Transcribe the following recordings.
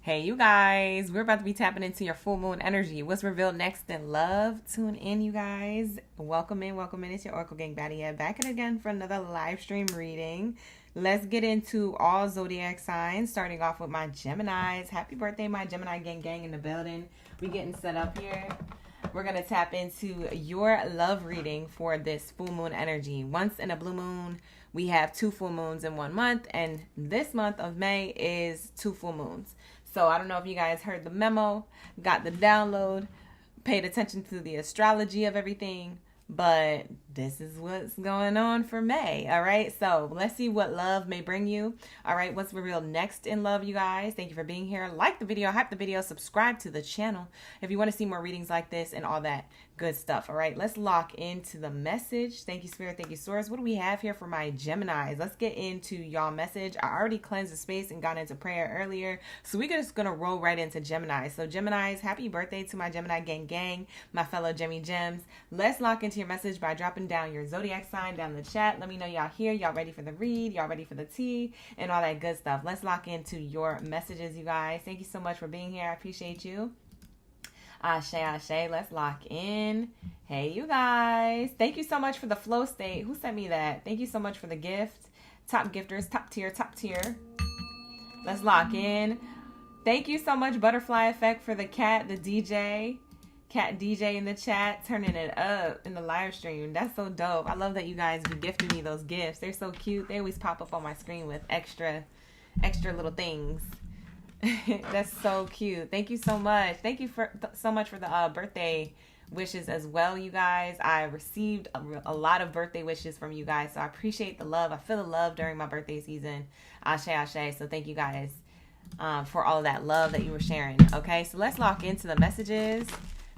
Hey, you guys, we're about to be tapping into your full moon energy. What's revealed next in love? Tune in, you guys. Welcome in, welcome in. It's your Oracle Gang Baddie back and again for another live stream reading. Let's get into all zodiac signs, starting off with my Geminis. Happy birthday, my Gemini gang in the building. We getting set up here. We're going to tap into your love reading for this full moon energy. Once in a blue moon, we have 2 full moons in 1 month, and this month of May is 2 full moons. So I don't know if you guys heard the memo, got the download, paid attention to the astrology of everything, but this is what's going on for May. All right. So let's see what love may bring you. All right. What's revealed next in love, you guys? Thank you for being here. Like the video, hype the video, subscribe to the channel if you want to see more readings like this and all that good stuff. All right. Let's lock into the message. Thank you, Spirit. Thank you, Source. What do we have here for my Geminis? Let's get into y'all message. I already cleansed the space and got into prayer earlier. So we're just going to roll right into Gemini. So Geminis, happy birthday to my Gemini gang, my fellow Gemmy Gems. Let's lock into your message by dropping down your zodiac sign down in the chat. Let me know y'all here, y'all ready for the read, y'all ready for the tea, and all that good stuff. Let's lock into your messages, you guys. Thank you so much for being here. I appreciate you. Ashe, ashe. Let's lock in. Hey, you guys. Thank you so much for the flow state. Who sent me that? Thank you so much for the gift. Top gifters, top tier, top tier. Let's lock in. Thank you so much, Butterfly Effect, for the cat, the DJ. Cat DJ in the chat, turning it up in the live stream. That's so dope. I love that you guys be gifting me those gifts. They're so cute. They always pop up on my screen with extra little things. That's so cute. Thank you so much. Thank you so much for the birthday wishes as well, you guys. I received a lot of birthday wishes from you guys, so I appreciate the love. I feel the love during my birthday season. Ashe, ashe. So thank you guys for all of that love that you were sharing. Okay, so let's lock into the messages.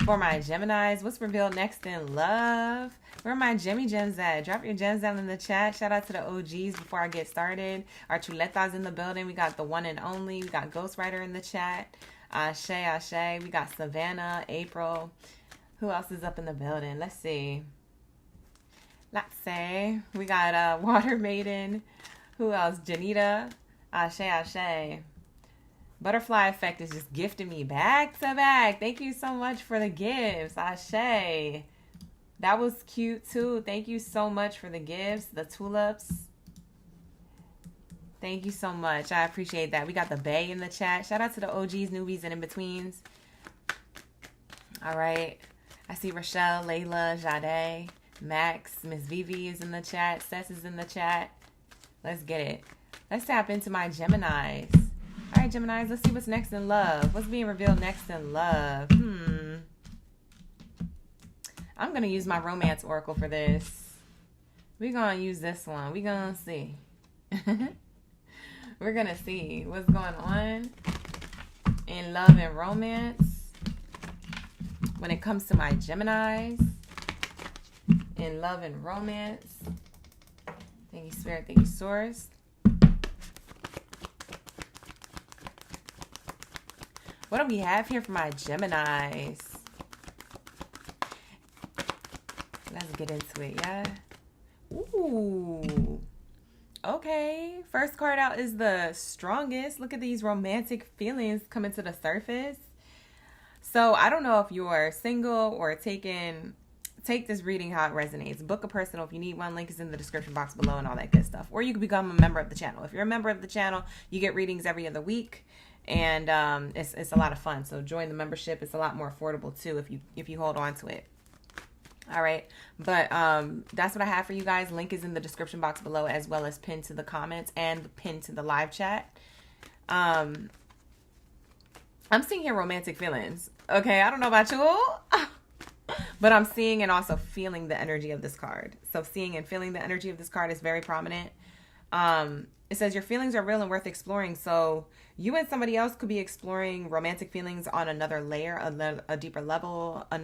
For my Geminis, what's revealed next in love? Where are my Gemmy Gems at? Drop your gems down in the chat. Shout out to the OGs before I get started. Our Chuletas in the building. We got the one and only. We got Ghostwriter in the chat. Ashe, ashe. We got Savannah, April. Who else is up in the building? Let's see. Let's say. We got Water Maiden. Who else? Janita. Ashe, ashe. Butterfly Effect is just gifting me back to back. Thank you so much for the gifts. Ashe. That was cute too. Thank you so much for the gifts. The tulips. Thank you so much. I appreciate that. We got the Bay in the chat. Shout out to the OGs, newbies, and in-betweens. All right. I see Rochelle, Layla, Jade, Max, Miss Vivi is in the chat. Sess is in the chat. Let's get it. Let's tap into my Geminis. All right, Geminis, let's see what's next in love. What's being revealed next in love? I'm going to use my romance oracle for this. We're going to use this one. We're going to see. We're going to see what's going on in love and romance when it comes to my Geminis. In love and romance. Thank you, Spirit. Thank you, Source. What do we have here for my Geminis? Let's get into it, yeah? Ooh. Okay. First card out is the Strongest. Look at these romantic feelings coming to the surface. So I don't know if you're single or take this reading how it resonates. Book a personal if you need one. Link is in the description box below and all that good stuff. Or you can become a member of the channel. If you're a member of the channel, you get readings every other week. And it's a lot of fun. So join the membership. It's a lot more affordable too if you hold on to it. All right. But that's what I have for you guys. Link is in the description box below, as well as pinned to the comments and pinned to the live chat. I'm seeing here romantic feelings. Okay, I don't know about you, but I'm seeing and also feeling the energy of this card. So seeing and feeling the energy of this card is very prominent. It says your feelings are real and worth exploring. So you and somebody else could be exploring romantic feelings on another layer, a deeper level, I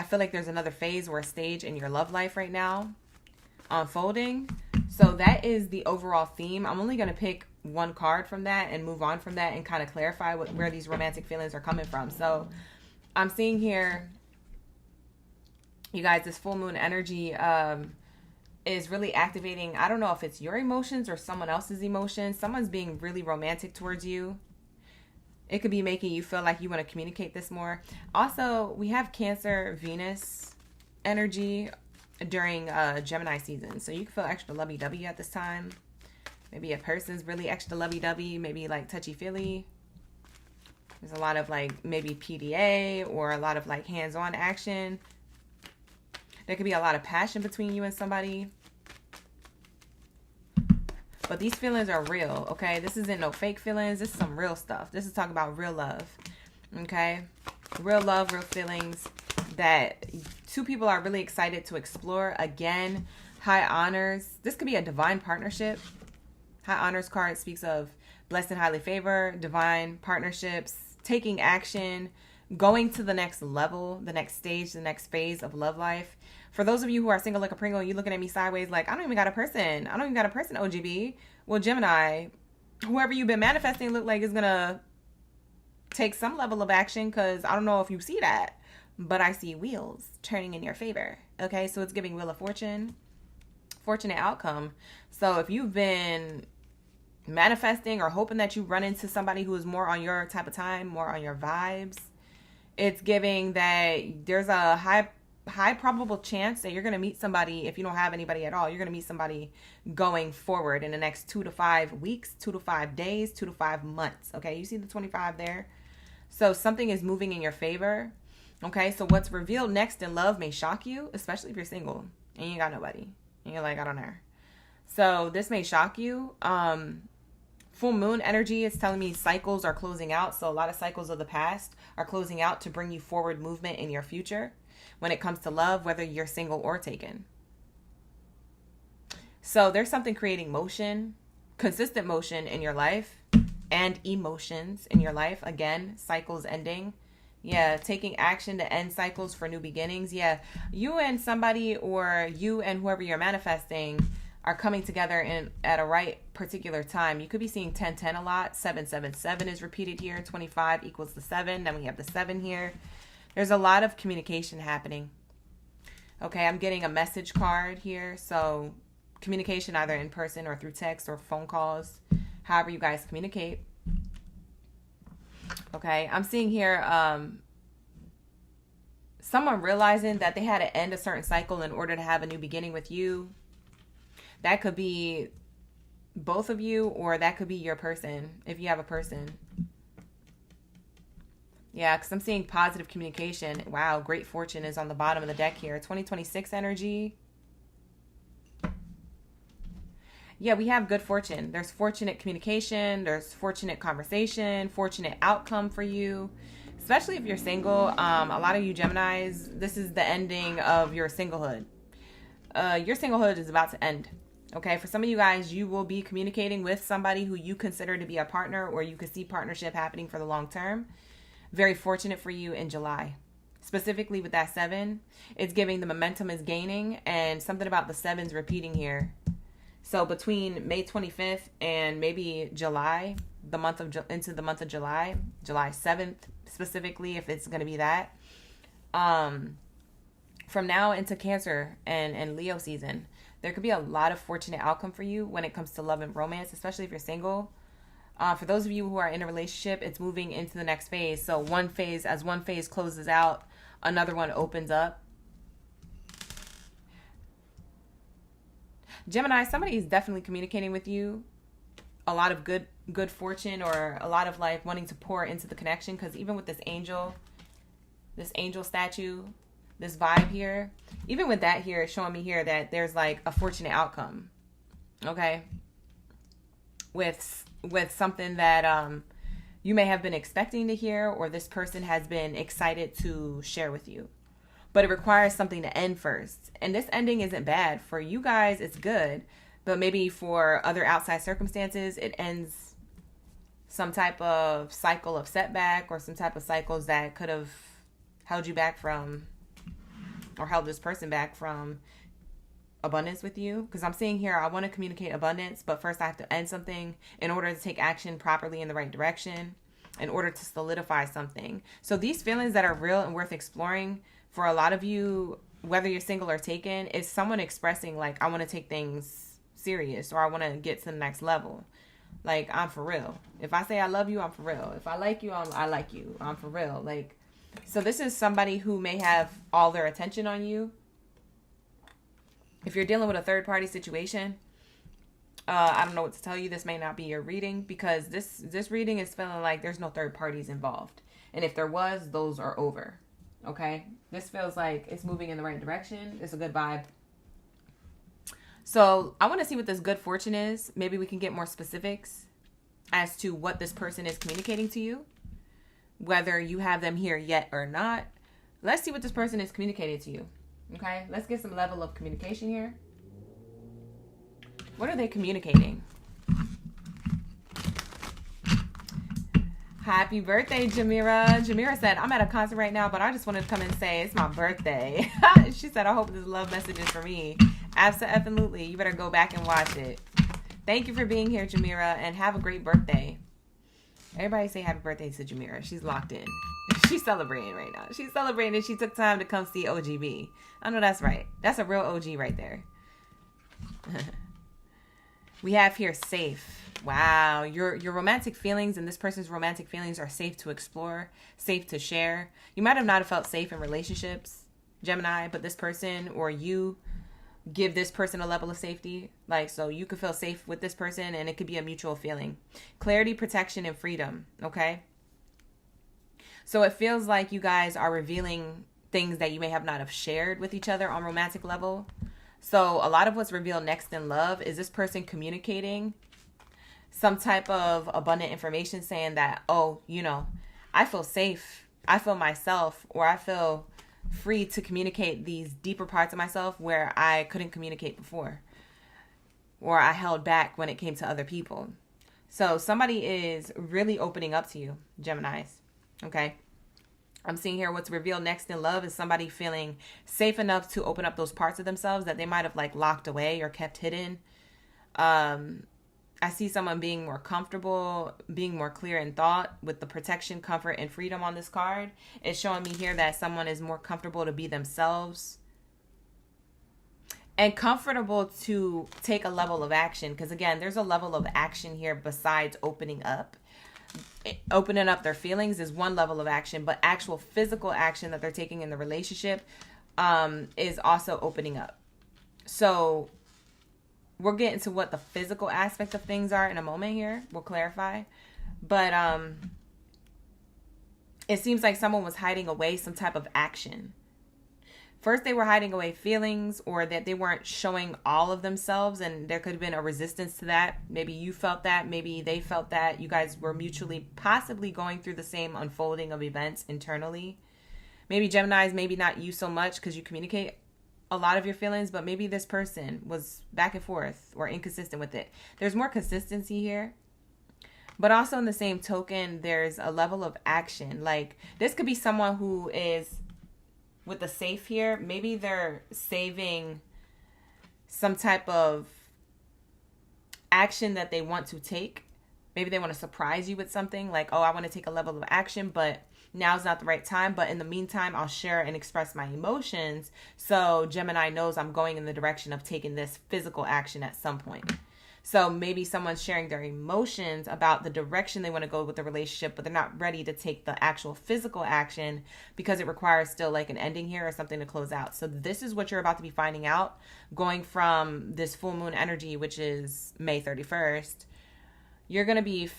feel like there's another phase or a stage in your love life right now unfolding. So that is the overall theme. I'm only going to pick one card from that and move on from that and kind of clarify where these romantic feelings are coming from. So I'm seeing here, you guys, this full moon energy is really activating. I don't know if it's your emotions or someone else's emotions. Someone's being really romantic towards you. It could be making you feel like you want to communicate this more. Also, we have Cancer, Venus energy during Gemini season. So you can feel extra lovey-dovey at this time. Maybe a person's really extra lovey-dovey, maybe like touchy-feely. There's a lot of like maybe PDA or a lot of like hands-on action. There could be a lot of passion between you and somebody. But these feelings are real, okay? This isn't no fake feelings. This is some real stuff. This is talking about real love, okay? Real love, real feelings that two people are really excited to explore. Again, high honors. This could be a divine partnership. High honors card speaks of blessed and highly favored, divine partnerships, taking action, going to the next level, the next stage, the next phase of love life. For those of you who are single like a Pringle, you looking at me sideways like, I don't even got a person. I don't even got a person, OGB. Well, Gemini, whoever you've been manifesting look like is going to take some level of action, because I don't know if you see that, but I see wheels turning in your favor. Okay, so it's giving Wheel of Fortune, fortunate outcome. So if you've been manifesting or hoping that you run into somebody who is more on your type of time, more on your vibes, it's giving that there's a high probable chance that you're going to meet somebody. If you don't have anybody at all, you're going to meet somebody going forward in the next 2 to 5 weeks, 2 to 5 days, 2 to 5 months. Okay, you see the 25 there? So something is moving in your favor. Okay, so what's revealed next in love may shock you, especially if you're single and you ain't got nobody and you're like, I don't know. So this may shock you. Full moon energy is telling me cycles are closing out. So a lot of cycles of the past are closing out to bring you forward movement in your future when it comes to love, whether you're single or taken. So there's something creating motion, consistent motion in your life, and emotions in your life. Again, cycles ending. Yeah, taking action to end cycles for new beginnings. Yeah, you and somebody, or you and whoever you're manifesting, are coming together at a right particular time. You could be seeing 10-10 a lot. 7-7-7 is repeated here. 25 equals the 7. Then we have the 7 here. There's a lot of communication happening. Okay, I'm getting a message card here. So communication either in person or through text or phone calls, however you guys communicate. Okay, I'm seeing here someone realizing that they had to end a certain cycle in order to have a new beginning with you. That could be both of you, or that could be your person, if you have a person. Yeah, because I'm seeing positive communication. Wow, great fortune is on the bottom of the deck here. 2026 energy. Yeah, we have good fortune. There's fortunate communication. There's fortunate conversation, fortunate outcome for you. Especially if you're single. A lot of you Geminis, this is the ending of your singlehood. Your singlehood is about to end. Okay, for some of you guys, you will be communicating with somebody who you consider to be a partner, or you could see partnership happening for the long term. Very fortunate for you in July. Specifically with that 7, it's giving the momentum is gaining, and something about the 7's repeating here. So between May 25th and maybe July, into the month of July 7th specifically, if it's going to be that, from now into Cancer and Leo season, there could be a lot of fortunate outcome for you when it comes to love and romance, especially if you're single. For those of you who are in a relationship, it's moving into the next phase. So as one phase closes out, another one opens up. Gemini, somebody is definitely communicating with you. A lot of good fortune, or a lot of like wanting to pour into the connection. Because even with this angel statue, this vibe here, even with that here, it's showing me here that there's like a fortunate outcome. Okay. With something that you may have been expecting to hear, or this person has been excited to share with you. But it requires something to end first. And this ending isn't bad. For you guys, it's good. But maybe for other outside circumstances, it ends some type of cycle of setback, or some type of cycles that could have held you back from, or held this person back from abundance with you. Because I'm seeing here, I want to communicate abundance, but first I have to end something in order to take action properly in the right direction, in order to solidify something. So these feelings that are real and worth exploring for a lot of you, whether you're single or taken, is someone expressing like, I want to take things serious, or I want to get to the next level. Like, I'm for real. If I say I love you, I'm for real. If I like you, I like you. I'm for real. Like, so this is somebody who may have all their attention on you. If you're dealing with a third party situation, I don't know what to tell you. This may not be your reading, because this reading is feeling like there's no third parties involved. And if there was, those are over. Okay? This feels like it's moving in the right direction. It's a good vibe. So I want to see what this good fortune is. Maybe we can get more specifics as to what this person is communicating to you, whether you have them here yet or not. Let's see what this person is communicating to you. Okay? Let's get some level of communication here. What are they communicating? Happy birthday, Jamira. Jamira said, I'm at a concert right now, but I just wanted to come and say it's my birthday. She said, I hope this love message is for me. Absolutely. You better go back and watch it. Thank you for being here, Jamira, and have a great birthday. Everybody say happy birthday to Jamira. She's locked in. She's celebrating right now. She's celebrating. She took time to come see OGB. I know that's right. That's a real OG right there. We have here safe. Wow. Your romantic feelings and this person's romantic feelings are safe to explore, safe to share. You might have not felt safe in relationships, Gemini, but this person or you give this person a level of safety. Like, so you could feel safe with this person and it could be a mutual feeling. Clarity, protection, and freedom. Okay. So it feels like you guys are revealing things that you may have not have shared with each other on romantic level. So a lot of what's revealed next in love is this person communicating some type of abundant information saying that, oh, you know, I feel safe. I feel myself, or I feel free to communicate these deeper parts of myself where I couldn't communicate before, or I held back when it came to other people. So somebody is really opening up to you, Geminis. Okay. I'm seeing here what's revealed next in love is somebody feeling safe enough to open up those parts of themselves that they might have like locked away or kept hidden. I see someone being more comfortable, being more clear in thought with the protection, comfort, and freedom on this card. It's showing me here that someone is more comfortable to be themselves and comfortable to take a level of action. Because again, there's a level of action here besides opening up. Opening up their feelings is one level of action, but actual physical action that they're taking in the relationship is also opening up. So we'll get into what the physical aspect of things are in a moment here. We'll clarify. But it seems like someone was hiding away some type of action. First, they were hiding away feelings, or that they weren't showing all of themselves, and there could have been a resistance to that. Maybe you felt that. Maybe they felt that. You guys were mutually possibly going through the same unfolding of events internally. Maybe Geminis, maybe not you so much because you communicate a lot of your feelings, but maybe this person was back and forth or inconsistent with it. There's more consistency here. But also in the same token, there's a level of action. Like, this could be someone who is with the safe here. Maybe they're saving some type of action that they want to take. Maybe they want to surprise you with something like, oh, I want to take a level of action, but now's not the right time. But in the meantime, I'll share and express my emotions. So Gemini knows I'm going in the direction of taking this physical action at some point. So maybe someone's sharing their emotions about the direction they want to go with the relationship, but they're not ready to take the actual physical action because it requires still like an ending here or something to close out. So this is what you're about to be finding out going from this full moon energy, which is May 31st. You're going to be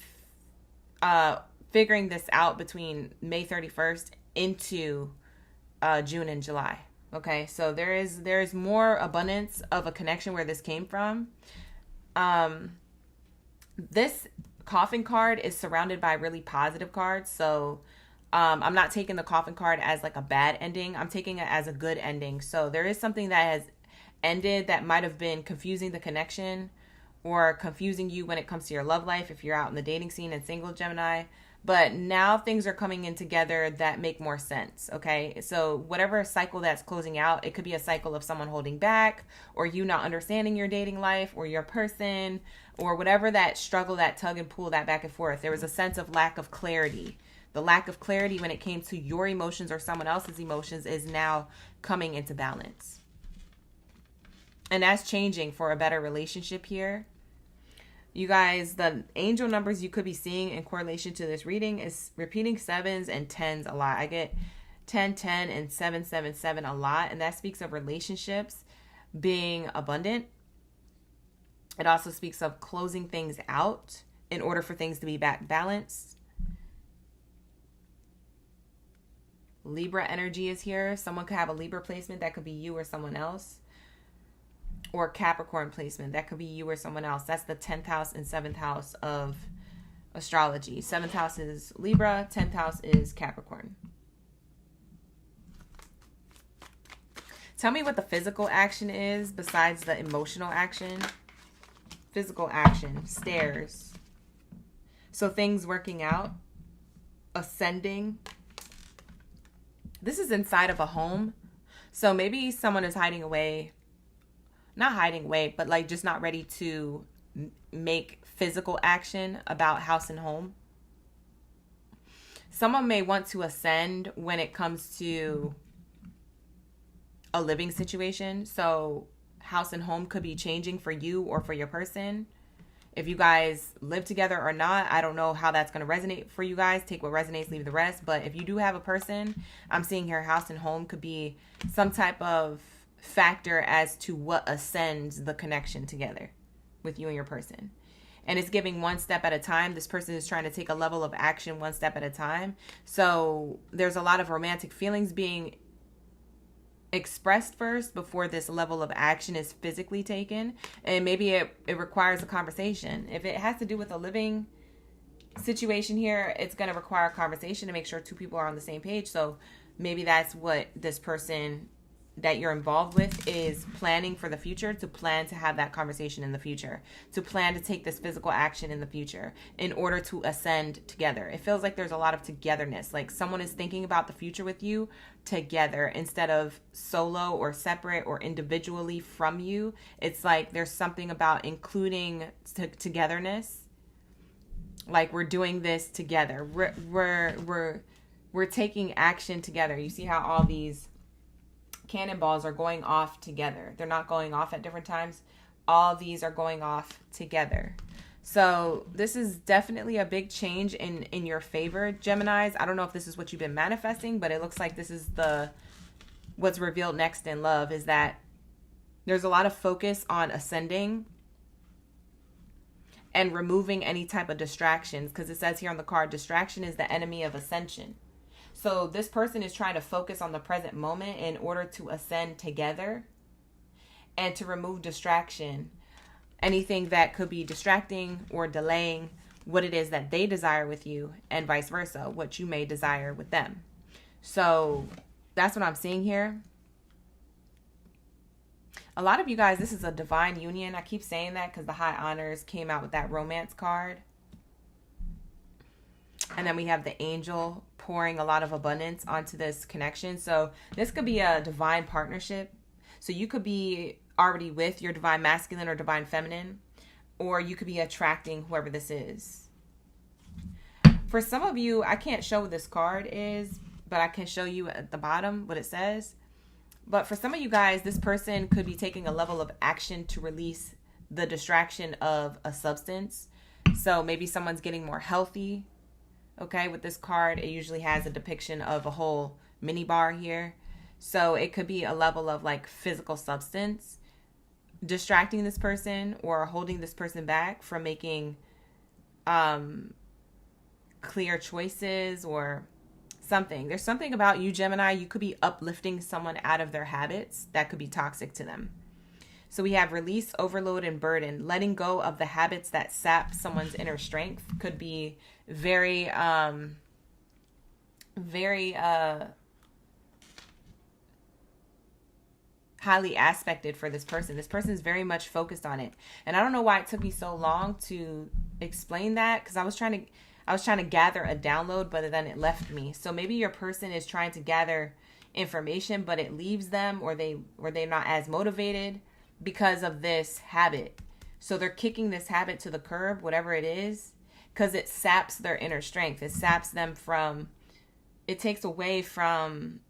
figuring this out between May 31st into June and July. Okay, so there's more abundance of a connection where this came from. This coffin card is surrounded by really positive cards. So I'm not taking the coffin card as like a bad ending. I'm taking it as a good ending. So there is something that has ended that might have been confusing the connection or confusing you when it comes to your love life if you're out in the dating scene and single, Gemini. But now things are coming in together that make more sense, okay? So whatever cycle that's closing out, it could be a cycle of someone holding back or you not understanding your dating life or your person or whatever that struggle, that tug and pull, that back and forth. There was a sense of lack of clarity. The lack of clarity when it came to your emotions or someone else's emotions is now coming into balance. And that's changing for a better relationship here. You guys, the angel numbers you could be seeing in correlation to this reading is repeating 7s and 10s a lot. I get 10, 10, and 7, 7, 7 a lot, and that speaks of relationships being abundant. It also speaks of closing things out in order for things to be back balanced. Libra energy is here. Someone could have a Libra placement. That could be you or someone else. Or Capricorn placement. That could be you or someone else. That's the 10th house and 7th house of astrology. 7th house is Libra. 10th house is Capricorn. Tell me what the physical action is besides the emotional action. Physical action. Stairs. So things working out. Ascending. This is inside of a home. So maybe someone is hiding away. Not hiding away, but like just not ready to make physical action about house and home. Someone may want to ascend when it comes to a living situation. So house and home could be changing for you or for your person. If you guys live together or not, I don't know how that's going to resonate for you guys. Take what resonates, leave the rest. But if you do have a person, I'm seeing here house and home could be some type of factor as to what ascends the connection together with you and your person. And it's giving one step at a time. This person is trying to take a level of action one step at a time. So there's a lot of romantic feelings being expressed first before this level of action is physically taken. And maybe it requires a conversation. If it has to do with a living situation here, it's going to require a conversation to make sure two people are on the same page. So maybe that's what this person that you're involved with is planning for the future, to plan to have that conversation in the future, to plan to take this physical action in the future in order to ascend together. It feels like there's a lot of togetherness, like someone is thinking about the future with you together instead of solo or separate or individually from you. It's like there's something about including togetherness, like we're doing this together. We're taking action together. You see how all these cannonballs are going off together. They're not going off at different times. All these are going off together. So this is definitely a big change in your favor, Geminis. I don't know if this is what you've been manifesting, but it looks like this is what's revealed next in love, is that there's a lot of focus on ascending and removing any type of distractions, because it says here on the card, distraction is the enemy of ascension. So this person is trying to focus on the present moment in order to ascend together and to remove distraction. Anything that could be distracting or delaying what it is that they desire with you, and vice versa, what you may desire with them. So that's what I'm seeing here. A lot of you guys, this is a divine union. I keep saying that because the High Honors came out with that romance card. And then we have the angel pouring a lot of abundance onto this connection. So this could be a divine partnership. So you could be already with your divine masculine or divine feminine, or you could be attracting whoever this is. For some of you, I can't show what this card is, but I can show you at the bottom what it says. But for some of you guys, this person could be taking a level of action to release the distraction of a substance. So maybe someone's getting more healthy. Okay, with this card, it usually has a depiction of a whole mini bar here. So it could be a level of like physical substance distracting this person or holding this person back from making clear choices or something. There's something about you, Gemini. You could be uplifting someone out of their habits that could be toxic to them. So we have release, overload, and burden. Letting go of the habits that sap someone's inner strength could be very highly aspected for this person. This person is very much focused on it. And I don't know why it took me so long to explain that, because I was trying to gather a download, but then it left me. So maybe your person is trying to gather information, but it leaves them, or they're not as motivated because of this habit. So they're kicking this habit to the curb, whatever it is, because it saps their inner strength. It saps them from, it takes away from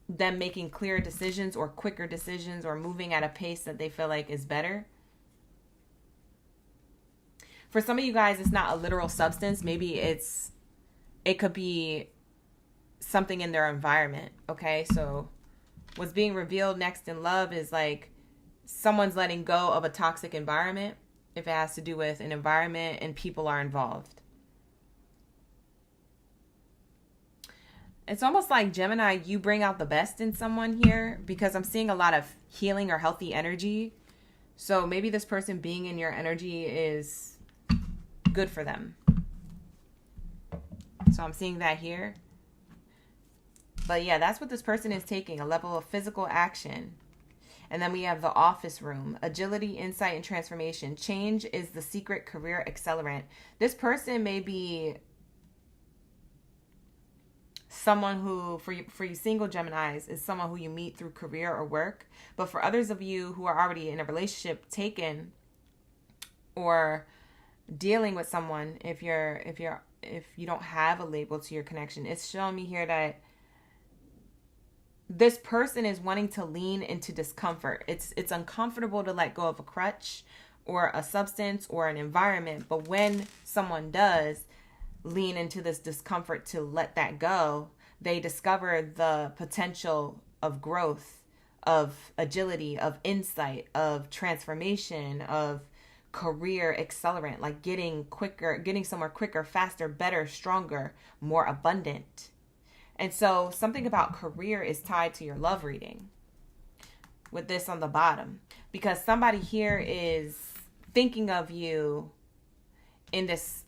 them making clearer decisions or quicker decisions or moving at a pace that they feel like is better. For some of you guys, it's not a literal substance. Maybe it could be something in their environment. Okay, so what's being revealed next in love is like someone's letting go of a toxic environment, if it has to do with an environment and people are involved. It's almost like, Gemini, you bring out the best in someone here, because I'm seeing a lot of healing or healthy energy. So maybe this person being in your energy is good for them. So I'm seeing that here. But yeah, that's what this person is taking, a level of physical action. And then we have the office room, agility, insight, and transformation. Change is the secret career accelerant. This person may be someone who, for you single Geminis, is someone who you meet through career or work. But for others of you who are already in a relationship, taken, or dealing with someone, if you don't have a label to your connection, it's showing me here that this person is wanting to lean into discomfort. It's uncomfortable to let go of a crutch or a substance or an environment. But when someone does lean into this discomfort to let that go, they discover the potential of growth, of agility, of insight, of transformation, of career accelerant, like getting somewhere quicker, faster, better, stronger, more abundant. And so something about career is tied to your love reading with this on the bottom, because somebody here is thinking of you in this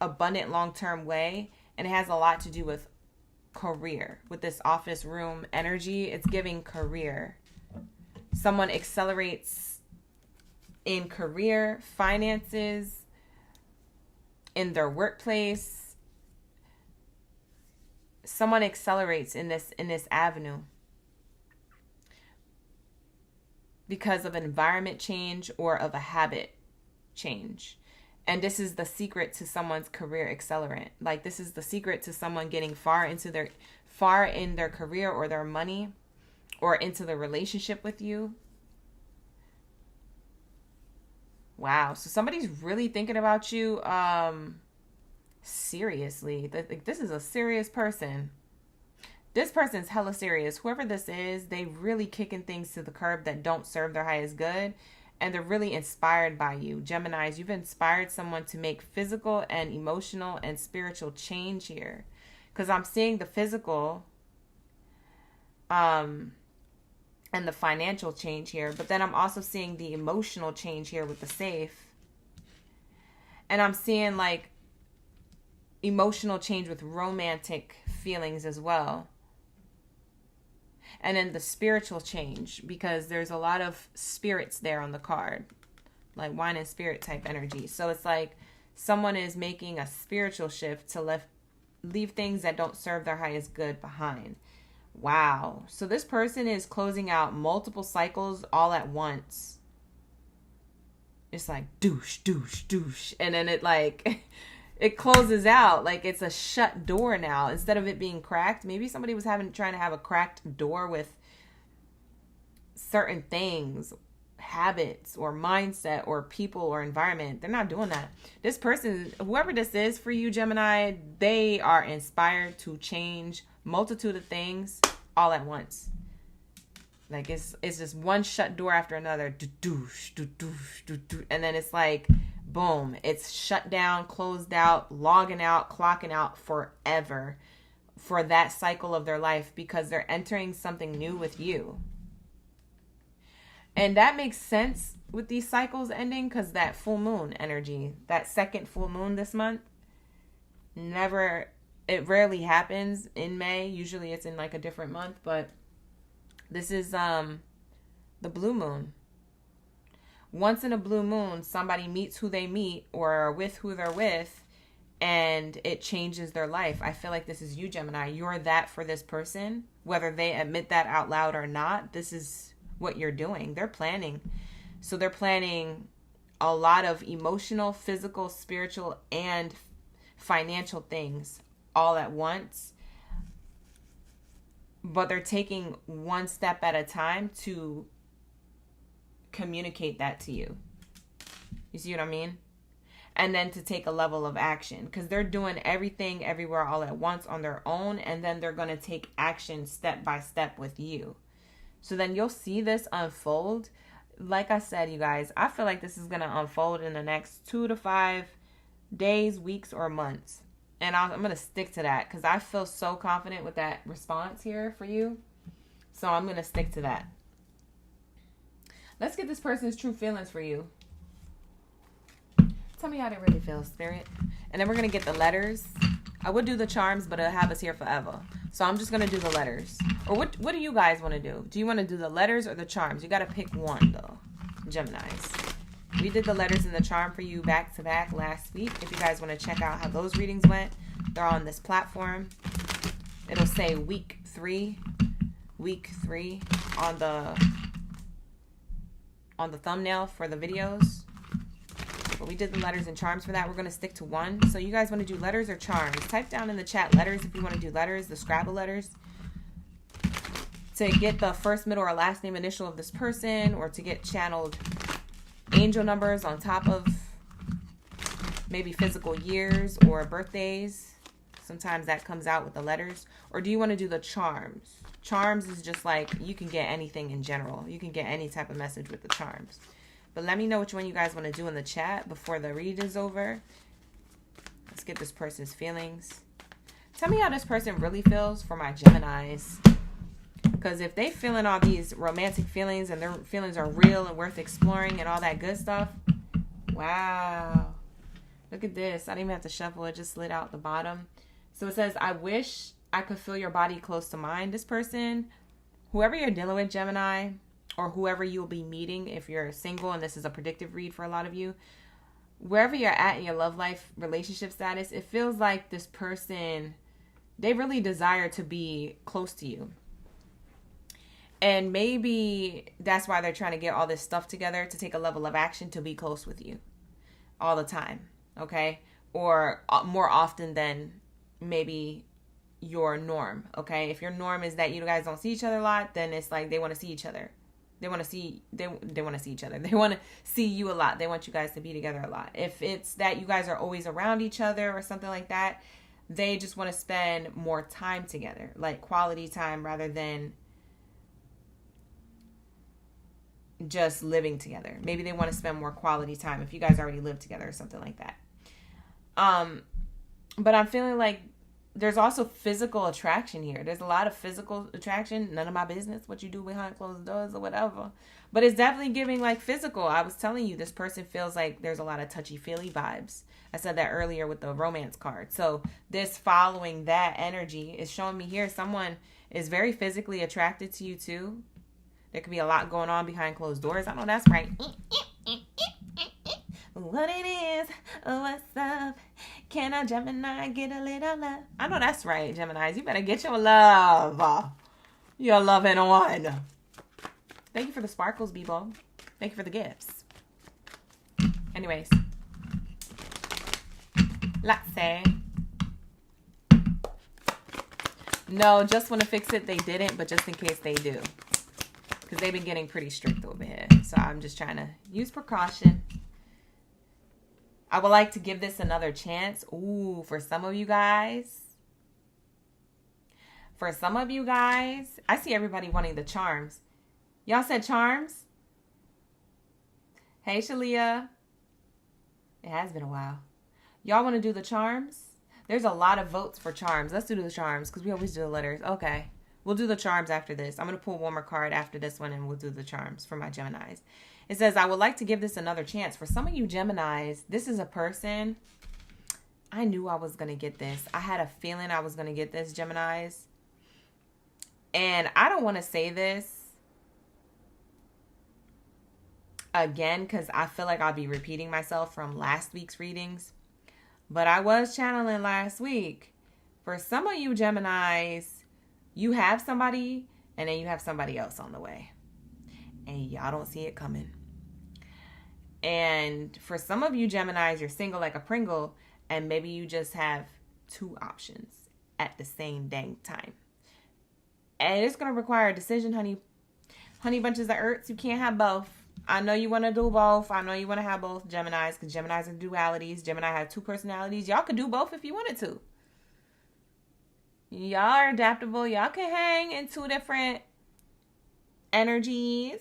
abundant long-term way, and it has a lot to do with career. With this office room energy, it's giving career. Someone accelerates in career, finances, in their workplace. Someone accelerates in this avenue because of an environment change or of a habit change. And this is the secret to someone's career accelerant. Like, this is the secret to someone getting far in their career or their money or into the relationship with you. Wow. So somebody's really thinking about you. Seriously, this is a serious person. This person's hella serious. Whoever this is, they really kicking things to the curb that don't serve their highest good. And they're really inspired by you. Geminis, you've inspired someone to make physical and emotional and spiritual change here. Because I'm seeing the physical and the financial change here. But then I'm also seeing the emotional change here with the safe. And I'm seeing like emotional change with romantic feelings as well. And then the spiritual change, because there's a lot of spirits there on the card, like wine and spirit type energy. So it's like someone is making a spiritual shift to leave things that don't serve their highest good behind. Wow. So this person is closing out multiple cycles all at once. It's like douche, douche, douche. And then it like... it closes out like it's a shut door now instead of it being cracked. Maybe somebody was trying to have a cracked door with certain things, habits or mindset or people or environment. They're not doing that. This person, whoever this is for you, Gemini, they are inspired to change multitude of things all at once. Like it's just one shut door after another. And then it's like, boom, it's shut down, closed out, logging out, clocking out forever for that cycle of their life, because they're entering something new with you. And that makes sense with these cycles ending, because that full moon energy, that second full moon this month, it rarely happens in May. Usually it's in like a different month, but this is the blue moon. Once in a blue moon, somebody meets who they meet or are with who they're with, and it changes their life. I feel like this is you, Gemini. You're that for this person. Whether they admit that out loud or not, this is what you're doing. They're planning. So they're planning a lot of emotional, physical, spiritual, and financial things all at once. But they're taking one step at a time to communicate that to you. You see what I mean? and then to take a level of action, because they're doing everything everywhere all at once on their own, and then they're going to take action step by step with you. So then you'll see this unfold. Like I said, you guys, I feel like this is going to unfold in the next 2 to 5 days, weeks, or months. And I'm going to stick to that because I feel so confident with that response here for you. So I'm going to stick to that. Let's get this person's true feelings for you. Tell me how they really feel, Spirit. And then we're going to get the letters. I would do the charms, but it'll have us here forever. So I'm just going to do the letters. Or what do you guys want to do? Do you want to do the letters or the charms? You got to pick one, though. Geminis. We did the letters and the charm for you back to back last week. If you guys want to check out how those readings went, they're on this platform. It'll say week 3 on the thumbnail for the videos. But we did the letters and charms for that. We're going to stick to one. So you guys want to do letters or charms? Type down in the chat letters if you want to do letters, the Scrabble letters. To get the first, middle, or last name initial of this person, or to get channeled angel numbers on top of maybe physical years or birthdays. Sometimes that comes out with the letters. Or do you want to do the charms? Charms is just like you can get anything in general. You can get any type of message with the charms. But let me know which one you guys want to do in the chat before the read is over. Let's get this person's feelings. Tell me how this person really feels for my Geminis. Because if they feeling all these romantic feelings and their feelings are real and worth exploring and all that good stuff. Wow. Look at this. I didn't even have to shuffle. It just slid out the bottom. So it says, I wish I could feel your body close to mine. This person, whoever you're dealing with, Gemini, or whoever you'll be meeting if you're single, and this is a predictive read for a lot of you, wherever you're at in your love life, relationship status, it feels like this person, they really desire to be close to you. And maybe that's why they're trying to get all this stuff together to take a level of action to be close with you all the time, okay? Or more often than maybe your norm, okay? If your norm is that you guys don't see each other a lot, then it's like they want to see each other. They want to see each other. They want to see you a lot. They want you guys to be together a lot. If it's that you guys are always around each other or something like that, they just want to spend more time together, like quality time rather than just living together. Maybe they want to spend more quality time if you guys already live together or something like that. But I'm feeling like there's also physical attraction here. There's a lot of physical attraction. None of my business what you do behind closed doors or whatever. But it's definitely giving like physical. I was telling you, this person feels like there's a lot of touchy-feely vibes. I said that earlier with the romance card. So this following that energy is showing me here someone is very physically attracted to you too. There could be a lot going on behind closed doors. I know that's right. What it is, what's up? Can a Gemini get a little love? I know that's right, Geminis. You better get your love. Your loving one. Thank you for the sparkles, Bebo. Thank you for the gifts. Anyways. Let's say. No, just want to fix it. They didn't, but just in case they do. Because they've been getting pretty strict over here. So I'm just trying to use precaution. I would like to give this another chance. Ooh, for some of you guys. For some of you guys. I see everybody wanting the charms. Y'all said charms? Hey, Shalia. It has been a while. Y'all want to do the charms? There's a lot of votes for charms. Let's do the charms because we always do the letters. Okay. We'll do the charms after this. I'm going to pull one more card after this one and we'll do the charms for my Geminis. It says, I would like to give this another chance. For some of you Geminis, this is a person. I knew I was going to get this. I had a feeling I was going to get this, Geminis. And I don't want to say this again because I feel like I'll be repeating myself from last week's readings. But I was channeling last week. For some of you Geminis, you have somebody and then you have somebody else on the way. And y'all don't see it coming. And for some of you Geminis, you're single like a Pringle. And maybe you just have 2 options at the same dang time. And it's going to require a decision, honey. Honey bunches of earths. You can't have both. I know you want to do both. I know you want to have both Geminis, because Geminis are dualities. Gemini have two personalities. Y'all could do both if you wanted to. Y'all are adaptable. Y'all can hang in two different energies.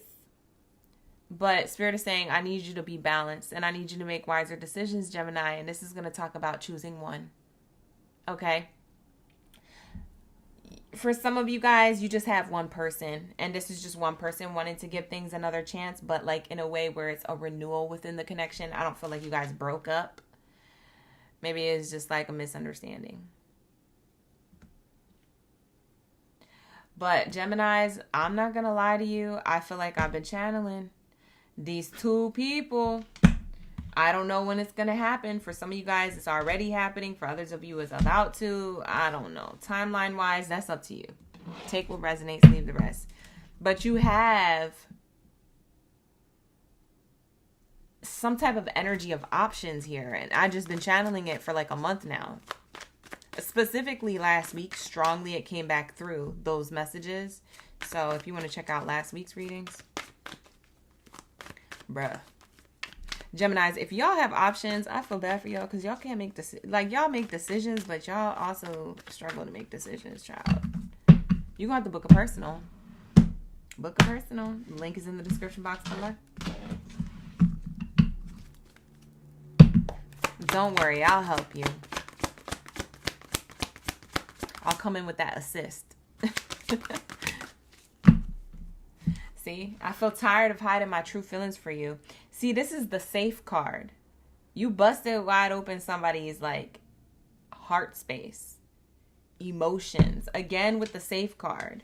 But Spirit is saying, I need you to be balanced, and I need you to make wiser decisions, Gemini. And this is going to talk about choosing one. Okay? For some of you guys, you just have one person, and this is just one person wanting to give things another chance, but like in a way where it's a renewal within the connection. I don't feel like you guys broke up. Maybe it's just like a misunderstanding. But Geminis, I'm not going to lie to you. I feel like I've been channeling these two people. I don't know when it's going to happen. For some of you guys, it's already happening. For others of you, it's about to. I don't know. Timeline-wise, that's up to you. Take what resonates, leave the rest. But you have some type of energy of options here. And I've just been channeling it for like a month now. Specifically last week, strongly it came back through those messages. So if you want to check out last week's readings. Bruh. Geminis, if y'all have options, I feel bad for y'all, because y'all can't make decisions. Like, y'all make decisions, but y'all also struggle to make decisions, child. You gonna have to book a personal. Book a personal. The link is in the description box below. Don't worry, I'll help you. I'll come in with that assist. See, I feel tired of hiding my true feelings for you. See, this is the safe card. You busted wide open somebody's like heart space, emotions. Again, with the safe card.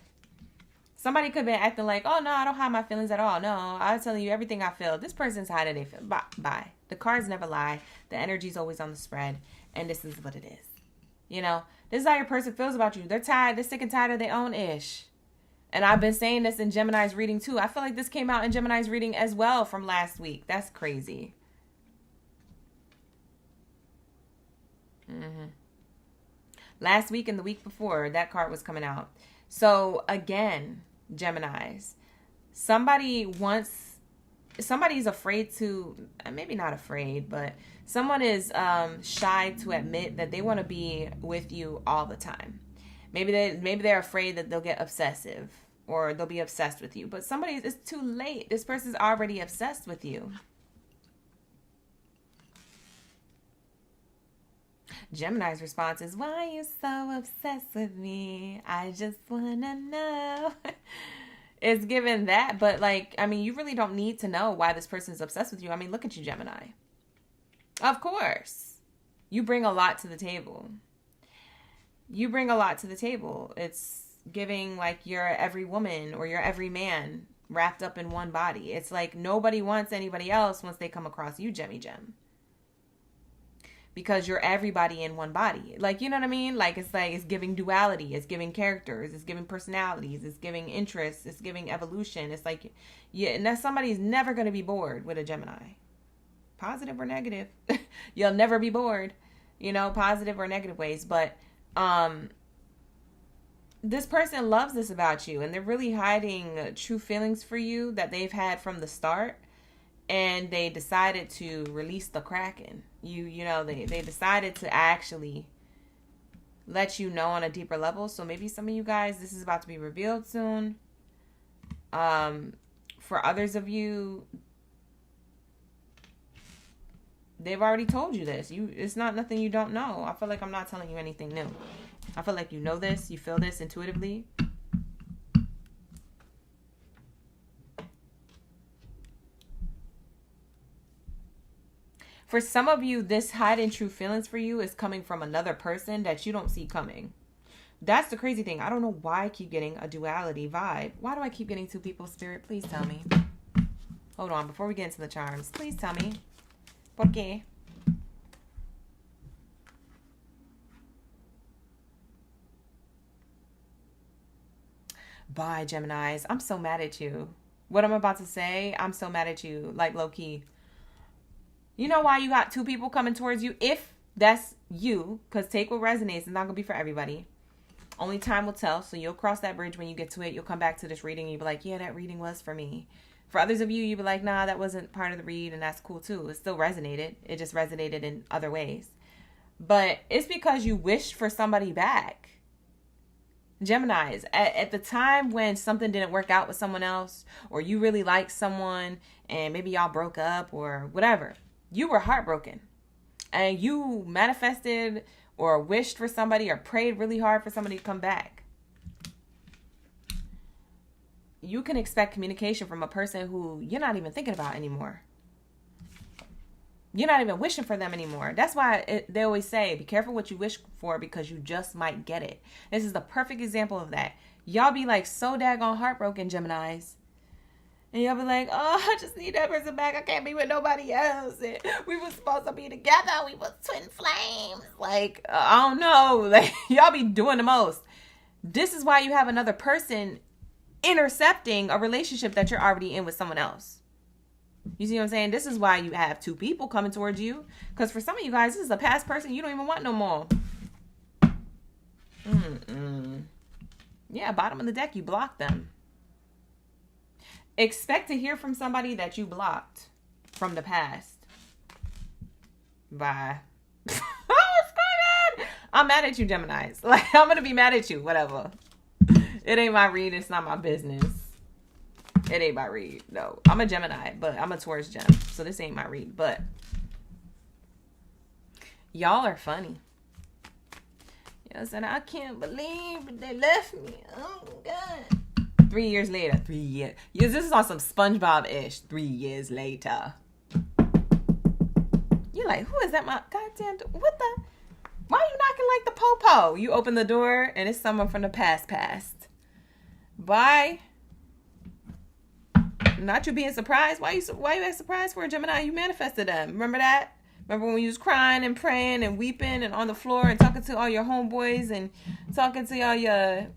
Somebody could be acting like, oh no, I don't hide my feelings at all. No, I'm telling you everything I feel. This person's hiding their feelings. Bye. The cards never lie. The energy's always on the spread. And this is what it is. You know, this is how your person feels about you. They're tired. They're sick and tired of their own ish. And I've been saying this in Gemini's reading too. I feel like this came out in Gemini's reading as well from last week. That's crazy. Last week and the week before, that card was coming out. So again, Geminis, somebody's afraid to, maybe not afraid, but someone is shy to admit that they want to be with you all the time. Maybe they're afraid that they'll get obsessive or they'll be obsessed with you. But it's too late. This person's already obsessed with you. Gemini's response is, why are you so obsessed with me? I just want to know. It's given that. But like, I mean, you really don't need to know why this person's obsessed with you. I mean, look at you, Gemini. Of course. You bring a lot to the table. It's giving like you're every woman or you're every man wrapped up in one body. It's like nobody wants anybody else once they come across you, Gem. Because you're everybody in one body. Like, you know what I mean? Like, it's giving duality. It's giving characters. It's giving personalities. It's giving interests. It's giving evolution. It's like, yeah, and that somebody's never going to be bored with a Gemini. Positive or negative. You'll never be bored, you know, positive or negative ways. But, this person loves this about you, and they're really hiding true feelings for you that they've had from the start, and they decided to release the Kraken. You know, they decided to actually let you know on a deeper level. So maybe some of you guys, this is about to be revealed soon. For others of you, they've already told you this. It's not nothing you don't know. I feel like I'm not telling you anything new. I feel like you know this. You feel this intuitively. For some of you, this hiding true feelings for you is coming from another person that you don't see coming. That's the crazy thing. I don't know why I keep getting a duality vibe. Why do I keep getting two people, Spirit? Please tell me. Hold on. Before we get into the charms, please tell me. ¿Por qué? Bye, Geminis. I'm so mad at you. What I'm about to say, I'm so mad at you. Like, low-key. You know why you got two people coming towards you? If that's you, because take what resonates. It's not going to be for everybody. Only time will tell. So you'll cross that bridge when you get to it. You'll come back to this reading and you'll be like, yeah, that reading was for me. For others of you, you be like, nah, that wasn't part of the read, and that's cool too. It still resonated. It just resonated in other ways. But it's because you wished for somebody back. Geminis, at the time when something didn't work out with someone else, or you really liked someone and maybe y'all broke up or whatever, you were heartbroken and you manifested or wished for somebody or prayed really hard for somebody to come back. You can expect communication from a person who you're not even thinking about anymore. You're not even wishing for them anymore. That's why they always say, be careful what you wish for because you just might get it. This is the perfect example of that. Y'all be like so daggone heartbroken, Geminis. And y'all be like, oh, I just need that person back. I can't be with nobody else. And we were supposed to be together. We were twin flames. Like, I don't know. Like, y'all be doing the most. This is why you have another person intercepting a relationship that you're already in with someone else. You see what I'm saying? This is why you have two people coming towards you. Because for some of you guys, this is a past person you don't even want no more. Yeah, bottom of the deck, you blocked them. Expect to hear from somebody that you blocked from the past. Bye. Oh, God. I'm mad at you, Geminis. Like, I'm going to be mad at you. Whatever. It ain't my read. It's not my business. It ain't my read. No, I'm a Gemini, but I'm a Taurus gem. So this ain't my read. But y'all are funny. You know, saying I can't believe they left me. Oh, God. 3 years later. 3 years. Yes, this is on some SpongeBob-ish. 3 years later. You're like, who is that? My goddamn... What the... Why are you knocking like the popo? You open the door, and it's someone from the past. Bye. Not you being surprised. Why you act surprised for a Gemini? You manifested them. Remember that? Remember when you was crying and praying and weeping and on the floor and talking to all your homeboys and talking to all your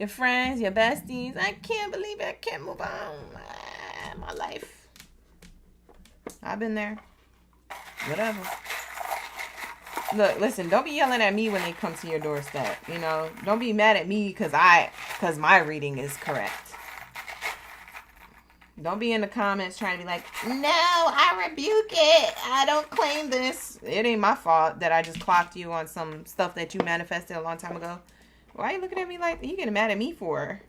friends, your besties? I can't believe it. I can't move on. My life. I've been there. Whatever. Look, listen, don't be yelling at me when they come to your doorstep. You know, don't be mad at me because my reading is correct. Don't be in the comments trying to be like, no, I rebuke it. I don't claim this. It ain't my fault that I just clocked you on some stuff that you manifested a long time ago. Why are you looking at me like you getting mad at me for?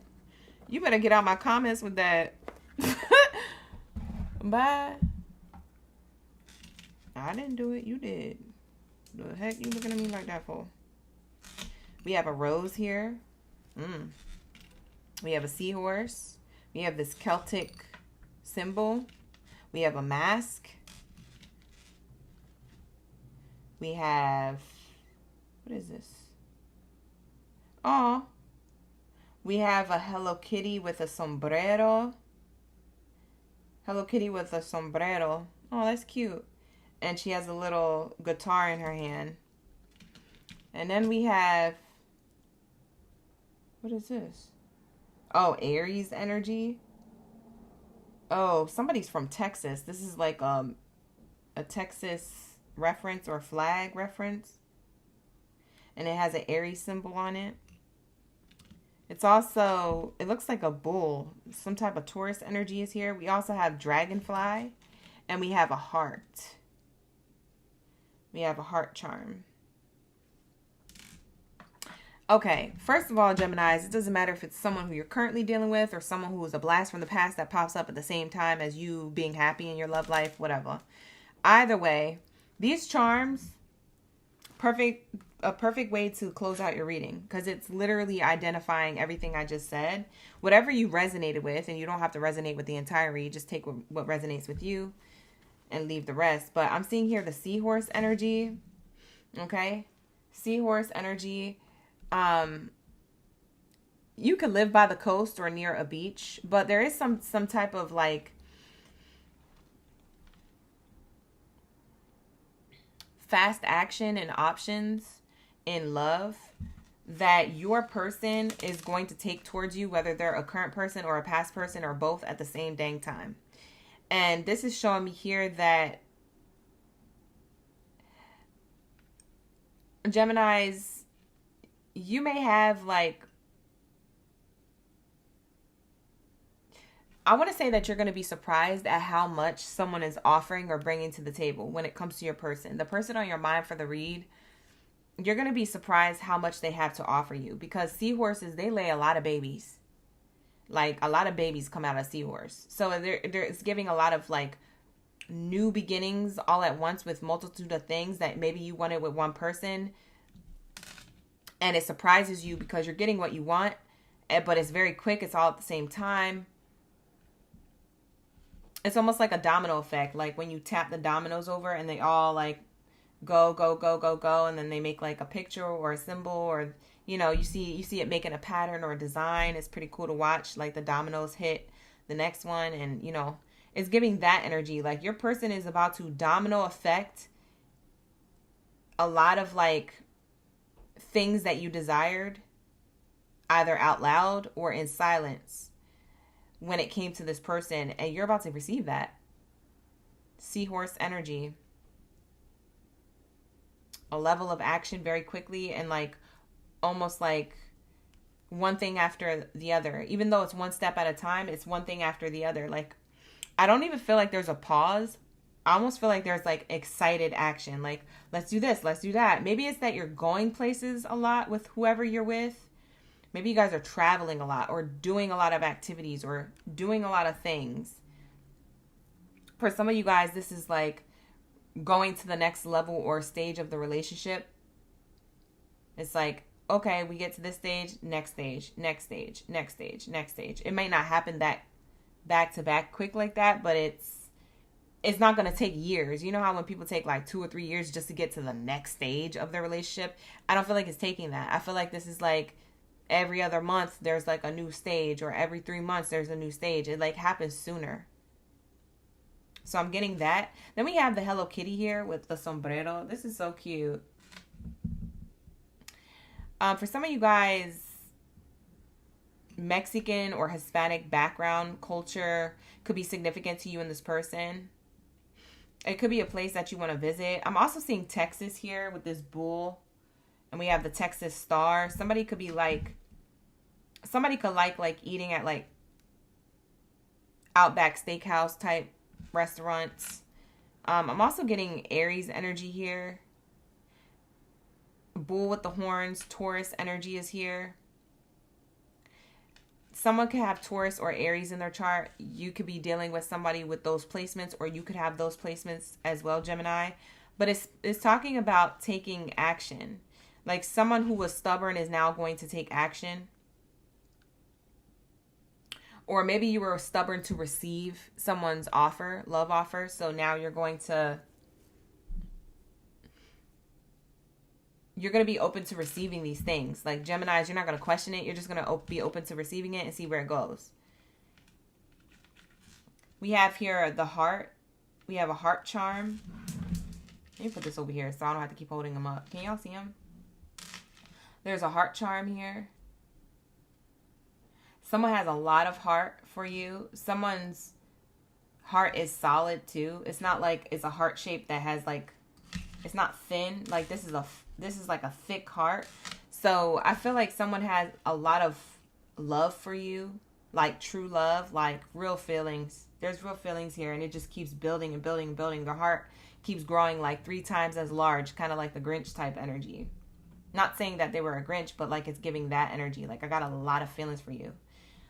You better get out my comments with that. Bye. I didn't do it. You did. The heck you looking at me like that for? We have a rose here. We have a seahorse. We have this Celtic symbol. We have a mask. We have, what is this? Oh, we have a Hello Kitty with a sombrero. Hello Kitty with a sombrero. Oh, that's cute. And she has a little guitar in her hand. And then we have, what is this? Oh, Aries energy. Oh, somebody's from Texas. This is like a Texas reference or flag reference. And it has an Aries symbol on it. It's also, it looks like a bull. Some type of Taurus energy is here. We also have dragonfly. And we have a heart. We have a heart charm. Okay, first of all, Geminis, it doesn't matter if it's someone who you're currently dealing with or someone who is a blast from the past that pops up at the same time as you being happy in your love life, whatever. Either way, these charms, a perfect way to close out your reading because it's literally identifying everything I just said. Whatever you resonated with, and you don't have to resonate with the entire read, just take what resonates with you and leave the rest. But I'm seeing here the seahorse energy. Okay? Seahorse energy. You could live by the coast or near a beach, but there is some type of like fast action and options in love that your person is going to take towards you, whether they're a current person or a past person or both at the same dang time. And this is showing me here that Geminis, you may have like, I want to say that you're going to be surprised at how much someone is offering or bringing to the table when it comes to your person. The person on your mind for the read, you're going to be surprised how much they have to offer you, because seahorses, they lay a lot of babies. Like, a lot of babies come out of seahorse. So it's giving a lot of, like, new beginnings all at once with multitude of things that maybe you wanted with one person. And it surprises you because you're getting what you want, but it's very quick. It's all at the same time. It's almost like a domino effect. Like when you tap the dominoes over and they all like go, go, go, go, go. And then they make like a picture or a symbol, or, you know, you see it making a pattern or a design. It's pretty cool to watch. Like the dominoes hit the next one, and, you know, it's giving that energy. Like your person is about to domino effect a lot of like things that you desired, either out loud or in silence, when it came to this person, and you're about to receive that. Seahorse energy. A level of action very quickly, and like almost like one thing after the other. Even though it's one step at a time, it's one thing after the other. Like, I don't even feel like there's a pause. I almost feel like there's like excited action. Like, let's do this, let's do that. Maybe it's that you're going places a lot with whoever you're with. Maybe you guys are traveling a lot, or doing a lot of activities, or doing a lot of things. For some of you guys, this is like going to the next level or stage of the relationship. It's like, okay, we get to this stage, next stage, next stage, next stage, next stage. It might not happen that back to back quick like that, but it's not going to take years. You know how when people take like 2 or 3 years just to get to the next stage of their relationship? I don't feel like it's taking that. I feel like this is like every other month there's like a new stage, or every 3 months there's a new stage. It like happens sooner. So I'm getting that. Then we have the Hello Kitty here with the sombrero. This is so cute. For some of you guys, Mexican or Hispanic background culture could be significant to you and this person. It could be a place that you want to visit. I'm also seeing Texas here with this bull. And we have the Texas star. Somebody could like eating at like Outback Steakhouse type restaurants. I'm also getting Aries energy here. Bull with the horns, Taurus energy is here. Someone could have Taurus or Aries in their chart. You could be dealing with somebody with those placements, or you could have those placements as well, Gemini. But it's talking about taking action. Like someone who was stubborn is now going to take action. Or maybe you were stubborn to receive someone's offer, love offer. So now you're going to be open to receiving these things. Like Geminis, you're not going to question it. You're just going to be open to receiving it and see where it goes. We have here the heart. We have a heart charm. Let me put this over here so I don't have to keep holding them up. Can y'all see them? There's a heart charm here. Someone has a lot of heart for you. Someone's heart is solid too. It's not like it's a heart shape that has like, it's not thin. Like this is like a thick heart. So I feel like someone has a lot of love for you, like true love, like real feelings. There's real feelings here, and it just keeps building and building and building. The heart keeps growing like 3 times as large, kind of like the Grinch type energy. Not saying that they were a Grinch, but like it's giving that energy. Like I got a lot of feelings for you.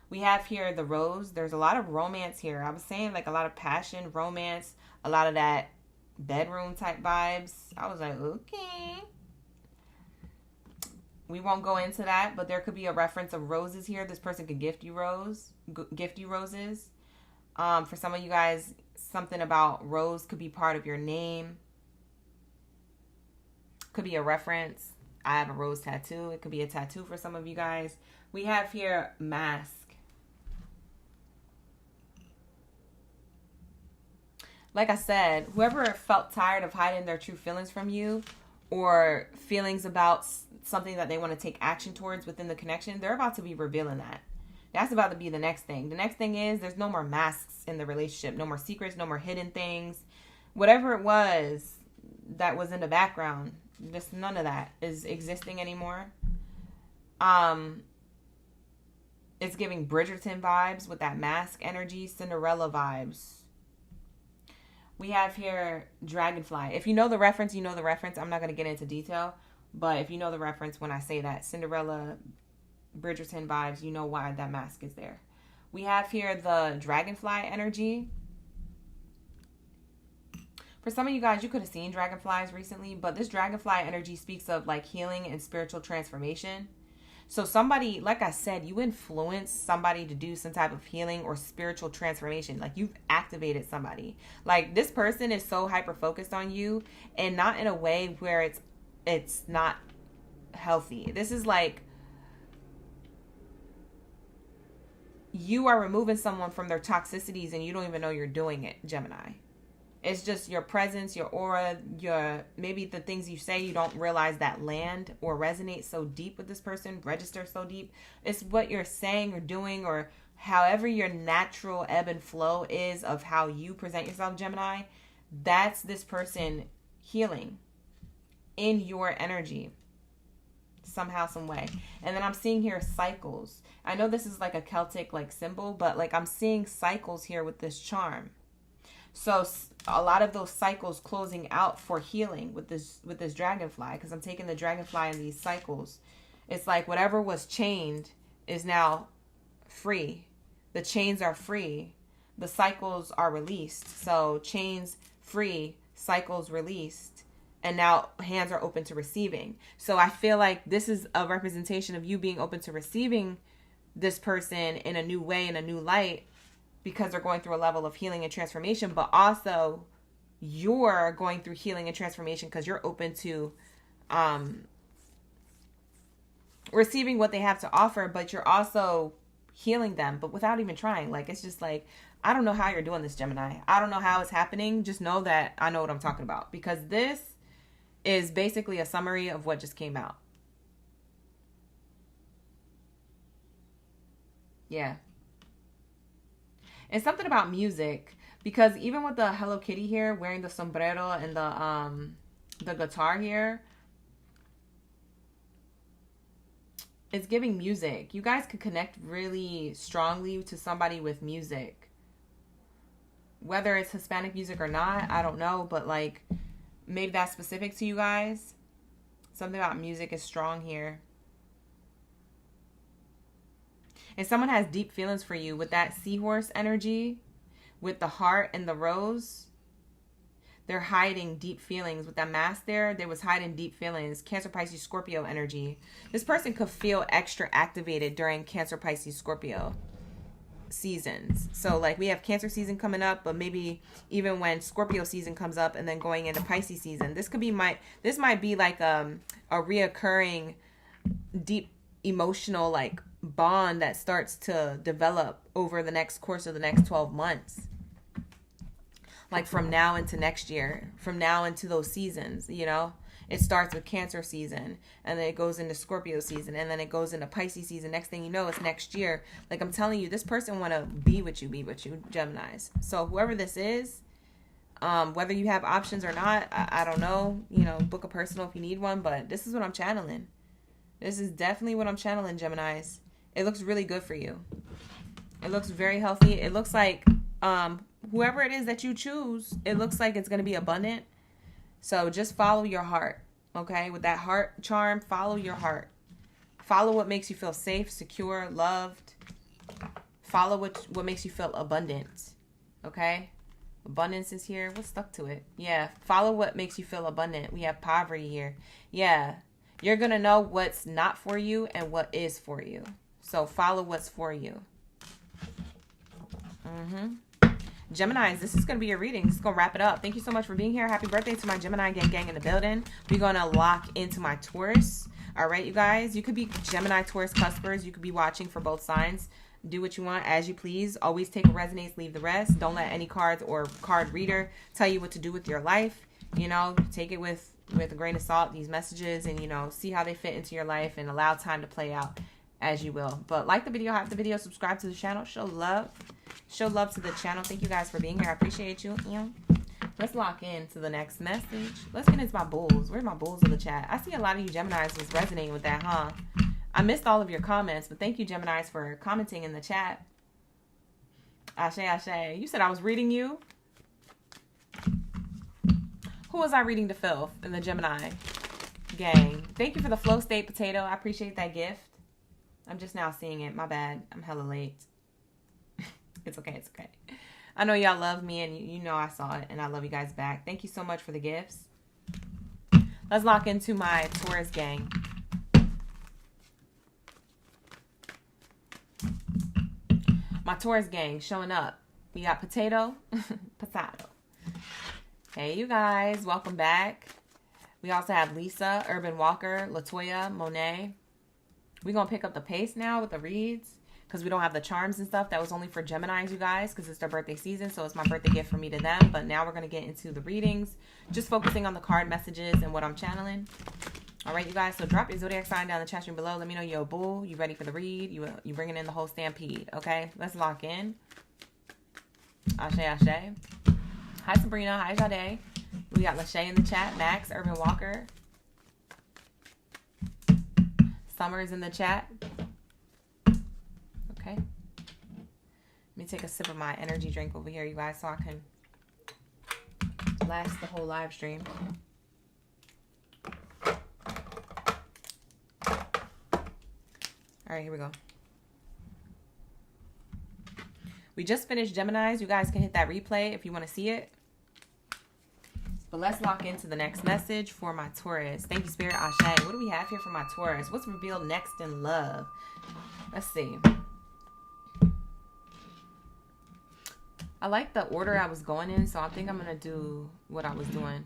We have here the rose. There's a lot of romance here. I was saying like a lot of passion, romance, a lot of that bedroom type vibes. I was like, okay. We won't go into that, but there could be a reference of roses here. This person could gift you roses. For some of you guys, something about rose could be part of your name. Could be a reference. I have a rose tattoo. It could be a tattoo for some of you guys. We have here mask. Like I said, whoever felt tired of hiding their true feelings from you, or feelings about something that they want to take action towards within the connection, they're about to be revealing that. That's about to be the next thing. The next thing is there's no more masks in the relationship. No more secrets, no more hidden things. Whatever it was that was in the background, just none of that is existing anymore. It's giving Bridgerton vibes with that mask energy, Cinderella vibes. We have here Dragonfly. If you know the reference, you know the reference. I'm not going to get into detail. But if you know the reference when I say that, Cinderella, Bridgerton vibes, you know why that mask is there. We have here the Dragonfly energy. For some of you guys, you could have seen dragonflies recently. But this Dragonfly energy speaks of like healing and spiritual transformation. So somebody, like I said, you influence somebody to do some type of healing or spiritual transformation. Like you've activated somebody. Like this person is so hyper focused on you, and not in a way where it's not healthy. This is like you are removing someone from their toxicities and you don't even know you're doing it, Gemini. It's just your presence, your aura, maybe the things you say, you don't realize that land or resonate so deep with this person, register so deep. It's what you're saying or doing, or however your natural ebb and flow is of how you present yourself, Gemini. That's this person healing in your energy somehow, some way. And then I'm seeing here cycles. I know this is like a Celtic like symbol, but like I'm seeing cycles here with this charm. So a lot of those cycles closing out for healing with this dragonfly, because I'm taking the dragonfly in these cycles. It's like whatever was chained is now free. The chains are free. The cycles are released. So chains free, cycles released, and now hands are open to receiving. So I feel like this is a representation of you being open to receiving this person in a new way, in a new light, because they're going through a level of healing and transformation, but also you're going through healing and transformation because you're open to receiving what they have to offer, but you're also healing them, but without even trying. Like, it's just like, I don't know how you're doing this, Gemini. I don't know how it's happening. Just know that I know what I'm talking about, because this is basically a summary of what just came out. Yeah. It's something about music, because even with the Hello Kitty here, wearing the sombrero and the guitar here, it's giving music. You guys could connect really strongly to somebody with music. Whether it's Hispanic music or not, I don't know, but like maybe that's specific to you guys. Something about music is strong here. And someone has deep feelings for you with that seahorse energy, with the heart and the rose. They're hiding deep feelings. With that mask there, they was hiding deep feelings. Cancer, Pisces, Scorpio energy. This person could feel extra activated during Cancer, Pisces, Scorpio seasons. So like we have Cancer season coming up, but maybe even when Scorpio season comes up and then going into Pisces season, this might be like a reoccurring deep emotional like bond that starts to develop over the next course of the next 12 months. Like from now into next year, from now into those seasons, you know, it starts with Cancer season and then it goes into Scorpio season and then it goes into Pisces season. Next thing you know, it's next year. Like I'm telling you, this person want to be with you, Geminis. So whoever this is, whether you have options or not, I don't know, you know, book a personal if you need one, but this is what I'm channeling. This is definitely what I'm channeling, Geminis. It looks really good for you. It looks very healthy. It looks like whoever it is that you choose, it looks like it's going to be abundant. So just follow your heart, okay? With that heart charm, follow your heart. Follow what makes you feel safe, secure, loved. Follow what makes you feel abundant, okay? Abundance is here. What's stuck to it? Yeah, follow what makes you feel abundant. We have poverty here. Yeah, you're going to know what's not for you and what is for you. So follow what's for you. Geminis, this is going to be your reading. This is going to wrap it up. Thank you so much for being here. Happy birthday to my Gemini gang in the building. We're going to lock into my Taurus. All right, you guys. You could be Gemini, Taurus, cuspers. You could be watching for both signs. Do what you want as you please. Always take what resonates, leave the rest. Don't let any cards or card reader tell you what to do with your life. You know, take it with a grain of salt, these messages, and, you know, see how they fit into your life and allow time to play out as you will. But like the video, hype the video, subscribe to the channel, show love to the channel. Thank you guys for being here. I appreciate you. Let's lock in to the next message. Let's get into my bulls. Where's my bulls in the chat? I see a lot of you Geminis was resonating with that, huh? I missed all of your comments, but thank you, Geminis, for commenting in the chat. Ashe, Ashe. You said I was reading you? Who was I reading to filth in the Gemini gang? Thank you for the flow state potato. I appreciate that gift. I'm just now seeing it. My bad. I'm hella late. It's okay. It's okay. I know y'all love me, and you know I saw it, and I love you guys back. Thank you so much for the gifts. Let's lock into my Taurus gang. My Taurus gang showing up. We got potato, potato. Hey, you guys. Welcome back. We also have Lisa, Urban Walker, Latoya, Monet. We're going to pick up the pace now with the reads because we don't have the charms and stuff. That was only for Geminis, you guys, because it's their birthday season. So it's my birthday gift from me to them. But now we're going to get into the readings, just focusing on the card messages and what I'm channeling. All right, you guys. So drop your zodiac sign down in the chat stream below. Let me know you're a bull. You ready for the read? You bringing in the whole stampede. Okay, let's lock in. Ashe, Ashe. Hi, Sabrina. Hi, Jade. We got Lachey in the chat. Max, Urban Walker. Summer's in the chat. Okay. Let me take a sip of my energy drink over here, you guys, so I can last the whole live stream. All right, here we go. We just finished Geminis. You guys can hit that replay if you want to see it. But let's lock into the next message for my Taurus. Thank you, Spirit. Ashe. What do we have here for my Taurus? What's revealed next in love? Let's see. I like the order I was going in, so I think I'm going to do what I was doing.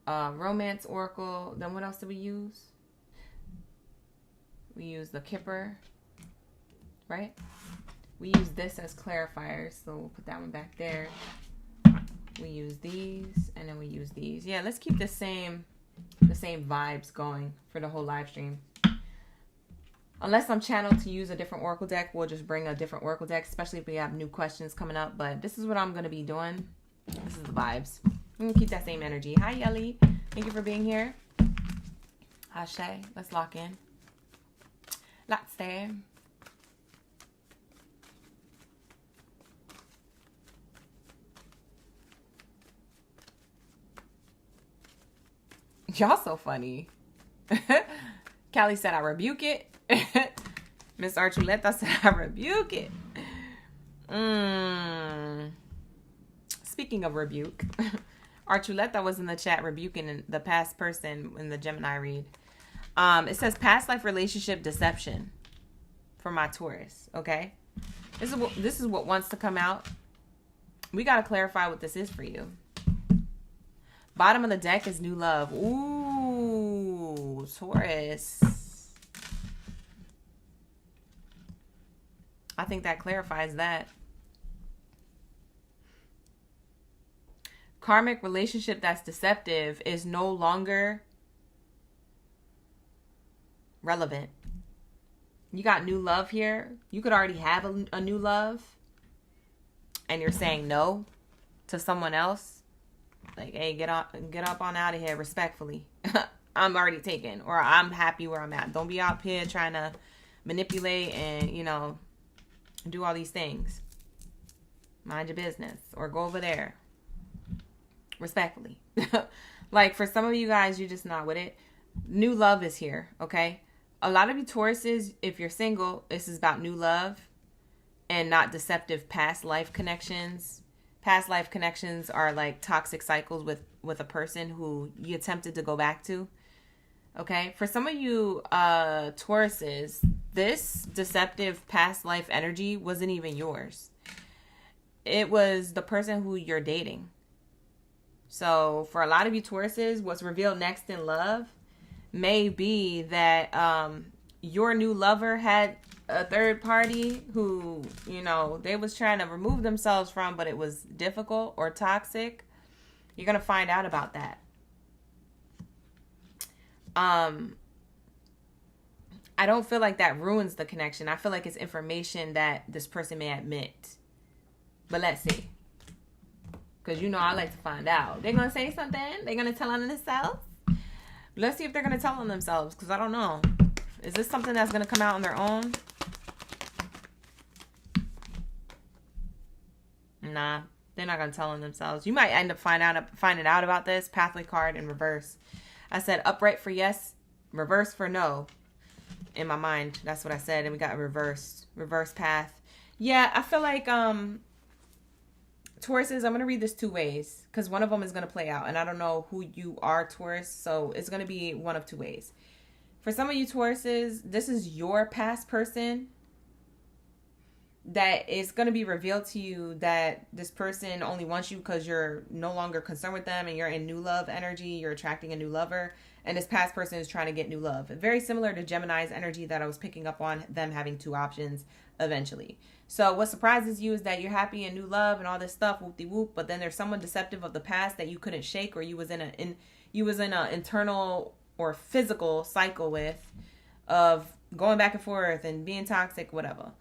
Romance Oracle. Then what else did we use? We used the Kipper, right? We use this as clarifiers, so we'll put that one back there. We use these, and then we use these. Yeah, let's keep the same vibes going for the whole live stream. Unless I'm channeled to use a different oracle deck, we'll just bring a different oracle deck, especially if we have new questions coming up. But this is what I'm going to be doing. This is the vibes. I'm going to keep that same energy. Hi, Yelly. Thank you for being here. Ashe. Let's lock in. Let's stay. Y'all so funny. Callie said I rebuke it. Miss Archuleta said I rebuke it. Speaking of rebuke, Archuleta was in the chat rebuking the past person in the Gemini read. It says past life relationship deception for my Taurus. Okay, this is what wants to come out. We got to clarify what this is for you. Bottom of the deck is new love. Ooh, Taurus. I think that clarifies that. Karmic relationship that's deceptive is no longer relevant. You got new love here. You could already have a new love, and you're saying no to someone else. Like, hey, get up on out of here respectfully. I'm already taken, or I'm happy where I'm at. Don't be out here trying to manipulate and, do all these things. Mind your business, or go over there respectfully. Like, for some of you guys, you're just not with it. New love is here, okay? A lot of you Tauruses, if you're single, this is about new love and not deceptive past life connections. Past life connections are like toxic cycles with a person who you attempted to go back to. Okay? For some of you Tauruses, this deceptive past life energy wasn't even yours. It was the person who you're dating. So for a lot of you Tauruses, what's revealed next in love may be that your new lover had a third party who, they was trying to remove themselves from, but it was difficult or toxic. You're going to find out about that. I don't feel like that ruins the connection. I feel like it's information that this person may admit. But let's see. Because I like to find out. They're going to say something? They're going to tell on themselves? Let's see if they're going to tell on themselves, because I don't know. Is this something that's going to come out on their own? Nah, they're not going to tell on themselves. You might end up finding out about this. Pathway card in reverse. I said upright for yes, reverse for no. In my mind, that's what I said. And we got reverse path. Yeah, I feel like Tauruses, I'm going to read this two ways because one of them is going to play out. And I don't know who you are, Taurus. So it's going to be one of two ways. For some of you Tauruses, this is your past person that is going to be revealed to you that this person only wants you because you're no longer concerned with them and you're in new love energy. You're attracting a new lover. And this past person is trying to get new love. Very similar to Gemini's energy that I was picking up on, them having two options eventually. So what surprises you is that you're happy in new love and all this stuff, whoop-de-whoop, but then there's someone deceptive of the past that you couldn't shake, or you was in a internal or physical cycle with, of going back and forth and being toxic, whatever.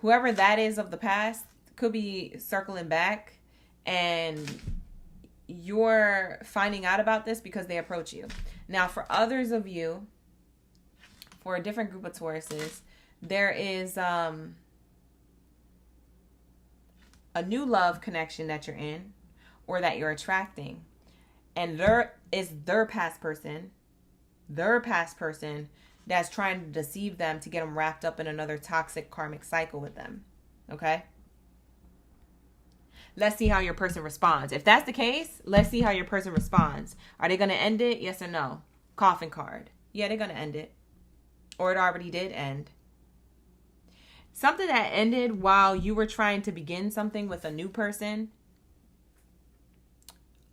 Whoever that is of the past could be circling back, and you're finding out about this because they approach you. Now, for others of you, for a different group of Tauruses, there is a new love connection that you're in or that you're attracting. And there is their past person that's trying to deceive them to get them wrapped up in another toxic karmic cycle with them. Okay? Let's see how your person responds. If that's the case, let's see how your person responds. Are they going to end it? Yes or no? Coffin card. Yeah, they're going to end it. Or it already did end. Something that ended while you were trying to begin something with a new person,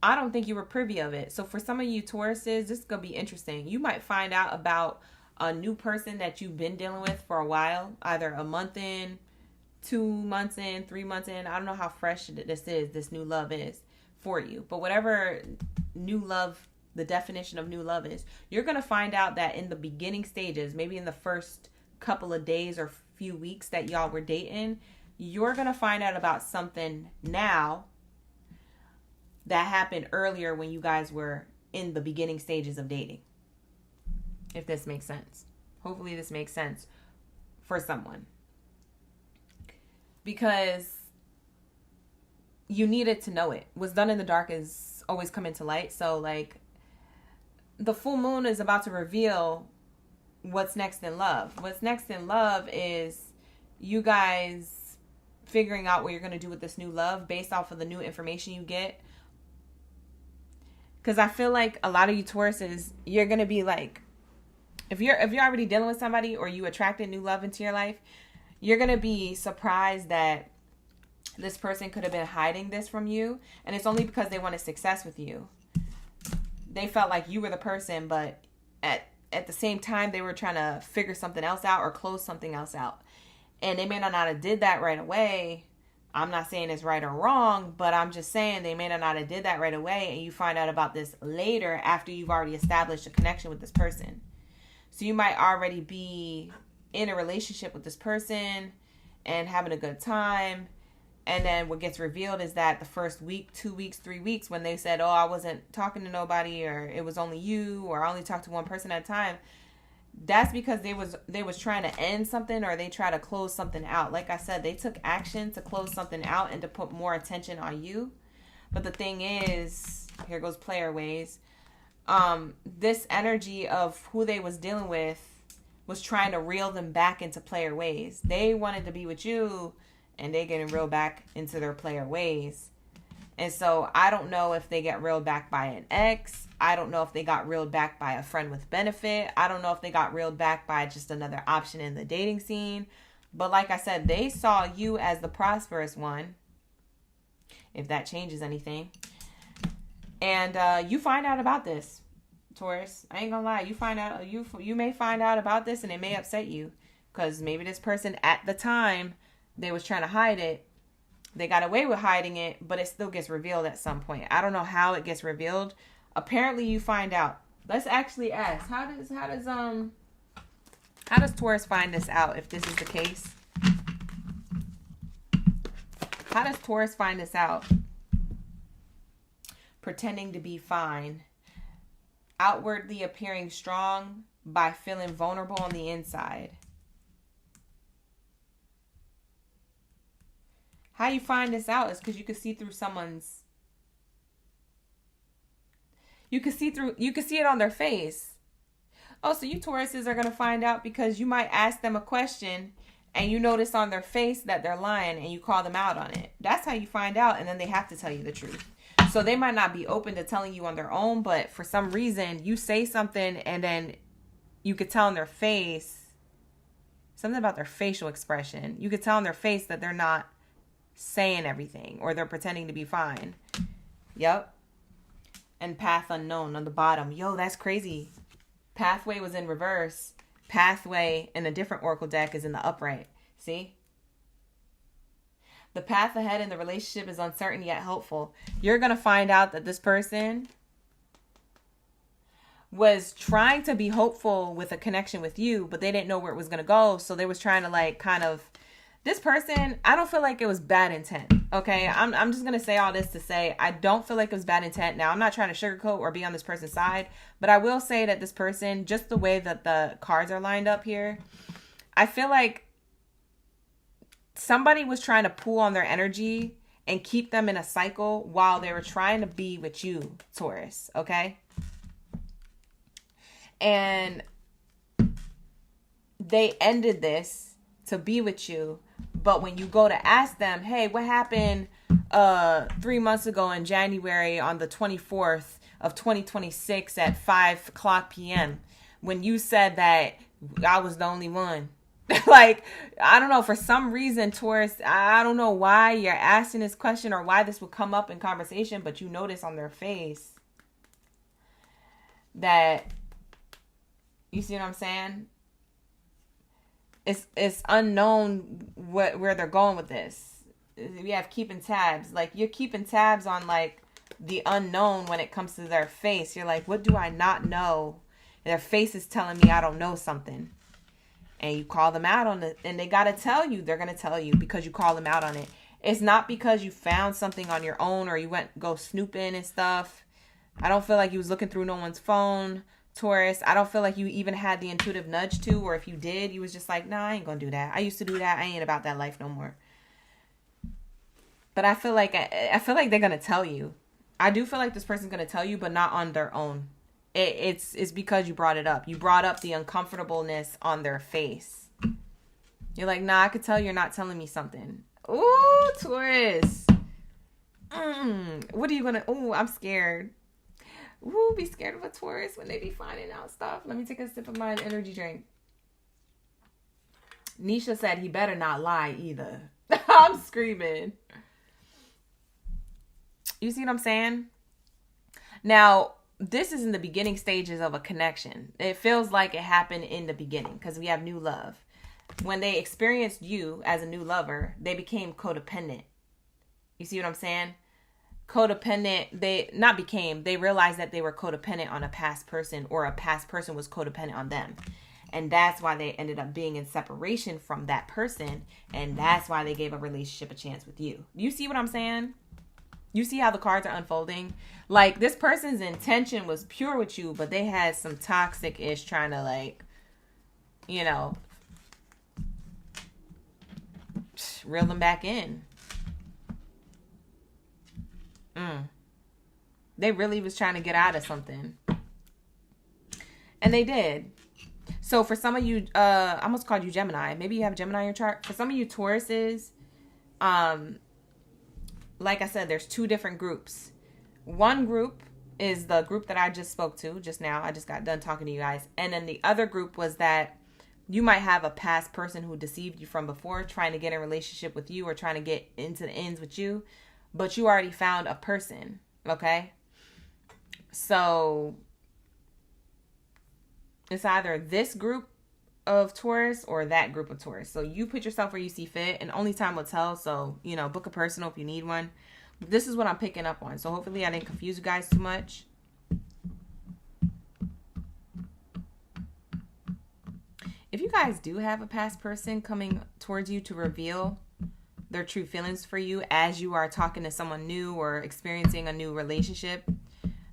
I don't think you were privy of it. So for some of you Tauruses, this is going to be interesting. You might find out about a new person that you've been dealing with for a while, either a month in, 2 months in, 3 months in. I don't know how fresh this new love is for you. But whatever new love, the definition of new love is, you're going to find out that in the beginning stages, maybe in the first couple of days or few weeks that y'all were dating, you're going to find out about something now that happened earlier when you guys were in the beginning stages of dating. If this makes sense. Hopefully this makes sense for someone. Because you needed to know it. What's done in the dark is always coming to light. So like the full moon is about to reveal what's next in love. What's next in love is you guys figuring out what you're going to do with this new love based off of the new information you get. Because I feel like a lot of you Tauruses, you're going to be like, if you're already dealing with somebody or you attracted new love into your life, you're going to be surprised that this person could have been hiding this from you. And it's only because they wanted success with you. They felt like you were the person, but at the same time, they were trying to figure something else out or close something else out. And they may not have did that right away. I'm not saying it's right or wrong, but I'm just saying they may not have did that right away. And you find out about this later after you've already established a connection with this person. So you might already be in a relationship with this person and having a good time. And then what gets revealed is that the first week, 2 weeks, 3 weeks, when they said, oh, I wasn't talking to nobody, or it was only you, or I only talked to one person at a time, that's because they was trying to end something, or they try to close something out. Like I said, they took action to close something out and to put more attention on you. But the thing is, here goes player ways. This energy of who they was dealing with was trying to reel them back into player ways. They wanted to be with you, and they getting reeled back into their player ways. And so I don't know if they get reeled back by an ex. I don't know if they got reeled back by a friend with benefit. I don't know if they got reeled back by just another option in the dating scene. But like I said, they saw you as the prosperous one, if that changes anything. And you find out about this, Taurus. I ain't gonna lie. You may find out about this, and it may upset you. Because maybe this person at the time, they was trying to hide it. They got away with hiding it, but it still gets revealed at some point. I don't know how it gets revealed. Apparently you find out. Let's actually ask. How does Taurus find this out if this is the case? How does Taurus find this out? Pretending to be fine. Outwardly appearing strong, by feeling vulnerable on the inside. How you find this out is because you can see through someone's, you can see it on their face. Oh, so you Tauruses are going to find out because you might ask them a question and you notice on their face that they're lying and you call them out on it. That's how you find out, and then they have to tell you the truth. So they might not be open to telling you on their own, but for some reason you say something and then you could tell in their face, something about their facial expression. You could tell in their face that they're not saying everything or they're pretending to be fine. Yep. And path unknown on the bottom. Yo, that's crazy. Pathway was in reverse. Pathway in a different oracle deck is in the upright. See? The path ahead in the relationship is uncertain yet hopeful. You're going to find out that this person was trying to be hopeful with a connection with you, but they didn't know where it was going to go. So they was trying to like kind of, this person, I don't feel like it was bad intent. Okay. I'm just going to say all this to say, I don't feel like it was bad intent. Now I'm not trying to sugarcoat or be on this person's side, but I will say that this person, just the way that the cards are lined up here, I feel like somebody was trying to pull on their energy and keep them in a cycle while they were trying to be with you, Taurus. Okay. And they ended this to be with you. But when you go to ask them, hey, what happened 3 months ago in January on the 24th of 2026 at 5:00 p.m. when you said that I was the only one? Like, I don't know, for some reason, Taurus, I don't know why you're asking this question or why this would come up in conversation, but you notice on their face that, you see what I'm saying? It's unknown where they're going with this. We have keeping tabs. Like, you're keeping tabs on, like, the unknown when it comes to their face. You're like, what do I not know? Their face is telling me I don't know something. And you call them out on it. And they got to tell you. They're going to tell you because you call them out on it. It's not because you found something on your own or you go snooping and stuff. I don't feel like you was looking through no one's phone, Taurus. I don't feel like you even had the intuitive nudge to, or if you did, you was just like, nah, I ain't gonna do that. I used to do that. I ain't about that life no more. But I feel like they're gonna tell you. I do feel like this person's gonna tell you, but not on their own. It's because you brought it up. You brought up the uncomfortableness on their face. You're like, nah, I could tell you're not telling me something. Ooh, Taurus. What are you gonna? Ooh, I'm scared. Ooh, be scared of a Taurus when they be finding out stuff. Let me take a sip of my energy drink. Nisha said he better not lie either. I'm screaming. You see what I'm saying? Now, this is in the beginning stages of a connection. It feels like it happened in the beginning because we have new love. When they experienced you as a new lover, they became codependent. You see what I'm saying? Codependent, they realized that they were codependent on a past person, or a past person was codependent on them. And that's why they ended up being in separation from that person. And that's why they gave a relationship a chance with you. You see what I'm saying? You see how the cards are unfolding? Like, this person's intention was pure with you, but they had some toxic-ish trying to, like, you know, reel them back in. They really was trying to get out of something. And they did. So for some of you, I almost called you Gemini. Maybe you have Gemini in your chart. For some of you Tauruses, like I said, there's two different groups. One group is the group that I just spoke to just now. I just got done talking to you guys. And then the other group was that you might have a past person who deceived you from before, trying to get in a relationship with you or trying to get into the ends with you. But you already found a person, okay? So it's either this group of Taurus or that group of Taurus. So you put yourself where you see fit, and only time will tell. So, you know, book a personal if you need one. This is what I'm picking up on. So hopefully I didn't confuse you guys too much. If you guys do have a past person coming towards you to reveal their true feelings for you as you are talking to someone new or experiencing a new relationship,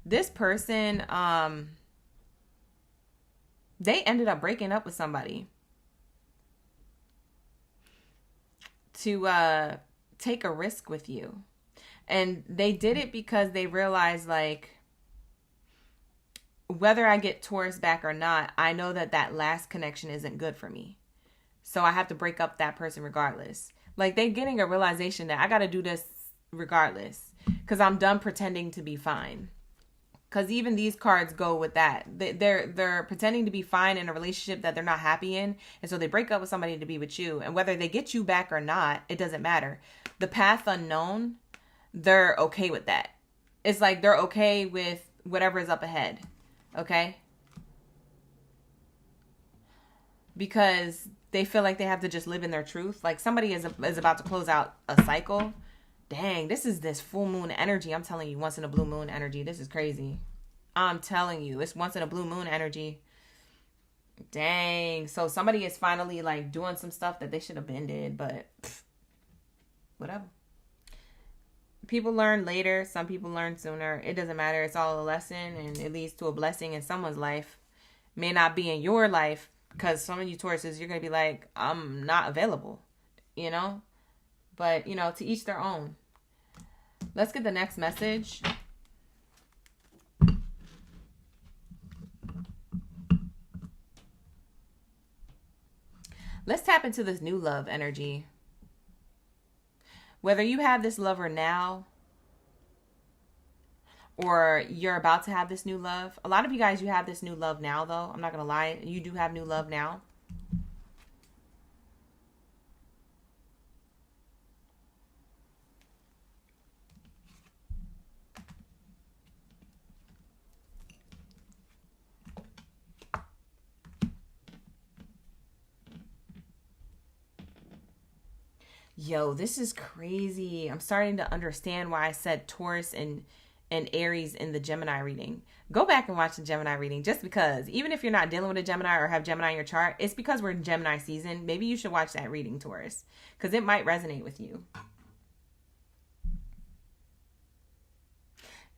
this person, They ended up breaking up with somebody to take a risk with you. And they did it because they realized, like, whether I get Taurus back or not, I know that that last connection isn't good for me. So I have to break up that person regardless. Like, they're getting a realization that I got to do this regardless, because I'm done pretending to be fine. Because even these cards go with that. They're pretending to be fine in a relationship that they're not happy in. And so they break up with somebody to be with you. And whether they get you back or not, it doesn't matter. The path unknown, they're okay with that. It's like they're okay with whatever is up ahead. Okay? Because they feel like they have to just live in their truth. Like, somebody is about to close out a cycle. Dang, this full moon energy. I'm telling you, once in a blue moon energy. This is crazy. I'm telling you, it's once in a blue moon energy. Dang. So somebody is finally, like, doing some stuff that they should have been did, but whatever. People learn later. Some people learn sooner. It doesn't matter. It's all a lesson, and it leads to a blessing in someone's life. May not be in your life, because some of you Tauruses, you're going to be like, I'm not available, you know? But, you know, to each their own. Let's get the next message. Let's tap into this new love energy. Whether you have this lover now or you're about to have this new love. A lot of you guys, you have this new love now, though. I'm not going to lie. You do have new love now. Yo, this is crazy. I'm starting to understand why I said Taurus and Aries in the Gemini reading. Go back and watch the Gemini reading, just because. Even if you're not dealing with a Gemini or have Gemini in your chart, it's because we're in Gemini season. Maybe you should watch that reading, Taurus, because it might resonate with you.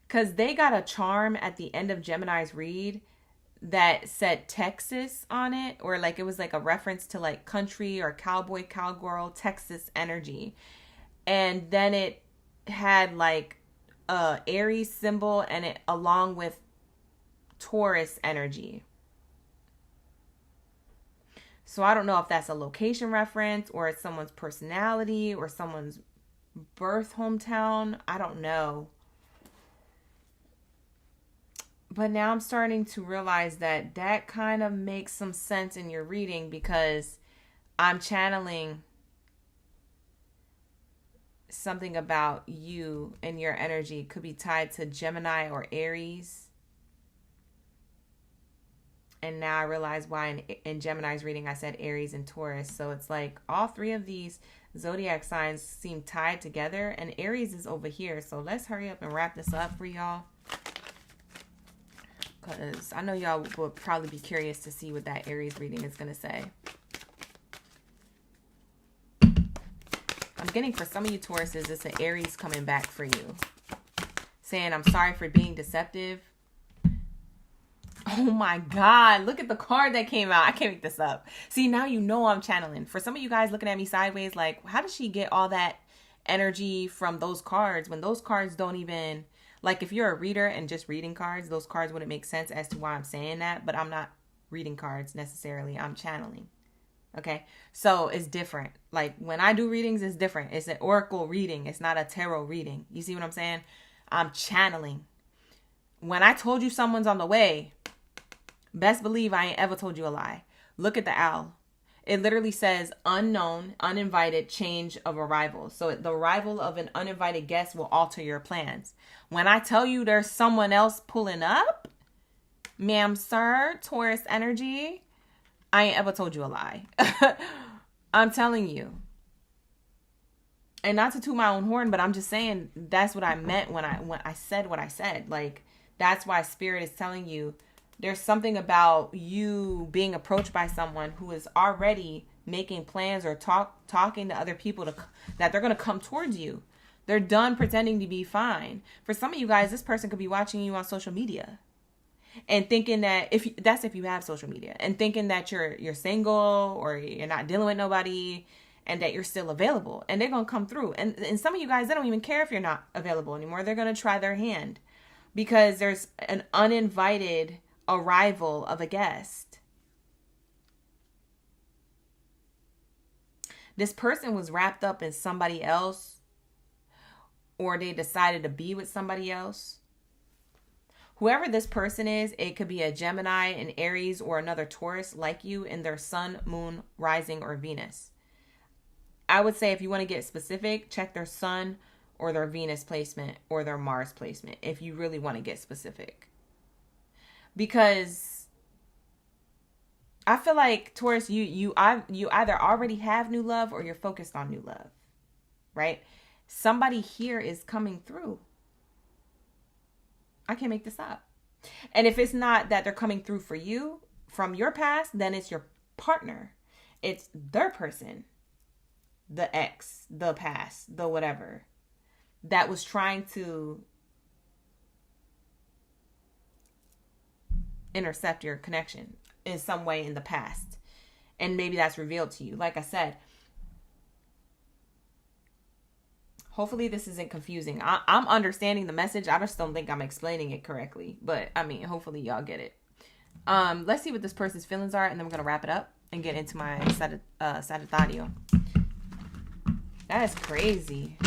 Because they got a charm at the end of Gemini's read that said Texas on it, or like it was like a reference to like country or cowboy, cowgirl, Texas energy. And then it had like a Aries symbol and it along with Taurus energy. So I don't know if that's a location reference or it's someone's personality or someone's birth hometown. I don't know. But now I'm starting to realize that that kind of makes some sense in your reading, because I'm channeling something about you and your energy could be tied to Gemini or Aries. And now I realize why in Gemini's reading I said Aries and Taurus. So it's like all three of these zodiac signs seem tied together, and Aries is over here. So let's hurry up and wrap this up for y'all, because I know y'all will probably be curious to see what that Aries reading is going to say. I'm getting for some of you Tauruses, it's an Aries coming back for you. Saying, I'm sorry for being deceptive. Oh my God. Look at the card that came out. I can't make this up. See, now you know I'm channeling. For some of you guys looking at me sideways, like, how does she get all that energy from those cards when those cards don't even... Like, if you're a reader and just reading cards, those cards wouldn't make sense as to why I'm saying that. But I'm not reading cards necessarily. I'm channeling. Okay? So, it's different. Like, when I do readings, it's different. It's an oracle reading. It's not a tarot reading. You see what I'm saying? I'm channeling. When I told you someone's on the way, best believe I ain't ever told you a lie. Look at the owl. It literally says unknown, uninvited, change of arrival. So the arrival of an uninvited guest will alter your plans. When I tell you there's someone else pulling up, ma'am, sir, Taurus energy, I ain't ever told you a lie. I'm telling you. And not to toot my own horn, but I'm just saying that's what I meant when I said what I said. Like, that's why Spirit is telling you there's something about you being approached by someone who is already making plans or talking to other people that they're going to come towards you. They're done pretending to be fine. For some of you guys, this person could be watching you on social media. and thinking that if you have social media, and thinking that you're single or you're not dealing with nobody, and that you're still available, and they're gonna come through. And some of you guys, they don't even care if you're not available anymore. They're gonna try their hand because there's an uninvited arrival of a guest. This person was wrapped up in somebody else, or they decided to be with somebody else. Whoever this person is, it could be a Gemini, an Aries, or another Taurus like you in their sun, moon, rising, or Venus. I would say if you want to get specific, check their sun or their Venus placement or their Mars placement if you really want to get specific. Because I feel like, Taurus, you either already have new love or you're focused on new love, right? Somebody here is coming through. I can't make this up. And if it's not that they're coming through for you from your past, then it's your partner. It's their person, the ex, the past, the whatever, that was trying to intercept your connection in some way in the past. And maybe that's revealed to you. Like I said, hopefully this isn't confusing. I'm understanding the message. I just don't think I'm explaining it correctly. But, I mean, hopefully y'all get it. Let's see what this person's feelings are, and then we're going to wrap it up and get into my Sagittario. That is crazy.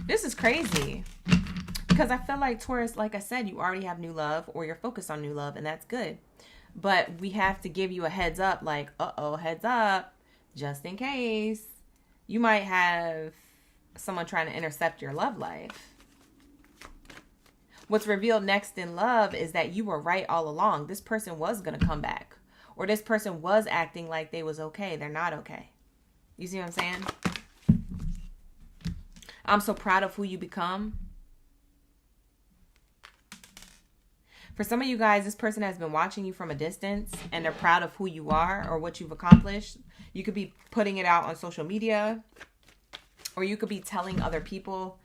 This is crazy. Because I feel like, Taurus, like I said, you already have new love, or you're focused on new love, and that's good. But we have to give you a heads up, like, heads up, just in case. You might have someone trying to intercept your love life. What's revealed next in love is that you were right all along. This person was going to come back. Or this person was acting like they was okay. They're not okay. You see what I'm saying? I'm so proud of who you become. For some of you guys, this person has been watching you from a distance, and they're proud of who you are or what you've accomplished. You could be putting it out on social media, or you could be telling other people,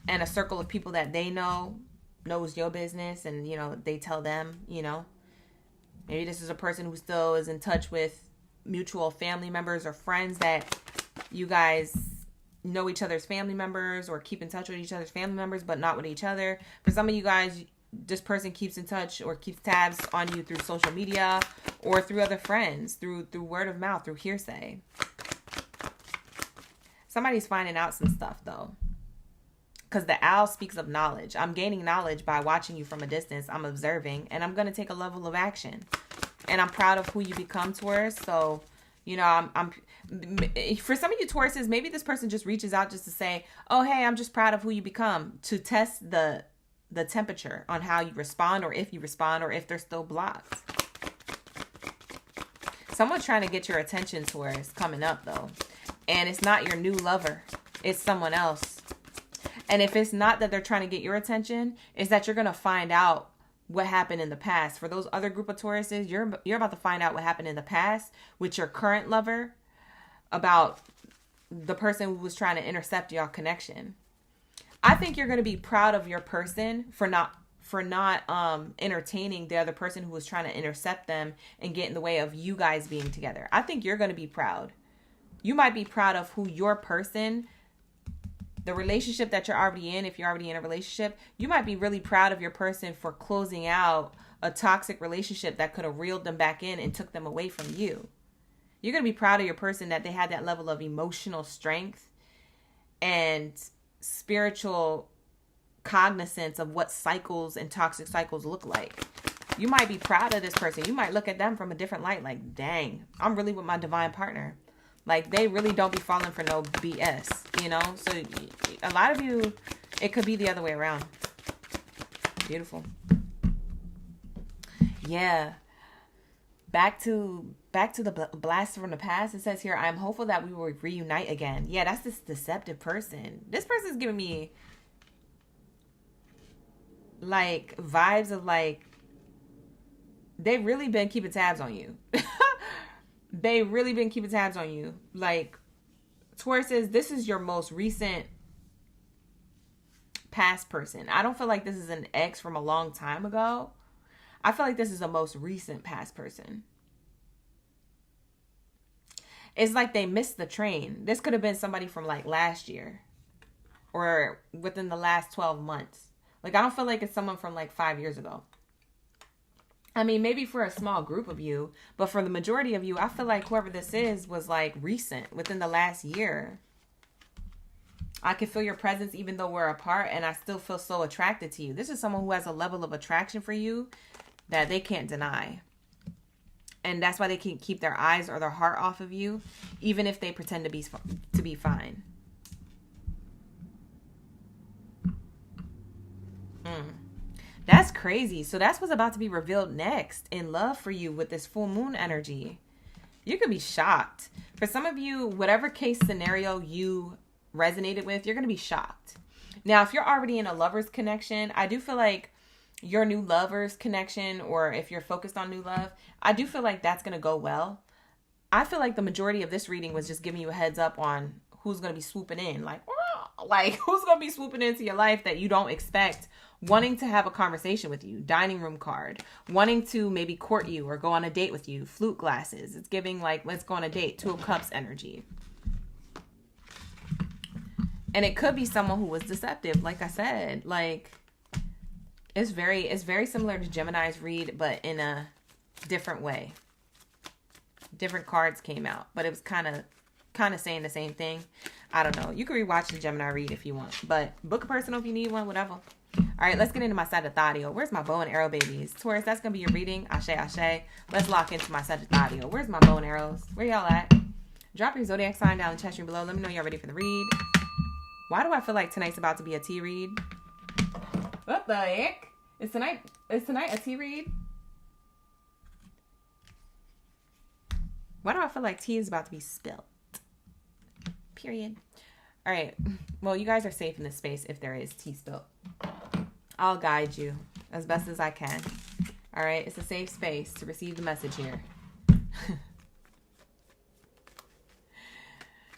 and a circle of people that they know knows your business, and, you know, they tell them, you know. Maybe this is a person who still is in touch with mutual family members or friends that you guys know each other's family members, or keep in touch with each other's family members, but not with each other. For some of you guys, this person keeps in touch or keeps tabs on you through social media or through other friends, through word of mouth, through hearsay. Somebody's finding out some stuff, though, because the owl speaks of knowledge. I'm gaining knowledge by watching you from a distance. I'm observing, and I'm going to take a level of action. And I'm proud of who you become, Taurus. So, you know, I'm for some of you Tauruses, maybe this person just reaches out just to say, oh, hey, I'm just proud of who you become, to test the temperature on how you respond, or if you respond, or if they're still blocked. Someone's trying to get your attention, Taurus, coming up, though. And it's not your new lover. It's someone else. And if it's not that they're trying to get your attention, it's that you're going to find out what happened in the past. For those other group of Tauruses, you're about to find out what happened in the past with your current lover, about the person who was trying to intercept your connection. I think you're going to be proud of your person for not entertaining the other person who was trying to intercept them and get in the way of you guys being together. I think you're going to be proud. You might be proud of who your person, the relationship that you're already in, if you're already in a relationship, you might be really proud of your person for closing out a toxic relationship that could have reeled them back in and took them away from you. You're going to be proud of your person that they had that level of emotional strength and spiritual cognizance of what cycles and toxic cycles look like. You might be proud of this person. You might look at them from a different light, like, dang, I'm really with my divine partner. Like, they really don't be falling for no BS, you know? So a lot of you, it could be the other way around. Beautiful. Yeah. Back to the blast from the past. It says here, I'm hopeful that we will reunite again. Yeah, that's this deceptive person. This person's giving me like vibes of like, they've really been keeping tabs on you. They've really been keeping tabs on you. Like, Taurus says, this is your most recent past person. I don't feel like this is an ex from a long time ago. I feel like this is a most recent past person. It's like they missed the train. This could have been somebody from like last year or within the last 12 months. Like, I don't feel like it's someone from like 5 years ago. I mean, maybe for a small group of you, but for the majority of you, I feel like whoever this is was like recent, within the last year. I can feel your presence even though we're apart, and I still feel so attracted to you. This is someone who has a level of attraction for you that they can't deny. And that's why they can keep their eyes or their heart off of you, even if they pretend to be fine. That's crazy. So that's what's about to be revealed next in love for you with this full moon energy. You could be shocked. For some of you, whatever case scenario you resonated with, you're going to be shocked. Now, if you're already in a lover's connection, I do feel like your new lover's connection, or if you're focused on new love, I do feel like that's going to go well. I feel like the majority of this reading was just giving you a heads up on who's going to be swooping in. Like who's going to be swooping into your life that you don't expect, wanting to have a conversation with you. Dining room card. Wanting to maybe court you or go on a date with you. Flute glasses. It's giving like, let's go on a date. 2 of Cups energy. And it could be someone who was deceptive. Like I said, like it's very similar to Gemini's read, but in a different way. Different cards came out, but it was kind of saying the same thing. I don't know. You can rewatch the Gemini read if you want, but book a personal if you need one, whatever. All right, let's get into my Sagittario. Where's my bow and arrow babies? Taurus, that's going to be your reading. Ashe, ashe. Let's lock into my Sagittario. Where's my bow and arrows? Where y'all at? Drop your zodiac sign down in the chat room below. Let me know you're ready for the read. Why do I feel like tonight's about to be a tea read? What the heck? Is tonight a tea read? Why do I feel like tea is about to be spilled? Period. All right. Well, you guys are safe in this space if there is tea spilled. I'll guide you as best as I can. All right. It's a safe space to receive the message here.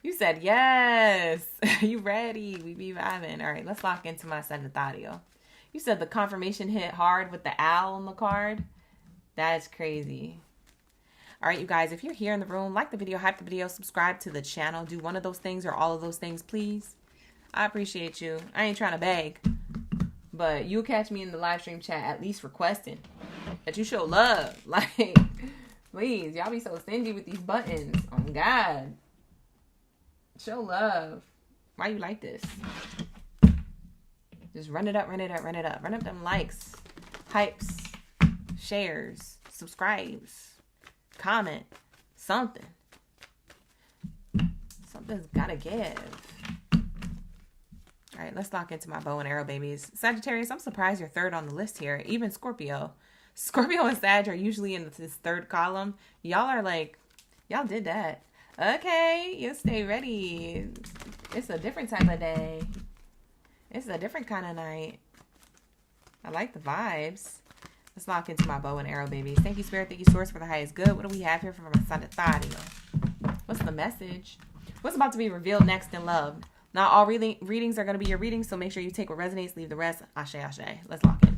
You said yes. You ready? We be vibing. All right. Let's lock into my Sagittario. You said the confirmation hit hard with the owl on the card. That's crazy. All right, you guys, if you're here in the room, like the video, hype the video, subscribe to the channel. Do one of those things or all of those things, please. I appreciate you. I ain't trying to beg, but you'll catch me in the live stream chat at least requesting that you show love. Like, please, y'all be so stingy with these buttons. Oh, God. Show love. Why you like this? Just run it up, run it up, run it up. Run up them likes, hypes, shares, subscribes. Comment something. Something's gotta give. All right, let's lock into my bow and arrow babies. Sagittarius, I'm surprised you're third on the list here. Even Scorpio and Sag are usually in this third column. Y'all are like, y'all did that. Okay, you stay ready. It's a different type of day. It's a different kind of night. I like the vibes. Let's lock into my bow and arrow babies. Thank you, Spirit. Thank you, Source, for the highest good. What do we have here for my Sagittario? What's the message? What's about to be revealed next in love? Not all readings are going to be your readings, so make sure you take what resonates, leave the rest. Ashe, ashe. Let's lock in.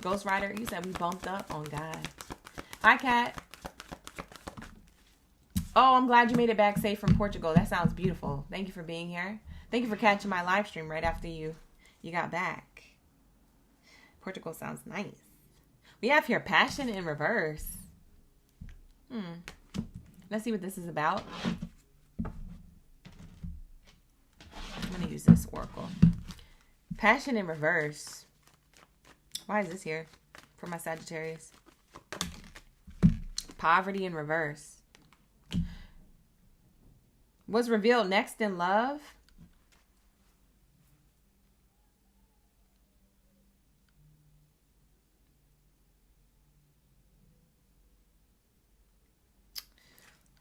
Ghost Rider, you said we bumped up on God. Hi, Kat. Oh, I'm glad you made it back safe from Portugal. That sounds beautiful. Thank you for being here. Thank you for catching my live stream right after you got back. Portugal sounds nice. We have here passion in reverse. Let's see what this is about. I'm going to use this oracle. Passion in reverse. Why is this here for my Sagittarius? Poverty in reverse. What's revealed next in love?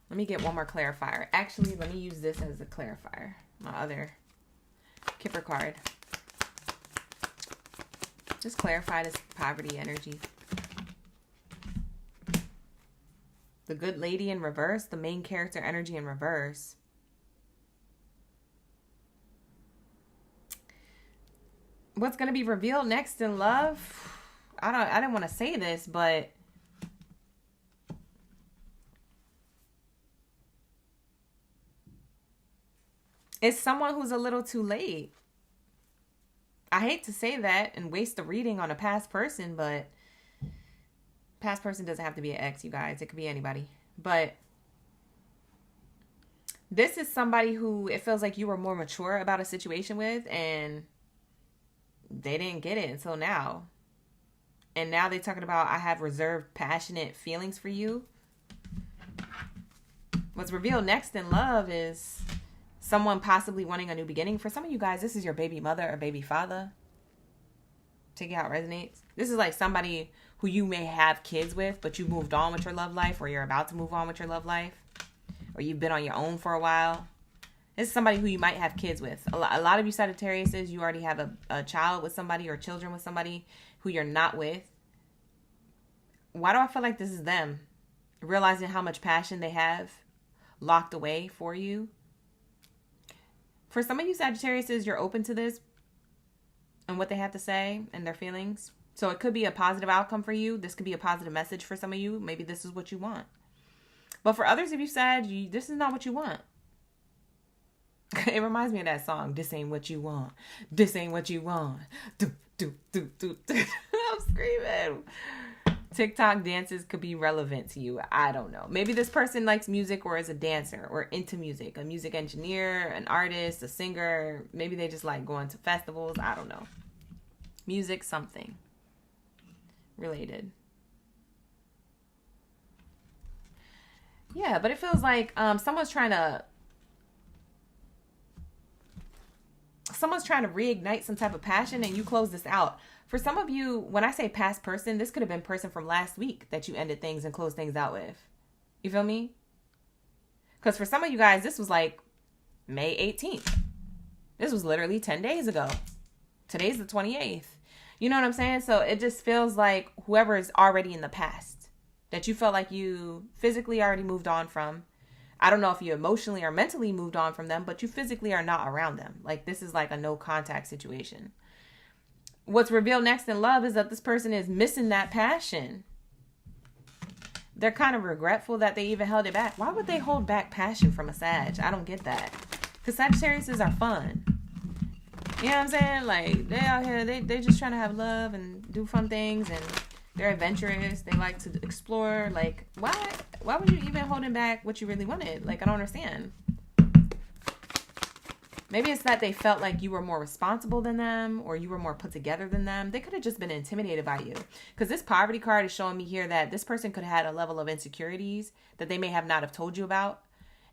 Let me get one more clarifier. Actually, let me use this as a clarifier. My other Kipper card. Just clarify this poverty energy. The good lady in reverse. The main character energy in reverse. What's going to be revealed next in love? I didn't want to say this, but it's someone who's a little too late. I hate to say that and waste the reading on a past person, but past person doesn't have to be an ex, you guys. It could be anybody. But this is somebody who it feels like you were more mature about a situation with, and they didn't get it until now. And now they're talking about, I have reserved, passionate feelings for you. What's revealed next in love is someone possibly wanting a new beginning. For some of you guys, this is your baby mother or baby father. Take it how it resonates. This is like somebody who you may have kids with, but you moved on with your love life, or you're about to move on with your love life, or you've been on your own for a while. This is somebody who you might have kids with. A lot of you Sagittariuses, you already have a child with somebody or children with somebody who you're not with. Why do I feel like this is them? Realizing how much passion they have locked away for you. For some of you Sagittariuses, you're open to this and what they have to say and their feelings. So it could be a positive outcome for you. This could be a positive message for some of you. Maybe this is what you want. But for others of you Sag, this is not what you want. It reminds me of that song, This Ain't What You Want. This ain't what you want. Do, do, do, do, do. I'm screaming. TikTok dances could be relevant to you. I don't know. Maybe this person likes music or is a dancer or into music. A music engineer, an artist, a singer. Maybe they just like going to festivals. I don't know. Music, something related. Yeah, but it feels like someone's trying to reignite some type of passion, and you close this out. For some of you, when I say past person, this could have been person from last week that you ended things and closed things out with. You feel me? Because for some of you guys, this was like May 18th. This was literally 10 days ago. Today's the 28th. You know what I'm saying? So it just feels like whoever is already in the past, that you felt like you physically already moved on from. I don't know if you emotionally or mentally moved on from them, but you physically are not around them. Like, this is like a no contact situation. What's revealed next in love is that this person is missing that passion. They're kind of regretful that they even held it back. Why would they hold back passion from a Sag? I don't get that. Because Sagittariuses are fun. You know what I'm saying? Like, they out here, they're just trying to have love and do fun things, and they're adventurous. They like to explore. Like, why would you even holding back what you really wanted? Like, I don't understand. Maybe it's that they felt like you were more responsible than them, or you were more put together than them. They could have just been intimidated by you. Because this poverty card is showing me here that this person could have had a level of insecurities that they may have not have told you about.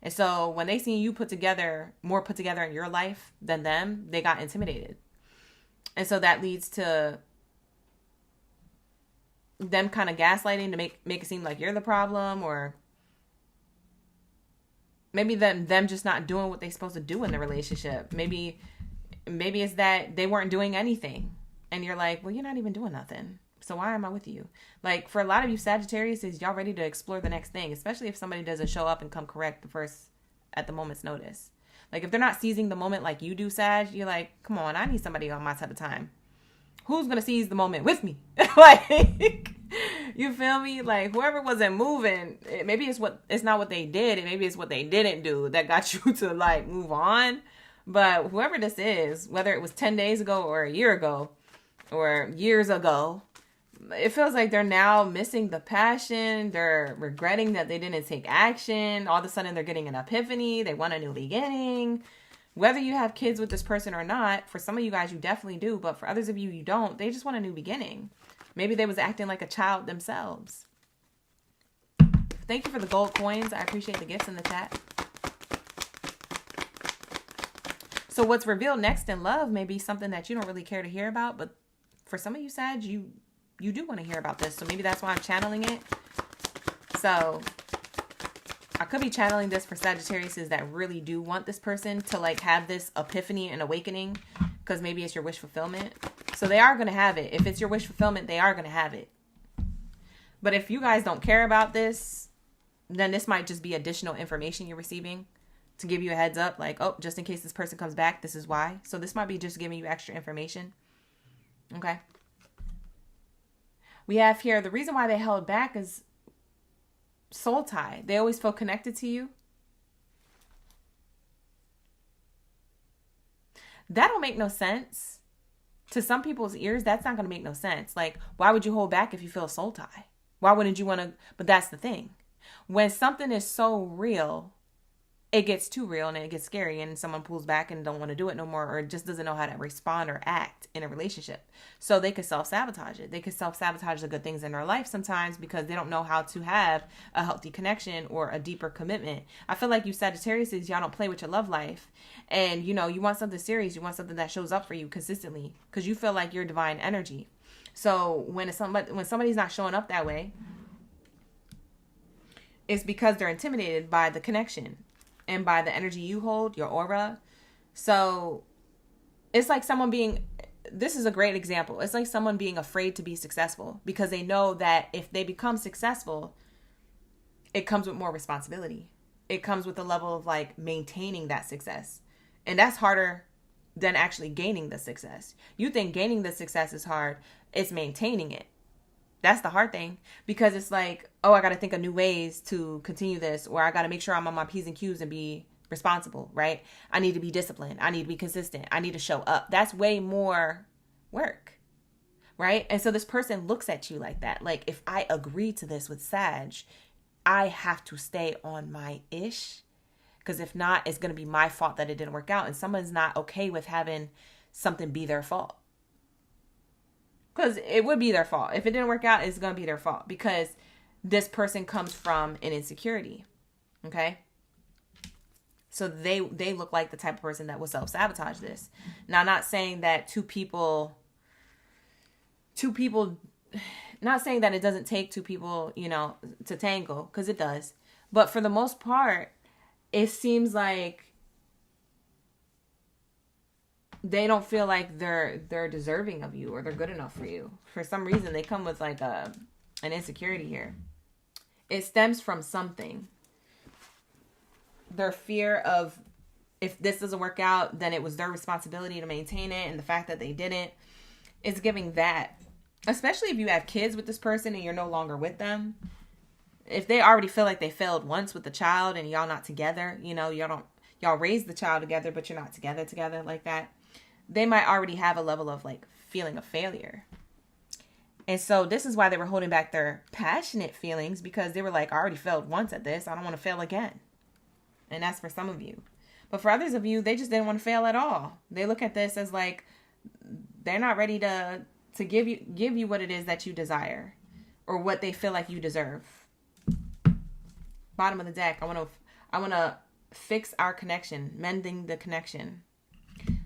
And so when they seen you more put together in your life than them, they got intimidated. And so that leads to them kind of gaslighting to make it seem like you're the problem, or maybe them just not doing what they're supposed to do in the relationship. Maybe it's that they weren't doing anything, and you're like, well, you're not even doing nothing, so why am I with you? Like, for a lot of you Sagittarius, is y'all ready to explore the next thing, especially if somebody doesn't show up and come correct at the moment's notice. Like, if they're not seizing the moment like you do, Sag, you're like, come on, I need somebody on my type of time. Who's gonna seize the moment with me? Like, you feel me? Like, whoever wasn't moving, maybe it's not what they did, and maybe it's what they didn't do that got you to like move on. But whoever this is, whether it was 10 days ago or a year ago or years ago, it feels like they're now missing the passion. They're regretting that they didn't take action. All of a sudden they're getting an epiphany. They want a new beginning. Whether you have kids with this person or not, for some of you guys, you definitely do. But for others of you, you don't. They just want a new beginning. Maybe they was acting like a child themselves. Thank you for the gold coins. I appreciate the gifts in the chat. So what's revealed next in love may be something that you don't really care to hear about. But for some of you, Sag, you do want to hear about this. So maybe that's why I'm channeling it. So I could be channeling this for Sagittariuses that really do want this person to like have this epiphany and awakening, because maybe it's your wish fulfillment. So they are going to have it. If it's your wish fulfillment, they are going to have it. But if you guys don't care about this, then this might just be additional information you're receiving to give you a heads up. Like, oh, just in case this person comes back, this is why. So this might be just giving you extra information. Okay. We have here, the reason why they held back is soul tie. They always feel connected to you. That don't make no sense. To some people's ears, that's not going to make no sense. Like, why would you hold back if you feel a soul tie? Why wouldn't you want to? But that's the thing. When something is so real, it gets too real and it gets scary, and someone pulls back and don't want to do it no more, or just doesn't know how to respond or act in a relationship. So they could self-sabotage it. They could self-sabotage the good things in their life sometimes because they don't know how to have a healthy connection or a deeper commitment. I feel like you Sagittarius, y'all don't play with your love life. And, you know, you want something serious. You want something that shows up for you consistently because you feel like you're divine energy. So when somebody's not showing up that way, it's because they're intimidated by the connection and by the energy you hold, your aura. So it's like this is a great example. It's like someone being afraid to be successful because they know that if they become successful, it comes with more responsibility. It comes with a level of like maintaining that success. And that's harder than actually gaining the success. You think gaining the success is hard. It's maintaining it. That's the hard thing, because it's like, oh, I got to think of new ways to continue this, or I got to make sure I'm on my P's and Q's and be responsible, right? I need to be disciplined. I need to be consistent. I need to show up. That's way more work, right? And so this person looks at you like that. Like, if I agree to this with Sag, I have to stay on my ish, because if not, it's going to be my fault that it didn't work out. And someone's not okay with having something be their fault. Because it would be their fault. If it didn't work out, it's going to be their fault. Because this person comes from an insecurity. Okay? So they look like the type of person that will self-sabotage this. Now, I'm not saying that two people, not saying that it doesn't take two people, you know, to tangle. Because it does. But for the most part, it seems like they don't feel like they're deserving of you or they're good enough for you. For some reason, they come with like an insecurity here. It stems from something. Their fear of, if this doesn't work out, then it was their responsibility to maintain it. And the fact that they didn't is giving that. Especially if you have kids with this person and you're no longer with them. If they already feel like they failed once with the child and y'all not together, you know, y'all raised the child together, but you're not together like that. They might already have a level of like feeling of failure. And so this is why they were holding back their passionate feelings, because they were like, I already failed once at this. I don't want to fail again. And that's for some of you. But for others of you, they just didn't want to fail at all. They look at this as like, they're not ready to give you what it is that you desire or what they feel like you deserve. Bottom of the deck. I want to fix our connection, mending the connection.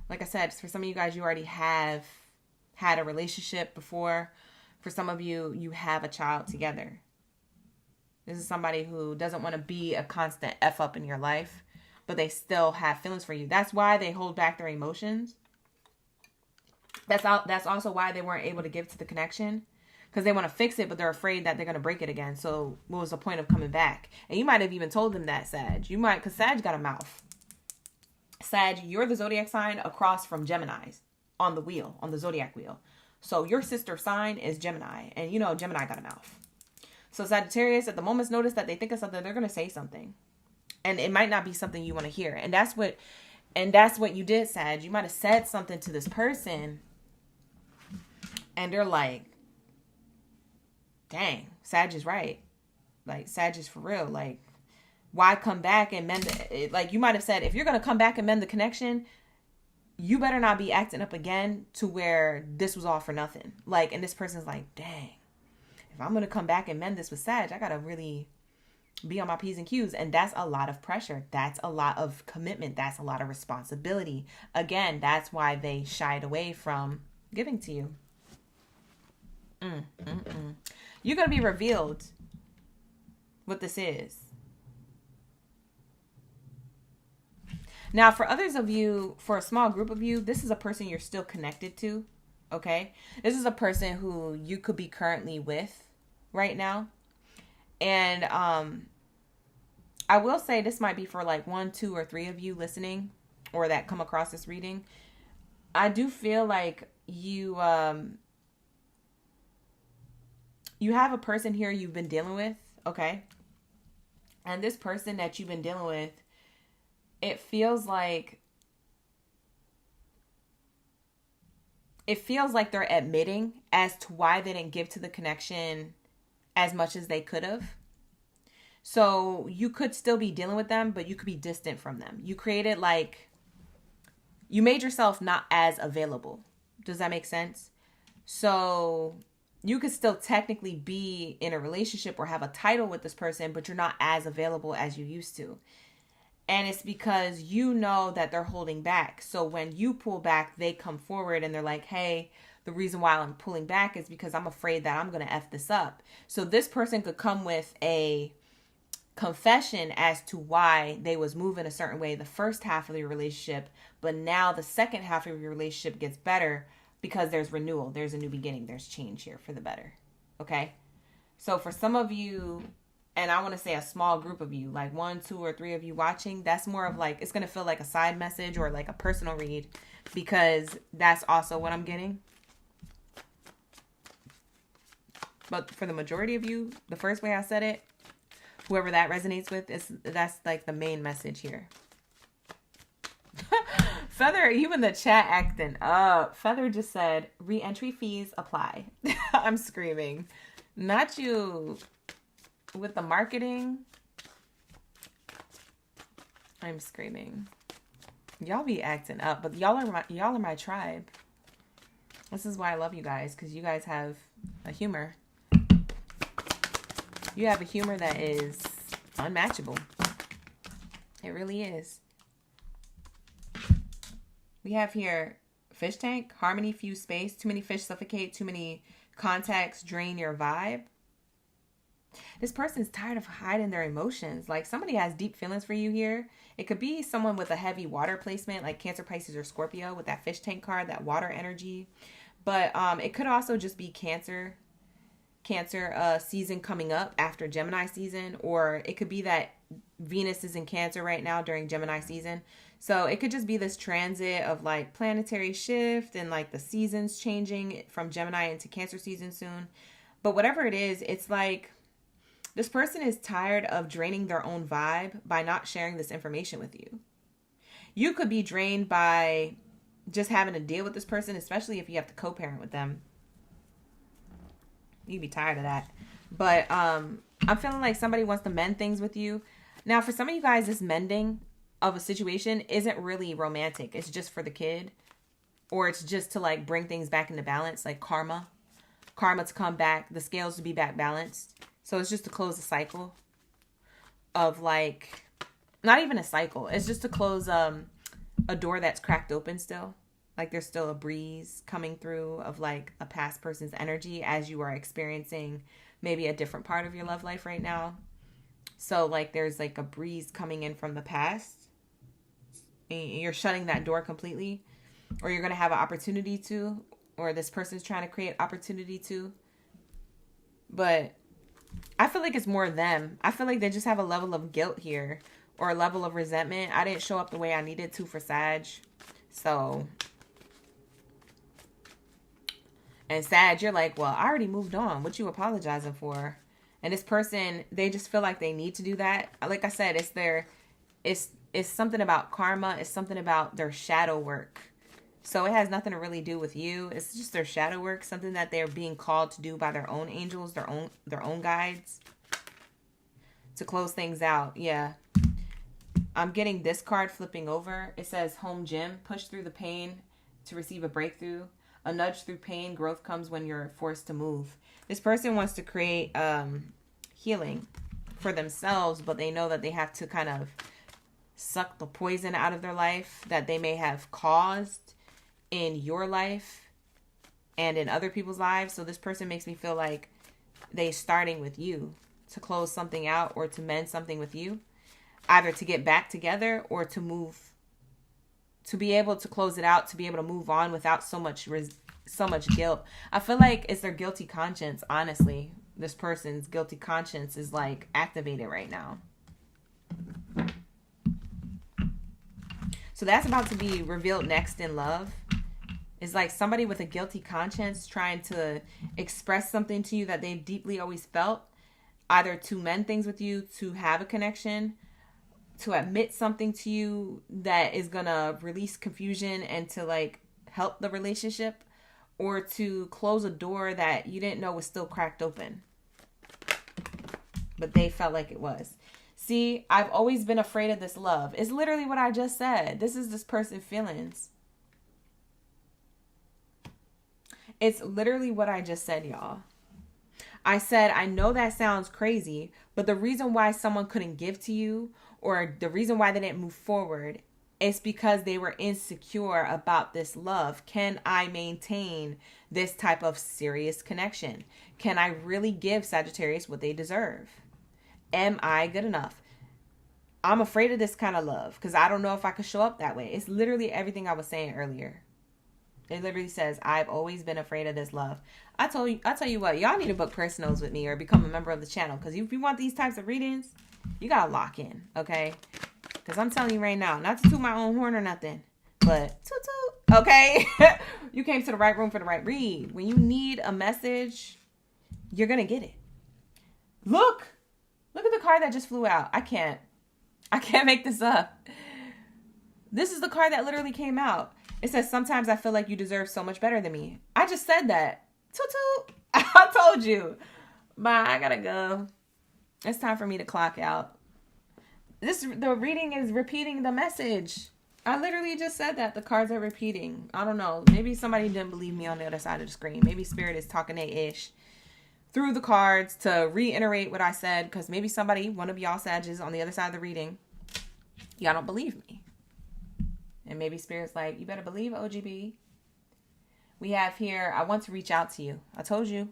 Like I said, for some of you guys, you already have had a relationship before. For some of you, you have a child together. This is somebody who doesn't want to be a constant F up in your life, but they still have feelings for you. That's why they hold back their emotions. That's also why they weren't able to give to the connection, because they want to fix it, but they're afraid that they're going to break it again. So what was the point of coming back? And you might have even told them that, Sag. You might, because Sag got a mouth. Sag, you're the zodiac sign across from Gemini's on the wheel, on the zodiac wheel. So your sister sign is Gemini, and you know Gemini got a mouth. So Sagittarius, at the moment's notice that they think of something, they're going to say something. And it might not be something you want to hear. And that's what you did, Sag. You might have said something to this person, and they're like, dang, Sag is right. Like, Sag is for real. Like, why come back and mend it? Like, you might have said, if you're going to come back and mend the connection, you better not be acting up again to where this was all for nothing. Like, and this person's like, dang, if I'm going to come back and mend this with Sag, I got to really be on my P's and Q's. And that's a lot of pressure. That's a lot of commitment. That's a lot of responsibility. Again, that's why they shied away from giving to you. You're going to be revealed what this is. Now, for others of you, for a small group of you, this is a person you're still connected to, okay? This is a person who you could be currently with right now. And I will say this might be for like 1, 2, or 3 of you listening or that come across this reading. I do feel like you you have a person here you've been dealing with, okay? And this person that you've been dealing with, it feels like they're admitting as to why they didn't give to the connection as much as they could have. So you could still be dealing with them, but you could be distant from them. You created you made yourself not as available. Does that make sense? So you could still technically be in a relationship or have a title with this person, but you're not as available as you used to. And it's because you know that they're holding back. So when you pull back, they come forward and they're like, hey, the reason why I'm pulling back is because I'm afraid that I'm going to F this up. So this person could come with a confession as to why they was moving a certain way the first half of your relationship, but now the second half of your relationship gets better because there's renewal, there's a new beginning, there's change here for the better. Okay? So for some of you, and I want to say a small group of you, like 1, 2, or 3 of you watching, that's more of it's going to feel like a side message or like a personal read, because that's also what I'm getting. But for the majority of you, the first way I said it, whoever that resonates with, that's like the main message here. Feather, you in the chat acting up. Feather just said, re-entry fees apply. I'm screaming. Not you with the marketing. I'm screaming. Y'all be acting up, but y'all are my tribe. This is why I love you guys, because you guys have a humor. You have a humor that is unmatchable. It really is. We have here fish tank, harmony, fuse space, too many fish suffocate, too many contacts drain your vibe. This person's tired of hiding their emotions. Like somebody has deep feelings for you here. It could be someone with a heavy water placement like Cancer, Pisces, or Scorpio with that fish tank card, that water energy. But it could also just be Cancer season coming up after Gemini season, or it could be that Venus is in Cancer right now during Gemini season. So it could just be this transit of like planetary shift and like the seasons changing from Gemini into Cancer season soon. But whatever it is, it's like this person is tired of draining their own vibe by not sharing this information with you. You could be drained by just having to deal with this person, especially if you have to co-parent with them. You'd be tired of that. But I'm feeling like somebody wants to mend things with you. Now, for some of you guys, this mending of a situation isn't really romantic. It's just for the kid. Or it's just to like bring things back into balance, like karma. Karma to come back, the scales to be back balanced. So it's just to close a cycle of like, not even a cycle. It's just to close a door that's cracked open still. Like there's still a breeze coming through of like a past person's energy as you are experiencing maybe a different part of your love life right now. So like there's like a breeze coming in from the past. And you're shutting that door completely. Or you're going to have an opportunity to. Or this person's trying to create opportunity to. But I feel like it's more them. I feel like they just have a level of guilt here. Or a level of resentment. I didn't show up the way I needed to for Sag. So... And Sag, you're like, well, I already moved on. What you apologizing for? And this person, they just feel like they need to do that. Like I said, it's something about karma. It's something about their shadow work. So it has nothing to really do with you. It's just their shadow work, something that they're being called to do by their own angels, their own guides, to close things out. Yeah. I'm getting this card flipping over. It says home gym, push through the pain to receive a breakthrough. A nudge through pain, growth comes when you're forced to move. This person wants to create healing for themselves, but they know that they have to kind of suck the poison out of their life that they may have caused in your life and in other people's lives. So this person makes me feel like they're starting with you to close something out or to mend something with you, either to get back together or to move. To be able to close it out, to be able to move on without so much guilt. I feel like it's their guilty conscience, honestly. This person's guilty conscience is like activated right now. So that's about to be revealed next in love. It's like somebody with a guilty conscience trying to express something to you that they've deeply always felt, either to mend things with you, to have a connection, to admit something to you that is going to release confusion and to like help the relationship, or to close a door that you didn't know was still cracked open, but they felt like it was. See, I've always been afraid of this love. It's literally what I just said. This is this person's feelings. It's literally what I just said, y'all. I said, I know that sounds crazy, but the reason why someone couldn't give to you, or the reason why they didn't move forward, is because they were insecure about this love. Can I maintain this type of serious connection? Can I really give Sagittarius what they deserve? Am I good enough? I'm afraid of this kind of love because I don't know if I could show up that way. It's literally everything I was saying earlier. It literally says, I've always been afraid of this love. I tell you what, y'all need to book personals with me or become a member of the channel. Because if you want these types of readings, you got to lock in, okay? Because I'm telling you right now, not to toot my own horn or nothing, but toot toot, okay? You came to the right room for the right read. When you need a message, you're going to get it. Look at the card that just flew out. I can't make this up. This is the card that literally came out. It says, sometimes I feel like you deserve so much better than me. I just said that. Toot toot. I told you. Bye. I gotta go. It's time for me to clock out. The reading is repeating the message. I literally just said that. The cards are repeating. I don't know. Maybe somebody didn't believe me on the other side of the screen. Maybe Spirit is talking ish through the cards to reiterate what I said. Because maybe somebody, one of y'all Sages on the other side of the reading, y'all don't believe me. And maybe Spirit's like, you better believe OGB. We have here, I want to reach out to you. I told you.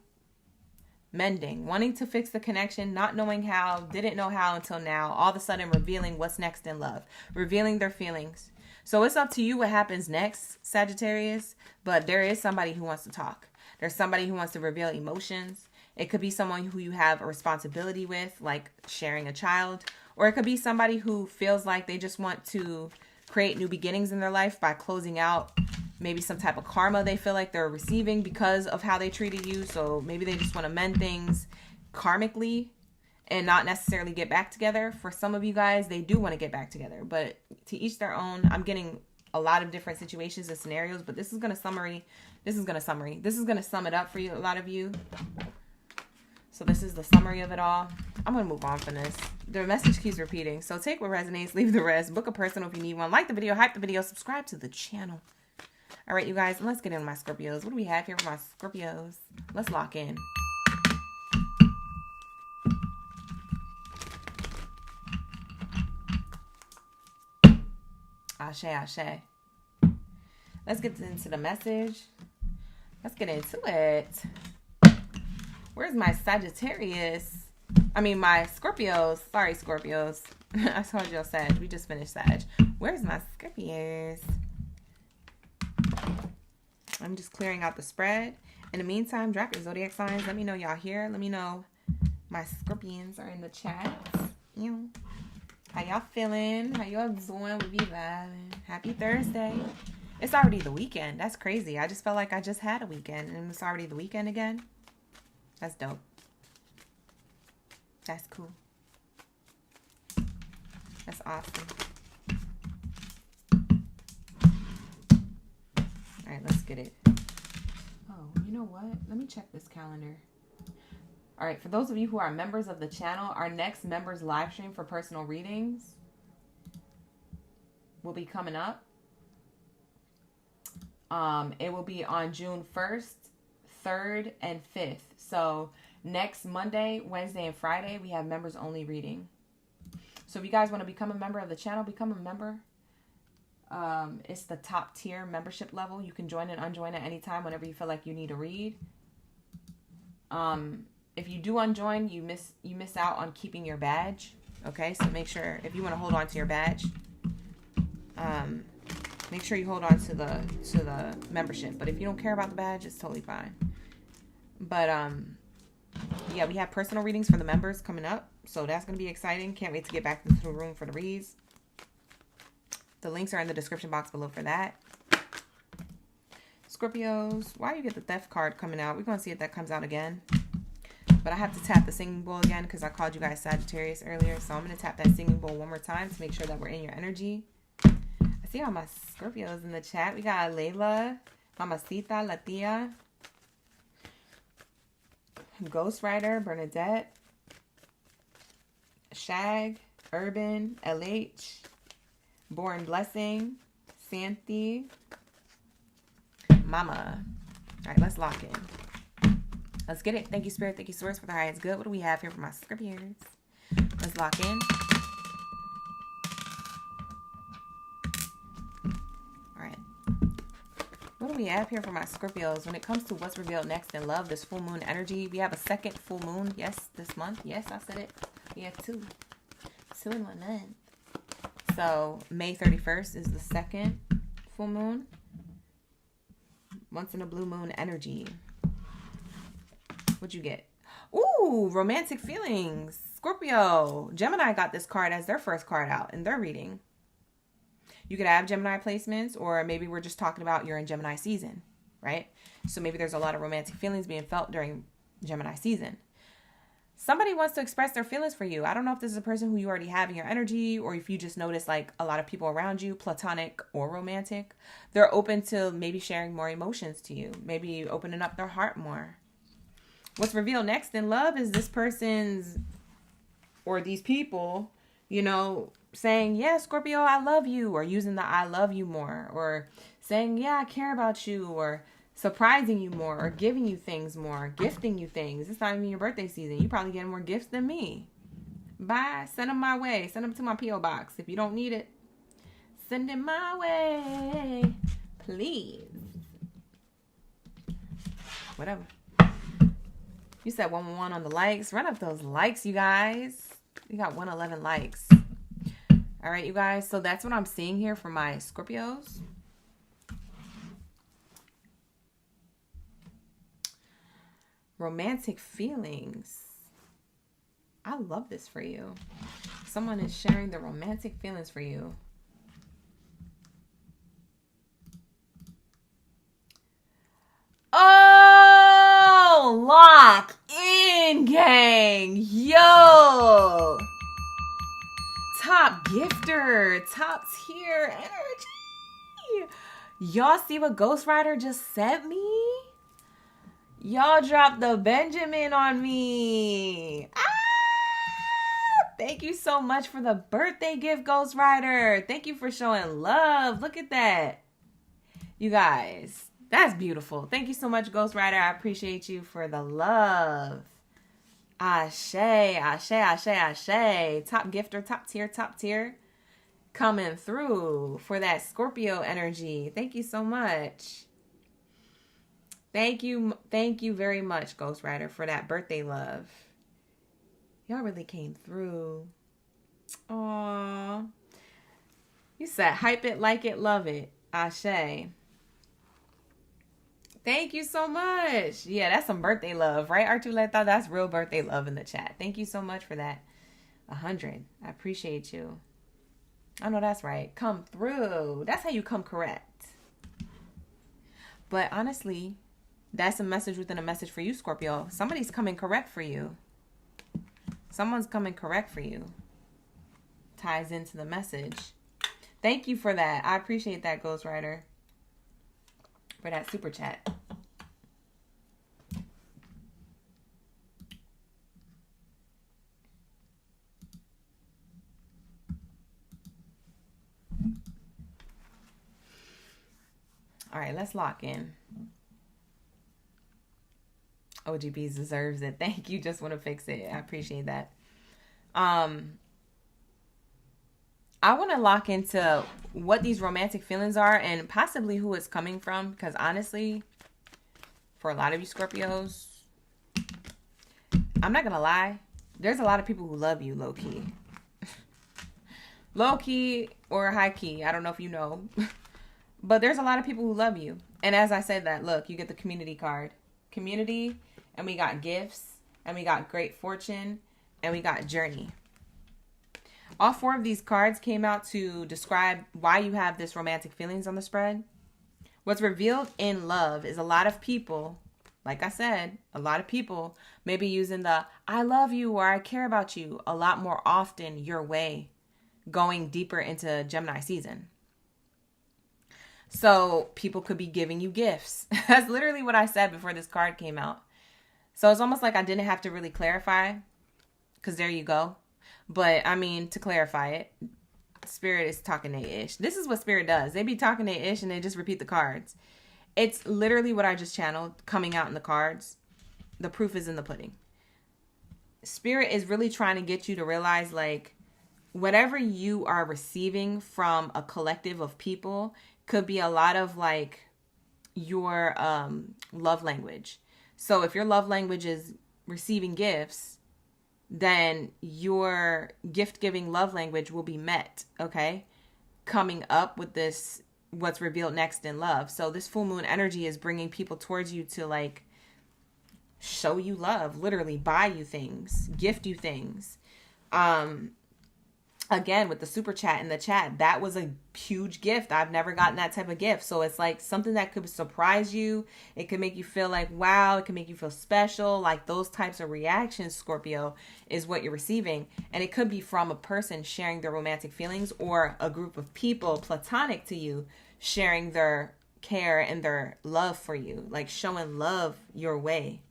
Mending, wanting to fix the connection, not knowing how, didn't know how until now, all of a sudden revealing what's next in love, revealing their feelings. So it's up to you what happens next, Sagittarius, but there is somebody who wants to talk. There's somebody who wants to reveal emotions. It could be someone who you have a responsibility with, like sharing a child, or it could be somebody who feels like they just want to create new beginnings in their life by closing out maybe some type of karma they feel like they're receiving because of how they treated you. So maybe they just want to mend things karmically and not necessarily get back together. For some of you guys, they do want to get back together, but to each their own. I'm getting a lot of different situations and scenarios, but this is going to sum it up for you, a lot of you. So this is the summary of it all. I'm going to move on from this. The message keeps repeating. So take what resonates, leave the rest. Book a personal if you need one. Like the video, hype the video, subscribe to the channel. All right, you guys, let's get into my Scorpios. What do we have here for my Scorpios? Let's lock in. Ashe, ashe. Let's get into the message. Let's get into it. Where's my Sagittarius? I mean, my Scorpios. Sorry, Scorpios. I told y'all Sag. We just finished Sag. Where's my Scorpios? I'm just clearing out the spread. In the meantime, drop your zodiac signs. Let me know y'all here. Let me know my Scorpions are in the chat. How y'all feeling? How y'all doing? We be vibing. Happy Thursday. It's already the weekend. That's crazy. I just felt like I just had a weekend and it's already the weekend again. That's dope. That's cool. That's awesome. All right, let's get it. Oh, you know what? Let me check this calendar. All right, for those of you who are members of the channel, our next members live stream for personal readings will be coming up. It will be on June 1st, 3rd, and 5th. So next Monday, Wednesday, and Friday, we have members only reading. So if you guys want to become a member of the channel, become a member. It's the top tier membership level. You can join and unjoin at any time whenever you feel like you need a read. If you do unjoin, you miss out on keeping your badge. Okay, so make sure if you want to hold on to your badge, make sure you hold on to the membership. But if you don't care about the badge, it's totally fine. But yeah, we have personal readings for the members coming up, so that's gonna be exciting. Can't wait to get back into the room for the reads. The links are in the description box below for that. Scorpios, why you get the theft card coming out? We're going to see if that comes out again. But I have to tap the singing bowl again because I called you guys Sagittarius earlier. So I'm going to tap that singing bowl one more time to make sure that we're in your energy. I see all my Scorpios in the chat. We got Layla, Mamacita, Latia, Ghostwriter, Bernadette, Shag, Urban, LH, Born Blessing, Santhi, Mama. All right, let's lock in. Let's get it. Thank you, Spirit. Thank you, Source, for the highest good. What do we have here for my Scorpios? Let's lock in. All right. What do we have here for my Scorpios? When it comes to what's revealed next in love, this full moon energy, we have a second full moon. Yes, this month. Yes, I said it. We have two. 2 in 1 month. So May 31st is the second full moon. Once in a blue moon energy. What'd you get? Ooh, romantic feelings. Scorpio. Gemini got this card as their first card out in their reading. You could have Gemini placements, or maybe we're just talking about you're in Gemini season, right? So maybe there's a lot of romantic feelings being felt during Gemini season. Somebody wants to express their feelings for you. I don't know if this is a person who you already have in your energy, or if you just notice like a lot of people around you, platonic or romantic, they're open to maybe sharing more emotions to you, maybe opening up their heart more. What's revealed next in love is this person's, or these people, you know, saying, yeah, Scorpio, I love you, or using the I love you more, or saying, yeah, I care about you, or surprising you more, or giving you things more, gifting you things. It's not even your birthday season. You probably getting more gifts than me. Bye. Send them my way. Send them to my P.O. box. If you don't need it, send it my way. Please. Whatever. You said 111 on the likes. Run up those likes, you guys. We got 111 likes. All right, you guys. So that's what I'm seeing here for my Scorpios. Romantic feelings. I love this for you. Someone is sharing the romantic feelings for you. Oh, lock in, gang. Yo. Top gifter. Top tier energy. Y'all see what Ghost Rider just sent me? Y'all dropped the Benjamin on me. Thank you so much for the birthday gift, Ghost Rider. Thank you for showing love. Look at that. You guys, that's beautiful. Thank you so much, Ghost Rider. I appreciate you for the love. Ashe, ashe, ashe, ashe. Top gifter, top tier. Coming through for that Scorpio energy. Thank you so much. Thank you very much, Ghost Rider, for that birthday love. Y'all really came through. Aww. You said, hype it, like it, love it. Ashe. Thank you so much. Yeah, that's some birthday love, right, Archuleta? That's real birthday love in the chat. Thank you so much for that. 100. I appreciate you. I know that's right. Come through. That's how you come correct. But honestly, that's a message within a message for you, Scorpio. Somebody's coming correct for you. Someone's coming correct for you. Ties into the message. Thank you for that. I appreciate that, Ghost Rider. For that super chat. All right, let's lock in. OGBs deserves it. Thank you. Just want to fix it. I appreciate that. I want to lock into what these romantic feelings are and possibly who it's coming from. Because honestly, for a lot of you Scorpios, I'm not going to lie. There's a lot of people who love you low-key. Low-key or high-key. I don't know if you know. But there's a lot of people who love you. And as I said that, look, you get the community card. Community, and we got gifts, and we got great fortune, and we got journey. All 4 of these cards came out to describe why you have this romantic feelings on the spread, What's revealed in love is a lot of people, like I said, a lot of people may be using the I love you or I care about you a lot more often your way, going deeper into Gemini season. So people could be giving you gifts. That's literally what I said before this card came out. So it's almost like I didn't have to really clarify, because there you go. But I mean, to clarify it, Spirit is talking to ish. This is what Spirit does. They be talking to ish and they just repeat the cards. It's literally what I just channeled coming out in the cards. The proof is in the pudding. Spirit is really trying to get you to realize, like, whatever you are receiving from a collective of people could be a lot of like your love language. So if your love language is receiving gifts, then your gift-giving love language will be met, okay? Coming up with this, what's revealed next in love. So this full moon energy is bringing people towards you to like show you love, literally buy you things, gift you things. Again, with the super chat in the chat, that was a huge gift. I've never gotten that type of gift. So it's like something that could surprise you. It could make you feel like, wow, it can make you feel special. Like those types of reactions, Scorpio, is what you're receiving. And it could be from a person sharing their romantic feelings, or a group of people platonic to you sharing their care and their love for you, like showing love your way.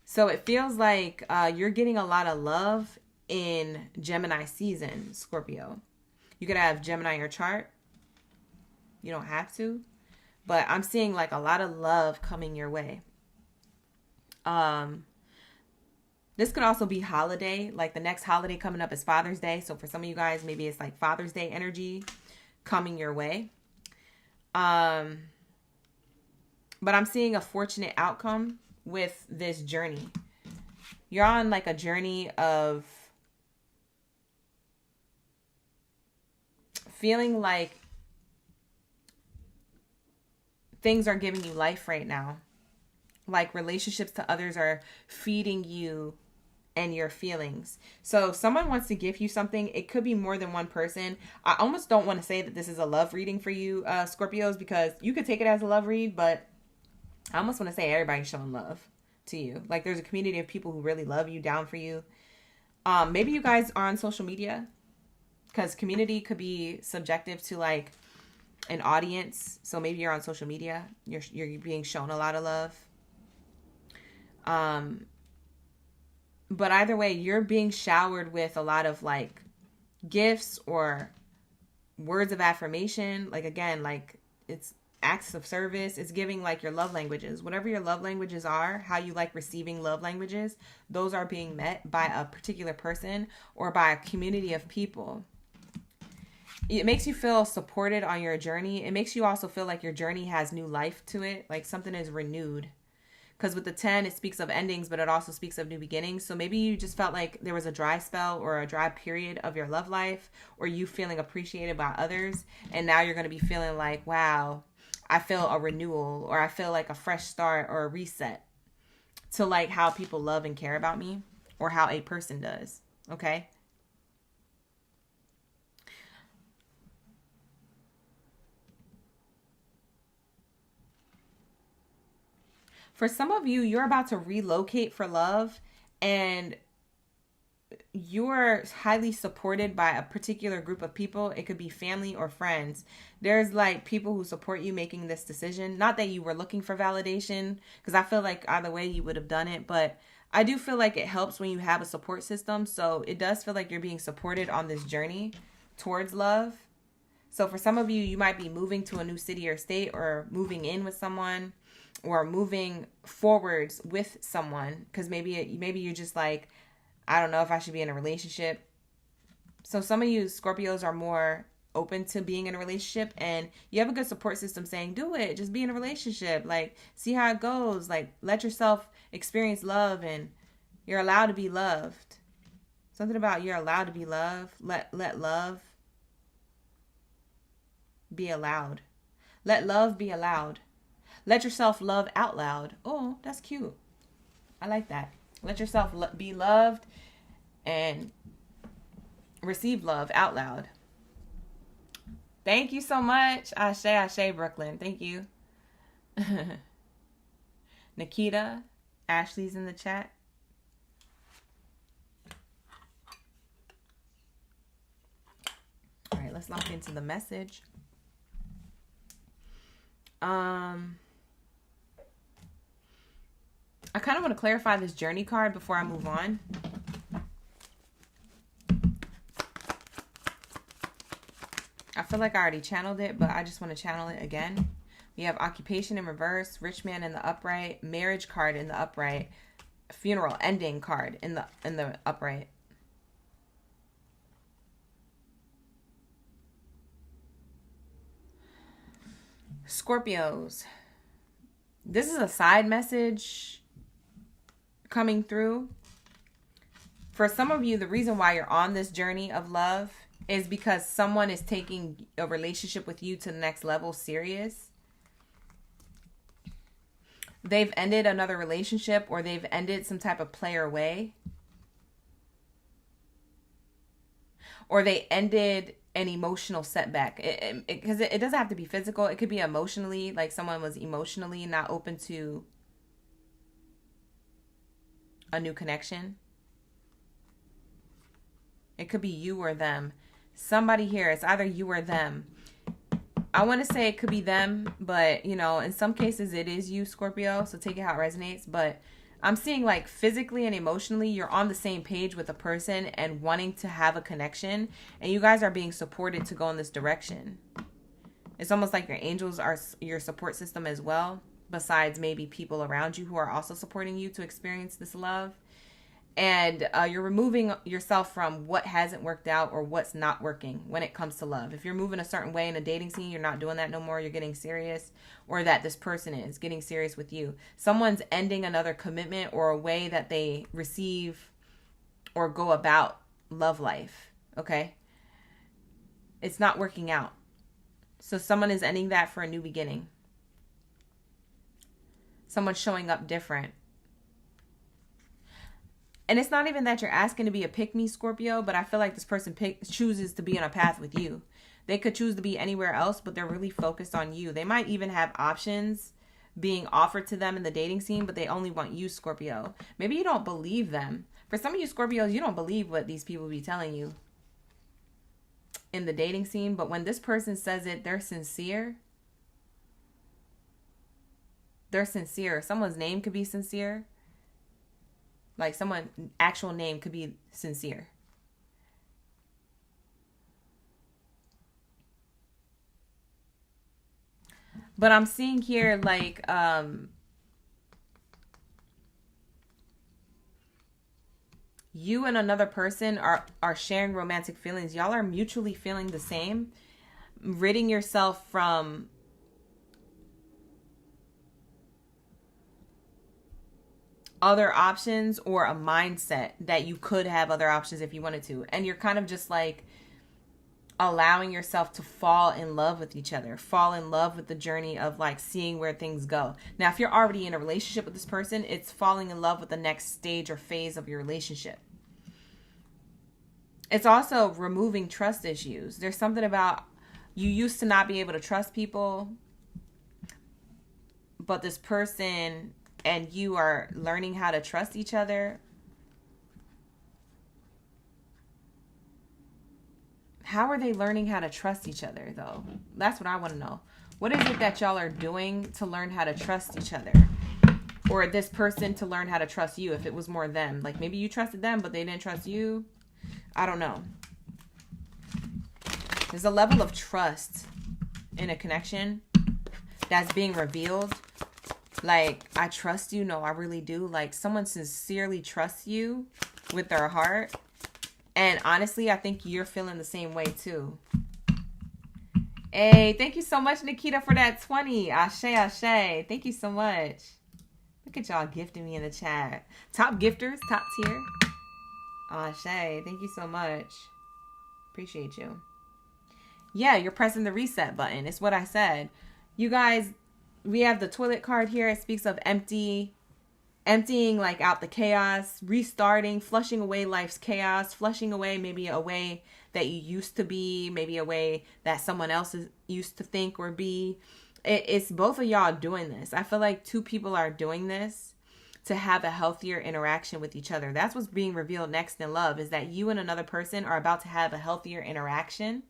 So it feels like you're getting a lot of love in Gemini season, Scorpio. You could have Gemini in your chart. You don't have to. But I'm seeing like a lot of love coming your way. This could also be holiday. Like the next holiday coming up is Father's Day. So for some of you guys, maybe it's like Father's Day energy coming your way. But I'm seeing a fortunate outcome with this journey. You're on like a journey of feeling like things are giving you life right now. Like relationships to others are feeding you and your feelings. So if someone wants to give you something, it could be more than one person. I almost don't want to say that this is a love reading for you, Scorpios, because you could take it as a love read, but I almost want to say everybody's showing love to you. Like there's a community of people who really love you, down for you. Maybe you guys are on social media, because community could be subjective to like an audience. So maybe you're on social media. You're being shown a lot of love. But either way, you're being showered with a lot of like gifts or words of affirmation. Like again, like it's acts of service. It's giving like your love languages. Whatever your love languages are, how you like receiving love languages, those are being met by a particular person or by a community of people. It makes you feel supported on your journey. It makes you also feel like your journey has new life to it. Like something is renewed. Because with the 10, it speaks of endings, but it also speaks of new beginnings. So maybe you just felt like there was a dry spell or a dry period of your love life, or you feeling appreciated by others. And now you're going to be feeling like, wow, I feel a renewal, or I feel like a fresh start or a reset to like how people love and care about me, or how a person does. Okay? For some of you, you're about to relocate for love, and you're highly supported by a particular group of people. It could be family or friends. There's like people who support you making this decision. Not that you were looking for validation, because I feel like either way you would have done it, but I do feel like it helps when you have a support system. So it does feel like you're being supported on this journey towards love. So for some of you, you might be moving to a new city or state, or moving in with someone, or moving forwards with someone, because maybe you're just like, I don't know if I should be in a relationship. So some of you Scorpios are more open to being in a relationship, and you have a good support system saying, do it, just be in a relationship, like see how it goes, like let yourself experience love, and you're allowed to be loved. Something about you're allowed to be loved. Let love be allowed. Let love be allowed. Let yourself love out loud. Oh, that's cute. I like that. Let yourself be loved and receive love out loud. Thank you so much. Ashe, Ashe, Brooklyn. Thank you. Nikita, Ashley's in the chat. All right, let's lock into the message. I kind of want to clarify this journey card before I move on. I feel like I already channeled it, but I just want to channel it again. We have occupation in reverse, rich man in the upright, marriage card in the upright, funeral ending card in the upright. Scorpios. This is a side message coming through. For some of you, the reason why you're on this journey of love is because someone is taking a relationship with you to the next level serious. They've ended another relationship, or they've ended some type of player way. Or they ended an emotional setback. Because it doesn't have to be physical. It could be emotionally, like someone was emotionally not open to a new connection. It could be you or them. Somebody here, it's either you or them. I want to say it could be them, but, you know, in some cases it is you, Scorpio, so take it how it resonates. But I'm seeing like physically and emotionally, you're on the same page with a person and wanting to have a connection, and you guys are being supported to go in this direction. It's almost like your angels are your support system as well, besides maybe people around you who are also supporting you to experience this love. And you're removing yourself from what hasn't worked out or what's not working when it comes to love. If you're moving a certain way in a dating scene, you're not doing that no more. You're getting serious, or that this person is getting serious with you. Someone's ending another commitment or a way that they receive or go about love life. Okay? It's not working out. So someone is ending that for a new beginning. Someone's showing up different. And it's not even that you're asking to be a pick-me, Scorpio, but I feel like this person chooses to be on a path with you. They could choose to be anywhere else, but they're really focused on you. They might even have options being offered to them in the dating scene, but they only want you, Scorpio. Maybe you don't believe them. For some of you Scorpios, you don't believe what these people be telling you in the dating scene, but when this person says it, they're sincere. They're sincere. Someone's name could be sincere. Like someone's actual name could be sincere. But I'm seeing here like you and another person are sharing romantic feelings. Y'all are mutually feeling the same. Ridding yourself from other options, or a mindset that you could have other options if you wanted to. And you're kind of just like allowing yourself to fall in love with each other, fall in love with the journey of like seeing where things go. Now, if you're already in a relationship with this person, it's falling in love with the next stage or phase of your relationship. It's also removing trust issues. There's something about you used to not be able to trust people, but this person and you are learning how to trust each other. How are they learning how to trust each other, though? That's what I want to know. What is it that y'all are doing to learn how to trust each other? Or this person to learn how to trust you, if it was more them. Like maybe you trusted them, but they didn't trust you. I don't know. There's a level of trust in a connection that's being revealed. Like, I trust you. No, I really do. Like, someone sincerely trusts you with their heart. And honestly, I think you're feeling the same way, too. Hey, thank you so much, Nikita, for that 20. Ashe, ashe. Thank you so much. Look at y'all gifting me in the chat. Top gifters, top tier. Ashe, thank you so much. Appreciate you. Yeah, you're pressing the reset button. It's what I said. You guys... We have the toilet card here. It speaks of empty emptying like out the chaos, restarting, flushing away life's chaos, flushing away maybe a way that you used to be, maybe a way that someone else used to think or be. It's both of y'all doing this. I feel like two people are doing this to have a healthier interaction with each other. That's what's being revealed next in love, is that you and another person are about to have a healthier interaction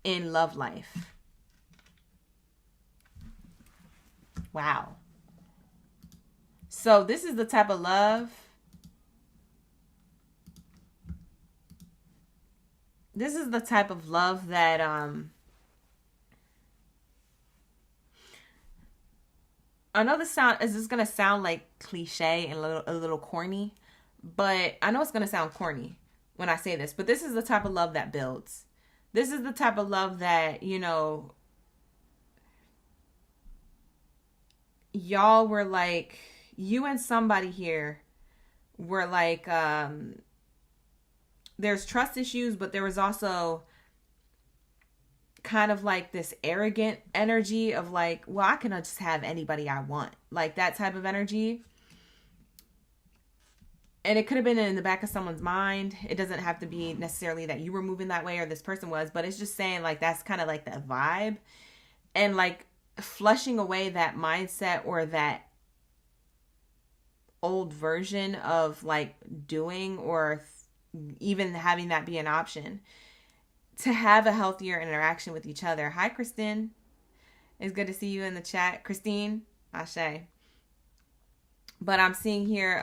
in love life. Wow. So this is the type of love. This is the type of love that I know this is going to sound like cliche and a little corny, but I know it's going to sound corny when I say this, but this is the type of love that builds. This is the type of love that, you know, y'all were like, you and somebody here were like, there's trust issues, but there was also kind of like this arrogant energy of like, well, I can just have anybody I want. Like that type of energy. And it could have been in the back of someone's mind. It doesn't have to be necessarily that you were moving that way or this person was, but it's just saying like that's kind of like the vibe. And like flushing away that mindset or that old version of like doing or even having that be an option to have a healthier interaction with each other. Hi, Christine. It's good to see you in the chat. Christine, Ashe. But I'm seeing here,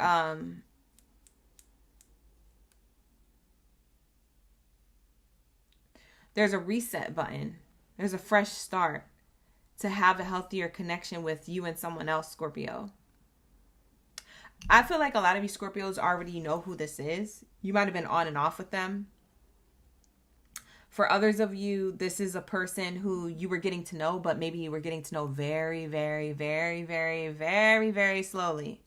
there's a reset button. There's a fresh start to have a healthier connection with you and someone else, Scorpio. I feel like a lot of you Scorpios already know who this is. You might have been on and off with them. For others of you, this is a person who you were getting to know, but maybe you were getting to know very, very, very, very, very, very slowly.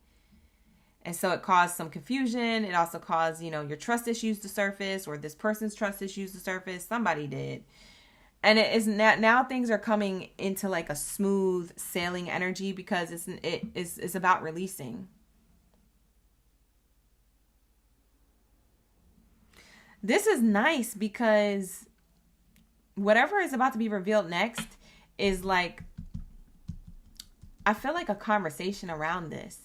And so it caused some confusion. It also caused, you know, your trust issues to surface, or this person's trust issues to surface. Somebody did. And it is now things are coming into like a smooth sailing energy because it's about releasing. This is nice because whatever is about to be revealed next is like, I feel like a conversation around this.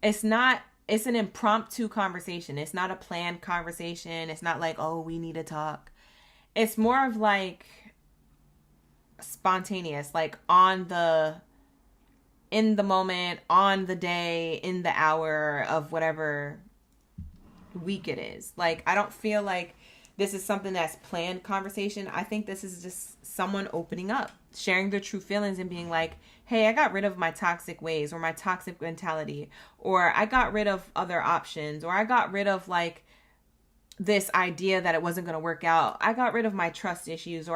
It's an impromptu conversation. It's not a planned conversation. It's not like, oh, we need to talk. It's more of like spontaneous, like in the moment, on the day, in the hour of whatever week it is. Like, I don't feel like this is something that's planned conversation. I think this is just someone opening up, sharing their true feelings and being like, hey, I got rid of my toxic ways or my toxic mentality, or I got rid of other options, or I got rid of like this idea that it wasn't going to work out. I got rid of my trust issues,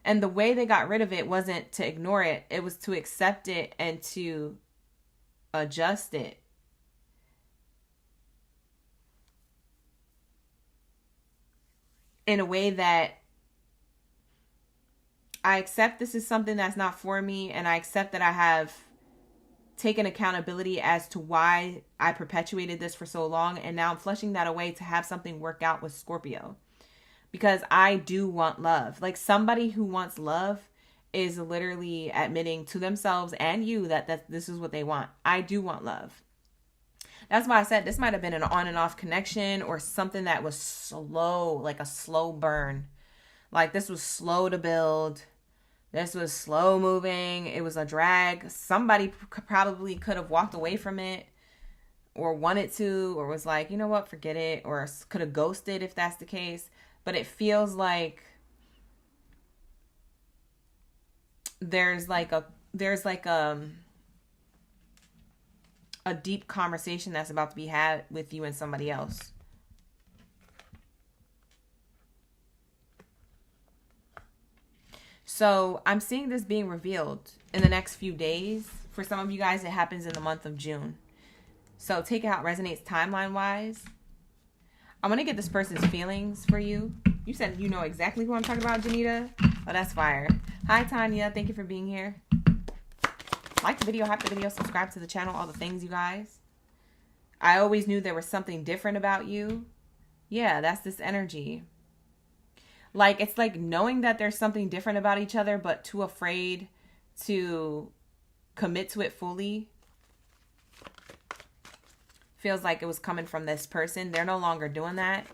and the way they got rid of it wasn't to ignore it. It was to accept it and to adjust it. In a way that I accept this is something that's not for me, and I accept that I have taken accountability as to why I perpetuated this for so long, and now I'm flushing that away to have something work out with Scorpio. Because I do want love. Like, somebody who wants love is literally admitting to themselves and you that this is what they want. I do want love. That's why I said this might have been an on and off connection or something that was slow, like a slow burn. Like, this was slow to build. This was slow moving. It was a drag. Somebody probably could have walked away from it or wanted to, or was like, you know what, forget it, or could have ghosted if that's the case. But it feels like there's a deep conversation that's about to be had with you and somebody else. So I'm seeing this being revealed in the next few days. For some of you guys, it happens in the month of June. So take it how it resonates timeline-wise. I'm going to get this person's feelings for you. You said you know exactly who I'm talking about, Janita. Oh, that's fire. Hi, Tanya. Thank you for being here. Like the video, hype the video, subscribe to the channel, all the things, you guys. I always knew there was something different about you. Yeah, that's this energy. Like, it's like knowing that there's something different about each other, but too afraid to commit to it fully. Feels like it was coming from this person. They're no longer doing that.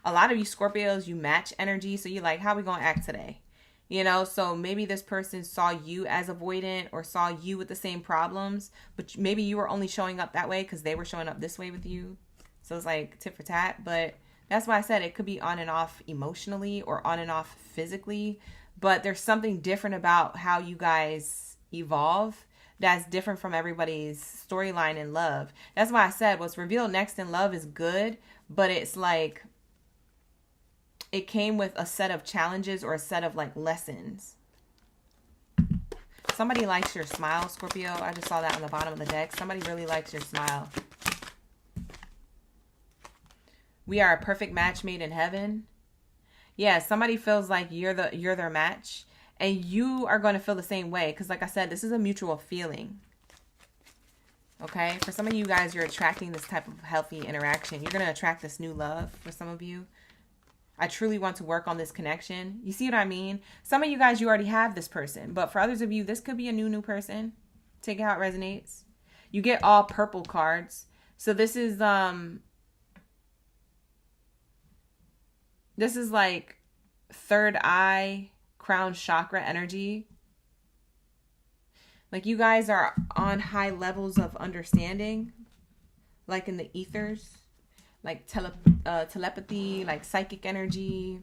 A lot of you Scorpios, you match energy. So you're like, how are we going to act today? You know, so maybe this person saw you as avoidant or saw you with the same problems, but maybe you were only showing up that way because they were showing up this way with you. So it's like tit for tat. But that's why I said it could be on and off emotionally or on and off physically. But there's something different about how you guys evolve that's different from everybody's storyline in love. That's why I said what's revealed next in love is good, but it's like it came with a set of challenges or a set of like lessons. Somebody likes your smile, Scorpio. I just saw that on the bottom of the deck. Somebody really likes your smile. We are a perfect match made in heaven. Yeah, somebody feels like you're their match. And you are going to feel the same way. Because like I said, this is a mutual feeling. Okay? For some of you guys, you're attracting this type of healthy interaction. You're going to attract this new love for some of you. I truly want to work on this connection. You see what I mean? Some of you guys, you already have this person. But for others of you, this could be a new person. Take it how it resonates. You get all purple cards. So this is like third eye, crown chakra energy. Like you guys are on high levels of understanding. Like in the ethers. Like telepathy, like psychic energy,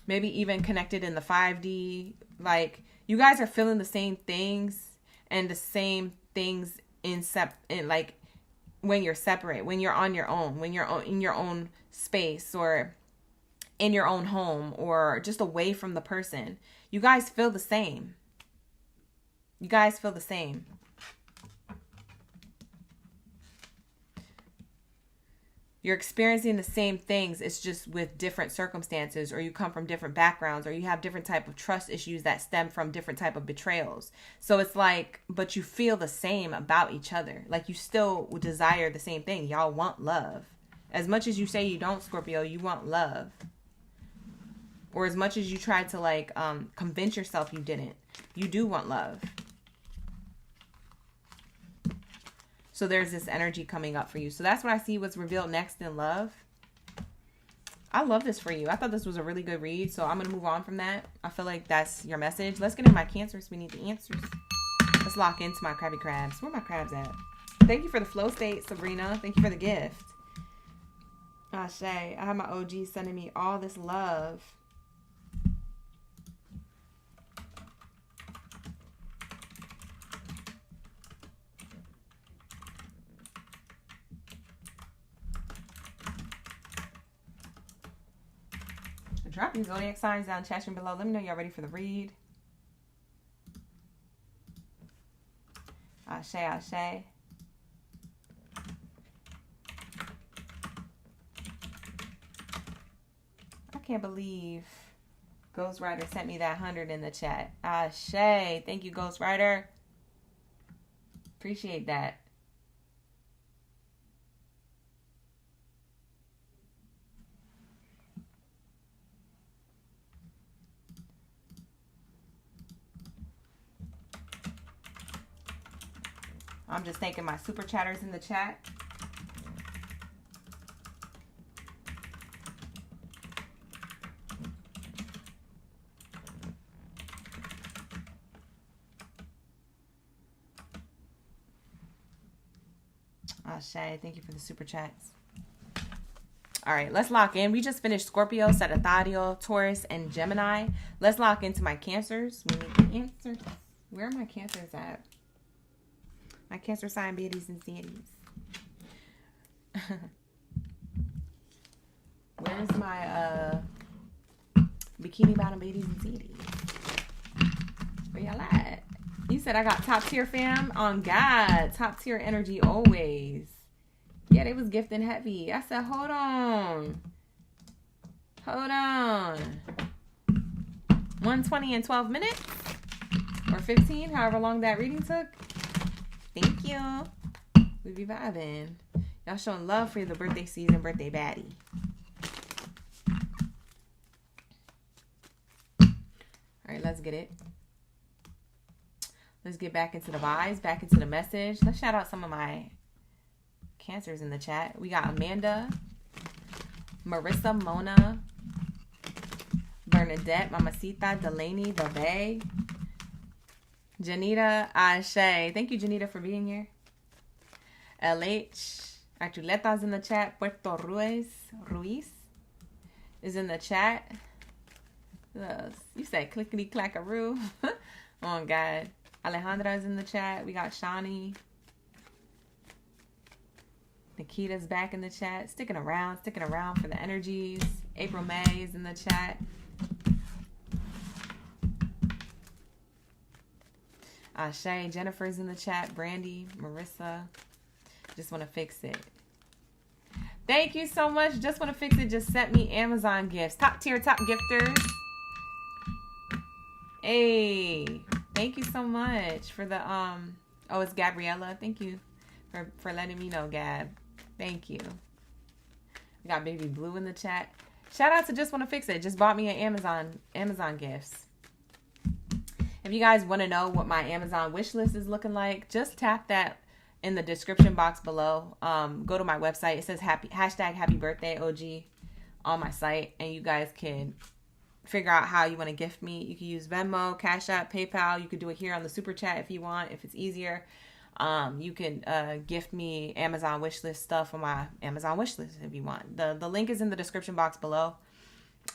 maybe even connected in the 5D. Like you guys are feeling the same things and the same things in like when you're separate, when you're on your own, when you're in your own space or in your own home or just away from the person. You guys feel the same. You guys feel the same. You're experiencing the same things. It's just with different circumstances, or you come from different backgrounds, or you have different type of trust issues that stem from different type of betrayals. So it's like, but you feel the same about each other. Like you still desire the same thing. Y'all want love. As much as you say you don't, Scorpio, you want love. Or as much as you tried to like convince yourself you didn't, you do want love. So there's this energy coming up for you. So that's what I see what's revealed next in love. I love this for you. I thought this was a really good read. So I'm going to move on from that. I feel like that's your message. Let's get into my Cancers. We need the answers. Let's lock into my Krabby Crabs. Where are my crabs at? Thank you for the flow state, Sabrina. Thank you for the gift. Ashe, I have my OG sending me all this love. Drop your zodiac signs down in the chat room below. Let me know y'all ready for the read. Ashe, ashe. I can't believe Ghost Rider sent me that 100 in the chat. Ashe. Thank you, Ghost Rider. Appreciate that. I'm just thanking my super chatters in the chat. Ashe, thank you for the super chats. All right, let's lock in. We just finished Scorpio, Sagittarius, Taurus, and Gemini. Let's lock into my Cancers. We need the answers. Where are my Cancers at? My Cancer sign Baddies and Sandies. Where's my bikini bottom Baddies and Sandies? Where y'all at? You said I got top tier fam? On God. Top tier energy always. Yeah, they was gifting heavy. I said, hold on. Hold on. 120 in 12 minutes? Or or 15, however long that reading took. Thank you. We be vibing. Y'all showing love for the birthday season, birthday baddie. All right, let's get it. Let's get back into the vibes, back into the message. Let's shout out some of my Cancers in the chat. We got Amanda, Marissa, Mona, Bernadette, Mamacita, Delaney, Bebe, Janita, Ashe. Thank you, Janita, for being here. LH, Archuleta's in the chat. Puerto Ruiz is in the chat. You said clickety clackaroo. Oh, God. Alejandra is in the chat. We got Shani. Nikita's back in the chat. Sticking around for the energies. April May is in the chat. Shay, Jennifer's in the chat. Brandy, Marissa. Just want to fix it. Thank you so much. Just want to fix it. Just sent me Amazon gifts. Top tier, top gifters. Hey, thank you so much for the oh, it's Gabriella. Thank you for letting me know, Gab. Thank you. We got Baby Blue in the chat. Shout out to Just Want to Fix It. Just bought me an Amazon gifts. If you guys want to know what my Amazon wish list is looking like, just tap that in the description box below. Go to my website. It says #Happy Birthday OG on my site, and you guys can figure out how you want to gift me. You can use Venmo, Cash App, PayPal. You could do it here on the Super Chat if you want, if it's easier. You can gift me Amazon wishlist stuff on my Amazon wishlist if you want. The link is in the description box below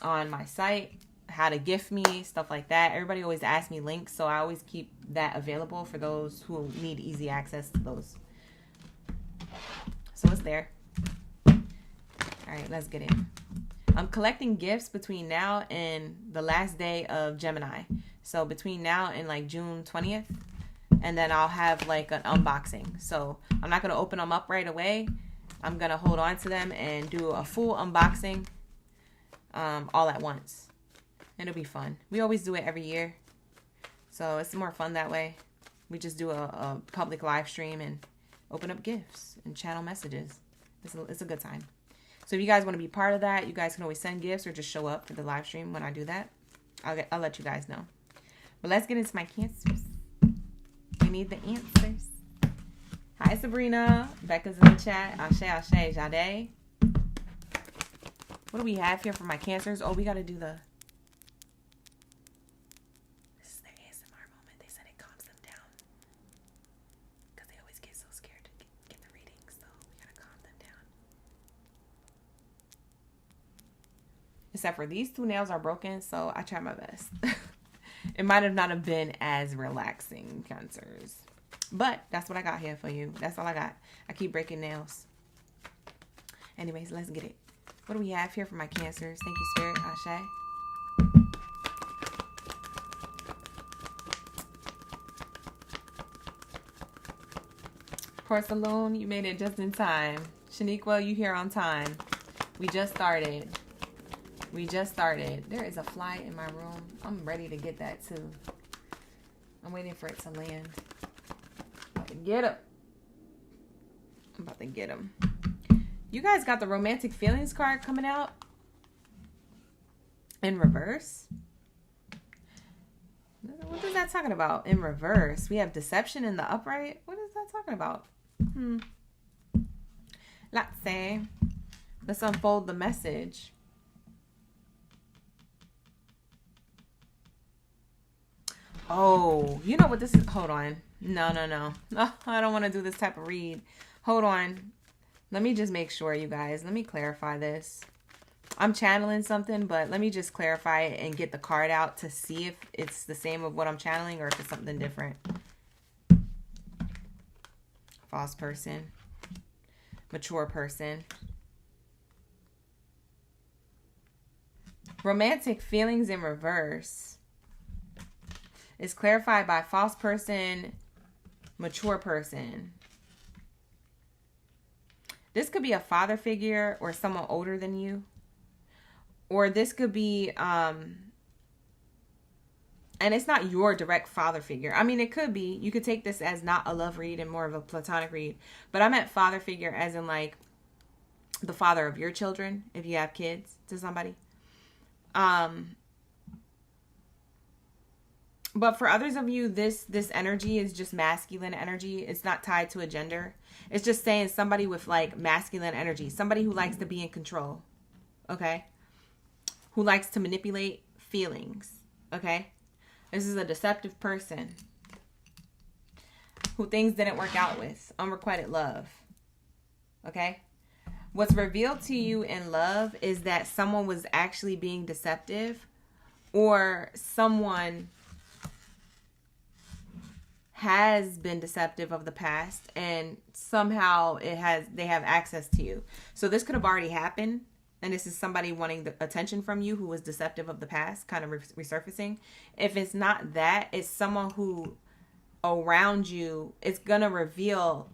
on my site. How to gift me, stuff like that. Everybody always asks me links, so I always keep that available for those who need easy access to those. So it's there. All right, let's get it. I'm collecting gifts between now and the last day of Gemini. So between now and like June 20th. And then I'll have like an unboxing. So I'm not going to open them up right away. I'm going to hold on to them and do a full unboxing all at once. It'll be fun. We always do it every year. So it's more fun that way. We just do a public live stream and open up gifts and channel messages. It's a good time. So if you guys want to be part of that, you guys can always send gifts or just show up for the live stream when I do that. I'll let you guys know. But let's get into my Cancers. We need the answers. Hi, Sabrina. Becca's in the chat. Ashe, Jade. What do we have here for my Cancers? Oh, we got to do the... This is their ASMR moment. They said it calms them down. Because they always get so scared to get the readings. So we got to calm them down. Except for these 2 nails are broken, so I try my best. It might have not have been as relaxing, Cancers. But that's what I got here for you. That's all I got. I keep breaking nails. Anyways, let's get it. What do we have here for my Cancers? Thank you, Spirit. Ashe. Porcelain, you made it just in time. Shaniqua, you here on time. We just started. There is a fly in my room. I'm ready to get that too. I'm waiting for it to land. I'm about to get him. You guys got the romantic feelings card coming out in reverse. What is that talking about? In reverse. We have deception in the upright. What is that talking about? Let's say. Let's unfold the message. Oh, you know what this is? Hold on. No. I don't want to do this type of read. Hold on. Let me just make sure, you guys. Let me clarify this. I'm channeling something, but let me just clarify it and get the card out to see if it's the same of what I'm channeling or if it's something different. False person. Mature person. Romantic feelings in reverse is clarified by false person, mature person. This could be a father figure or someone older than you. Or this could be And it's not your direct father figure. I mean, it could be. You could take this as not a love read and more of a platonic read. But I meant father figure as in like the father of your children, if you have kids, to somebody. But for others of you, this energy is just masculine energy. It's not tied to a gender. It's just saying somebody with like masculine energy. Somebody who likes to be in control. Okay? Who likes to manipulate feelings. Okay? This is a deceptive person who things didn't work out with. Unrequited love. Okay? What's revealed to you in love is that someone was actually being deceptive, or someone has been deceptive of the past, and somehow they have access to you. So this could have already happened, and this is somebody wanting the attention from you who was deceptive of the past, kind of resurfacing. If it's not that, it's someone who around you is gonna reveal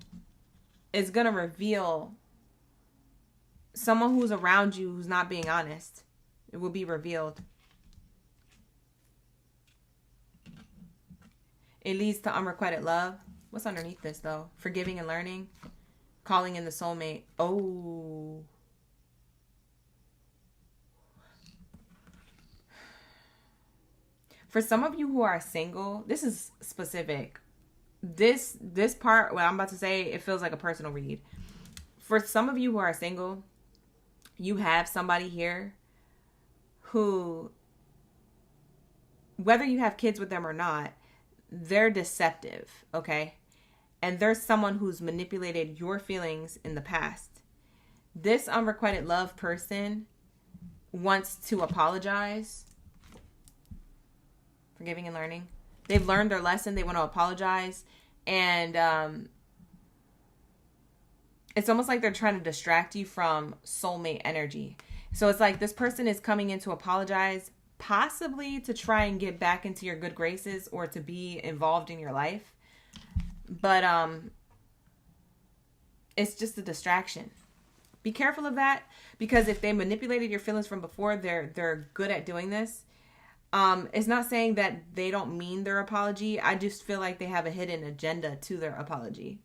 someone who's around you who's not being honest. It will be revealed. It leads to unrequited love. What's underneath this, though? Forgiving and learning. Calling in the soulmate. Oh. For some of you who are single, this is specific. This part, what I'm about to say, it feels like a personal read. For some of you who are single, you have somebody here who, whether you have kids with them or not, they're deceptive, okay? And there's someone who's manipulated your feelings in the past. This unrequited love person wants to apologize. Forgiving and learning. They've learned their lesson. They want to apologize. And it's almost like they're trying to distract you from soulmate energy. So it's like this person is coming in to apologize, possibly to try and get back into your good graces or to be involved in your life. But it's just a distraction. Be careful of that, because if they manipulated your feelings from before, they're good at doing this. It's not saying that they don't mean their apology. I just feel like they have a hidden agenda to their apology.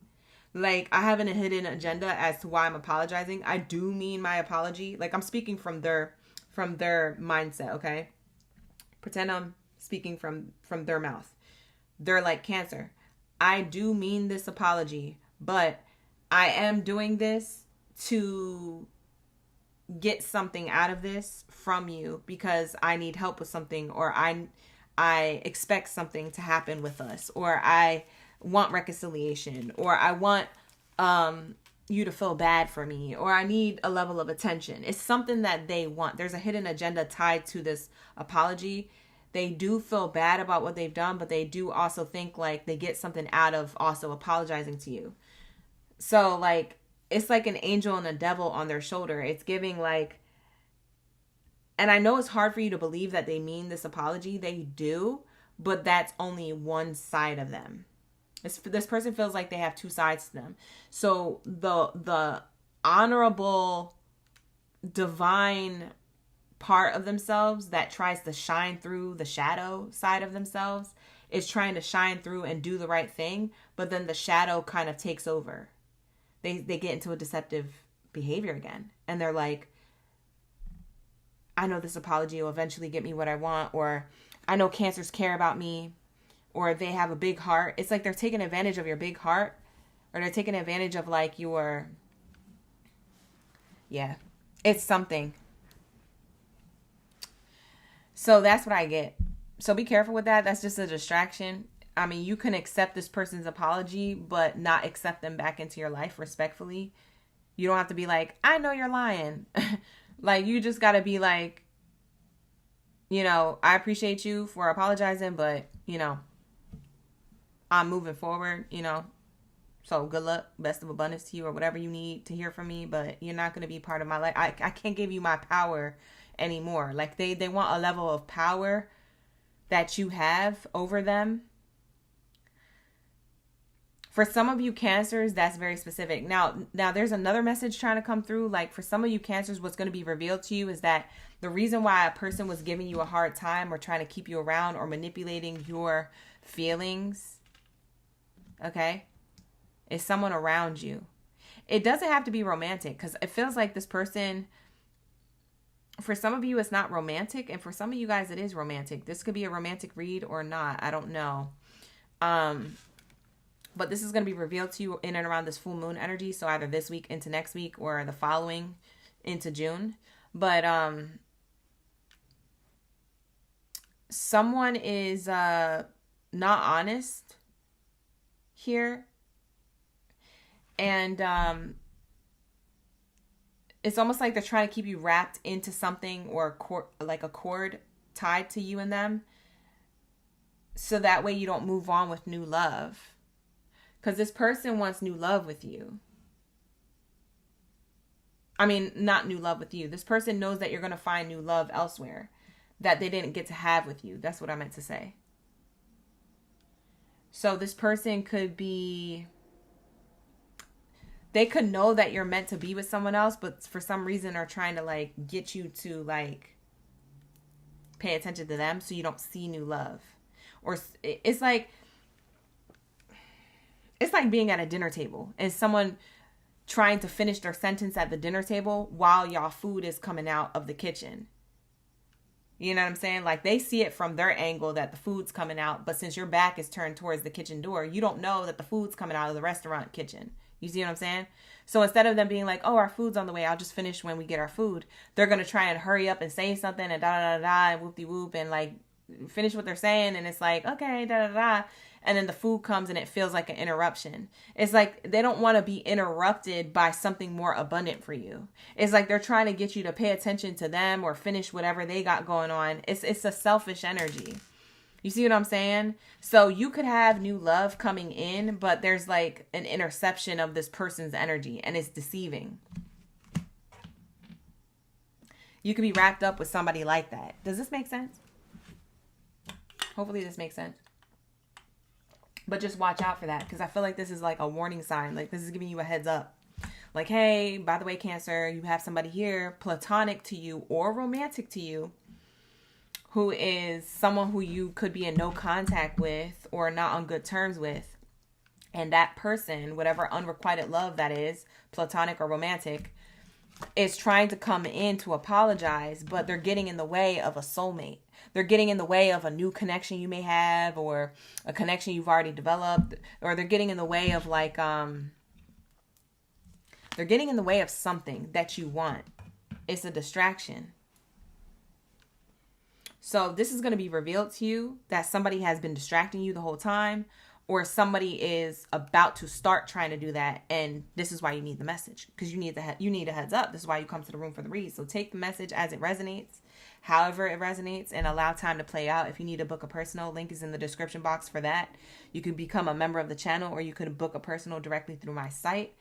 Like, I have a hidden agenda as to why I'm apologizing. I do mean my apology. Like, I'm speaking from their mindset, okay? Pretend I'm speaking from their mouth. They're like Cancer. I do mean this apology, but I am doing this to get something out of this from you because I need help with something, or I expect something to happen with us, or I want reconciliation, or I want you to feel bad for me, or I need a level of attention. It's something that they want. There's a hidden agenda tied to this apology. They do feel bad about what they've done, but they do also think like they get something out of also apologizing to you. So like, it's like an angel and a devil on their shoulder. It's giving like, and I know it's hard for you to believe that they mean this apology. They do, but that's only one side of them. This person feels like they have two sides to them. So the honorable, divine part of themselves that tries to shine through the shadow side of themselves is trying to shine through and do the right thing, but then the shadow kind of takes over. They get into a deceptive behavior again, and they're like, I know this apology will eventually get me what I want, or I know Cancers care about me, or they have a big heart. It's like they're taking advantage of your big heart, or they're taking advantage of like your, yeah, it's something. So that's what I get. So be careful with that. That's just a distraction. I mean, you can accept this person's apology, but not accept them back into your life respectfully. You don't have to be like, I know you're lying. Like, you just got to be like, you know, I appreciate you for apologizing, but, you know, I'm moving forward, you know. So good luck, best of abundance to you, or whatever you need to hear from me, but you're not going to be part of my life. I can't give you my power anymore. Like, they want a level of power that you have over them. For some of you Cancers, that's very specific. Now there's another message trying to come through. Like for some of you Cancers, what's going to be revealed to you is that the reason why a person was giving you a hard time or trying to keep you around or manipulating your feelings, okay, is someone around you. It doesn't have to be romantic, because it feels like this person, for some of you, it's not romantic. And for some of you guys, it is romantic. This could be a romantic read or not. I don't know. But this is going to be revealed to you in and around this full moon energy. So either this week into next week or the following into June. But someone is not honest here. And it's almost like they're trying to keep you wrapped into something, or like a cord tied to you and them, so that way you don't move on with new love. Because this person wants new love with you. I mean, not new love with you. This person knows that you're going to find new love elsewhere that they didn't get to have with you. That's what I meant to say. So this person could be... They could know that you're meant to be with someone else, but for some reason are trying to like get you to like pay attention to them so you don't see new love. Or it's like being at a dinner table and someone trying to finish their sentence at the dinner table while y'all food is coming out of the kitchen. You know what I'm saying? Like they see it from their angle that the food's coming out, but since your back is turned towards the kitchen door, you don't know that the food's coming out of the restaurant kitchen. You see what I'm saying? So instead of them being like, oh, our food's on the way, I'll just finish when we get our food, they're going to try and hurry up and say something and da-da-da-da and whoop-de-whoop and like finish what they're saying. And it's like, okay, da-da-da. And then the food comes and it feels like an interruption. It's like they don't want to be interrupted by something more abundant for you. It's like they're trying to get you to pay attention to them or finish whatever they got going on. It's a selfish energy. You see what I'm saying? So you could have new love coming in, but there's like an interception of this person's energy and it's deceiving. You could be wrapped up with somebody like that. Does this make sense? Hopefully this makes sense. But just watch out for that, because I feel like this is like a warning sign. Like this is giving you a heads up. Like, hey, by the way, Cancer, you have somebody here, platonic to you or romantic to you, who is someone who you could be in no contact with or not on good terms with. And that person, whatever unrequited love that is, platonic or romantic, is trying to come in to apologize, but they're getting in the way of a soulmate. They're getting in the way of a new connection you may have, or a connection you've already developed, or they're getting in the way of like, they're getting in the way of something that you want. It's a distraction. So this is going to be revealed to you that somebody has been distracting you the whole time, or somebody is about to start trying to do that. And this is why you need the message, because you need a heads up. This is why you come to the room for the read. So take the message as it resonates, however it resonates, and allow time to play out. If you need to book a personal, link is in the description box for that. You can become a member of the channel, or you could book a personal directly through my site.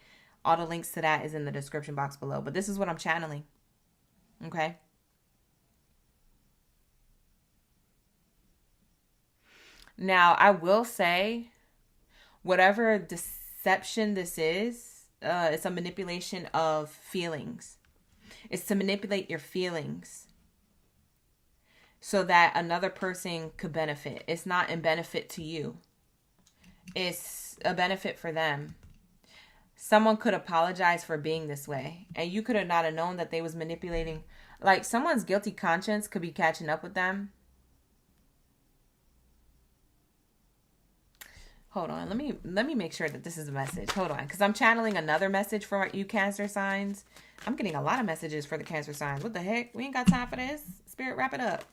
All the links to that is in the description box below. But this is what I'm channeling. Okay. Now, I will say, whatever deception this is, it's a manipulation of feelings. It's to manipulate your feelings so that another person could benefit. It's not in benefit to you. It's a benefit for them. Someone could apologize for being this way, and you could have not have known that they was manipulating. Like, someone's guilty conscience could be catching up with them. Hold on, let me make sure that this is a message. Hold on, because I'm channeling another message for you Cancer signs. I'm getting a lot of messages for the Cancer signs. What the heck? We ain't got time for this. Spirit, wrap it up.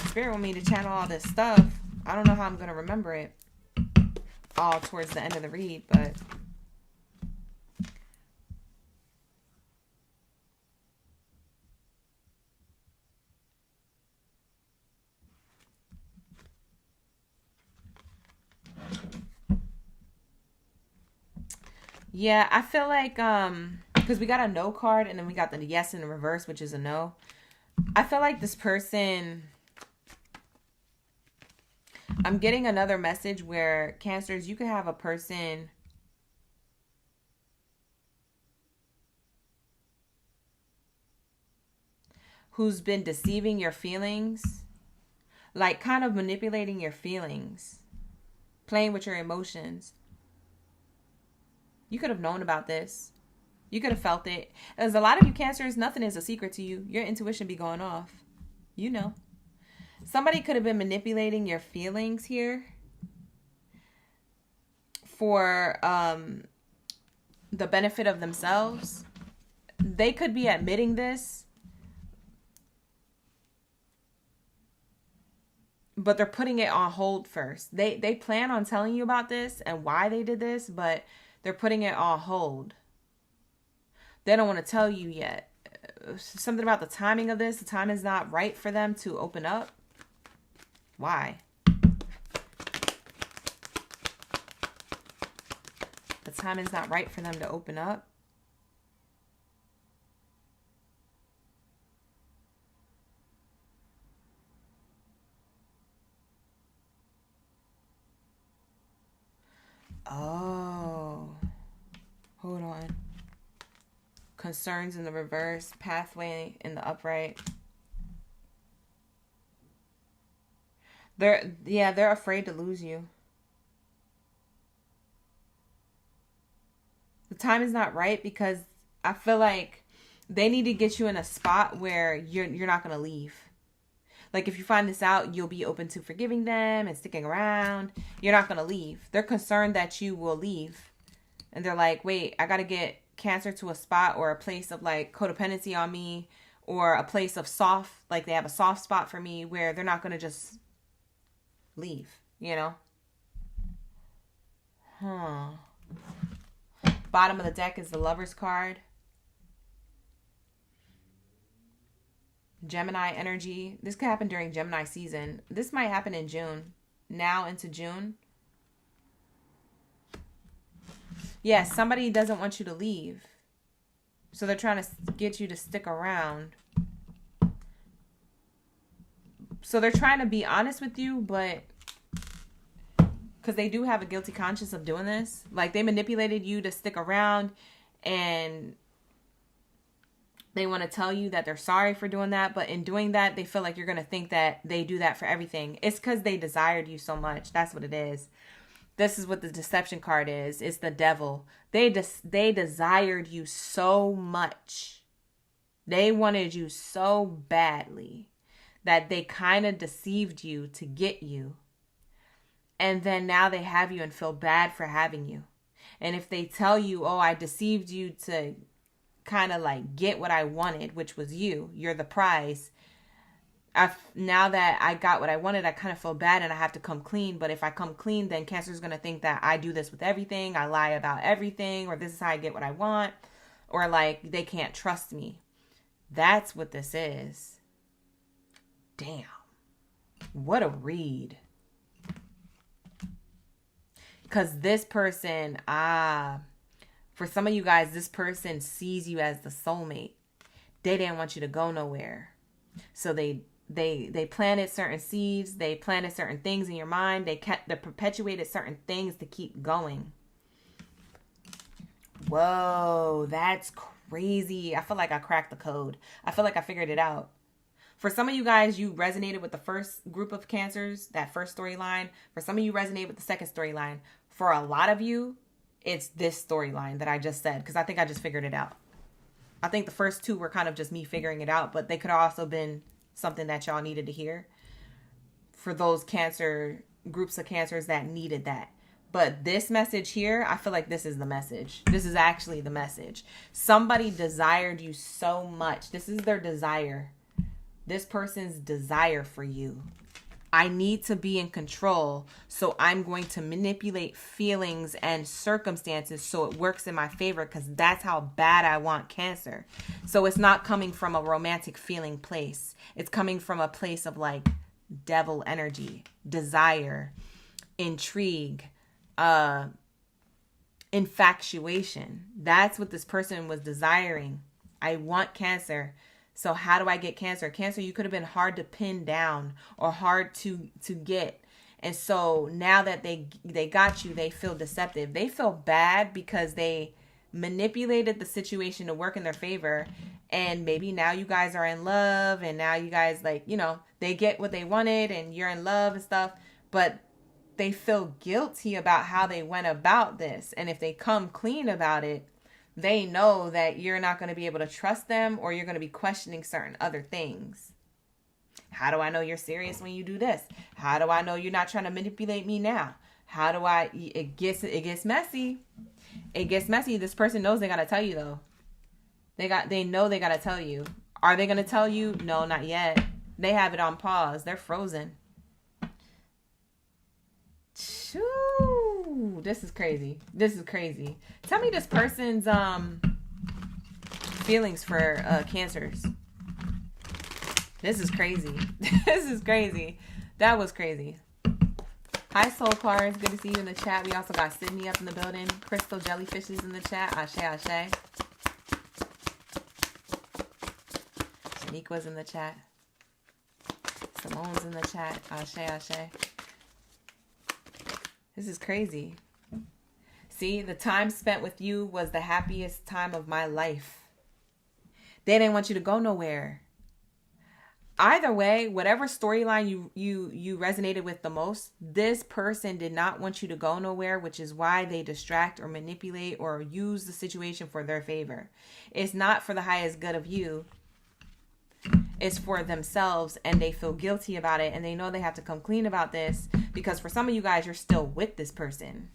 Spirit want me to channel all this stuff. I don't know how I'm going to remember it all towards the end of the read, but... yeah, I feel like, because we got a no card and then we got the yes in the reverse, which is a no. I feel like this person, I'm getting another message where Cancers, you could have a person who's been deceiving your feelings, like kind of manipulating your feelings, playing with your emotions. You could have known about this. You could have felt it. As a lot of you Cancers, nothing is a secret to you. Your intuition be going off. You know. Somebody could have been manipulating your feelings here for the benefit of themselves. They could be admitting this, but they're putting it on hold first. They plan on telling you about this and why they did this, but they're putting it on hold. They don't want to tell you yet. Something about the timing of this. The time is not right for them to open up. Why? The time is not right for them to open up. Oh. Hold on. Concerns in the reverse, pathway in the upright. They're afraid to lose you. The time is not right because I feel like they need to get you in a spot where you're not going to leave. Like if you find this out, you'll be open to forgiving them and sticking around. You're not going to leave. They're concerned that you will leave. And they're like, wait, I got to get Cancer to a spot or a place of like codependency on me, or a place of soft, like they have a soft spot for me where they're not going to just leave, you know? Bottom of the deck is the Lover's card. Gemini energy. This could happen during Gemini season. This might happen in June. Now into June. Yes, somebody doesn't want you to leave. So they're trying to get you to stick around. So they're trying to be honest with you, but because they do have a guilty conscience of doing this. Like they manipulated you to stick around, and they want to tell you that they're sorry for doing that. But in doing that, they feel like you're going to think that they do that for everything. It's because they desired you so much. That's what it is. This is what the deception card is. It's the devil. They desired you so much. They wanted you so badly that they kind of deceived you to get you. And then now they have you and feel bad for having you. And if they tell you, oh, I deceived you to kind of like get what I wanted, which was you, you're the prize. Now that I got what I wanted, I kind of feel bad and I have to come clean. But if I come clean, then Cancer is going to think that I do this with everything. I lie about everything, or this is how I get what I want, or like they can't trust me. That's what this is. Damn. What a read. Because this person, for some of you guys, this person sees you as the soulmate. They didn't want you to go nowhere. So they planted certain seeds. They planted certain things in your mind. They perpetuated certain things to keep going. Whoa, that's crazy. I feel like I cracked the code. I feel like I figured it out. For some of you guys, you resonated with the first group of Cancers, that first storyline. For some of you, resonate with the second storyline. For a lot of you, it's this storyline that I just said, because I think I just figured it out. I think the first two were kind of just me figuring it out, but they could have also been something that y'all needed to hear for those Cancer, groups of Cancers that needed that. But this message here, I feel like this is the message. This is actually the message. Somebody desired you so much. This is their desire. This person's desire for you. I need to be in control, so I'm going to manipulate feelings and circumstances so it works in my favor, because that's how bad I want Cancer. So it's not coming from a romantic feeling place. It's coming from a place of like devil energy, desire, intrigue, infatuation. That's what this person was desiring. I want Cancer. So how do I get Cancer? Cancer, you could have been hard to pin down or hard to get. And so now that they got you, they feel deceptive. They feel bad because they manipulated the situation to work in their favor. And maybe now you guys are in love, and now you guys, like, you know, they get what they wanted and you're in love and stuff. But they feel guilty about how they went about this. And if they come clean about it, they know that you're not going to be able to trust them, or you're going to be questioning certain other things. How do I know you're serious when you do this? How do I know you're not trying to manipulate me now? How do I, it gets messy. It gets messy. This person knows they got to tell you though. They know they got to tell you. Are they going to tell you? No, not yet. They have it on pause. They're frozen. Shoo, this is crazy. This is crazy. Tell me this person's feelings for cancers. This is crazy. This is crazy. That was crazy. Hi, Soul Cards. Good to see you in the chat. We also got Sydney up in the building. Crystal Jellyfishes in the chat. Ashe, ashe. Shaniqua's in the chat. Simone's in the chat. Ashe, ashe. This is crazy. See, the time spent with you was the happiest time of my life. They didn't want you to go nowhere. Either way, whatever storyline you resonated with the most, this person did not want you to go nowhere, which is why they distract or manipulate or use the situation for their favor. It's not for the highest good of you. It's for themselves, and they feel guilty about it, and they know they have to come clean about this, because for some of you guys, you're still with this person.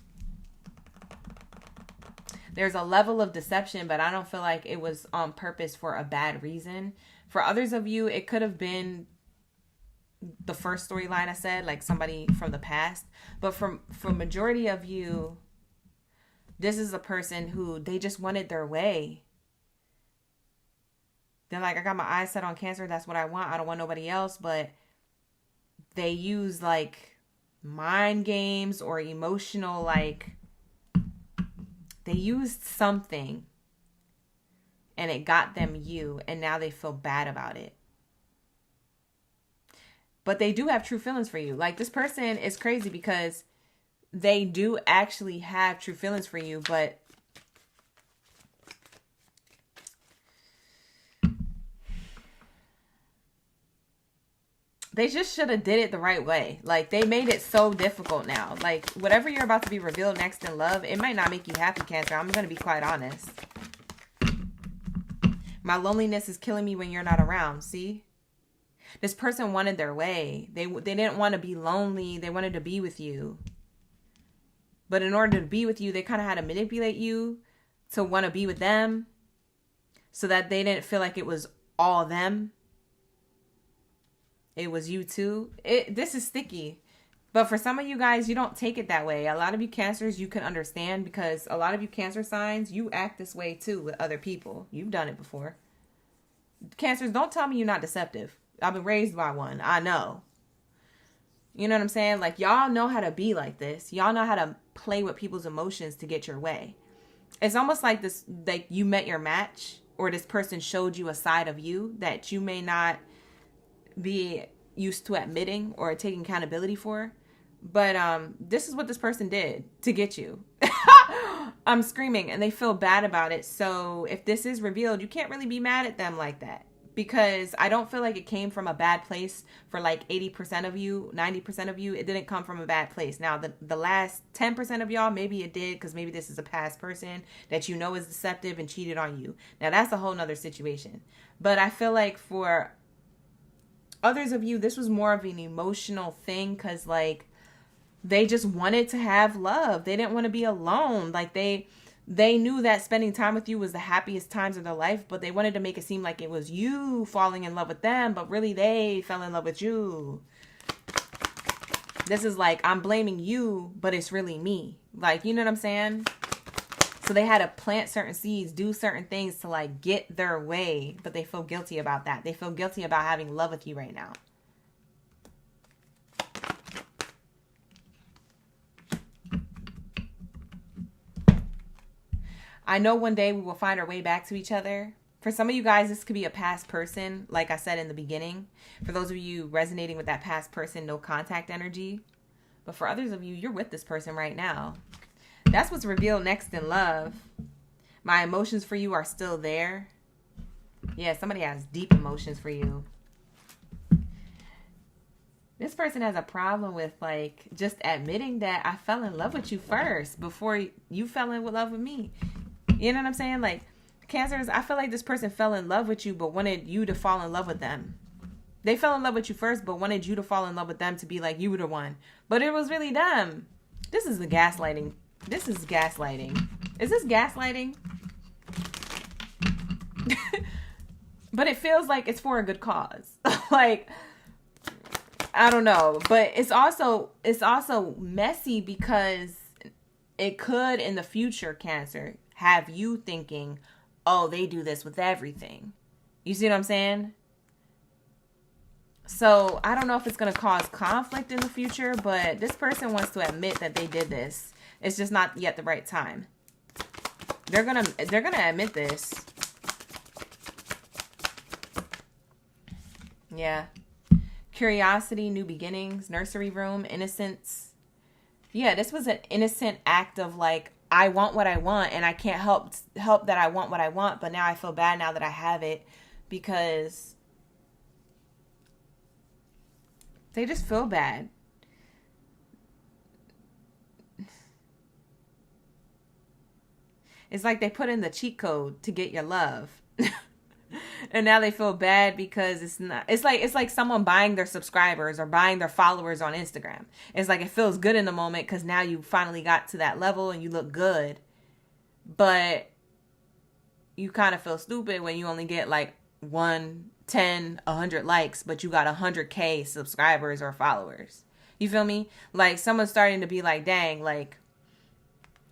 There's a level of deception, but I don't feel like it was on purpose for a bad reason. For others of you, it could have been the first storyline I said, like somebody from the past. But for majority of you, this is a person who they just wanted their way. They're like, I got my eyes set on Cancer. That's what I want. I don't want nobody else. But they use like mind games or emotional, like they used something. And it got them you, and now they feel bad about it. But they do have true feelings for you. Like, this person is crazy because they do actually have true feelings for you, but they just should have did it the right way. Like, they made it so difficult now. Like, whatever you're about to be revealed next in love, it might not make you happy, Cancer. I'm going to be quite honest. My loneliness is killing me when you're not around. See? This person wanted their way. They didn't want to be lonely. They wanted to be with you. But in order to be with you, they kind of had to manipulate you to want to be with them so that they didn't feel like it was all them. It was you too. This is sticky. But for some of you guys, you don't take it that way. A lot of you Cancers, you can understand, because a lot of you Cancer signs, you act this way too with other people. You've done it before. Cancers, don't tell me you're not deceptive. I've been raised by one. I know. You know what I'm saying? Like, y'all know how to be like this. Y'all know how to play with people's emotions to get your way. It's almost like this, like you met your match, or this person showed you a side of you that you may not be used to admitting or taking accountability for. But this is what this person did to get you. I'm screaming, and they feel bad about it. So if this is revealed, you can't really be mad at them like that, because I don't feel like it came from a bad place for like 80% of you, 90% of you. It didn't come from a bad place. Now, the last 10% of y'all, maybe it did, because maybe this is a past person that you know is deceptive and cheated on you. Now, that's a whole nother situation. But I feel like for others of you, this was more of an emotional thing, because like they just wanted to have love. They didn't want to be alone. Like they knew that spending time with you was the happiest times of their life, but they wanted to make it seem like it was you falling in love with them, but really they fell in love with you. This is like, I'm blaming you, but it's really me. Like, you know what I'm saying? So they had to plant certain seeds, do certain things to like get their way, but they feel guilty about that. They feel guilty about having love with you right now. I know one day we will find our way back to each other. For some of you guys, this could be a past person, like I said in the beginning. For those of you resonating with that past person, no contact energy. But for others of you, you're with this person right now. That's what's revealed next in love. My emotions for you are still there. Yeah, somebody has deep emotions for you. This person has a problem with, like, just admitting that I fell in love with you first before you fell in love with me. You know what I'm saying? Like, Cancers, I feel like this person fell in love with you but wanted you to fall in love with them. They fell in love with you first but wanted you to fall in love with them to be like you were the one. But it was really them. This is the gaslighting. This is gaslighting. Is this gaslighting? But it feels like it's for a good cause. Like, I don't know. But it's also messy because it could in the future, Cancer, have you thinking, oh, they do this with everything. You see what I'm saying? So I don't know if it's going to cause conflict in the future, but this person wants to admit that they did this. It's just not yet the right time. They're gonna admit this. Yeah. Curiosity, new beginnings, nursery room, innocence. Yeah, this was an innocent act of like, I want what I want and I can't help that I want what I want, but now I feel bad now that I have it because they just feel bad. It's like they put in the cheat code to get your love. And now they feel bad because it's like someone buying their subscribers or buying their followers on Instagram. It's like it feels good in the moment because now you finally got to that level and you look good. But you kind of feel stupid when you only get like 1, 10, 100 likes, but you got 100K subscribers or followers. You feel me? Like someone's starting to be like, dang, like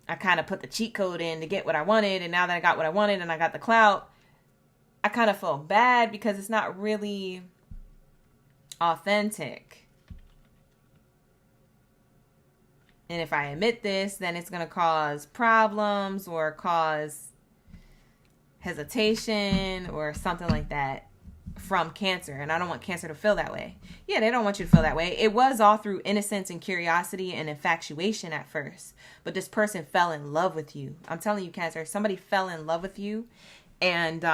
I kind of put the cheat code in to get what I wanted. And now that I got what I wanted and I got the clout, I kind of feel bad because it's not really authentic. And if I admit this, then it's going to cause problems or cause hesitation or something like that from Cancer. And I don't want Cancer to feel that way. Yeah, they don't want you to feel that way. It was all through innocence and curiosity and infatuation at first. But this person fell in love with you. I'm telling you, Cancer, somebody fell in love with you. And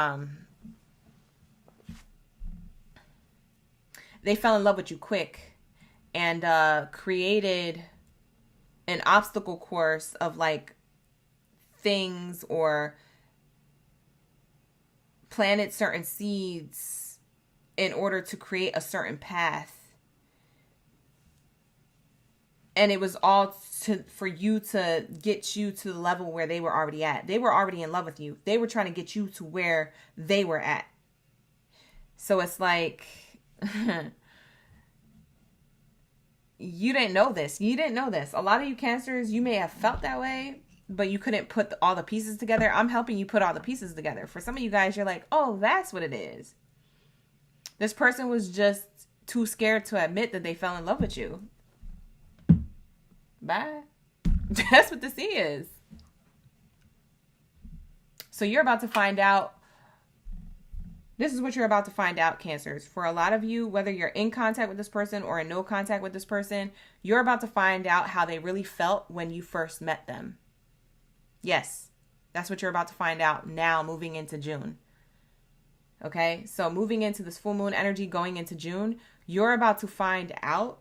they fell in love with you quick and created an obstacle course of like things or planted certain seeds in order to create a certain path. And it was all for you to get you to the level where they were already at. They were already in love with you. They were trying to get you to where they were at. So it's like, you didn't know this. You didn't know this. A lot of you Cancers, you may have felt that way, but you couldn't put all the pieces together. I'm helping you put all the pieces together. For some of you guys, you're like, oh, that's what it is. This person was just too scared to admit that they fell in love with you. Bye. That's what this is. So you're about to find out. This is what you're about to find out, Cancers. For a lot of you, whether you're in contact with this person or in no contact with this person, you're about to find out how they really felt when you first met them. Yes, that's what you're about to find out now moving into June. Okay, so moving into this full moon energy going into June, you're about to find out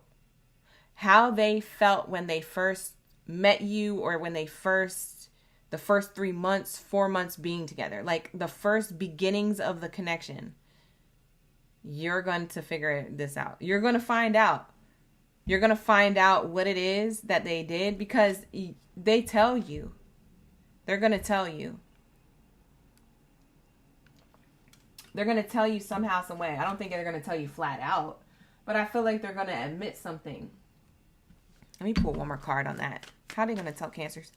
how they felt when they first met you or when they the first 3 months, 4 months being together, like the first beginnings of the connection. You're going to figure this out. You're going to find out. You're going to find out what it is that they did because they tell you. They're going to tell you. They're going to tell you somehow, some way. I don't think they're going to tell you flat out, but I feel like they're going to admit something. Let me pull one more card on that. How are they going to tell Cancers?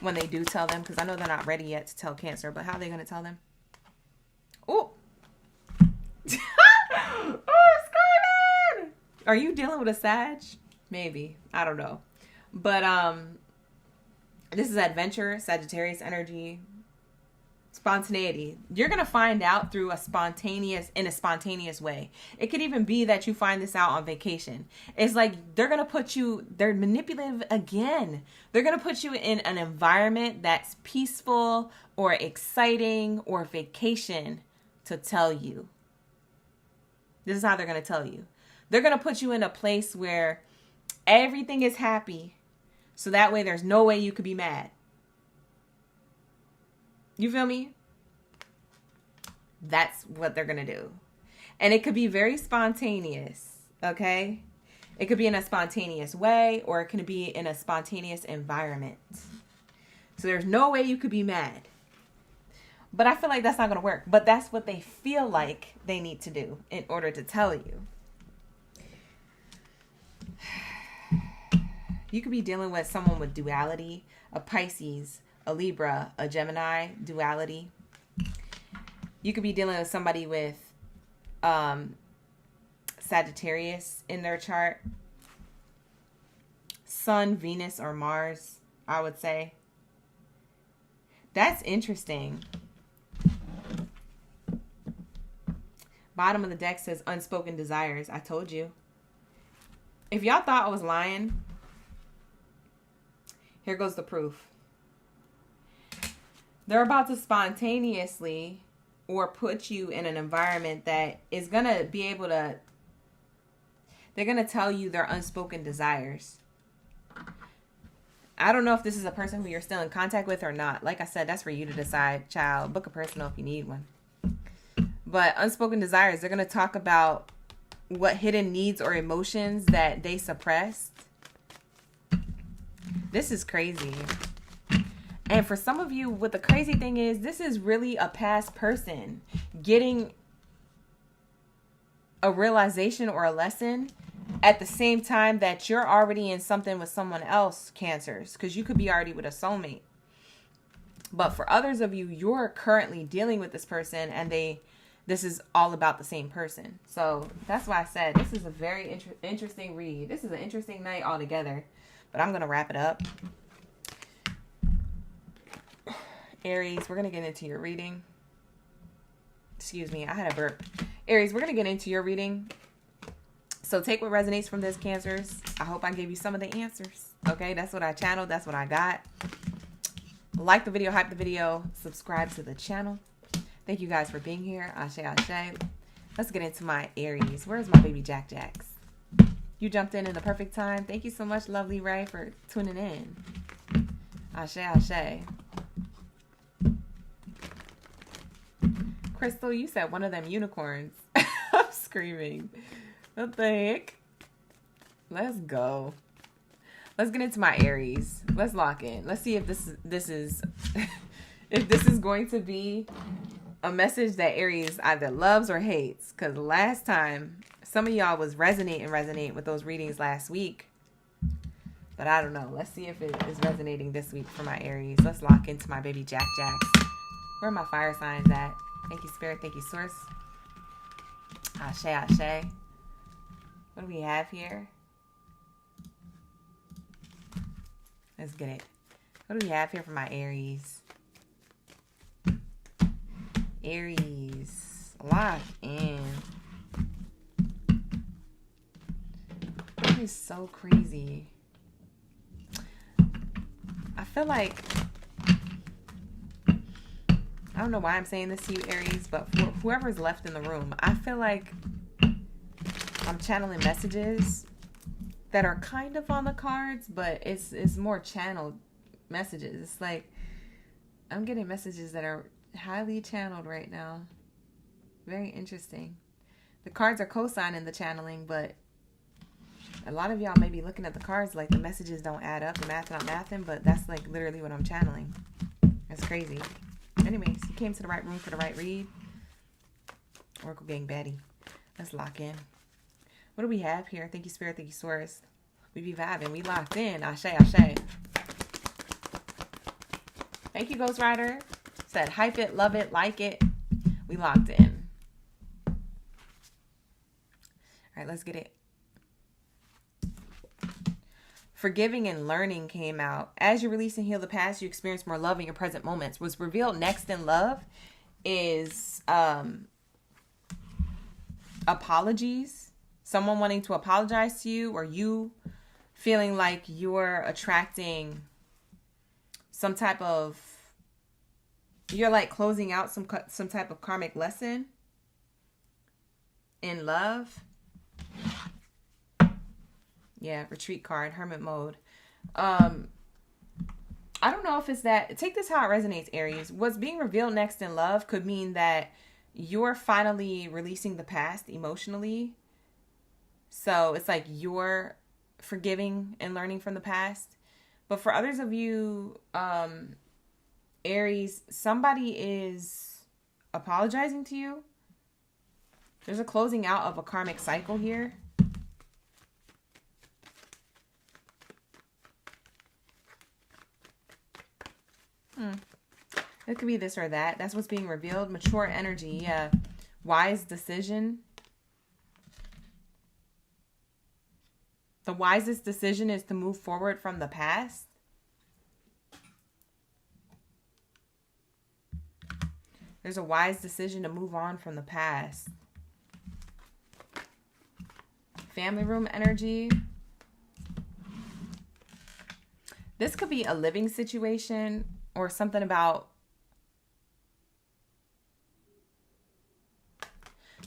When they do tell them, because I know they're not ready yet to tell Cancer, but how are they going to tell them? Oh. Oh, Scarlet! Are you dealing with a Sag? Maybe. I don't know. But this is adventure, Sagittarius energy. Spontaneity. You're going to find out through in a spontaneous way. It could even be that you find this out on vacation. It's like they're manipulative again. They're going to put you in an environment that's peaceful or exciting or vacation to tell you. This is how they're going to tell you. They're going to put you in a place where everything is happy. So that way there's no way you could be mad. You feel me? That's what they're going to do. And it could be very spontaneous, okay? It could be in a spontaneous way, or it can be in a spontaneous environment. So there's no way you could be mad. But I feel like that's not going to work. But that's what they feel like they need to do in order to tell you. You could be dealing with someone with duality, a Pisces, a Libra, a Gemini, duality. You could be dealing with somebody with Sagittarius in their chart. Sun, Venus, or Mars, I would say. That's interesting. Bottom of the deck says unspoken desires. I told you. If y'all thought I was lying, here goes the proof. They're about to spontaneously or put you in an environment that is going to be able to, they're going to tell you their unspoken desires. I don't know if this is a person who you're still in contact with or not. Like I said, that's for you to decide, child. Book a personal if you need one. But unspoken desires, they're going to talk about what hidden needs or emotions that they suppressed. This is crazy. And for some of you, what the crazy thing is, this is really a past person getting a realization or a lesson at the same time that you're already in something with someone else, Cancers, because you could be already with a soulmate. But for others of you, you're currently dealing with this person and this is all about the same person. So that's why I said this is a very interesting read. This is an interesting night altogether. But I'm going to wrap it up. Aries, we're going to get into your reading. Excuse me, I had a burp. Aries, we're going to get into your reading. So take what resonates from this, Cancers. I hope I gave you some of the answers. Okay, that's what I channeled. That's what I got. Like the video, hype the video, subscribe to the channel. Thank you guys for being here. Ashe, ashe. Let's get into my Aries. Where's my baby Jack Jacks? You jumped in the perfect time. Thank you so much, lovely Ray, for tuning in. Ashe, ashe. Crystal, you said one of them unicorns. I'm screaming. What the heck? Let's go. Let's get into my Aries. Let's lock in. Let's see if this is if this is going to be a message that Aries either loves or hates. Because last time, some of y'all was resonating with those readings last week. But I don't know. Let's see if it is resonating this week for my Aries. Let's lock into my baby Jack Jacks. Where are my fire signs at? Thank you, Spirit. Thank you, Source. Ashe, ashe. What do we have here? Let's get it. What do we have here for my Aries? Aries. Lock in. That is so crazy. I feel like, I don't know why I'm saying this to you, Aries, but for whoever's left in the room, I feel like I'm channeling messages that are kind of on the cards, but it's more channeled messages. It's like I'm getting messages that are highly channeled right now. Very interesting. The cards are co-signing the channeling, but a lot of y'all may be looking at the cards like the messages don't add up, the math not mathing, but that's like literally what I'm channeling. That's crazy. Anyways, you came to the right room for the right read. Oracle Gang Baddie. Let's lock in. What do we have here? Thank you, Spirit. Thank you, Source. We be vibing. We locked in. Ashe, ashe. Thank you, Ghost Rider. Said hype it, love it, like it. We locked in. All right, let's get it. Forgiving and learning came out. As you release and heal the past, you experience more love in your present moments. What's revealed next in love is apologies. Someone wanting to apologize to you, or you feeling like you're attracting some type of, you're like closing out some type of karmic lesson in love. Yeah, retreat card, hermit mode. I don't know if it's that. Take this how it resonates, Aries. What's being revealed next in love could mean that you're finally releasing the past emotionally. So it's like you're forgiving and learning from the past. But for others of you, Aries, somebody is apologizing to you. There's a closing out of a karmic cycle here. It could be this or that. That's what's being revealed. Mature energy. Yeah. Wise decision. The wisest decision is to move forward from the past. There's a wise decision to move on from the past. Family room energy. This could be a living situation or something about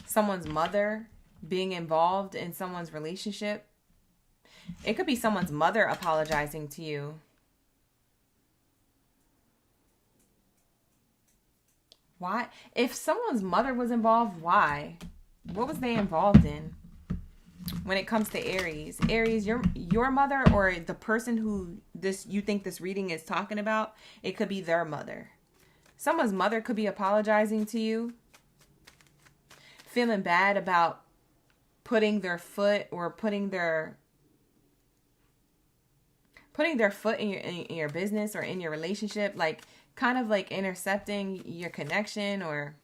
someone's mother being involved in someone's relationship. It could be someone's mother apologizing to you. Why? If someone's mother was involved, why? What was they involved in? When it comes to Aries, your mother or the person who you think this reading is talking about, it could be their mother. Someone's mother could be apologizing to you, feeling bad about putting their foot or putting their foot in your business or in your relationship, like kind of like intercepting your connection or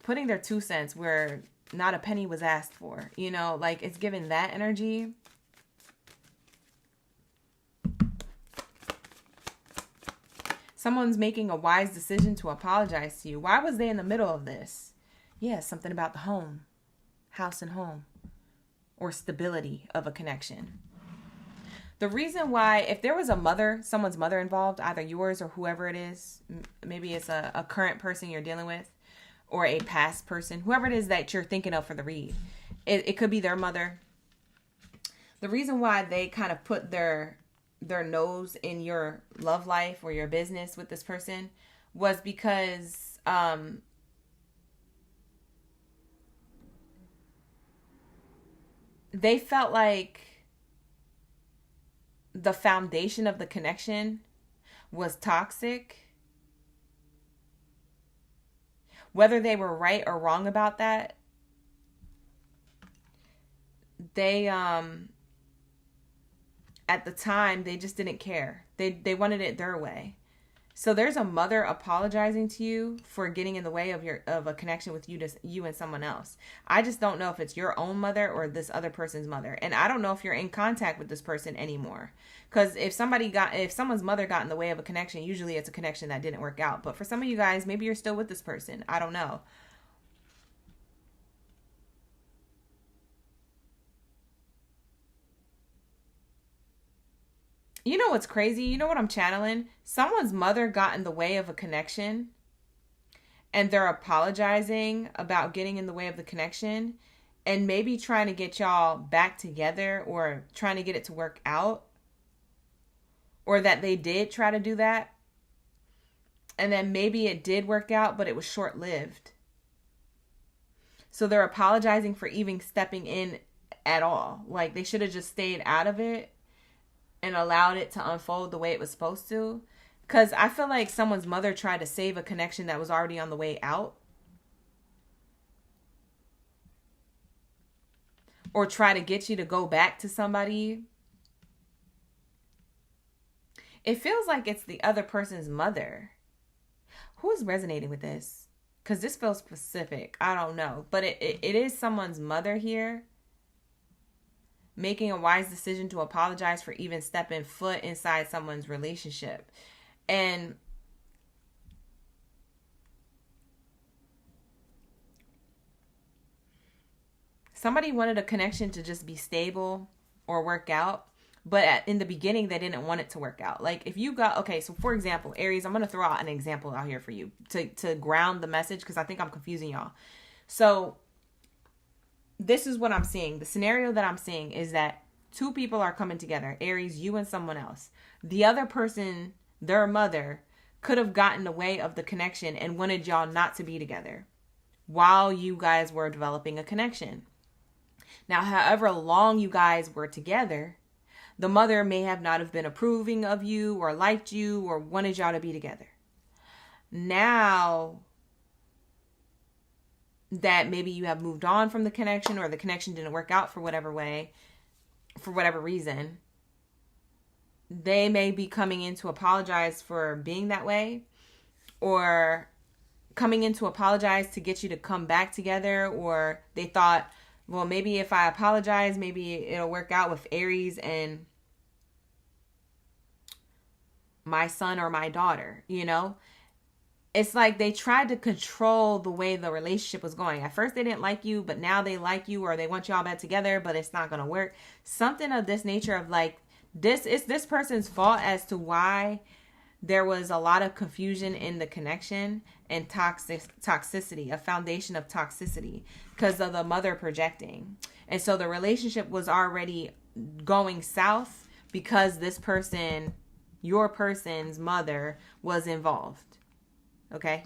putting their 2 cents where not a penny was asked for, you know, like it's given that energy. Someone's making a wise decision to apologize to you. Why was they in the middle of this? Yeah, something about the home, house and home, or stability of a connection. The reason why, if there was a mother, someone's mother involved, either yours or whoever it is, maybe it's a current person you're dealing with, or a past person, whoever it is that you're thinking of for the read. It could be their mother. The reason why they kind of put their nose in your love life or your business with this person was because they felt like the foundation of the connection was toxic. Whether they were right or wrong about that, they at the time they just didn't care. They wanted it their way. So there's a mother apologizing to you for getting in the way of a connection with you and someone else. I just don't know if it's your own mother or this other person's mother. And I don't know if you're in contact with this person anymore. Because if someone's mother got in the way of a connection, usually it's a connection that didn't work out. But for some of you guys, maybe you're still with this person. I don't know. You know what's crazy? You know what I'm channeling? Someone's mother got in the way of a connection and they're apologizing about getting in the way of the connection and maybe trying to get y'all back together or trying to get it to work out, or that they did try to do that and then maybe it did work out, but it was short-lived. So they're apologizing for even stepping in at all. Like they should have just stayed out of it and allowed it to unfold the way it was supposed to. Because I feel like someone's mother tried to save a connection that was already on the way out. Or try to get you to go back to somebody. It feels like it's the other person's mother. Who is resonating with this? Because this feels specific. I don't know. But it is someone's mother here. making a wise decision to apologize for even stepping foot inside someone's relationship. And somebody wanted a connection to just be stable or work out, but in the beginning, they didn't want it to work out. Like if you got, okay, so for example, Aries, I'm going to throw out an example out here for you to ground the message, because I think I'm confusing y'all. So this is what I'm seeing. The scenario that I'm seeing is that two people are coming together, Aries, you and someone else. The other person, their mother, could have gotten in the way of the connection and wanted y'all not to be together while you guys were developing a connection. Now, however long you guys were together, the mother may have not have been approving of you or liked you or wanted y'all to be together. Now that maybe you have moved on from the connection, or the connection didn't work out for whatever reason, they may be coming in to apologize for being that way, or coming in to apologize to get you to come back together, or they thought, well, maybe if I apologize, maybe it'll work out with Aries and my son or my daughter, you know? It's like they tried to control the way the relationship was going. At first they didn't like you, but now they like you, or they want y'all back together, but it's not going to work. Something of this nature of like, this is this person's fault as to why there was a lot of confusion in the connection and toxicity, a foundation of toxicity because of the mother projecting. And so the relationship was already going south because this person, your person's mother, was involved. Okay?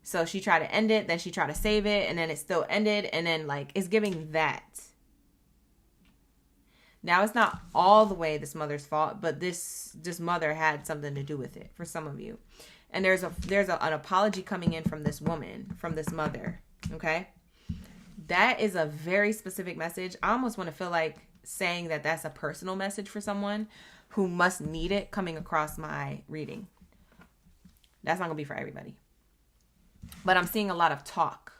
So she tried to end it, then she tried to save it, and then it still ended, and then like it's giving that. Now, it's not all the way this mother's fault, but this mother had something to do with it for some of you. And there's an apology coming in from this woman, from this mother, okay? That is a very specific message. I almost want to feel like saying that that's a personal message for someone who must need it coming across my reading. That's not going to be for everybody. But I'm seeing a lot of talk,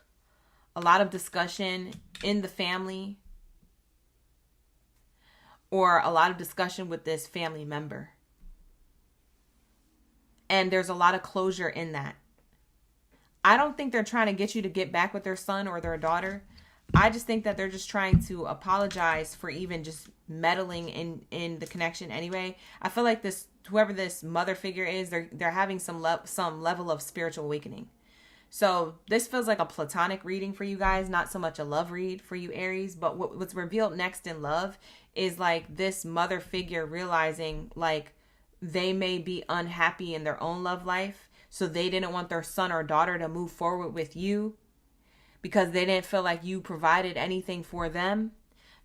a lot of discussion in the family, or a lot of discussion with this family member. And there's a lot of closure in that. I don't think they're trying to get you to get back with their son or their daughter. I just think that they're just trying to apologize for even just meddling in the connection anyway. I feel like whoever this mother figure is, they're having some level of spiritual awakening. So this feels like a platonic reading for you guys, not so much a love read for you, Aries. But what's revealed next in love is like this mother figure realizing like they may be unhappy in their own love life. So they didn't want their son or daughter to move forward with you because they didn't feel like you provided anything for them,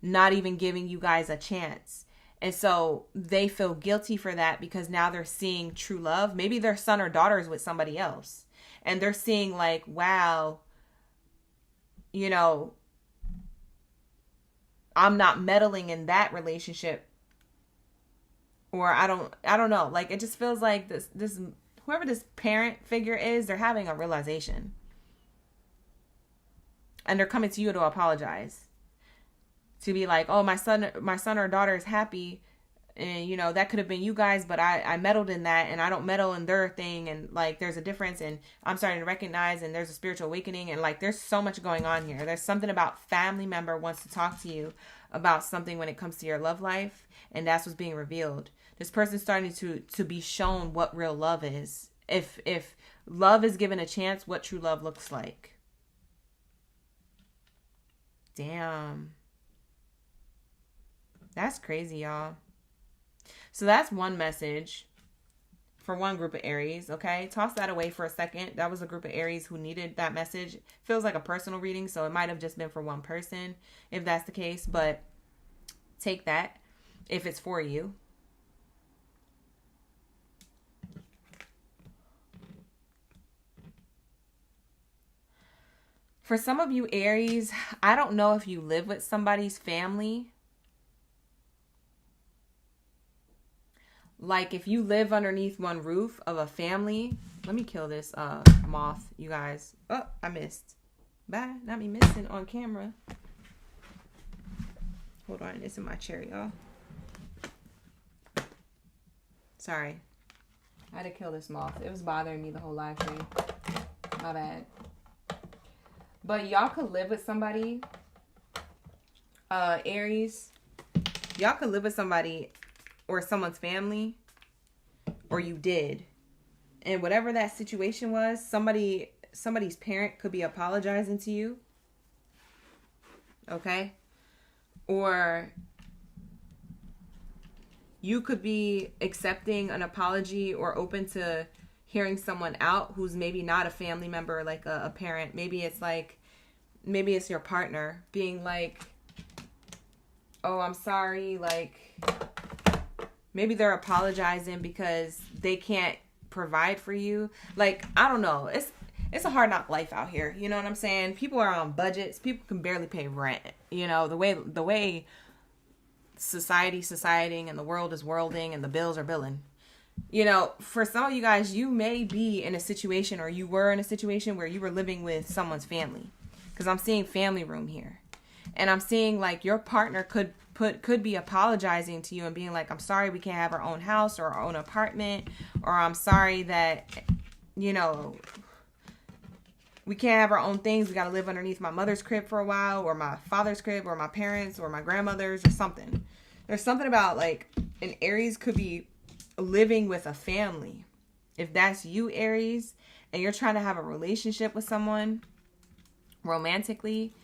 not even giving you guys a chance. And so they feel guilty for that because now they're seeing true love. Maybe their son or daughter is with somebody else. And they're seeing like, wow, you know, I'm not meddling in that relationship. Or I don't know. Like, it just feels like this whoever this parent figure is, they're having a realization. And they're coming to you to apologize. To be like, oh, my son or daughter is happy. And, you know, that could have been you guys, but I meddled in that, and I don't meddle in their thing. And, like, there's a difference, and I'm starting to recognize, and there's a spiritual awakening. And, like, there's so much going on here. There's something about family member wants to talk to you about something when it comes to your love life, and that's what's being revealed. This person's starting to be shown what real love is. If love is given a chance, what true love looks like. Damn. That's crazy, y'all. So that's one message for one group of Aries, okay? Toss that away for a second. That was a group of Aries who needed that message. Feels like a personal reading, so it might have just been for one person if that's the case, but take that if it's for you. For some of you Aries, I don't know if you live with somebody's family. Like if you live underneath one roof of a family. Let me kill this moth, you guys. Oh, I missed. Bye. Not me missing on camera. Hold on, it's in my chair, y'all. Sorry. I had to kill this moth. It was bothering me the whole live stream. My bad. But y'all could live with somebody, Aries. Y'all could live with somebody or someone's family, or you did. And whatever that situation was, somebody's parent could be apologizing to you. Okay? Or you could be accepting an apology or open to hearing someone out who's maybe not a family member, like a parent. Maybe it's your partner being like, oh, I'm sorry. Like, maybe they're apologizing because they can't provide for you. Like, I don't know. It's a hard knock life out here. You know what I'm saying? People are on budgets. People can barely pay rent. You know, the way societying and the world is worlding and the bills are billing. You know, for some of you guys, you may be in a situation, or you were in a situation where you were living with someone's family. Because I'm seeing family room here. And I'm seeing like your partner could be apologizing to you and being like, I'm sorry we can't have our own house or our own apartment. Or I'm sorry that, you know, we can't have our own things. We got to live underneath my mother's crib for a while, or my father's crib, or my parents, or my grandmother's, or something. There's something about like an Aries could be living with a family. If that's you, Aries, and you're trying to have a relationship with someone romantically,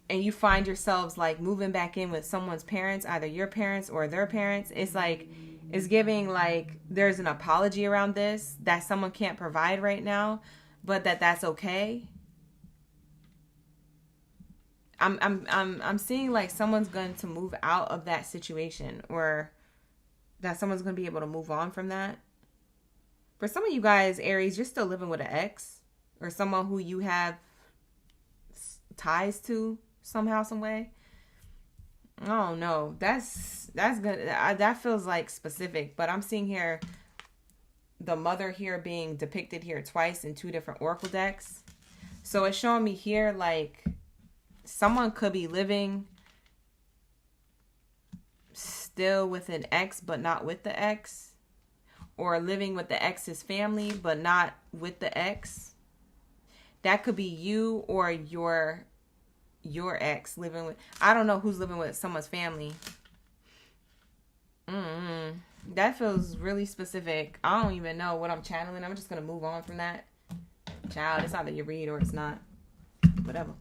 and you find yourselves like moving back in with someone's parents, either your parents or their parents, it's giving like there's an apology around this that someone can't provide right now, but that's okay. I'm seeing like someone's going to move out of that situation, or that someone's going to be able to move on from that. For some of you guys, Aries, you're still living with an ex or someone who you have ties to somehow, some way. Oh no, that's good. That feels like specific, but I'm seeing here the mother here being depicted here twice in two different oracle decks. So it's showing me here like someone could be living still with an ex but not with the ex, or living with the ex's family but not with the ex. That could be you or your ex living with, I don't know who's living with someone's family. That feels really specific. I don't even know what I'm channeling. I'm just going to move on from that. Child, it's either you read or it's not. Whatever.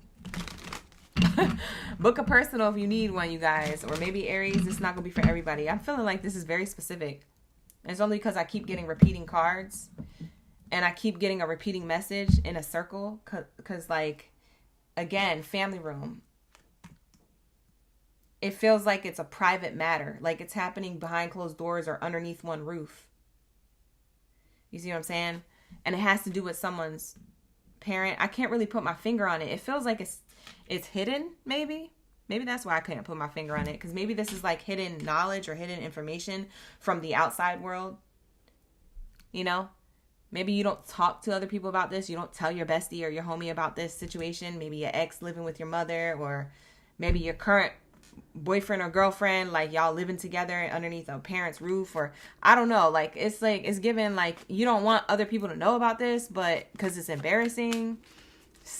Book a personal if you need one, you guys. Or maybe Aries, it's not going to be for everybody. I'm feeling like this is very specific. It's only because I keep getting repeating cards. And I keep getting a repeating message in a circle. Because like, again, family room. It feels like it's a private matter. Like it's happening behind closed doors or underneath one roof. You see what I'm saying? And it has to do with someone's parent. I can't really put my finger on it. It feels like it's hidden, maybe. Maybe that's why I couldn't put my finger on it. Because maybe this is like hidden knowledge or hidden information from the outside world. You know? Maybe you don't talk to other people about this. You don't tell your bestie or your homie about this situation. Maybe your ex living with your mother, or maybe your current boyfriend or girlfriend, like y'all living together underneath a parent's roof, or I don't know. Like it's given like you don't want other people to know about this, but because it's embarrassing. It's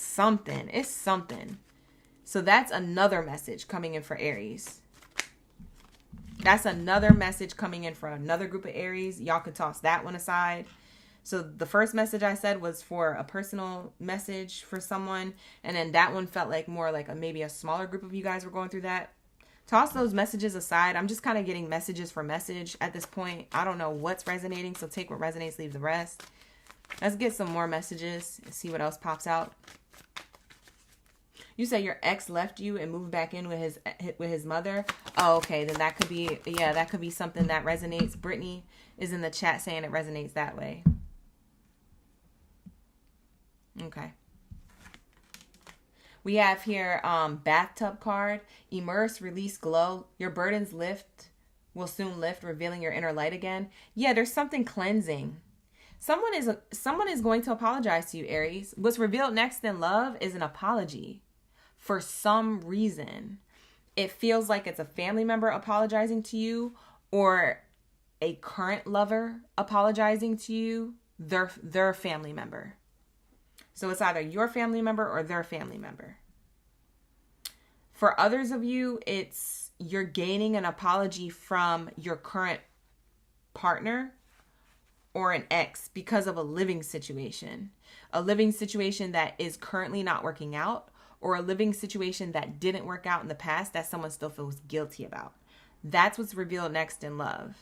something. So that's another message coming in for Aries. That's another message coming in for another group of Aries. Y'all could toss that one aside. So the first message I said was for a personal message for someone. And then that one felt like more like maybe a smaller group of you guys were going through that. Toss those messages aside. I'm just kind of getting messages for message at this point. I don't know what's resonating. So take what resonates, leave the rest. Let's get some more messages and see what else pops out. You say your ex left you and moved back in with his mother. Oh, okay. Then that could be something that resonates. Brittany is in the chat saying it resonates that way. Okay. We have here bathtub card. Immerse, release, glow. Your burdens will soon lift, revealing your inner light again. Yeah, there's something cleansing. Someone is going to apologize to you, Aries. What's revealed next in love is an apology for some reason. it feels like it's a family member apologizing to you, or a current lover apologizing to you, their family member. So it's either your family member or their family member. For others of you, it's you're gaining an apology from your current partner or an ex because of a living situation. A living situation that is currently not working out, or a living situation that didn't work out in the past that someone still feels guilty about. That's what's revealed next in love.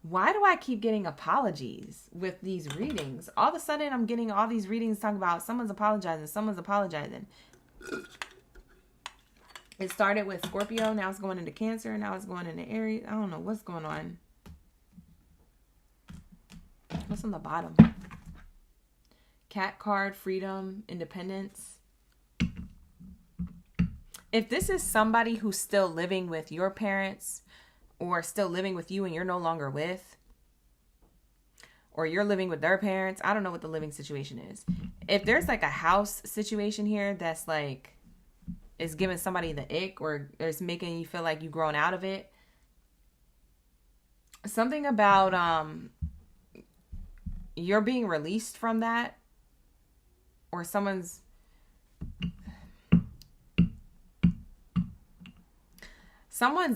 Why do I keep getting apologies with these readings? All of a sudden, I'm getting all these readings talking about someone's apologizing, someone's apologizing. It started with Scorpio, now it's going into Cancer, now it's going into Aries. I don't know what's going on. What's on the bottom? Cat card, freedom, independence. If this is somebody who's still living with your parents, or still living with you and you're no longer with, or you're living with their parents, I don't know what the living situation is. If there's like a house situation here that's like, is giving somebody the ick, or is making you feel like you've grown out of it, something about you're being released from that, or someone's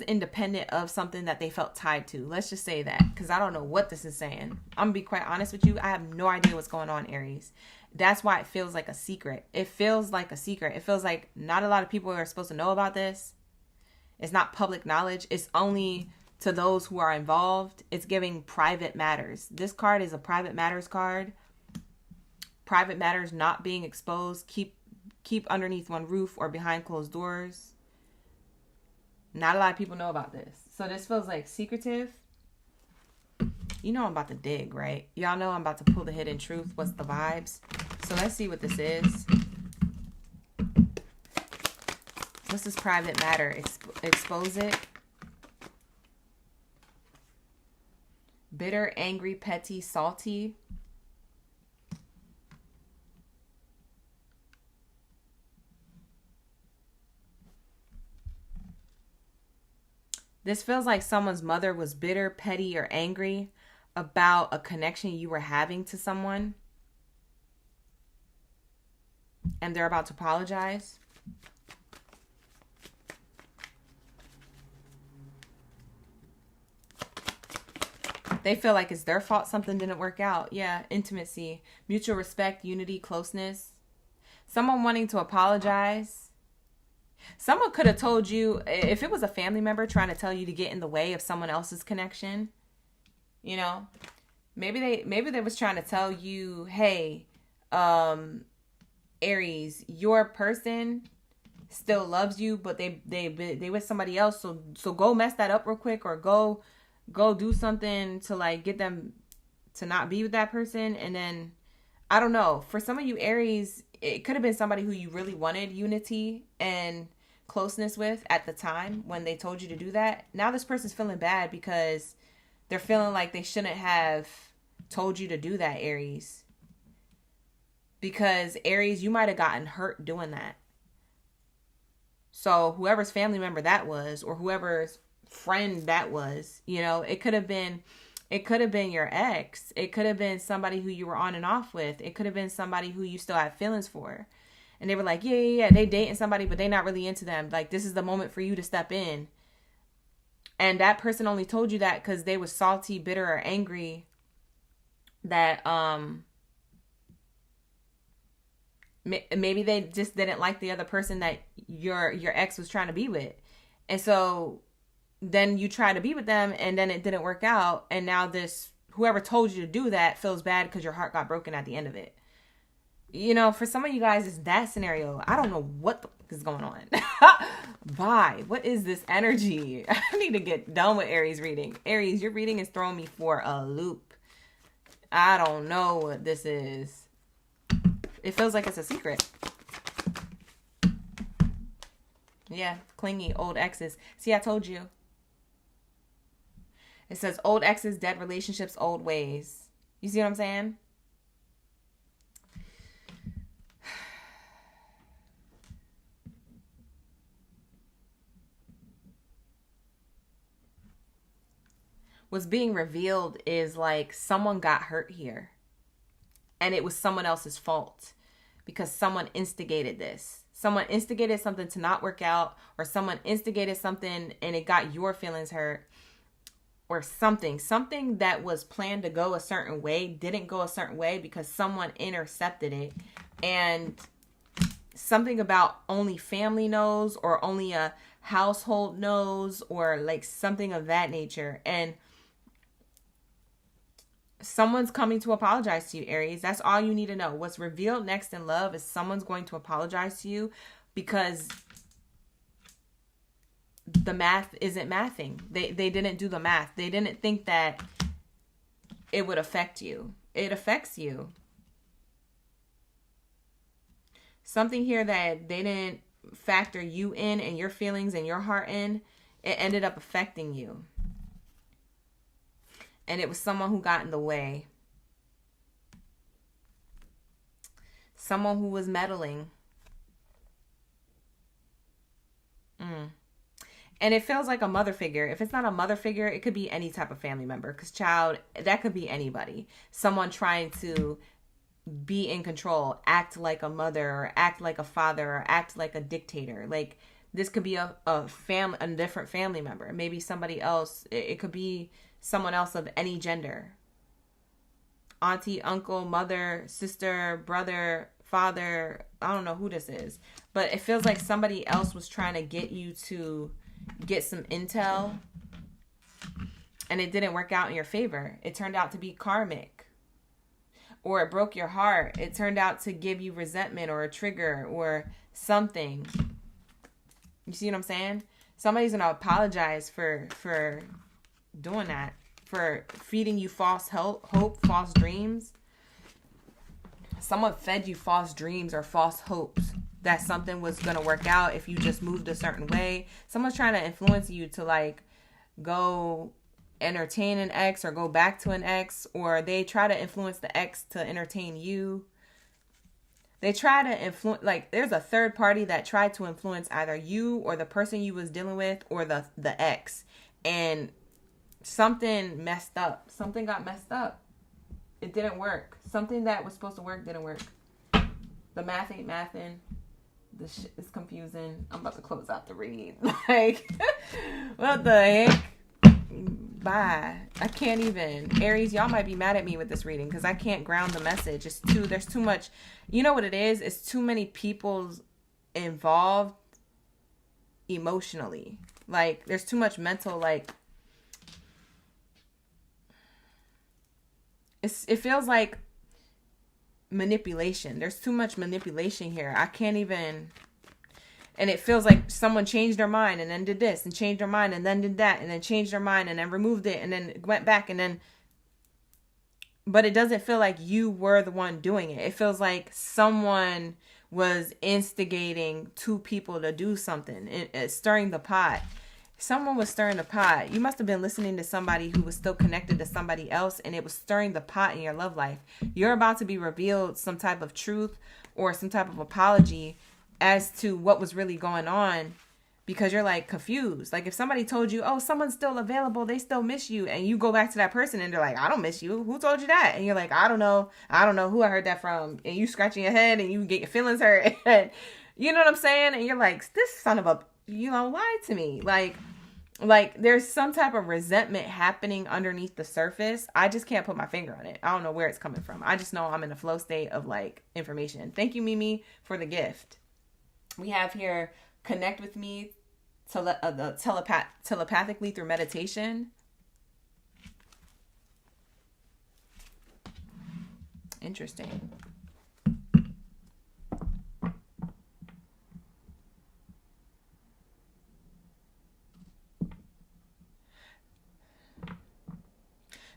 independent of something that they felt tied to. Let's just say that, because I don't know what this is saying. I'm gonna be quite honest with you. I have no idea what's going on, Aries. That's why it feels like a secret. It feels like a secret. It feels like not a lot of people are supposed to know about this. It's not public knowledge. It's only to those who are involved. It's giving private matters. This card is a private matters card. Private matters not being exposed. Keep underneath one roof or behind closed doors. Not a lot of people know about this. So this feels like secretive. You know I'm about to dig, right? Y'all know I'm about to pull the hidden truth. What's the vibes? So let's see what this is. What's this private matter? Expose it. Bitter, angry, petty, salty. This feels like someone's mother was bitter, petty, or angry about a connection you were having to someone, and they're about to apologize. They feel like it's their fault something didn't work out. Yeah, intimacy, mutual respect, unity, closeness. Someone wanting to apologize. Someone could have told you, if it was a family member trying to tell you to get in the way of someone else's connection, you know, maybe they was trying to tell you, hey, Aries, your person still loves you, but they with somebody else. So go mess that up real quick, or go do something to like get them to not be with that person. And then, I don't know, for some of you Aries, it could have been somebody who you really wanted unity and closeness with at the time when they told you to do that. Now this person's feeling bad because they're feeling like they shouldn't have told you to do that, Aries. Because Aries, you might have gotten hurt doing that. So whoever's family member that was, or whoever's friend that was, you know, it could have been your ex. It could have been somebody who you were on and off with. It could have been somebody who you still have feelings for. And they were like, yeah, they dating somebody, but they not really into them. Like, this is the moment for you to step in. And that person only told you that because they was salty, bitter, or angry that maybe they just didn't like the other person that your ex was trying to be with. And so then you try to be with them, and then it didn't work out. And now this, whoever told you to do that feels bad because your heart got broken at the end of it. You know, for some of you guys, it's that scenario. I don't know what the fuck is going on. Why? What is this energy? I need to get done with Aries reading. Aries, your reading is throwing me for a loop. I don't know what this is. It feels like it's a secret. Yeah, clingy, old exes. See, I told you. It says old exes, dead relationships, old ways. You see what I'm saying? what's being revealed is like someone got hurt here, and it was someone else's fault because someone instigated this. Someone instigated something to not work out, or someone instigated something and it got your feelings hurt, or something that was planned to go a certain way didn't go a certain way because someone intercepted it. And something about only family knows, or only a household knows, or like something of that nature. And someone's coming to apologize to you, Aries. That's all you need to know. What's revealed next in love is someone's going to apologize to you because the math isn't mathing. They didn't do the math. They didn't think that it would affect you. It affects you. Something here that they didn't factor you in and your feelings and your heart in, it ended up affecting you. And it was someone who got in the way. Someone who was meddling. And it feels like a mother figure. If it's not a mother figure, it could be any type of family member. Because child, that could be anybody. Someone trying to be in control, act like a mother, or act like a father, or act like a dictator. Like, this could be a different family member. Maybe somebody else. It could be someone else of any gender. Auntie, uncle, mother, sister, brother, father. I don't know who this is. But it feels like somebody else was trying to get you to get some intel. And it didn't work out in your favor. It turned out to be karmic. Or it broke your heart. It turned out to give you resentment or a trigger or something. You see what I'm saying? Somebody's going to apologize for doing that, for feeding you false hope, false dreams. Someone fed you false dreams or false hopes that something was going to work out if you just moved a certain way. Someone's trying to influence you to like go entertain an ex or go back to an ex, or they try to influence the ex to entertain you. They try to influence, like there's a third party that tried to influence either you or the person you was dealing with or the ex. And something messed up. Something got messed up. It didn't work. Something that was supposed to work didn't work. The math ain't mathing. The shit is confusing. I'm about to close out the read. Like, what the heck? Bye. I can't even. Aries, y'all might be mad at me with this reading because I can't ground the message. There's too much. You know what it is? It's too many people involved emotionally. Like, there's too much mental, like, it feels like manipulation. There's too much manipulation here. I can't even. And it feels like someone changed their mind and then did this and changed their mind and then did that and then changed their mind and then removed it and then went back and then. But it doesn't feel like you were the one doing it. It feels like someone was instigating two people to do something, stirring the pot. Someone was stirring the pot. You must have been listening to somebody who was still connected to somebody else, and it was stirring the pot in your love life. You're about to be revealed some type of truth or some type of apology as to what was really going on, because you're like confused. Like if somebody told you, oh, someone's still available, they still miss you, and you go back to that person and they're like, I don't miss you. Who told you that? And you're like, I don't know who I heard that from. And you scratching your head and you get your feelings hurt. You know what I'm saying? And you're like, this son of a, lied to me. Like there's some type of resentment happening underneath the surface. I just can't put my finger on it. I don't know where it's coming from. I just know I'm in a flow state of like information. Thank you, Mimi, for the gift. We have here, connect with me telepathically through meditation. Interesting.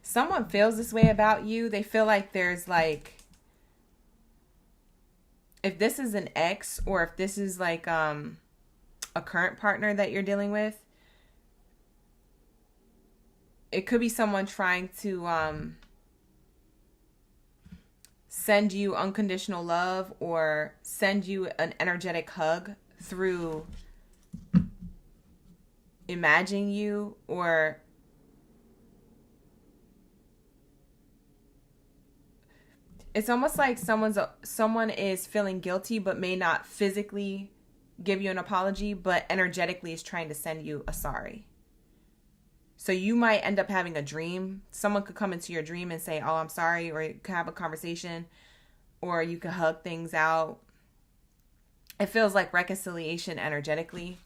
Someone feels this way about you. They feel like there's like, if this is an ex or if this is like a current partner that you're dealing with, it could be someone trying to send you unconditional love or send you an energetic hug through imagining you or It's almost like someone is feeling guilty but may not physically give you an apology, but energetically is trying to send you a sorry. So you might end up having a dream. Someone could come into your dream and say, "Oh, I'm sorry," or you could have a conversation, or you could hug things out. It feels like reconciliation energetically.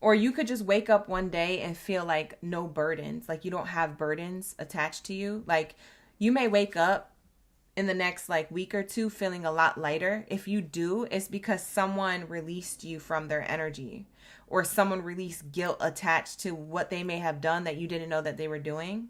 Or you could just wake up one day and feel like no burdens, like you don't have burdens attached to you. Like you may wake up in the next like week or two feeling a lot lighter. If you do, it's because someone released you from their energy, or someone released guilt attached to what they may have done that you didn't know that they were doing.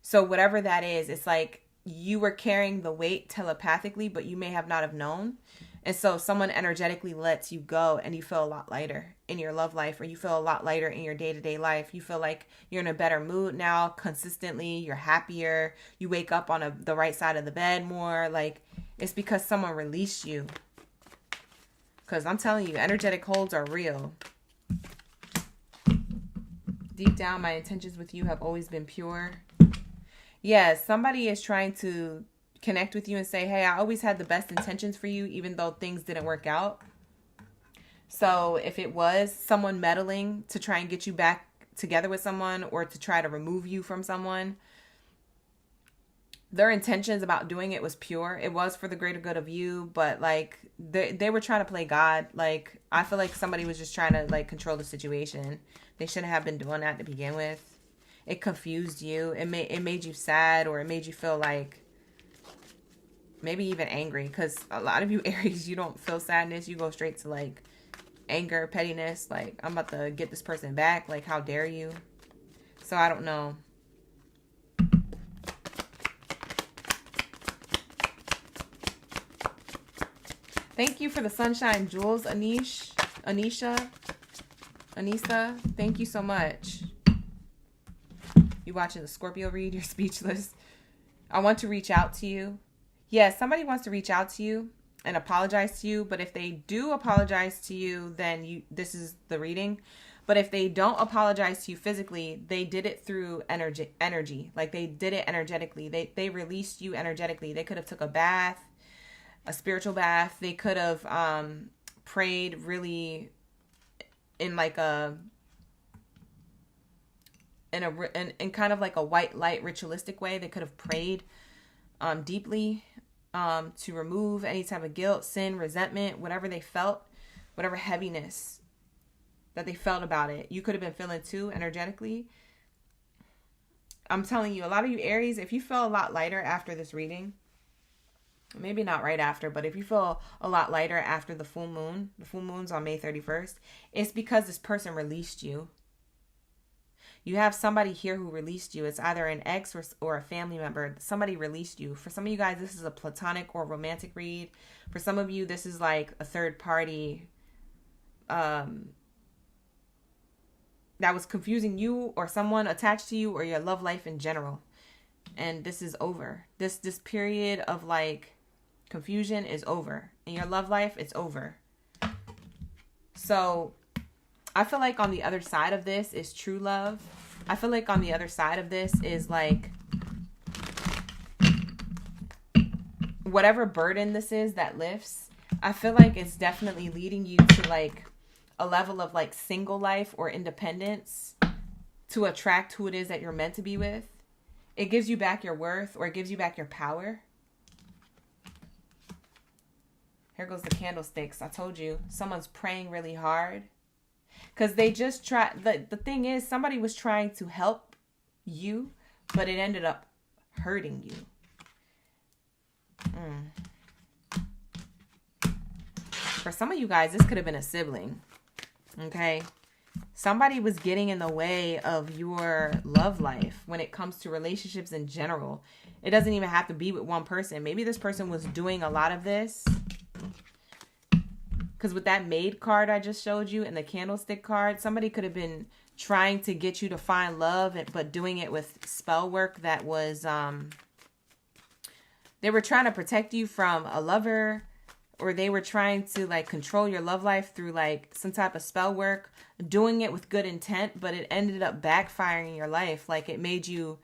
So whatever that is, it's like you were carrying the weight telepathically, but you may have not have known. And so someone energetically lets you go and you feel a lot lighter in your love life, or you feel a lot lighter in your day-to-day life. You feel like you're in a better mood now consistently. You're happier. You wake up on the right side of the bed more. Like it's because someone released you. Because I'm telling you, energetic holds are real. Deep down, my intentions with you have always been pure. Yes, somebody is trying to connect with you and say, "Hey, I always had the best intentions for you, even though things didn't work out." So if it was someone meddling to try and get you back together with someone, or to try to remove you from someone, their intentions about doing it was pure. It was for the greater good of you, but like they were trying to play God. Like I feel like somebody was just trying to like control the situation. They shouldn't have been doing that to begin with. It confused you. It made you sad, or it made you feel like maybe even angry, because a lot of you Aries, you don't feel sadness. You go straight to like anger, pettiness. Like, I'm about to get this person back. Like, how dare you? So I don't know. Thank you for the sunshine jewels, Anissa. Thank you so much. You watching the Scorpio read? You're speechless. I want to reach out to you. Yes, somebody wants to reach out to you and apologize to you. But if they do apologize to you, then this is the reading. But if they don't apologize to you physically, they did it through energy. Like they did it energetically. They released you energetically. They could have took a bath, a spiritual bath. They could have prayed really in like in kind of like a white light ritualistic way. They could have prayed deeply to remove any type of guilt, sin, resentment, whatever they felt, whatever heaviness that they felt about it. You could have been feeling too energetically. I'm telling you, a lot of you Aries, if you feel a lot lighter after this reading, maybe not right after, but if you feel a lot lighter after the full moon's on May 31st, it's because this person released you. You have somebody here who released you. It's either an ex or a family member. Somebody released you. For some of you guys, this is a platonic or romantic read. For some of you, this is like a third party that was confusing you, or someone attached to you, or your love life in general. And this is over. This period of like confusion is over. In your love life, it's over. So I feel like on the other side of this is true love. I feel like on the other side of this is like whatever burden this is that lifts. I feel like it's definitely leading you to like a level of like single life or independence to attract who it is that you're meant to be with. It gives you back your worth, or it gives you back your power. Here goes the candlesticks. I told you, someone's praying really hard. Because they just try. The thing is, somebody was trying to help you, but it ended up hurting you. For some of you guys, this could have been a sibling. Okay? Somebody was getting in the way of your love life when it comes to relationships in general. It doesn't even have to be with one person. Maybe this person was doing a lot of this. Because with that maid card I just showed you and the candlestick card, somebody could have been trying to get you to find love, but doing it with spell work that was, they were trying to protect you from a lover or they were trying to like control your love life through like some type of spell work, doing it with good intent, but it ended up backfiring in your life. Like it made you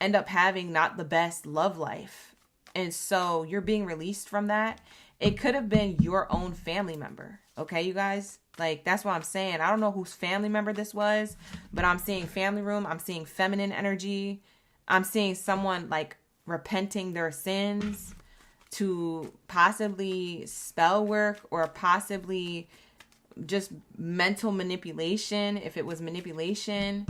end up having not the best love life. And so you're being released from that. It could have been your own family member. Okay, you guys? Like, that's what I'm saying. I don't know whose family member this was, but I'm seeing family room. I'm seeing feminine energy. I'm seeing someone like repenting their sins to possibly spell work or possibly just mental manipulation. If it was manipulation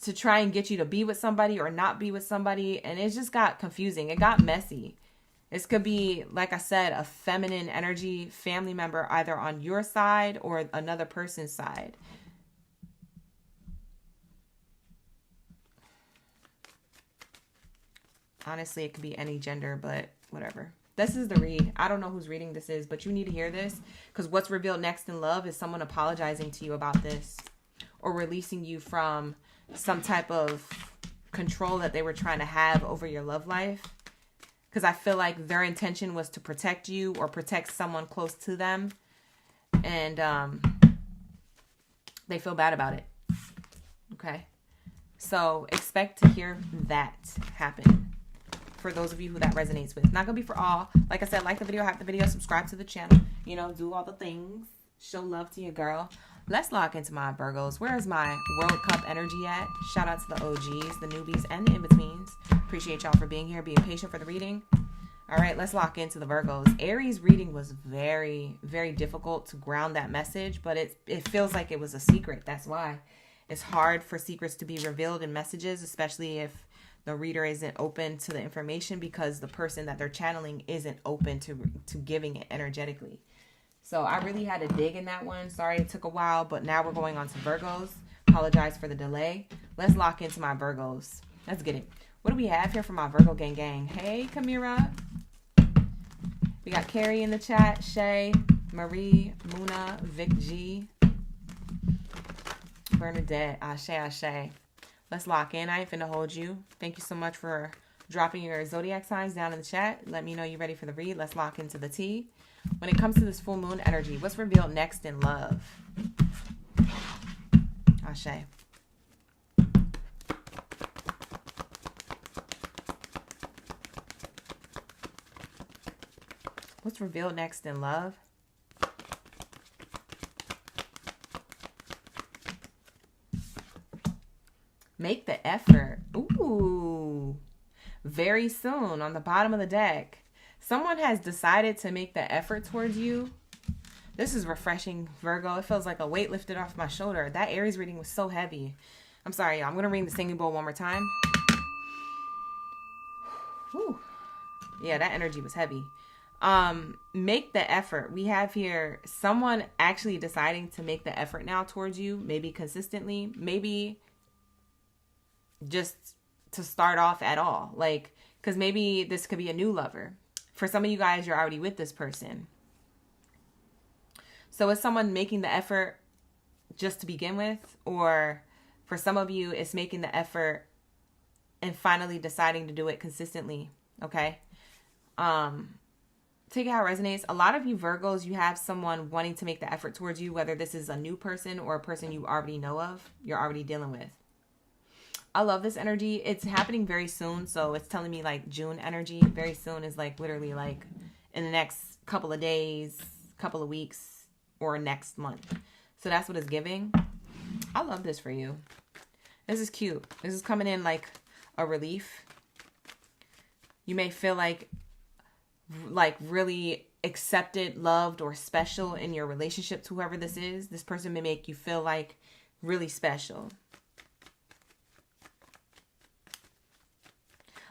to try and get you to be with somebody or not be with somebody. And it just got confusing. It got messy. This could be, like I said, a feminine energy family member either on your side or another person's side. Honestly, it could be any gender, but whatever. This is the read. I don't know whose reading this is, but you need to hear this because what's revealed next in love is someone apologizing to you about this or releasing you from some type of control that they were trying to have over your love life. Because I feel like their intention was to protect you or protect someone close to them. And they feel bad about it. Okay. So expect to hear that happen. For those of you who that resonates with. Not going to be for all. Like I said, like the video, hype the video, subscribe to the channel. You know, do all the things. Show love to your girl. Let's lock into my Virgos. Where is my World Cup energy at? Shout out to the OGs, the newbies, and the in-betweens. Appreciate y'all for being here, being patient for the reading. All right, let's lock into the Virgos. Aries reading was very, very difficult to ground that message, but it feels like it was a secret. That's why. It's hard for secrets to be revealed in messages, especially if the reader isn't open to the information because the person that they're channeling isn't open to giving it energetically. So I really had to dig in that one. Sorry it took a while, but now we're going on to Virgos. Apologize for the delay. Let's lock into my Virgos. Let's get it. What do we have here for my Virgo gang? Hey, Kamira. We got Carrie in the chat. Shay, Marie, Muna, Vic G, Bernadette, Ashe. Let's lock in. I ain't finna hold you. Thank you so much for dropping your zodiac signs down in the chat. Let me know you're ready for the read. Let's lock into the tea. When it comes to this full moon energy, what's revealed next in love? Ashe. What's revealed next in love? Make the effort. Ooh. Very soon on the bottom of the deck. Someone has decided to make the effort towards you. This is refreshing, Virgo. It feels like a weight lifted off my shoulder. That Aries reading was so heavy. I'm sorry, y'all. I'm going to ring the singing bowl one more time. Whew. Yeah, that energy was heavy. Make the effort. We have here someone actually deciding to make the effort now towards you. Maybe consistently. Maybe just to start off at all. Like, because maybe this could be a new lover. For some of you guys, you're already with this person. So is someone making the effort just to begin with? Or for some of you, it's making the effort and finally deciding to do it consistently. Okay? Take it how it resonates. A lot of you Virgos, you have someone wanting to make the effort towards you, whether this is a new person or a person you already know of, you're already dealing with. I love this energy. It's happening very soon. So it's telling me like June energy. Very soon is like literally like in the next couple of days, couple of weeks, or next month. So that's what it's giving. I love this for you. This is cute. This is coming in like a relief. You may feel like really accepted, loved, or special in your relationship to whoever this is. This person may make you feel like really special.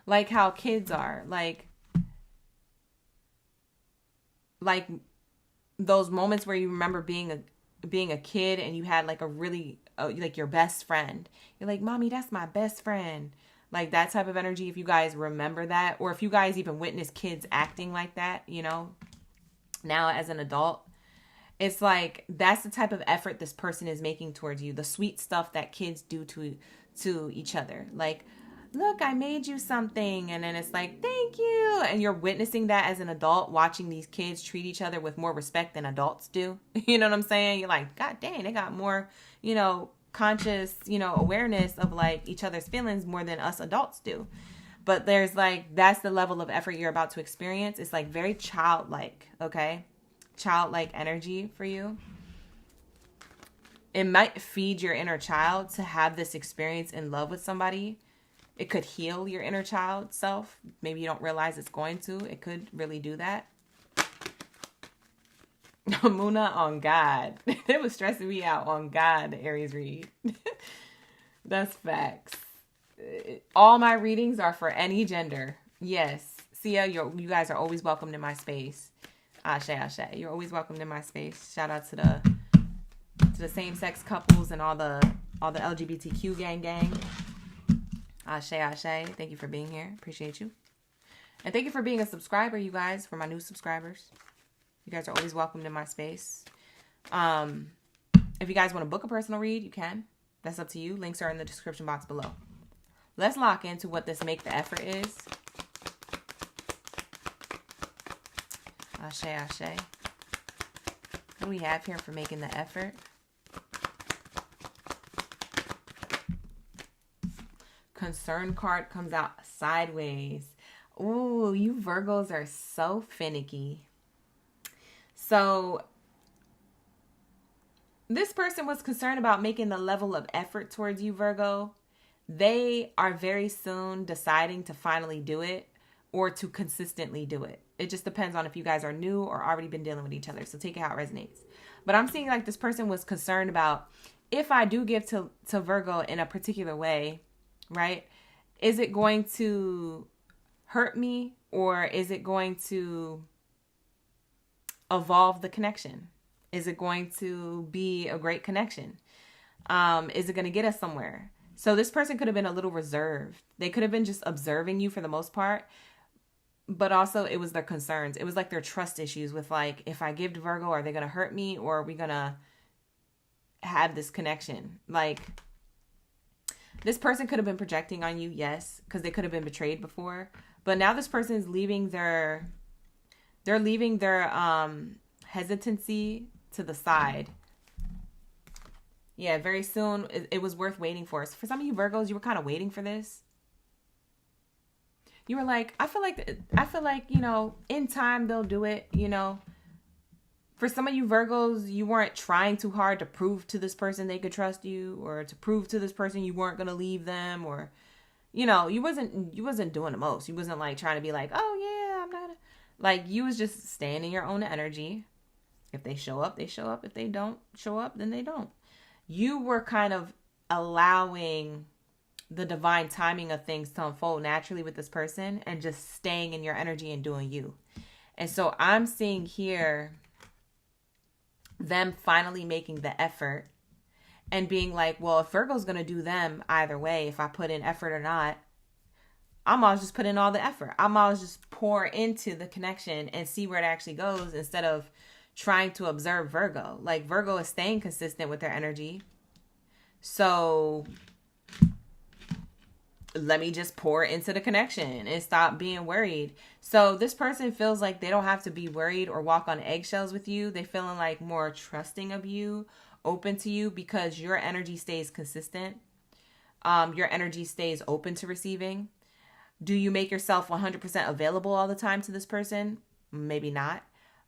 Like how kids are. Like those moments where you remember being a kid and you had like a really, like your best friend. You're like, Mommy, that's my best friend. Like that type of energy, if you guys remember that, or if you guys even witness kids acting like that, you know, now as an adult, it's like, that's the type of effort this person is making towards you. The sweet stuff that kids do to each other. Like look, I made you something. And then it's like, thank you. And you're witnessing that as an adult, watching these kids treat each other with more respect than adults do. You know what I'm saying? You're like, God dang, they got more, conscious, awareness of like each other's feelings more than us adults do. But there's like, that's the level of effort you're about to experience. It's like very childlike, okay? Childlike energy for you. It might feed your inner child to have this experience in love with somebody. It could heal your inner child self. Maybe you don't realize it's going to. It could really do that. Muna on God. It was stressing me out on God, the Aries read. That's facts. All my readings are for any gender. Yes. Sia, you guys are always welcomed in my space. Ashe, ashe. You're always welcomed in my space. Shout out to the same-sex couples and all the LGBTQ gang. Ashe, ashe. Thank you for being here. Appreciate you. And thank you for being a subscriber, you guys, for my new subscribers. You guys are always welcomed in my space. If you guys want to book a personal read, you can. That's up to you. Links are in the description box below. Let's lock into what this make the effort is. Ashe, ashe. What do we have here for making the effort? Concern card comes out sideways. Ooh, you Virgos are so finicky. So this person was concerned about making the level of effort towards you, Virgo. They are very soon deciding to finally do it or to consistently do it. It just depends on if you guys are new or already been dealing with each other. So take it how it resonates. But I'm seeing like this person was concerned about, if I do give to Virgo in a particular way, right? Is it going to hurt me, or is it going to evolve the connection? Is it going to be a great connection? Is it going to get us somewhere? So this person could have been a little reserved. They could have been just observing you for the most part, but also it was their concerns. It was like their trust issues with like, if I give to Virgo, are they going to hurt me, or are we going to have this connection? Like, this person could have been projecting on you, yes, because they could have been betrayed before. But now this person is leaving their hesitancy to the side. Yeah, very soon it was worth waiting for. So for some of you Virgos, you were kind of waiting for this. You were like, I feel like, in time they'll do it, For some of you Virgos, you weren't trying too hard to prove to this person they could trust you, or to prove to this person you weren't going to leave them, or, you wasn't doing the most. You wasn't like trying to be like, oh yeah, I'm not like, you was just staying in your own energy. If they show up, they show up. If they don't show up, then they don't. You were kind of allowing the divine timing of things to unfold naturally with this person and just staying in your energy and doing you. And so I'm seeing here them finally making the effort and being like, well, if Virgo's going to do them either way, if I put in effort or not, I'm always just put in all the effort. I'm always just pour into the connection and see where it actually goes, instead of trying to observe Virgo. Like, Virgo is staying consistent with their energy. So let me just pour into the connection and stop being worried. So this person feels like they don't have to be worried or walk on eggshells with you. They feeling like more trusting of you, open to you, because your energy stays consistent. Your energy stays open to receiving. Do you make yourself 100% available all the time to this person? Maybe not.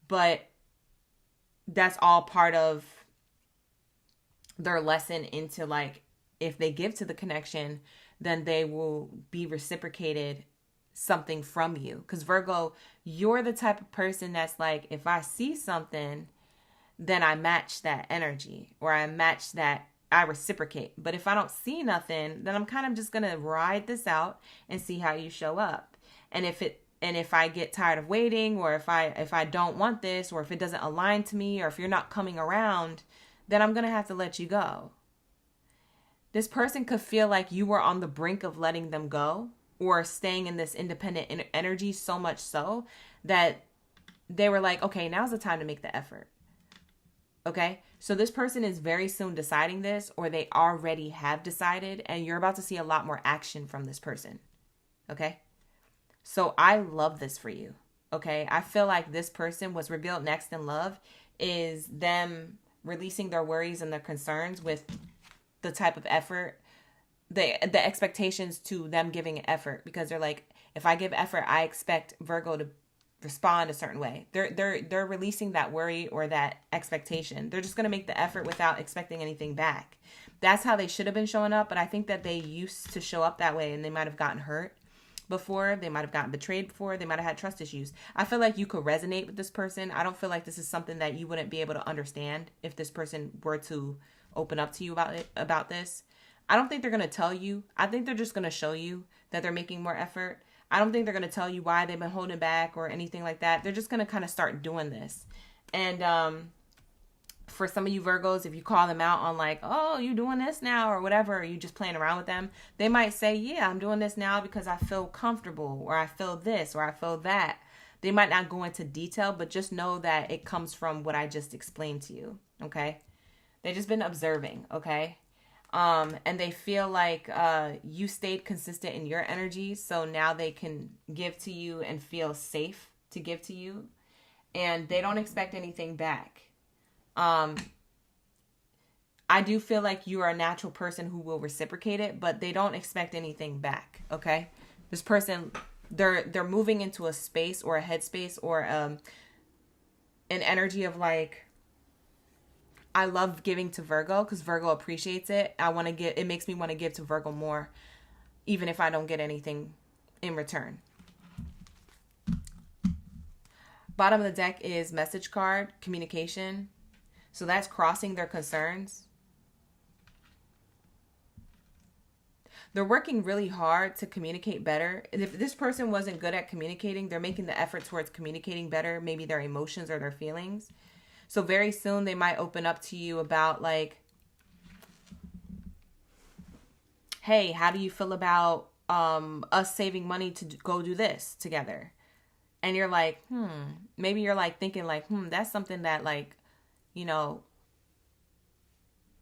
But that's all part of their lesson into, like, if they give to the connection, then they will be reciprocated something from you. Because Virgo, you're the type of person that's like, if I see something, then I match that energy, or I match that, I reciprocate. But if I don't see nothing, then I'm kind of just going to ride this out and see how you show up. And if I get tired of waiting, or if I don't want this, or if it doesn't align to me, or if you're not coming around, then I'm going to have to let you go. This person could feel like you were on the brink of letting them go, or staying in this independent energy, so much so that they were like, okay, now's the time to make the effort. Okay, so this person is very soon deciding this, or they already have decided, and you're about to see a lot more action from this person. Okay, so I love this for you. Okay, I feel like this person, was revealed next in love, is them releasing their worries and their concerns with the type of effort, the expectations to them giving effort, because they're like, if I give effort, I expect Virgo to respond a certain way. They're releasing that worry or that expectation. They're just going to make the effort without expecting anything back. That's how they should have been showing up, but I think that they used to show up that way, and they might have gotten hurt before. They might have gotten betrayed before. They might have had trust issues. I feel like you could resonate with this person. I don't feel like this is something that you wouldn't be able to understand if this person were to open up to you about this. I don't think they're going to tell you. I think they're just going to show you that they're making more effort. I don't think they're going to tell you why they've been holding back or anything like that. They're just going to kind of start doing this. And for some of you Virgos, if you call them out on like, oh, you doing this now or whatever, or you just playing around with them, they might say, yeah, I'm doing this now because I feel comfortable, or I feel this, or I feel that. They might not go into detail, but just know that it comes from what I just explained to you. Okay. They've just been observing. Okay. And they feel like you stayed consistent in your energy, so now they can give to you and feel safe to give to you, and they don't expect anything back. I do feel like you are a natural person who will reciprocate it, but they don't expect anything back. Okay, this person, they're moving into a space or a headspace or an energy of like, I love giving to Virgo because Virgo appreciates it. It makes me want to give to Virgo more, even if I don't get anything in return. Bottom of the deck is message card, communication. So that's crossing their concerns. They're working really hard to communicate better. And if this person wasn't good at communicating, they're making the effort towards communicating better, maybe their emotions or their feelings. So very soon they might open up to you about like, hey, how do you feel about us saving money to go do this together? And you're like, maybe you're like thinking like, that's something that like, you know,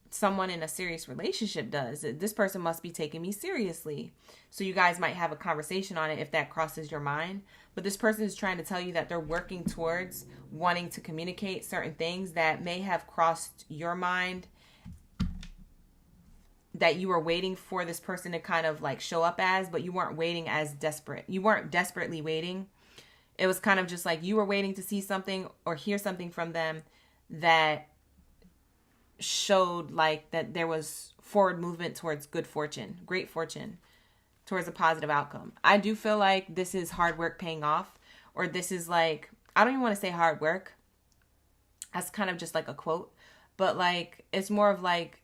someone in a serious relationship does. This person must be taking me seriously. So you guys might have a conversation on it if that crosses your mind. But this person is trying to tell you that they're working towards wanting to communicate certain things that may have crossed your mind, that you were waiting for this person to kind of like show up as, but you weren't waiting as desperate. You weren't desperately waiting. It was kind of just like you were waiting to see something or hear something from them that showed like that there was forward movement towards good fortune, great fortune, towards a positive outcome. I do feel like this is hard work paying off, or this is like, I don't even want to say hard work. That's kind of just like a quote, but like, it's more of like,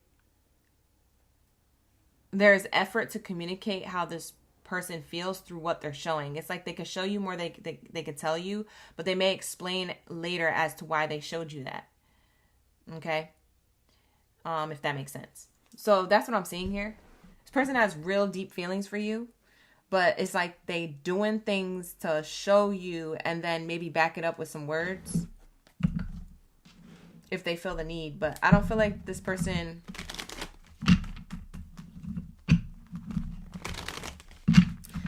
there's effort to communicate how this person feels through what they're showing. It's like they could show you more they could tell you, but they may explain later as to why they showed you that. Okay? If that makes sense. So that's what I'm seeing here. This person has real deep feelings for you, but it's like they doing things to show you and then maybe back it up with some words if they feel the need. But I don't feel like this person...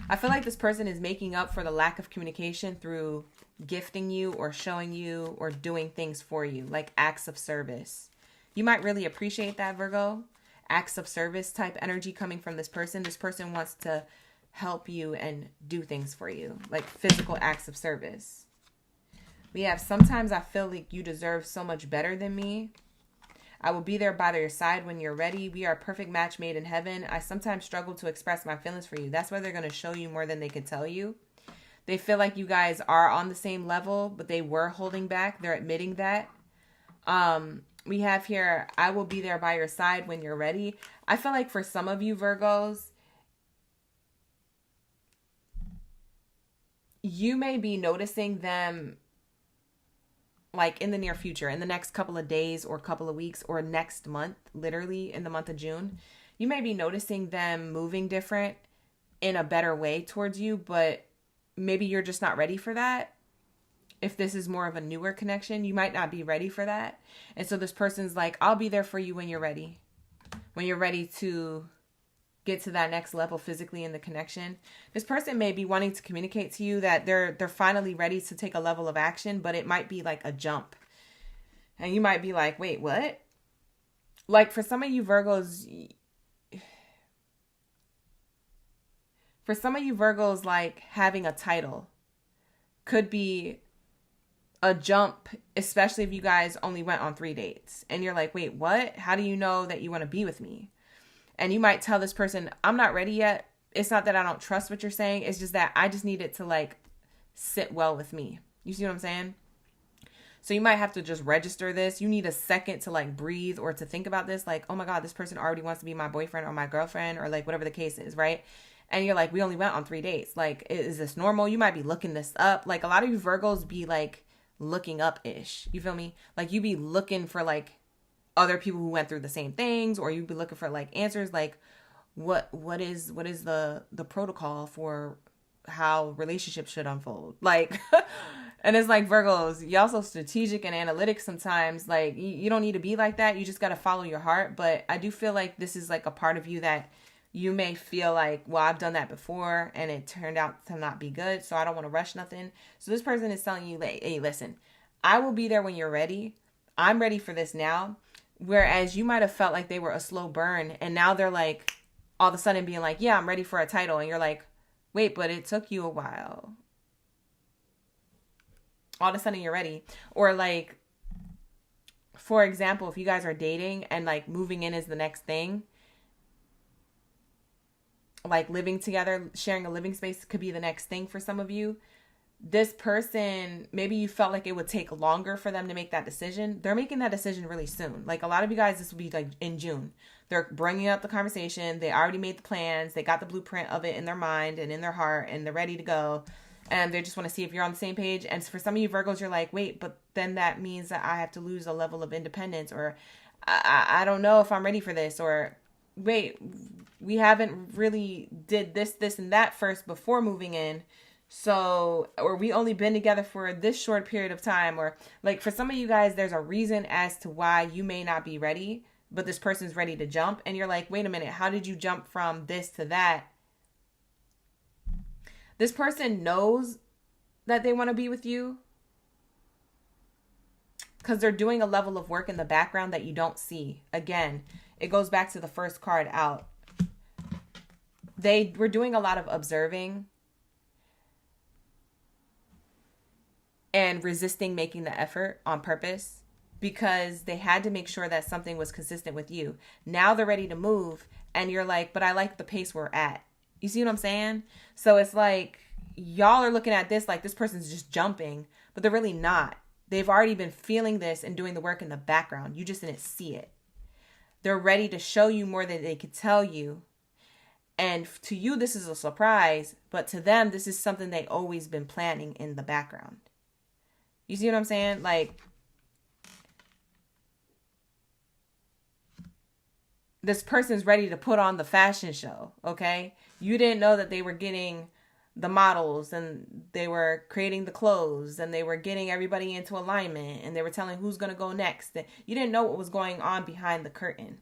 I feel like this person is making up for the lack of communication through gifting you or showing you or doing things for you, like acts of service. You might really appreciate that, Virgo. Acts of service type energy coming from this person. This person wants to help you and do things for you, like physical acts of service. We have, sometimes I feel like you deserve so much better than me. I will be there by your side when you're ready. We are a perfect match made in heaven. I sometimes struggle to express my feelings for you. That's why they're going to show you more than they can tell you. They feel like you guys are on the same level, but they were holding back. They're admitting that. We have here, I will be there by your side when you're ready. I feel like for some of you Virgos, you may be noticing them like in the near future, in the next couple of days or couple of weeks or next month, literally in the month of June. You may be noticing them moving different in a better way towards you, but maybe you're just not ready for that. if this is more of a newer connection, you might not be ready for that. And so this person's like, I'll be there for you when you're ready. When you're ready to get to that next level physically in the connection. This person may be wanting to communicate to you that they're finally ready to take a level of action, but it might be like a jump. And you might be like, wait, what? Like for some of you Virgos, like having a title could be a jump, especially if you guys only went on 3 dates. And you're like, wait, what? How do you know that you want to be with me? And you might tell this person, I'm not ready yet. It's not that I don't trust what you're saying. It's just that I just need it to like sit well with me. You see what I'm saying? So you might have to just register this. You need a second to like breathe or to think about this. Like, oh my God, this person already wants to be my boyfriend or my girlfriend or like whatever the case is, right? And you're like, we only went on 3 dates. Like, is this normal? You might be looking this up. Like a lot of you Virgos be like looking up-ish. You feel me? Like you be looking for like other people who went through the same things, or you'd be looking for like answers like what is the protocol for how relationships should unfold, like and it's like Virgos, y'all so strategic and analytic sometimes. Like you don't need to be like that. You just got to follow your heart. But I do feel like this is like a part of you that you may feel like, well, I've done that before and it turned out to not be good, so I don't want to rush nothing. So this person is telling you, like, hey, listen, I will be there when you're ready. I'm ready for this now. Whereas you might have felt like they were a slow burn, and now they're like all of a sudden being like, yeah, I'm ready for a title. And you're like, wait, but it took you a while. All of a sudden you're ready. Or like, for example, if you guys are dating and like moving in is the next thing, like living together, sharing a living space could be the next thing for some of you. This person, maybe you felt like it would take longer for them to make that decision. They're making that decision really soon. Like a lot of you guys, this will be like in June. They're bringing up the conversation. They already made the plans. They got the blueprint of it in their mind and in their heart, and they're ready to go. And they just want to see if you're on the same page. And for some of you Virgos, you're like, wait, but then that means that I have to lose a level of independence, or I don't know if I'm ready for this, or wait, we haven't really did this, and that first before moving in. So, or we only been together for this short period of time, or like for some of you guys, there's a reason as to why you may not be ready, but this person's ready to jump. And you're like, wait a minute, how did you jump from this to that? This person knows that they want to be with you because they're doing a level of work in the background that you don't see. Again, it goes back to the first card out. They were doing a lot of observing and resisting making the effort on purpose because they had to make sure that something was consistent with you. Now they're ready to move, and you're like, but I like the pace we're at. You see what I'm saying? So it's like y'all are looking at this like this person's just jumping, but they're really not. They've already been feeling this and doing the work in the background. You just didn't see it. They're ready to show you more than they could tell you. And to you, this is a surprise, but to them, this is something they've always been planning in the background. You see what I'm saying? Like, this person's ready to put on the fashion show, okay? You didn't know that they were getting the models, and they were creating the clothes, and they were getting everybody into alignment, and they were telling who's going to go next. You didn't know what was going on behind the curtain,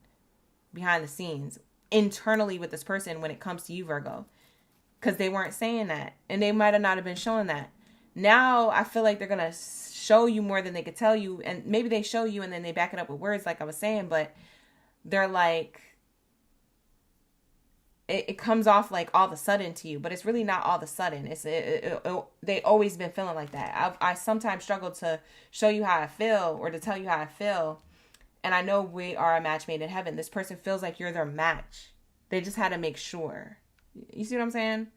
behind the scenes, internally with this person when it comes to you, Virgo, because they weren't saying that, and they might have not have been showing that. Now I feel like they're going to show you more than they could tell you. And maybe they show you and then they back it up with words like I was saying. But they're like, it comes off like all of a sudden to you. But it's really not all of a sudden. They always been feeling like that. I sometimes struggle to show you how I feel or to tell you how I feel. And I know we are a match made in heaven. This person feels like you're their match. They just had to make sure. You see what I'm saying?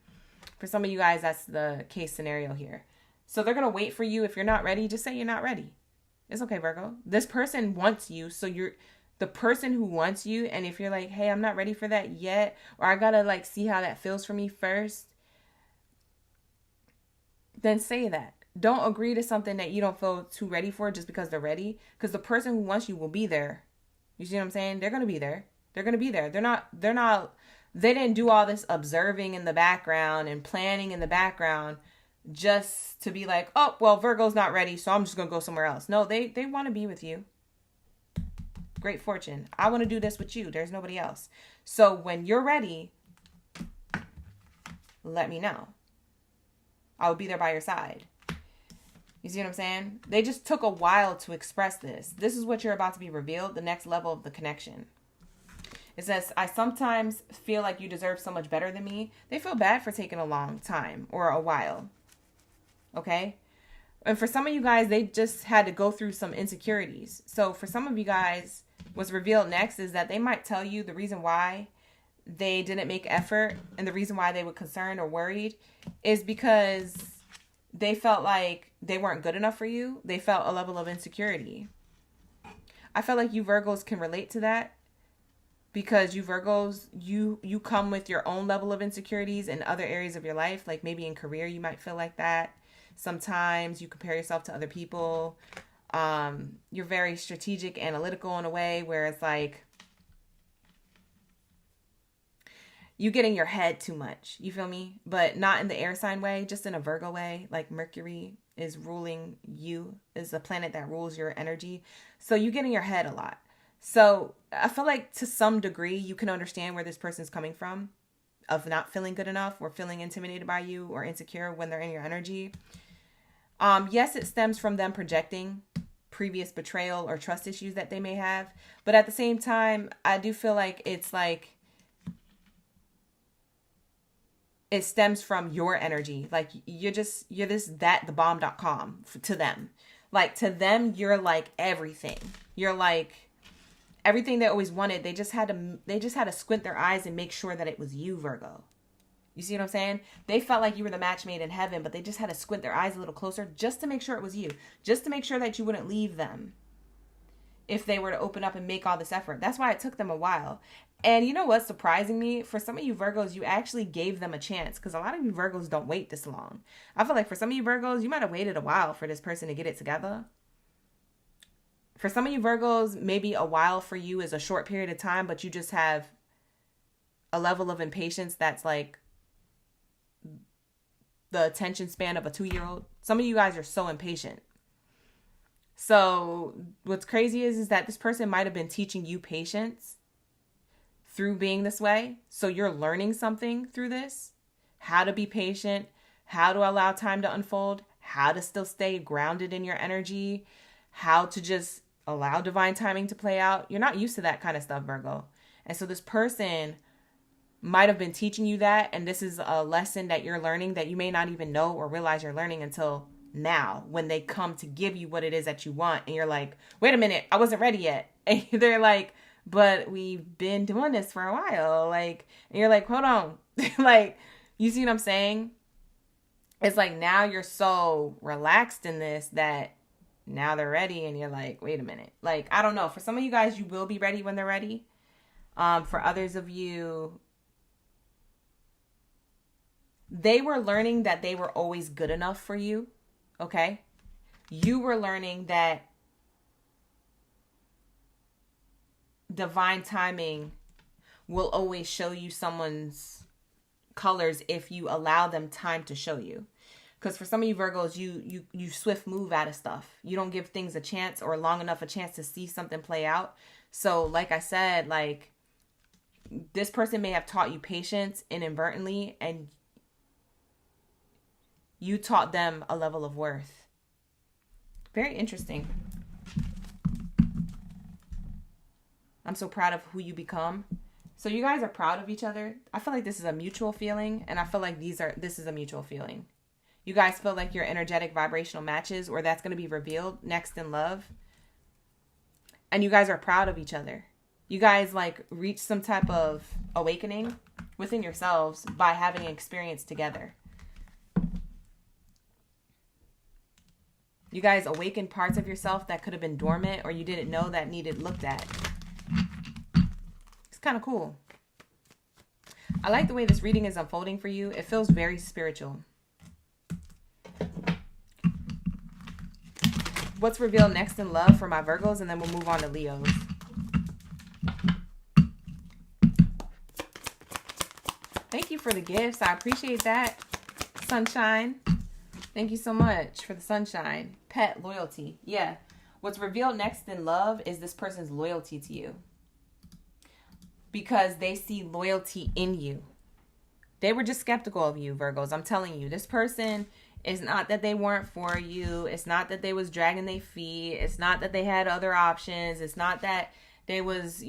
For some of you guys, that's the case scenario here. So they're going to wait for you. If you're not ready, just say you're not ready. It's okay, Virgo. This person wants you. So you're the person who wants you. And if you're like, hey, I'm not ready for that yet, or I got to like see how that feels for me first, then say that. Don't agree to something that you don't feel too ready for just because they're ready. Because the person who wants you will be there. You see what I'm saying? They're going to be there. They're going to be there. They didn't do all this observing in the background and planning in the background just to be like, oh, well, Virgo's not ready, so I'm just going to go somewhere else. No, they want to be with you. Great fortune. I want to do this with you. There's nobody else. So when you're ready, let me know. I will be there by your side. You see what I'm saying? They just took a while to express this. This is what you're about to be revealed, the next level of the connection. It says, I sometimes feel like you deserve so much better than me. They feel bad for taking a long time or a while. Okay? And for some of you guys, they just had to go through some insecurities. So for some of you guys, what's revealed next is that they might tell you the reason why they didn't make effort and the reason why they were concerned or worried is because they felt like they weren't good enough for you. They felt a level of insecurity. I feel like you Virgos can relate to that because you Virgos, you come with your own level of insecurities in other areas of your life. Like maybe in career, you might feel like that. Sometimes you compare yourself to other people. You're very strategic, analytical in a way where it's like you get in your head too much. You feel me? But not in the air sign way, just in a Virgo way. Like Mercury is ruling you, is a planet that rules your energy. So you get in your head a lot. So I feel like to some degree, you can understand where this person's coming from of not feeling good enough or feeling intimidated by you or insecure when they're in your energy. Yes, it stems from them projecting previous betrayal or trust issues that they may have. But at the same time, I do feel like it's like it stems from your energy. Like you're the bomb.com to them. Like to them, you're like everything. You're like everything they always wanted. They just had to squint their eyes and make sure that it was you, Virgo. You see what I'm saying? They felt like you were the match made in heaven, but they just had to squint their eyes a little closer just to make sure it was you. Just to make sure that you wouldn't leave them if they were to open up and make all this effort. That's why it took them a while. And you know what's surprising me? For some of you Virgos, you actually gave them a chance because a lot of you Virgos don't wait this long. I feel like for some of you Virgos, you might have waited a while for this person to get it together. For some of you Virgos, maybe a while for you is a short period of time, but you just have a level of impatience that's like the attention span of a 2-year-old. Some of you guys are so impatient. So what's crazy is that this person might have been teaching you patience through being this way. So you're learning something through this, how to be patient, how to allow time to unfold, how to still stay grounded in your energy, how to just allow divine timing to play out. You're not used to that kind of stuff, Virgo. And so this person might have been teaching you that. And this is a lesson that you're learning that you may not even know or realize you're learning until now when they come to give you what it is that you want. And you're like, wait a minute, I wasn't ready yet. And they're like, but we've been doing this for a while. Like, and you're like, hold on. Like, you see what I'm saying? It's like now you're so relaxed in this that now they're ready. And you're like, wait a minute. Like, I don't know. For some of you guys, you will be ready when they're ready. For others of you, they were learning that they were always good enough for you. Okay? You were learning that divine timing will always show you someone's colors if you allow them time to show you. Because for some of you Virgos, you swift move out of stuff. You don't give things a chance or long enough a chance to see something play out. So like I said, like this person may have taught you patience inadvertently and you taught them a level of worth. Very interesting. I'm so proud of who you become. So you guys are proud of each other. I feel like this is a mutual feeling. And I feel like this is a mutual feeling. You guys feel like you're energetic vibrational matches, or that's going to be revealed next in love. And you guys are proud of each other. You guys like reach some type of awakening within yourselves by having an experience together. You guys awaken parts of yourself that could have been dormant or you didn't know that needed looked at. It's kind of cool. I like the way this reading is unfolding for you. It feels very spiritual. What's revealed next in love for my Virgos, and then we'll move on to Leos. Thank you for the gifts. I appreciate that, sunshine. Thank you so much for the sunshine. Pet loyalty. Yeah. What's revealed next in love is this person's loyalty to you. Because they see loyalty in you. They were just skeptical of you, Virgos. I'm telling you, this person, it's not that they weren't for you. It's not that they was dragging their feet. It's not that they had other options. It's not that they was,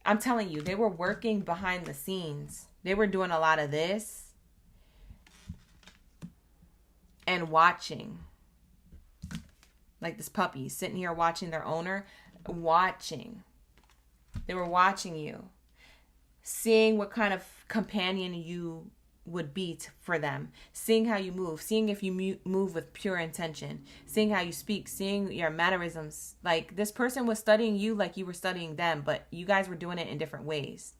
I'm telling you, they were working behind the scenes. They were doing a lot of this and watching. Like this puppy sitting here watching their owner, watching. They were watching you, seeing what kind of companion you would be for them, seeing how you move, seeing if you move with pure intention, seeing how you speak, seeing your mannerisms. Like this person was studying you like you were studying them, but you guys were doing it in different ways.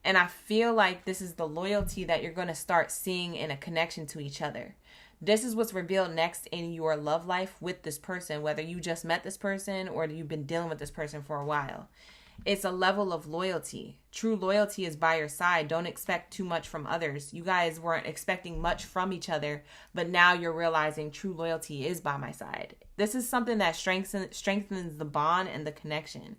And I feel like this is the loyalty that you're going to start seeing in a connection to each other. This is what's revealed next in your love life with this person, whether you just met this person or you've been dealing with this person for a while. It's a level of loyalty. True loyalty is by your side. Don't expect too much from others. You guys weren't expecting much from each other, but now you're realizing true loyalty is by my side. This is something that strengthens the bond and the connection.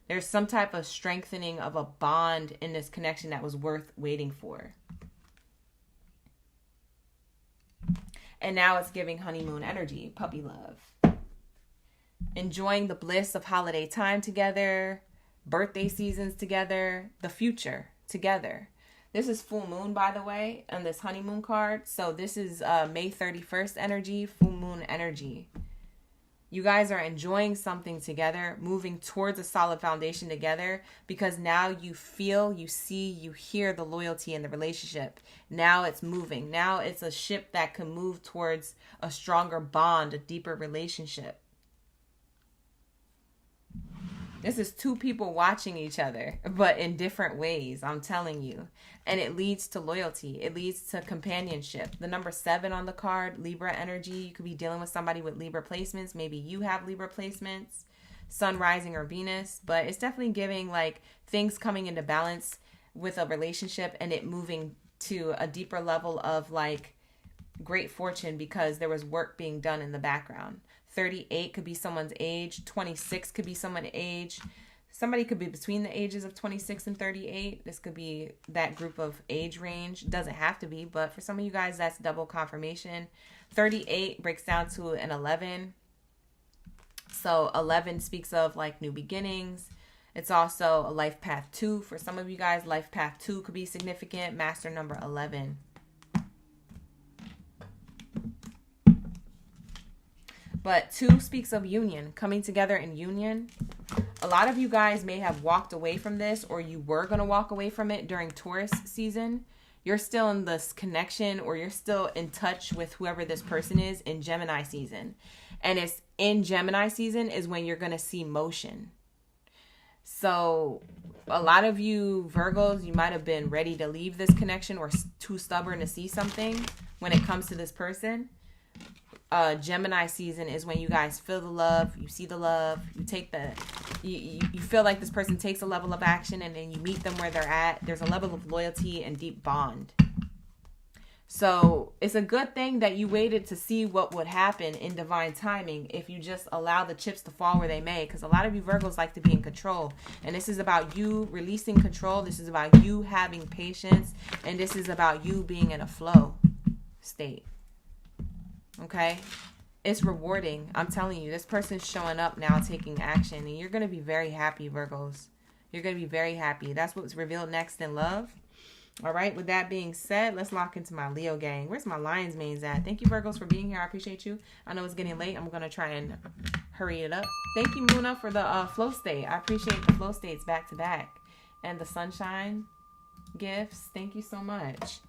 There's some type of strengthening of a bond in this connection that was worth waiting for. And now it's giving honeymoon energy, puppy love. Enjoying the bliss of holiday time together, birthday seasons together, the future together. This is full moon, by the way, on this honeymoon card. So this is May 31st energy, full moon energy. You guys are enjoying something together, moving towards a solid foundation together, because now you feel, you see, you hear the loyalty in the relationship. Now it's moving. Now it's a ship that can move towards a stronger bond, a deeper relationship. This is two people watching each other, but in different ways, I'm telling you. And it leads to loyalty. It leads to companionship. The number 7 on the card, Libra energy. You could be dealing with somebody with Libra placements. Maybe you have Libra placements, Sun, rising, or Venus. But it's definitely giving like things coming into balance with a relationship and it moving to a deeper level of like great fortune because there was work being done in the background. 38 could be someone's age. 26 could be someone's age. Somebody could be between the ages of 26 and 38. This could be that group of age range. Doesn't have to be, but for some of you guys, that's double confirmation. 38 breaks down to an 11. So 11 speaks of like new beginnings. It's also a life path 2. For some of you guys, life path 2 could be significant. Master number 11. But 2 speaks of union, coming together in union. A lot of you guys may have walked away from this, or you were going to walk away from it during Taurus season. You're still in this connection, or you're still in touch with whoever this person is in Gemini season. And it's in Gemini season is when you're going to see motion. So a lot of you Virgos, you might have been ready to leave this connection or too stubborn to see something when it comes to this person. Gemini season is when you guys feel the love, you see the love, you take you feel like this person takes a level of action and then you meet them where they're at. There's a level of loyalty and deep bond. So it's a good thing that you waited to see what would happen in divine timing if you just allow the chips to fall where they may, because a lot of you Virgos like to be in control, and this is about you releasing control. This is about you having patience, and this is about you being in a flow state. Okay, it's rewarding. I'm telling you, this person's showing up now, taking action, and you're going to be very happy, Virgos. You're going to be very happy. That's what's revealed next in love. All right, with that being said, let's lock into my Leo gang. Where's my Lions mains at? Thank you, Virgos, for being here. I appreciate you. I know it's getting late. I'm going to try and hurry it up. Thank you, Muna, for the flow state. I appreciate the flow states back to back. And the sunshine gifts. Thank you so much.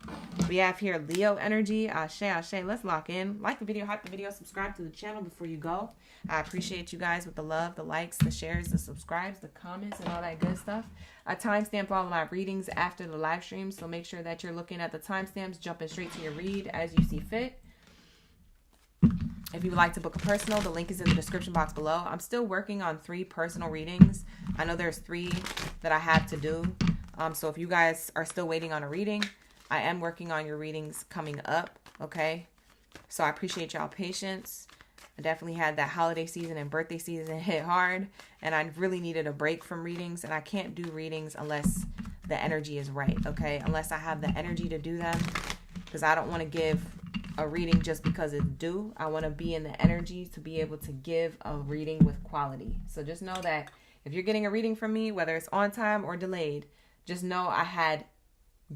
We have here Leo energy. Ashe, ashe. Let's lock in. Like the video, hype the video, subscribe to the channel before you go. I appreciate you guys with the love, the likes, the shares, the subscribes, the comments, and all that good stuff. I timestamp all of my readings after the live stream, so make sure that you're looking at the timestamps, jumping straight to your read as you see fit. If you would like to book a personal, the link is in the description box below. I'm still working on 3 personal readings. I know there's 3 that I have to do. So if you guys are still waiting on a reading, I am working on your readings coming up, okay? So I appreciate y'all patience. I definitely had that holiday season and birthday season hit hard, and I really needed a break from readings, and I can't do readings unless the energy is right, okay? Unless I have the energy to do them, because I don't want to give a reading just because it's due. I want to be in the energy to be able to give a reading with quality. So just know that if you're getting a reading from me, whether it's on time or delayed, just know I had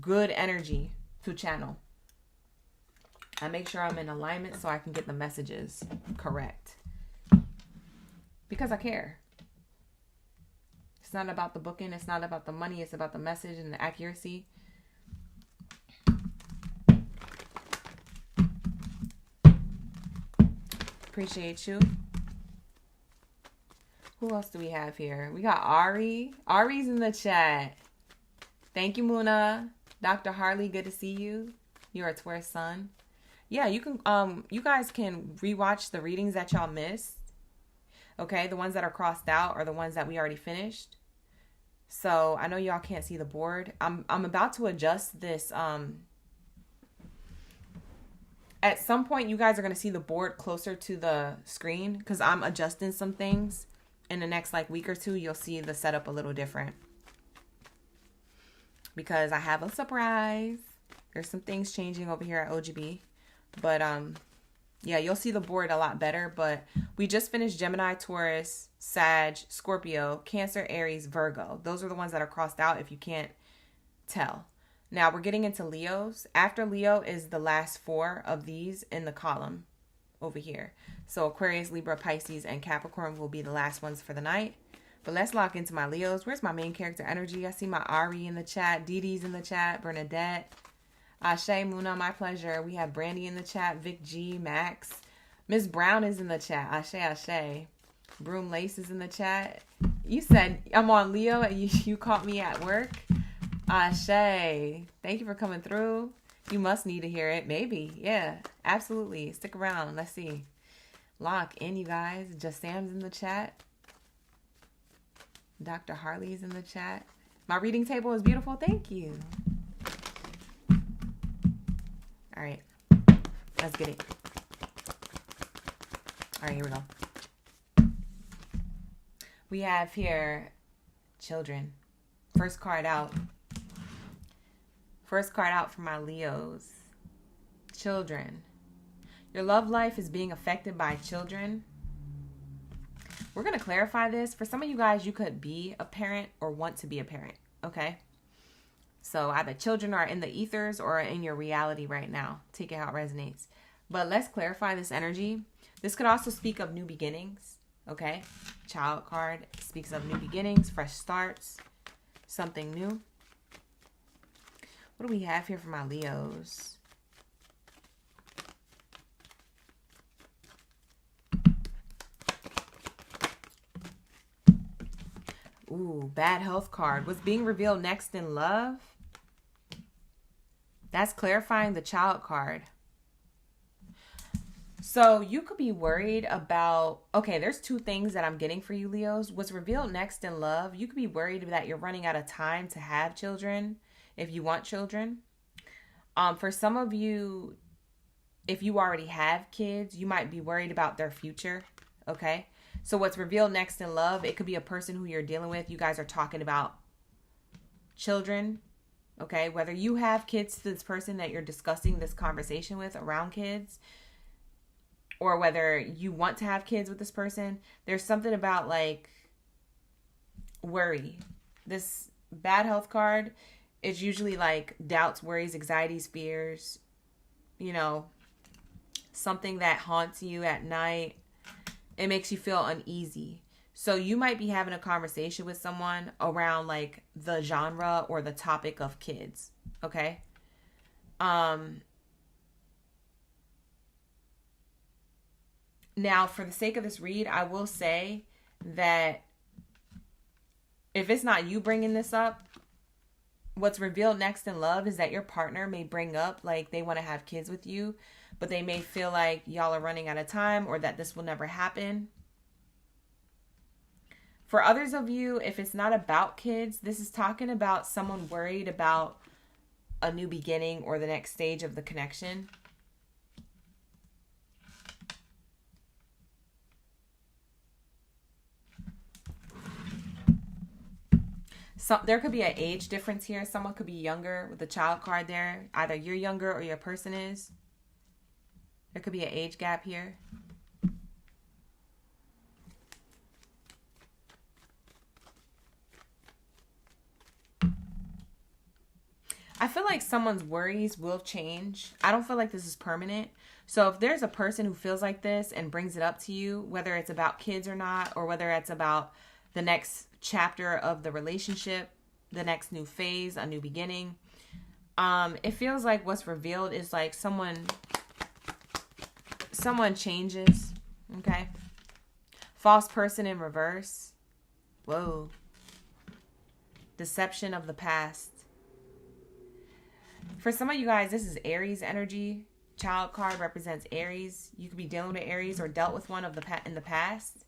good energy to channel. I make sure I'm in alignment so I can get the messages correct. Because I care. It's not about the booking. It's not about the money. It's about the message and the accuracy. Appreciate you. Who else do we have here? We got Ari. Ari's in the chat. Thank you, Muna. Dr. Harley, good to see you. You're a Taurus sun. Yeah, you guys can rewatch the readings that y'all missed. Okay, the ones that are crossed out are the ones that we already finished. So I know y'all can't see the board. I'm about to adjust this. At some point, you guys are going to see the board closer to the screen because I'm adjusting some things. In the next week or two, you'll see the setup a little different. Because I have a surprise. There's some things changing over here at OGB. But, yeah, you'll see the board a lot better. But we just finished Gemini, Taurus, Sag, Scorpio, Cancer, Aries, Virgo. Those are the ones that are crossed out if you can't tell. Now, we're getting into Leos. After Leo is the last 4 of these in the column over here. So Aquarius, Libra, Pisces, and Capricorn will be the last ones for the night. But let's lock into my Leos. Where's my main character energy? I see my Ari in the chat. Dee Dee's in the chat. Bernadette. Ashe, Muna, my pleasure. We have Brandy in the chat. Vic G, Max. Miss Brown is in the chat. Ashe, Ashe. Broom Lace is in the chat. You said I'm on Leo and you caught me at work. Ashe. Thank you for coming through. You must need to hear it. Maybe. Yeah, absolutely. Stick around. Let's see. Lock in, you guys. Just Sam's in the chat. Dr. Harley's in the chat. My reading table is beautiful. Thank you. All right. Let's get it. All right, here we go. We have here children. First card out. First card out for my Leos. Children. Your love life is being affected by children. We're going to clarify this. For some of you guys, you could be a parent or want to be a parent. Okay? So either children are in the ethers or in your reality right now. Take it how it resonates. But let's clarify this energy. This could also speak of new beginnings. Okay? Child card speaks of new beginnings, fresh starts, something new. What do we have here for my Leos? Ooh, bad health card. What's being revealed next in love? That's clarifying the child card. So you could be worried about, okay, there's 2 things that I'm getting for you, Leos. What's revealed next in love, you could be worried that you're running out of time to have children if you want children. For some of you, if you already have kids, you might be worried about their future, okay? So what's revealed next in love, it could be a person who you're dealing with. You guys are talking about children, okay? Whether you have kids to this person that you're discussing this conversation with around kids, or whether you want to have kids with this person, there's something about worry. This bad health card is usually doubts, worries, anxieties, fears, something that haunts you at night. It makes you feel uneasy. So you might be having a conversation with someone around the genre or the topic of kids. Okay. Now, for the sake of this read, I will say that if it's not you bringing this up, what's revealed next in love is that your partner may bring up they want to have kids with you, but they may feel like y'all are running out of time or that this will never happen. For others of you, if it's not about kids, this is talking about someone worried about a new beginning or the next stage of the connection. There could be an age difference here. Someone could be younger with the child card there. Either you're younger or your person is. There could be an age gap here. I feel like someone's worries will change. I don't feel like this is permanent. So if there's a person who feels like this and brings it up to you, whether it's about kids or not, or whether it's about the next chapter of the relationship, the next new phase, a new beginning, it feels like what's revealed is like someone changes. Okay. False person in reverse. Whoa. Deception of the past. For some of you guys, this is Aries energy. Child card represents Aries. You could be dealing with Aries or dealt with one in the past.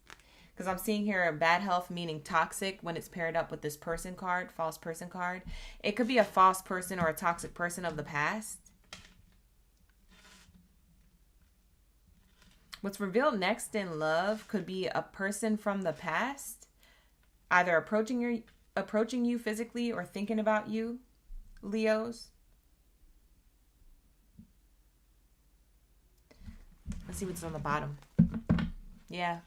Because I'm seeing here bad health, meaning toxic, when it's paired up with this person card, false person card. It could be a false person or a toxic person of the past. What's revealed next in love could be a person from the past, either approaching you physically or thinking about you, Leos. Let's see what's on the bottom. Yeah.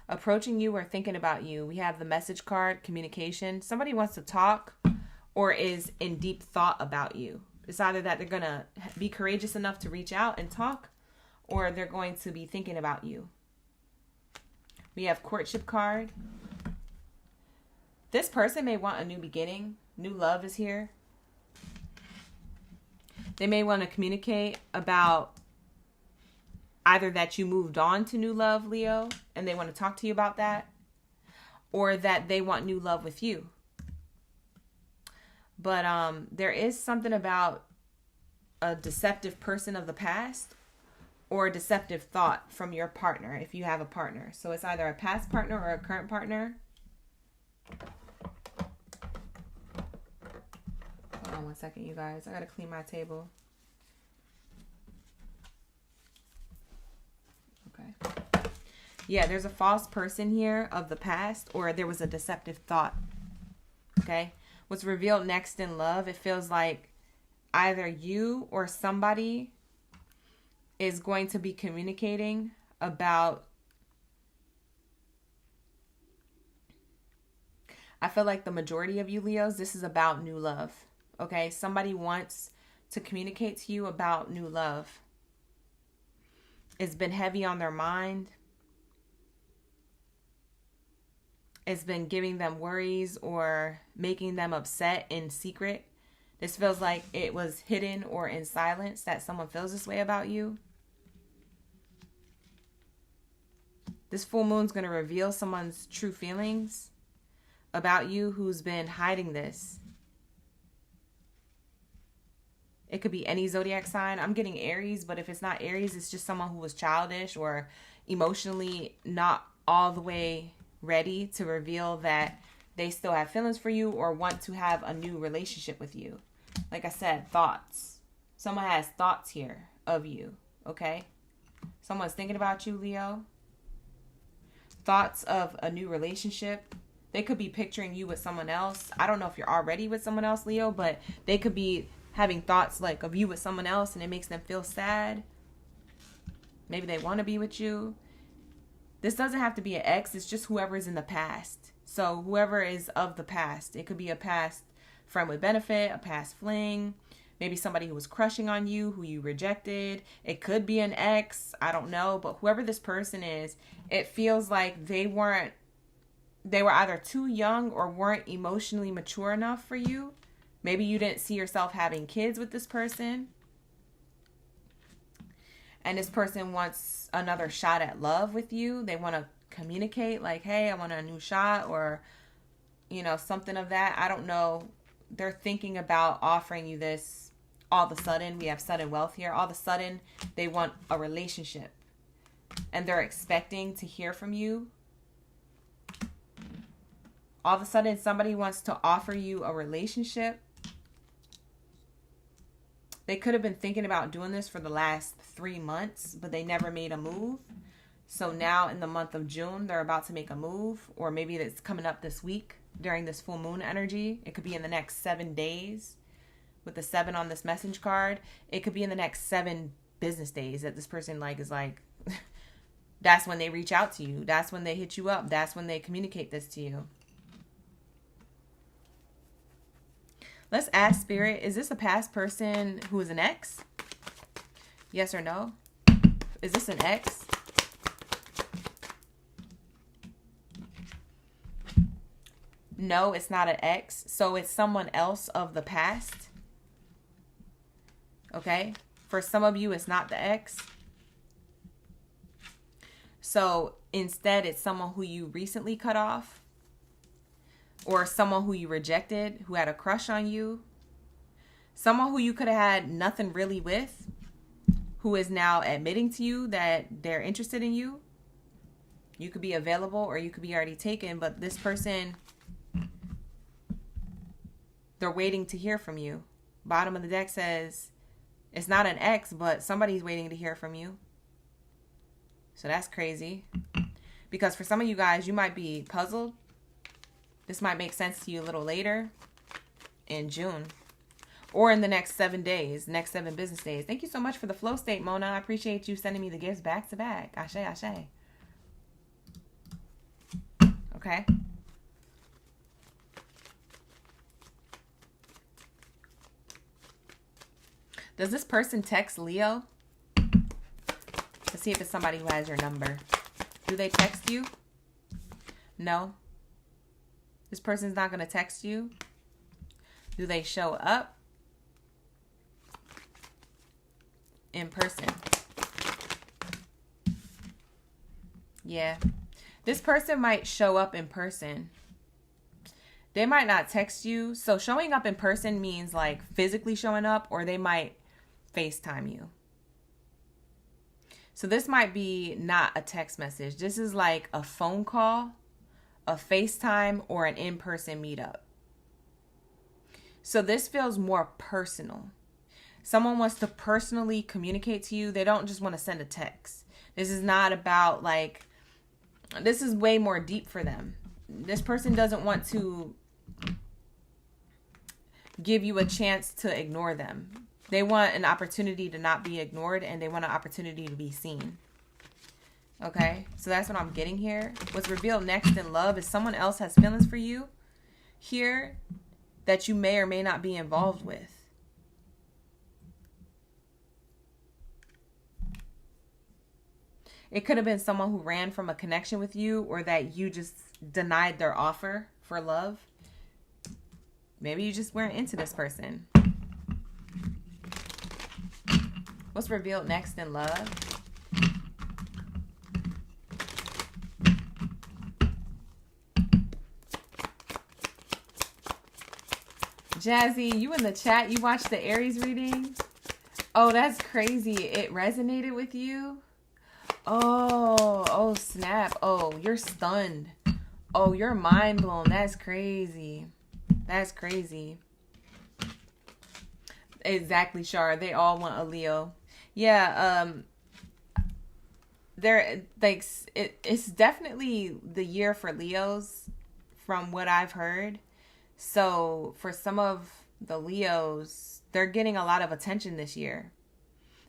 Approaching you or thinking about you. We have the message card, communication. Somebody wants to talk or is in deep thought about you. It's either that they're going to be courageous enough to reach out and talk, or they're going to be thinking about you. We have courtship card. This person may want a new beginning. New love is here. They may want to communicate about either that you moved on to new love, Leo, and they want to talk to you about that, or that they want new love with you. But there is something about a deceptive person of the past or a deceptive thought from your partner if you have a partner. So it's either a past partner or a current partner. Hold on one second, you guys. I got to clean my table. Yeah, there's a false person here of the past, or there was a deceptive thought. Okay? What's revealed next in love, it feels like either you or somebody is going to be communicating about... I feel like the majority of you Leos, this is about new love. Okay? Somebody wants to communicate to you about new love. It's been heavy on their mind. It's been giving them worries or making them upset in secret. This feels like it was hidden or in silence that someone feels this way about you. This full moon's going to reveal someone's true feelings about you who's been hiding this. It could be any zodiac sign. I'm getting Aries, but if it's not Aries, it's just someone who was childish or emotionally not all the way ready to reveal that they still have feelings for you or want to have a new relationship with you. Like I said, thoughts. Someone has thoughts here of you, okay? Someone's thinking about you, Leo. Thoughts of a new relationship. They could be picturing you with someone else. I don't know if you're already with someone else, Leo, but they could be having thoughts like of you with someone else and it makes them feel sad. Maybe they want to be with you. This doesn't have to be an ex. It's just whoever is in the past. So whoever is of the past. It could be a past friend with benefit, a past fling, maybe somebody who was crushing on you, who you rejected. It could be an ex. I don't know. But whoever this person is, it feels like they were either too young or weren't emotionally mature enough for you. Maybe you didn't see yourself having kids with this person. And this person wants another shot at love with you. They want to communicate like, hey, I want a new shot, or, you know, something of that. I don't know. They're thinking about offering you this all of a sudden. We have sudden wealth here. All of a sudden, they want a relationship. And they're expecting to hear from you. All of a sudden, somebody wants to offer you a relationship. They could have been thinking about doing this for the last 3 months, but they never made a move. So now in the month of June, they're about to make a move, or maybe it's coming up this week. during this full moon energy. It could be in the next 7 days with the 7 on this message card. It could be in the next 7 business days that this person like is like, that's when they reach out to you. That's when they hit you up. That's when they communicate this to you. Let's ask Spirit, is this a past person who is an ex? Yes or no? Is this an ex? No, it's not an ex. So it's someone else of the past. Okay? For some of you, it's not the ex. So instead, it's someone who you recently cut off. Or someone who you rejected, who had a crush on you. Someone who you could have had nothing really with, who is now admitting to you that they're interested in you. You could be available or you could be already taken, but this person, they're waiting to hear from you. Bottom of the deck says, it's not an ex, but somebody's waiting to hear from you. So that's crazy. Because for some of you guys, you might be puzzled. This might make sense to you a little later in June. Or in the next 7 days, next 7 business days. Thank you so much for the flow state, Mona. I appreciate you sending me the gifts back to back. Ashe, ashe. Okay. Does this person text Leo? Let's see if it's somebody who has your number. Do they text you? No. This person's not going to text you. Do they show up in person? Yeah. This person might show up in person. They might not text you. So showing up in person means like physically showing up, or they might FaceTime you. So this might be not a text message. This is like a phone call, a FaceTime, or an in-person meetup. So this feels more personal. Someone wants to personally communicate to you. They don't just want to send a text. This is not about like, this is way more deep for them. This person doesn't want to give you a chance to ignore them. They want an opportunity to not be ignored, and they want an opportunity to be seen. Okay, so that's what I'm getting here. What's revealed next in love is someone else has feelings for you here that you may or may not be involved with. It could have been someone who ran from a connection with you, or that you just denied their offer for love. Maybe you just weren't into this person. What's revealed next in love? Jazzy, you in the chat, you watched the Aries reading? Oh, that's crazy. It resonated with you? Oh, snap. Oh, you're stunned. Oh, you're mind blown. That's crazy. That's crazy. Exactly, Shar. They all want a Leo. Yeah, they're like, it's definitely the year for Leos from what I've heard. So for some of the Leos, they're getting a lot of attention this year.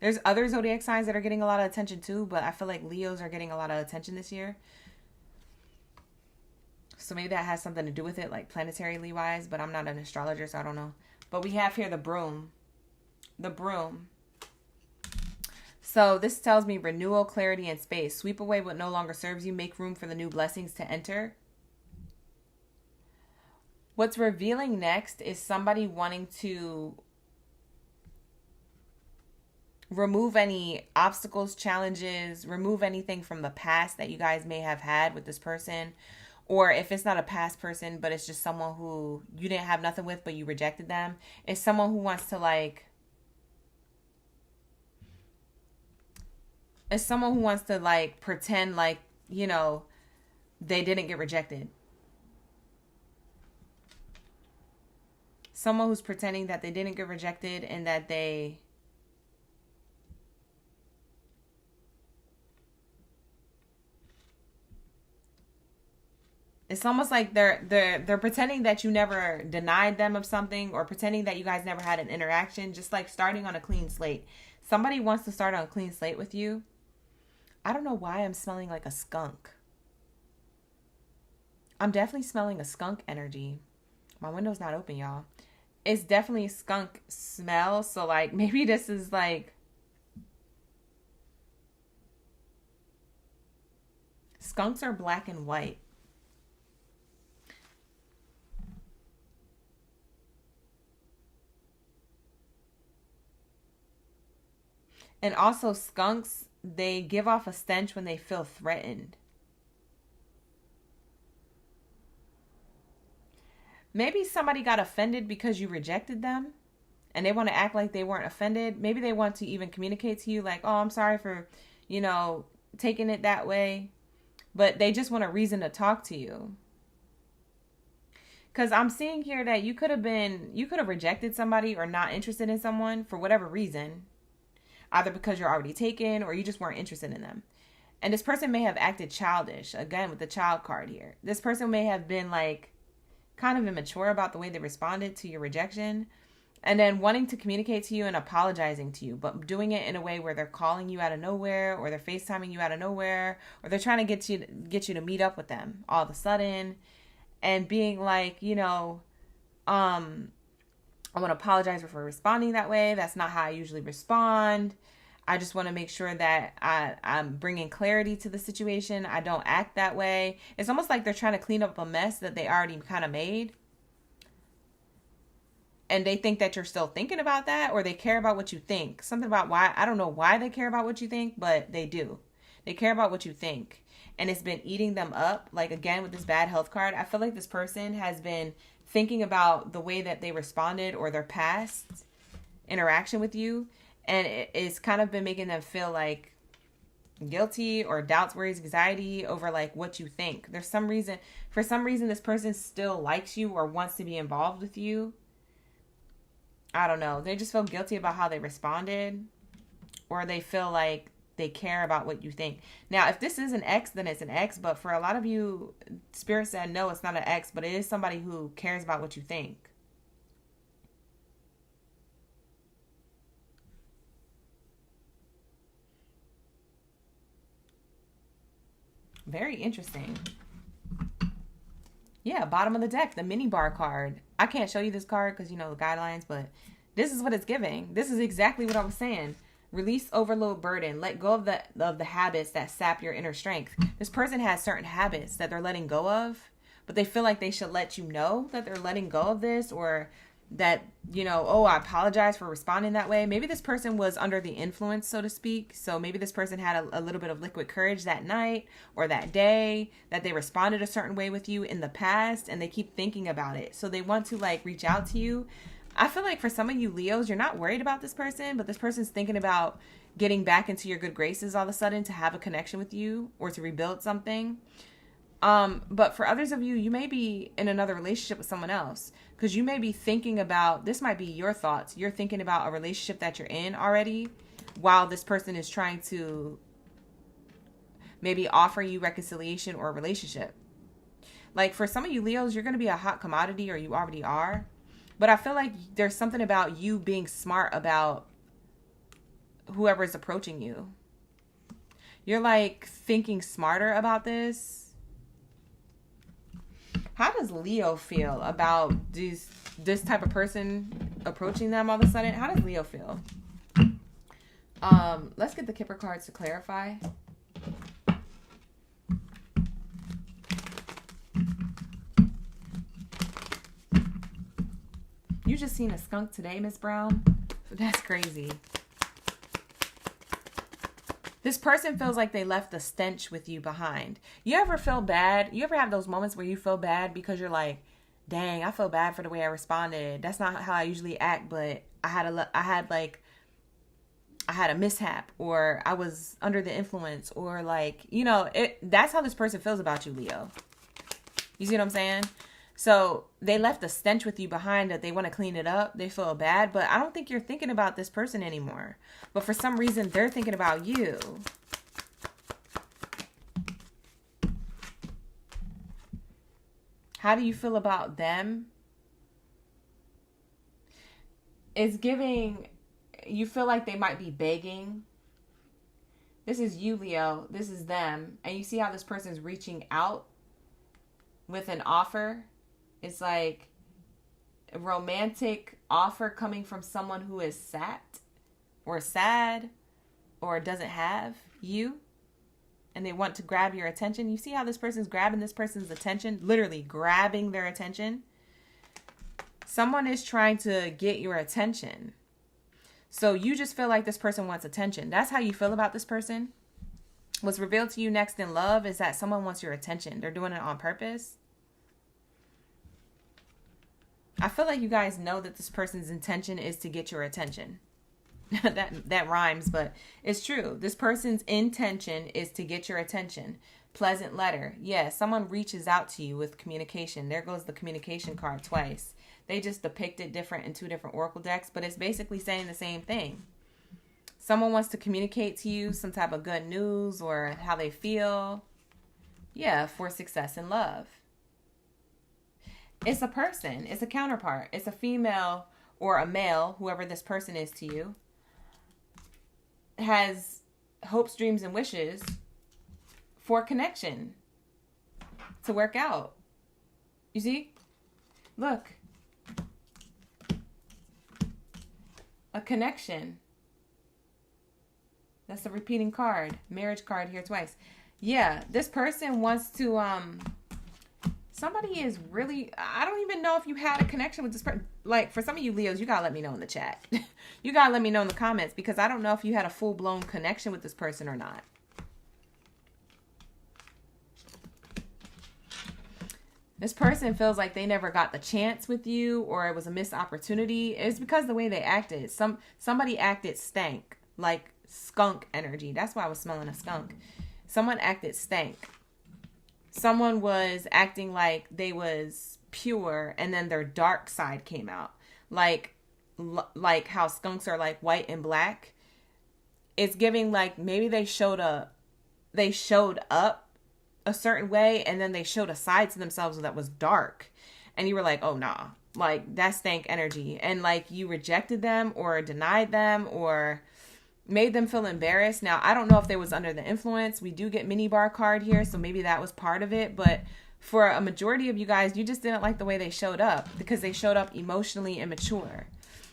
There's other zodiac signs that are getting a lot of attention too, but I feel like Leos are getting a lot of attention this year. So maybe that has something to do with it, like planetarily wise, but I'm not an astrologer, so I don't know. But we have here the broom. The broom. So this tells me renewal, clarity, and space. Sweep away what no longer serves you. Make room for the new blessings to enter. What's revealing next is somebody wanting to remove any obstacles, challenges, remove anything from the past that you guys may have had with this person. Or if it's not a past person, but it's just someone who you didn't have nothing with, but you rejected them. It's someone who wants to like, it's someone who wants to like pretend like, you know, they didn't get rejected. Someone who's pretending that they didn't get rejected and that they It's almost like they're pretending that you never denied them of something, or pretending that you guys never had an interaction, just like starting on a clean slate. Somebody wants to start on a clean slate with you. I don't know why I'm smelling like a skunk. I'm definitely smelling a skunk energy. My window's not open, y'all. It's definitely a skunk smell. So like maybe this is like skunks are black and white. And also skunks, they give off a stench when they feel threatened. Maybe somebody got offended because you rejected them and they want to act like they weren't offended. Maybe they want to even communicate to you like, oh, I'm sorry for, taking it that way. But they just want a reason to talk to you. Because I'm seeing here that you could have rejected somebody or not interested in someone for whatever reason. Either because you're already taken or you just weren't interested in them. And this person may have acted childish, again, with the child card here. This person may have been like kind of immature about the way they responded to your rejection, and then wanting to communicate to you and apologizing to you, but doing it in a way where they're calling you out of nowhere, or they're FaceTiming you out of nowhere, or they're trying to get you to meet up with them all of a sudden, and being like, I want to apologize for responding that way. That's not how I usually respond. I just want to make sure that I'm bringing clarity to the situation. I don't act that way. It's almost like they're trying to clean up a mess that they already kind of made. And they think that you're still thinking about that, or they care about what you think. Something about why, I don't know why they care about what you think, but they do. They care about what you think. And it's been eating them up. Like, again, with this bad health card, I feel like this person has been thinking about the way that they responded or their past interaction with you. And it's kind of been making them feel like guilty or doubts, worries, anxiety over like what you think. For some reason, this person still likes you or wants to be involved with you. I don't know. They just feel guilty about how they responded, or they feel like they care about what you think. Now, if this is an ex, then it's an ex. But for a lot of you, Spirit said, no, it's not an ex, but it is somebody who cares about what you think. Very interesting. Yeah, bottom of the deck, the mini bar card. I can't show you this card because, the guidelines, but this is what it's giving. This is exactly what I was saying. Release overload burden. Let go of the habits that sap your inner strength. This person has certain habits that they're letting go of, but they feel like they should let you know that they're letting go of this, or that, oh, I apologize for responding that way. Maybe this person was under the influence, so to speak. So maybe this person had a little bit of liquid courage that night or that day, that they responded a certain way with you in the past, and they keep thinking about it. So they want to reach out to you. I feel like for some of you Leos, you're not worried about this person, but this person's thinking about getting back into your good graces all of a sudden to have a connection with you or to rebuild something. But for others of you, you may be in another relationship with someone else, because you may be thinking about, this might be your thoughts. You're thinking about a relationship that you're in already, while this person is trying to maybe offer you reconciliation or a relationship. Like for some of you Leos, you're going to be a hot commodity, or you already are. But I feel like there's something about you being smart about whoever is approaching you. You're like thinking smarter about this. How does Leo feel about this type of person approaching them all of a sudden? How does Leo feel? Let's get the Kipper cards to clarify. You just seen a skunk today, Miss Brown? That's crazy. This person feels like they left a stench with you behind. You ever feel bad? You ever have those moments where you feel bad because you're like, dang, I feel bad for the way I responded. That's not how I usually act, but I had a mishap, or I was under the influence, or that's how this person feels about you, Leo. You see what I'm saying? So they left a stench with you behind that they want to clean it up. They feel bad, but I don't think you're thinking about this person anymore. But for some reason, they're thinking about you. How do you feel about them? It's giving, you feel like they might be begging. This is you, Leo. This is them. And you see how this person's reaching out with an offer? It's like a romantic offer coming from someone who is sad or doesn't have you, and they want to grab your attention. You see how this person's grabbing this person's attention, literally grabbing their attention. Someone is trying to get your attention. So you just feel like this person wants attention. That's how you feel about this person. What's revealed to you next in love is that someone wants your attention. They're doing it on purpose. I feel like you guys know that this person's intention is to get your attention. that rhymes, but it's true. This person's intention is to get your attention. Pleasant letter. Yeah, someone reaches out to you with communication. There goes the communication card twice. They just depict it different in two different oracle decks, but it's basically saying the same thing. Someone wants to communicate to you some type of good news or how they feel. Yeah, for success in love. It's a person. It's a counterpart. It's a female or a male, whoever this person is to you, has hopes, dreams, and wishes for connection to work out. You see? Look. A connection. That's a repeating card. Marriage card here twice. Yeah, this person wants to, somebody is really, I don't even know if you had a connection with this person. Like, for some of you Leos, you gotta let me know in the chat. You gotta let me know in the comments, because I don't know if you had a full-blown connection with this person or not. This person feels like they never got the chance with you, or it was a missed opportunity. It's because the way they acted. Somebody acted stank, like skunk energy. That's why I was smelling a skunk. Someone acted stank. Someone was acting like they was pure, and then their dark side came out. Like how skunks are like white and black. It's giving like maybe they showed up a certain way, and then they showed a side to themselves that was dark, and you were like, oh nah, like that's stank energy, and like you rejected them or denied them or made them feel embarrassed. Now, I don't know if they was under the influence. We do get mini bar card here, so maybe that was part of it. But for a majority of you guys, you just didn't like the way they showed up, because they showed up emotionally immature.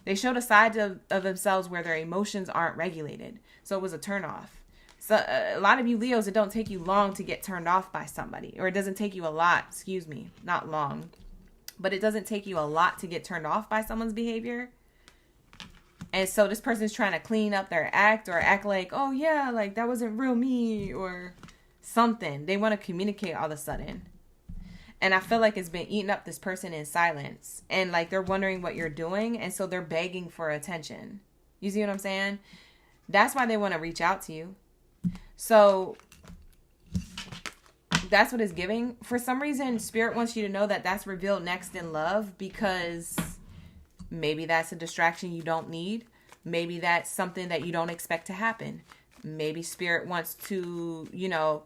They showed a side of themselves where their emotions aren't regulated. So it was a turnoff. So a lot of you Leos, it don't take you long to get turned off by somebody, or it doesn't take you a lot, not long, but it doesn't take you a lot to get turned off by someone's behavior. And so this person's trying to clean up their act, or act like, oh yeah, like that wasn't real me or something. They want to communicate all of a sudden. And I feel like it's been eating up this person in silence. And like they're wondering what you're doing. And so they're begging for attention. You see what I'm saying? That's why they want to reach out to you. So that's what it's giving. For some reason, Spirit wants you to know that that's revealed next in love, because maybe that's a distraction you don't need. Maybe that's something that you don't expect to happen. Maybe Spirit wants to,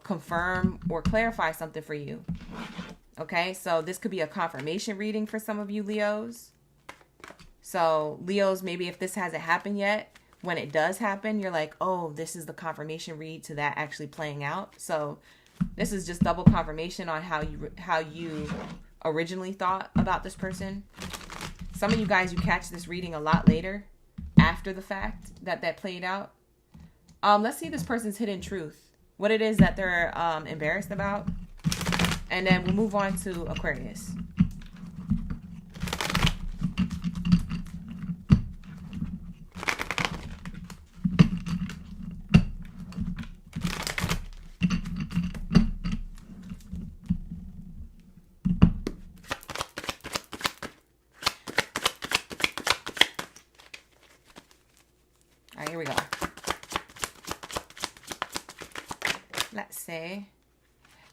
confirm or clarify something for you. Okay, so this could be a confirmation reading for some of you Leos. So Leos, maybe if this hasn't happened yet, when it does happen, you're like, oh, this is the confirmation read to that actually playing out. So this is just double confirmation on how you originally thought about this person. Some of you guys, you catch this reading a lot later, after the fact that played out. Let's see this person's hidden truth, what it is that they're embarrassed about, and then we'll move on to Aquarius. All right, here we go. Let's say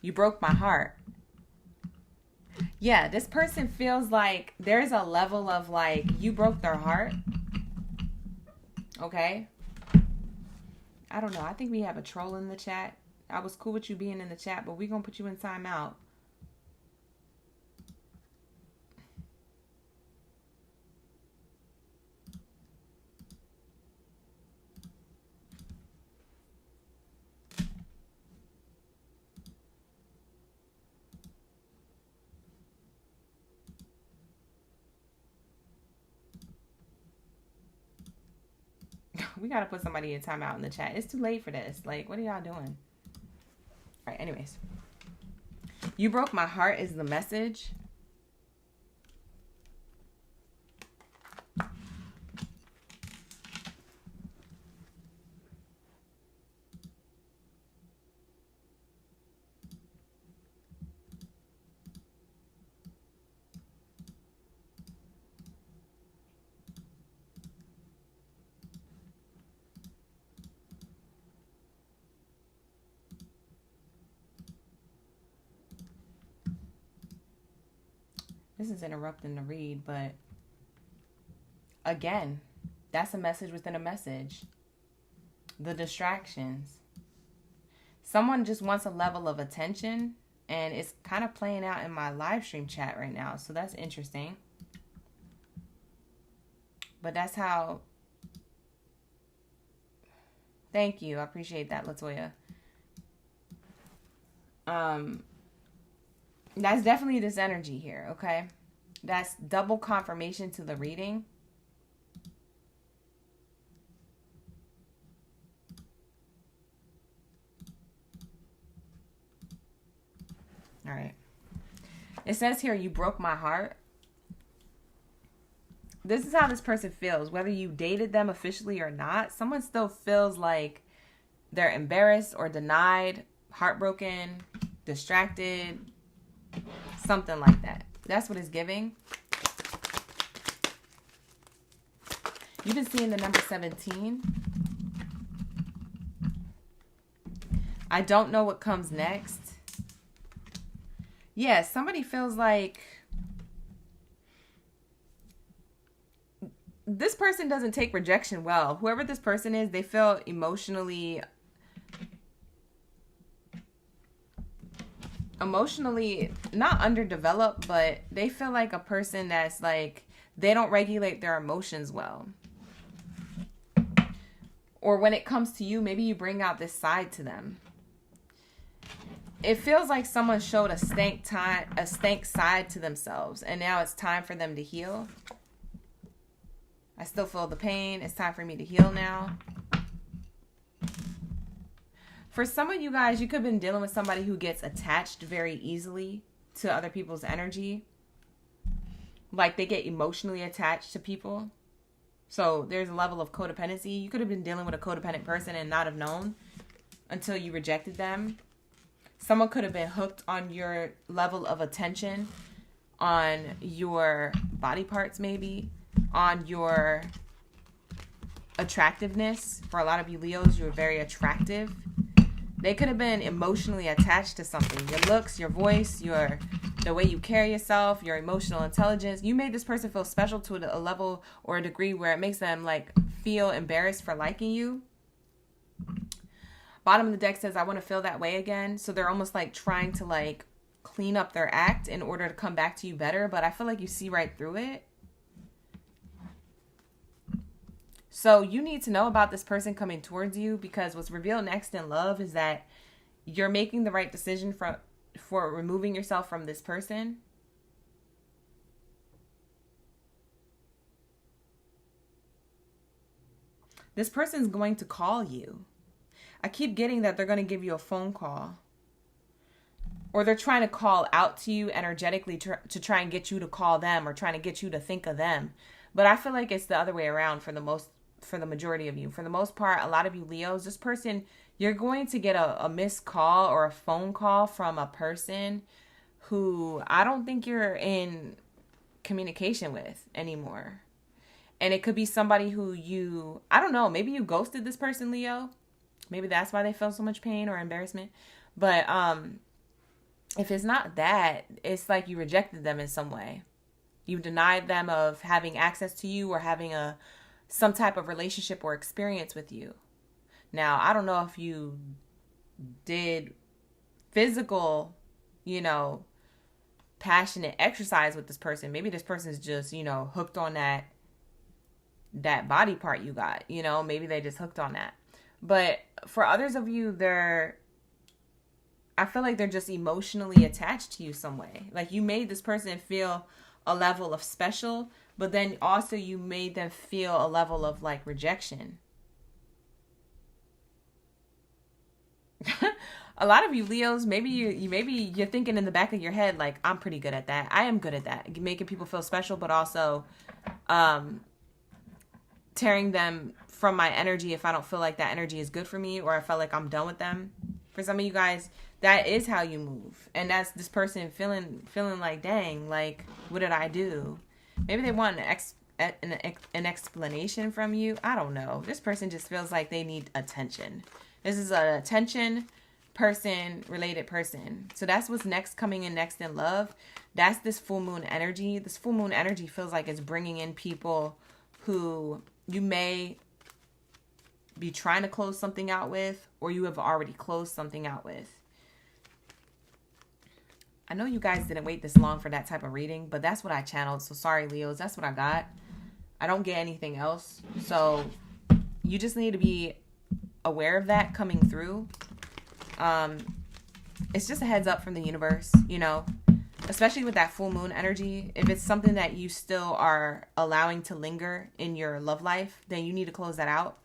you broke my heart. Yeah, this person feels like there's a level of like you broke their heart. Okay. I don't know. I think we have a troll in the chat. I was cool with you being in the chat, but we're going to put you in timeout. We got to put somebody in timeout in the chat. It's too late for this. Like, what are y'all doing? All right, anyways. You broke my heart is the message. This is interrupting the read, but again, that's a message within a message. The distractions. Someone just wants a level of attention, and it's kind of playing out in my live stream chat right now, so that's interesting. But that's how... Thank you. I appreciate that, Latoya. That's definitely this energy here, okay? That's double confirmation to the reading. All right. It says here, you broke my heart. This is how this person feels. Whether you dated them officially or not, someone still feels like they're embarrassed or denied, heartbroken, distracted, something like that. That's what it's giving. You've been seeing the number 17. I don't know what comes next. Yeah, somebody feels like this person doesn't take rejection well. Whoever this person is, they feel emotionally not underdeveloped, but they feel like a person that's like, they don't regulate their emotions well. Or when it comes to you, maybe you bring out this side to them. It feels like someone showed a stank side to themselves, and now it's time for them to heal. I still feel the pain. It's time for me to heal now. For some of you guys, you could have been dealing with somebody who gets attached very easily to other people's energy. Like they get emotionally attached to people. So there's a level of codependency. You could have been dealing with a codependent person and not have known until you rejected them. Someone could have been hooked on your level of attention, on your body parts maybe, on your attractiveness. For a lot of you Leos, you're very attractive. They could have been emotionally attached to something. Your looks, your voice, the way you carry yourself, your emotional intelligence. You made this person feel special to a level or a degree where it makes them like feel embarrassed for liking you. Bottom of the deck says, I want to feel that way again. So they're almost like trying to like clean up their act in order to come back to you better. But I feel like you see right through it. So you need to know about this person coming towards you, because what's revealed next in love is that you're making the right decision for removing yourself from this person. This person's going to call you. I keep getting that they're going to give you a phone call. Or they're trying to call out to you energetically to try and get you to call them, or trying to get you to think of them. But I feel like it's the other way around for the majority of you. For the most part, a lot of you Leos, this person, you're going to get a missed call or a phone call from a person who I don't think you're in communication with anymore. And it could be somebody who I don't know, maybe you ghosted this person, Leo. Maybe that's why they felt so much pain or embarrassment. But if it's not that, it's like you rejected them in some way. You denied them of having access to you or having some type of relationship or experience with you. Now, I don't know if you did physical, passionate exercise with this person. Maybe this person's just, hooked on that body part you got. Maybe they just hooked on that. But for others of you, I feel like they're just emotionally attached to you some way. Like you made this person feel a level of special, but then also you made them feel a level of like rejection. A lot of you Leos, maybe you're thinking in the back of your head, like, I'm pretty good at that. I am good at that. Making people feel special, but also tearing them from my energy if I don't feel like that energy is good for me, or I felt like I'm done with them. For some of you guys, that is how you move. And that's this person feeling like, dang, like, what did I do? Maybe they want an explanation from you. I don't know. This person just feels like they need attention. This is an attention related person. So that's what's coming in next in love. That's this full moon energy. This full moon energy feels like it's bringing in people who you may be trying to close something out with, or you have already closed something out with. I know you guys didn't wait this long for that type of reading, but that's what I channeled. So sorry, Leos, that's what I got. I don't get anything else. So you just need to be aware of that coming through. It's just a heads up from the universe, you know, especially with that full moon energy. If it's something that you still are allowing to linger in your love life, then you need to close that out.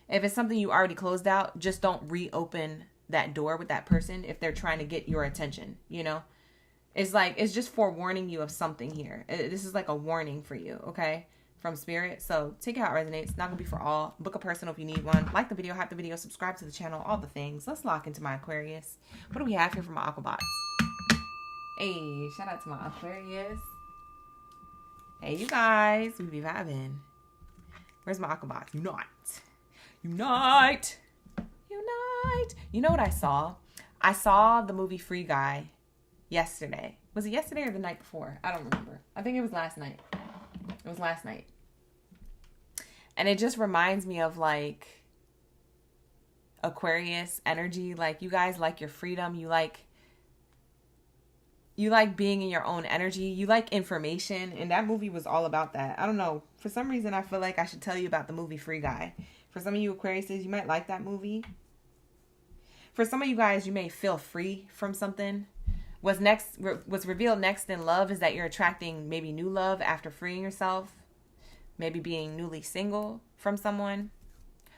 If it's something you already closed out, just don't reopen that door with that person if they're trying to get your attention, you know. It's like, it's just forewarning you of something here. This is like a warning for you, okay, from spirit. So take it how it resonates. Not gonna be for all. Book a personal if you need one. Like the video, hype the video, subscribe to the channel, all the things. Let's lock into my Aquarius. What do we have here from my Aquabox? Hey, shout out to my Aquarius. Hey, you guys, we be vibing. Where's my Aquabox? Unite. Unite. Unite. You know what I saw? I saw the movie Free Guy yesterday. Was it yesterday or the night before? I don't remember. I think it was last night. It was last night. And it just reminds me of like Aquarius energy. Like, you guys like your freedom. You like being in your own energy. You like information. And that movie was all about that. I don't know. For some reason, I feel like I should tell you about the movie Free Guy. For some of you Aquariuses, you might like that movie. For some of you guys, you may feel free from something. What's revealed next in love is that you're attracting maybe new love after freeing yourself. Maybe being newly single from someone.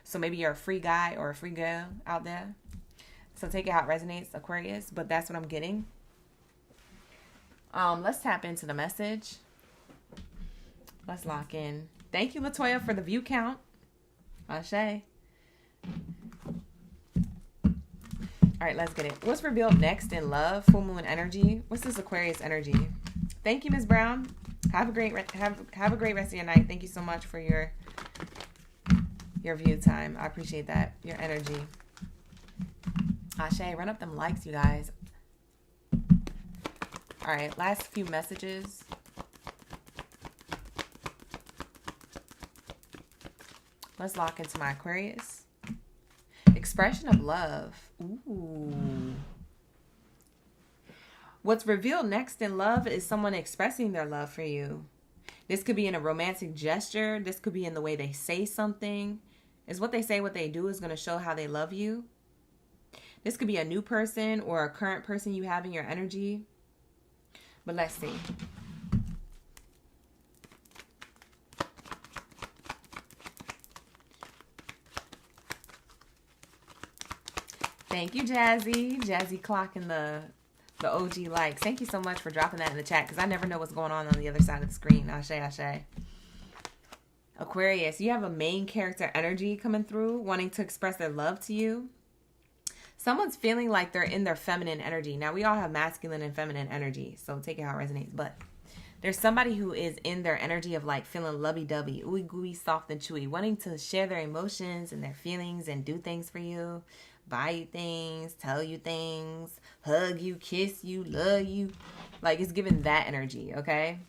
So maybe you're a free guy or a free girl out there. So take it how it resonates, Aquarius. But that's what I'm getting. Let's tap into the message. Let's lock in. Thank you, Latoya, for the view count. Ashe. All right, let's get it. What's revealed next in love? Full moon energy. What's this Aquarius energy? Thank you, Ms. Brown. Have a great rest of your night. Thank you so much for your view time. I appreciate that. Your energy. Ashe, run up them likes, you guys. All right, last few messages. Let's lock into my Aquarius. Expression of love. Ooh. What's revealed next in love is someone expressing their love for you. This could be in a romantic gesture. This could be in the way they say something. Is what they say, what they do is going to show how they love you. This could be a new person or a current person you have in your energy. But let's see. Thank you, Jazzy. Jazzy clocking the OG likes. Thank you so much for dropping that in the chat, because I never know what's going on the other side of the screen. Ashe, ashe. Aquarius, you have a main character energy coming through, wanting to express their love to you. Someone's feeling like they're in their feminine energy. Now, we all have masculine and feminine energy, so take it how it resonates. But there's somebody who is in their energy of like feeling lovey-dovey, ooey gooey, soft and chewy, wanting to share their emotions and their feelings and do things for you. Buy you things, tell you things, hug you, kiss you, love you. Like, it's giving that energy, okay?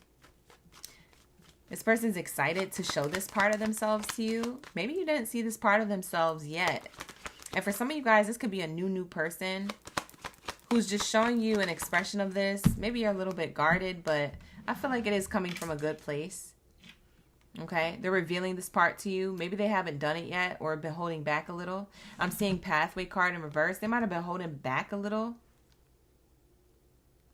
This person's excited to show this part of themselves to you. Maybe you didn't see this part of themselves yet. And for some of you guys, this could be a new person who's just showing you an expression of this. Maybe you're a little bit guarded, but I feel like it is coming from a good place. Okay, they're revealing this part to you. Maybe they haven't done it yet or been holding back a little. I'm seeing pathway card in reverse. They might have been holding back a little,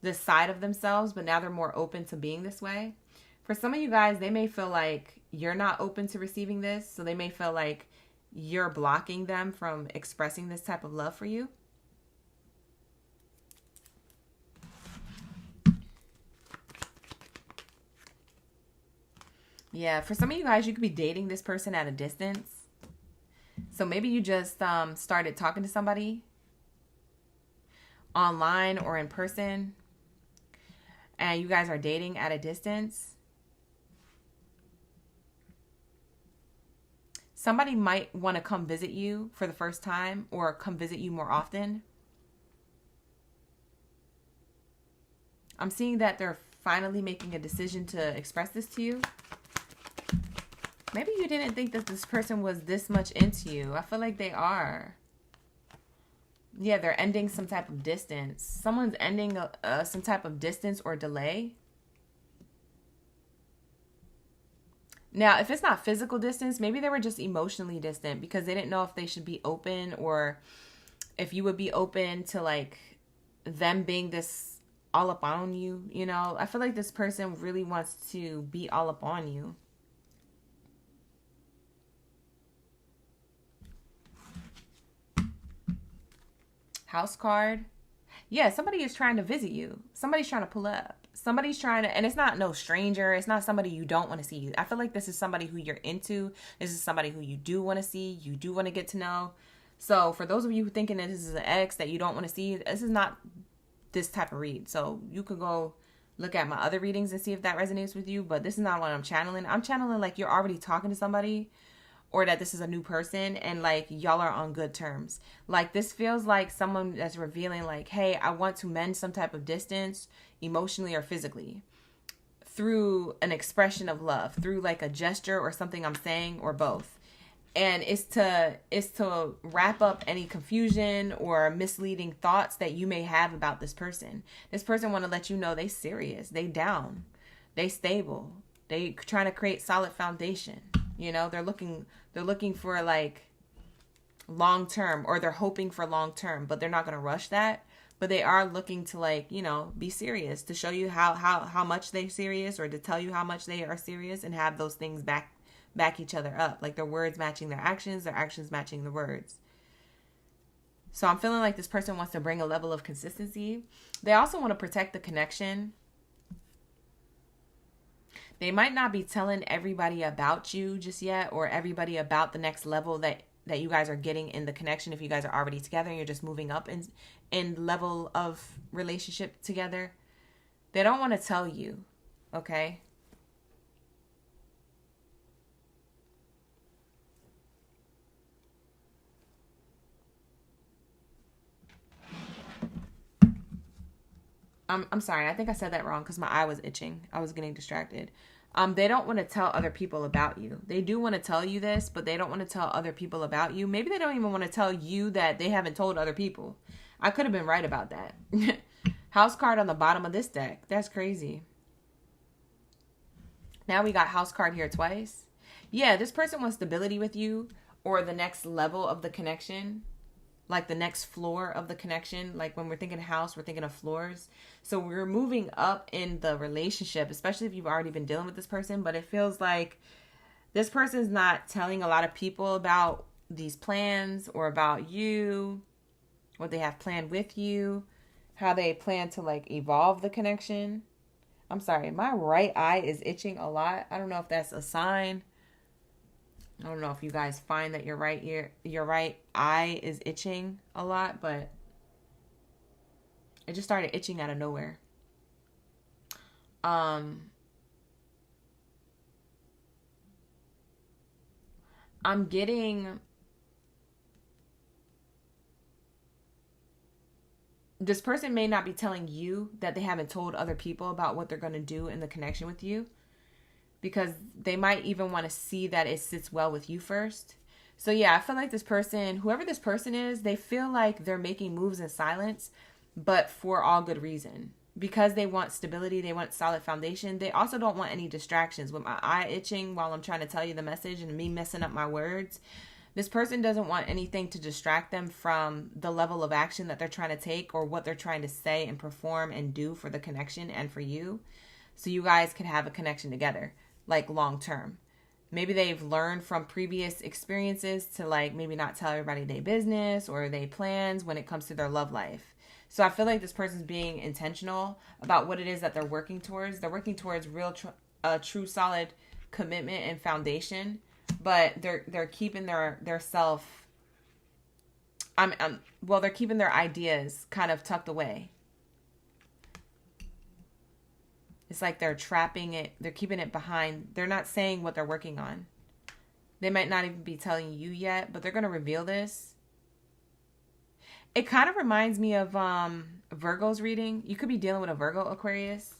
this side of themselves, but now they're more open to being this way. For some of you guys, they may feel like you're not open to receiving this. So they may feel like you're blocking them from expressing this type of love for you. Yeah, for some of you guys, you could be dating this person at a distance. So maybe you just started talking to somebody online or in person, and you guys are dating at a distance. Somebody might want to come visit you for the first time or come visit you more often. I'm seeing that they're finally making a decision to express this to you. Maybe you didn't think that this person was this much into you. I feel like they are. Yeah, they're ending some type of distance. Someone's ending some type of distance or delay. Now, if it's not physical distance, maybe they were just emotionally distant because they didn't know if they should be open or if you would be open to like them being this all up on you. You know, I feel like this person really wants to be all up on you. House card. Yeah, somebody is trying to visit you. Somebody's trying to pull up. Somebody's trying to, and it's not no stranger. It's not somebody you don't want to see. I feel like this is somebody who you're into. This is somebody who you do want to see. You do want to get to know. So for those of you who thinking that this is an ex that you don't want to see, this is not this type of read. So you could go look at my other readings and see if that resonates with you. But this is not what I'm channeling. I'm channeling like you're already talking to somebody, or that this is a new person and like y'all are on good terms. Like this feels like someone that's revealing like, hey, I want to mend some type of distance emotionally or physically through an expression of love, through like a gesture or something I'm saying, or both. And it's to wrap up any confusion or misleading thoughts that you may have about this person. This person want to let you know they serious, they down, they stable, they trying to create solid foundation. You know, they're looking for like long term, or they're hoping for long term, but they're not going to rush that. But they are looking to like, you know, be serious, to show you how much they're serious, or to tell you how much they are serious, and have those things back each other up. Like their words matching their actions matching the words. So I'm feeling like this person wants to bring a level of consistency. They also want to protect the connection. They might not be telling everybody about you just yet, or everybody about the next level that you guys are getting in the connection. If you guys are already together and you're just moving up in level of relationship together, they don't want to tell you, okay? I'm sorry. I think I said that wrong because my eye was itching. I was getting distracted. They don't want to tell other people about you. They do want to tell you this, but they don't want to tell other people about you. Maybe they don't even want to tell you that they haven't told other people. I could have been right about that. House card on the bottom of this deck. That's crazy. Now we got house card here twice. Yeah, this person wants stability with you, or the next level of the connection. Like the next floor of the connection. Like when we're thinking house, we're thinking of floors. So we're moving up in the relationship, especially if you've already been dealing with this person. But it feels like this person's not telling a lot of people about these plans, or about you, what they have planned with you, how they plan to like evolve the connection. I'm sorry, my right eye is itching a lot. I don't know if that's a sign. I don't know if you guys find that your right eye is itching a lot, but it just started itching out of nowhere. I'm getting this person may not be telling you that they haven't told other people about what they're going to do in the connection with you, because they might even want to see that it sits well with you first. So yeah, I feel like this person, whoever this person is, they feel like they're making moves in silence, but for all good reason. Because they want stability, they want solid foundation. They also don't want any distractions. With my eye itching while I'm trying to tell you the message and me messing up my words, this person doesn't want anything to distract them from the level of action that they're trying to take, or what they're trying to say and perform and do for the connection and for you. So you guys can have a connection together, like long term. Maybe they've learned from previous experiences to like maybe not tell everybody their business or their plans when it comes to their love life. So I feel like this person's being intentional about what it is that they're working towards. They're working towards real, true, solid commitment and foundation, but they're keeping their self. Well, they're keeping their ideas kind of tucked away. It's like they're trapping it. They're keeping it behind. They're not saying what they're working on. They might not even be telling you yet, but they're going to reveal this. It kind of reminds me of Virgo's reading. You could be dealing with a Virgo Aquarius,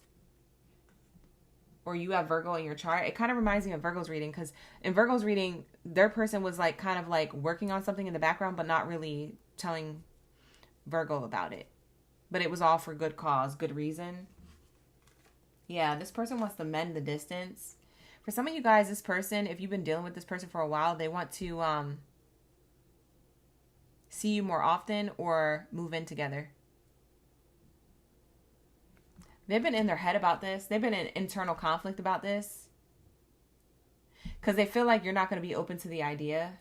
or you have Virgo in your chart. It kind of reminds me of Virgo's reading, because in Virgo's reading, their person was like kind of like working on something in the background, but not really telling Virgo about it. But it was all for good cause, good reason. Yeah, this person wants to mend the distance. For some of you guys, this person, if you've been dealing with this person for a while, they want to see you more often or move in together. They've been in their head about this. They've been in internal conflict about this, because they feel like you're not going to be open to the idea.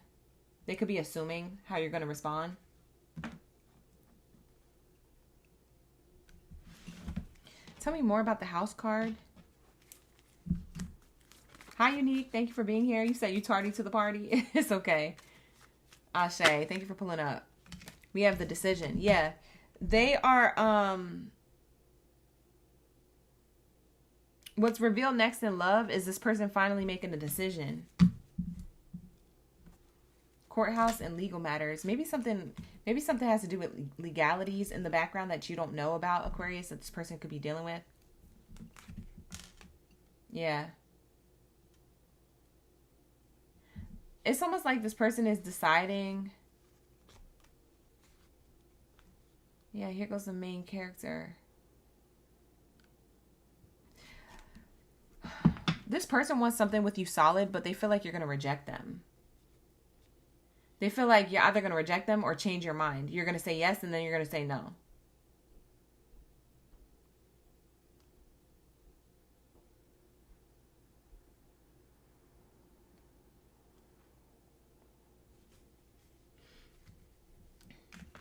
They could be assuming how you're going to respond. Tell me more about the house card. Hi, Unique. Thank you for being here. You said you tardy to the party. It's okay. Ashe, thank you for pulling up. We have the decision. Yeah. They are, what's revealed next in love is this person finally making a decision. Courthouse and legal matters. Maybe something has to do with legalities in the background that you don't know about, Aquarius, that this person could be dealing with. Yeah. It's almost like this person is deciding. Yeah, here goes the main character. This person wants something with you solid, but they feel like you're going to reject them. They feel like you're either going to reject them or change your mind. You're going to say yes, and then you're going to say no.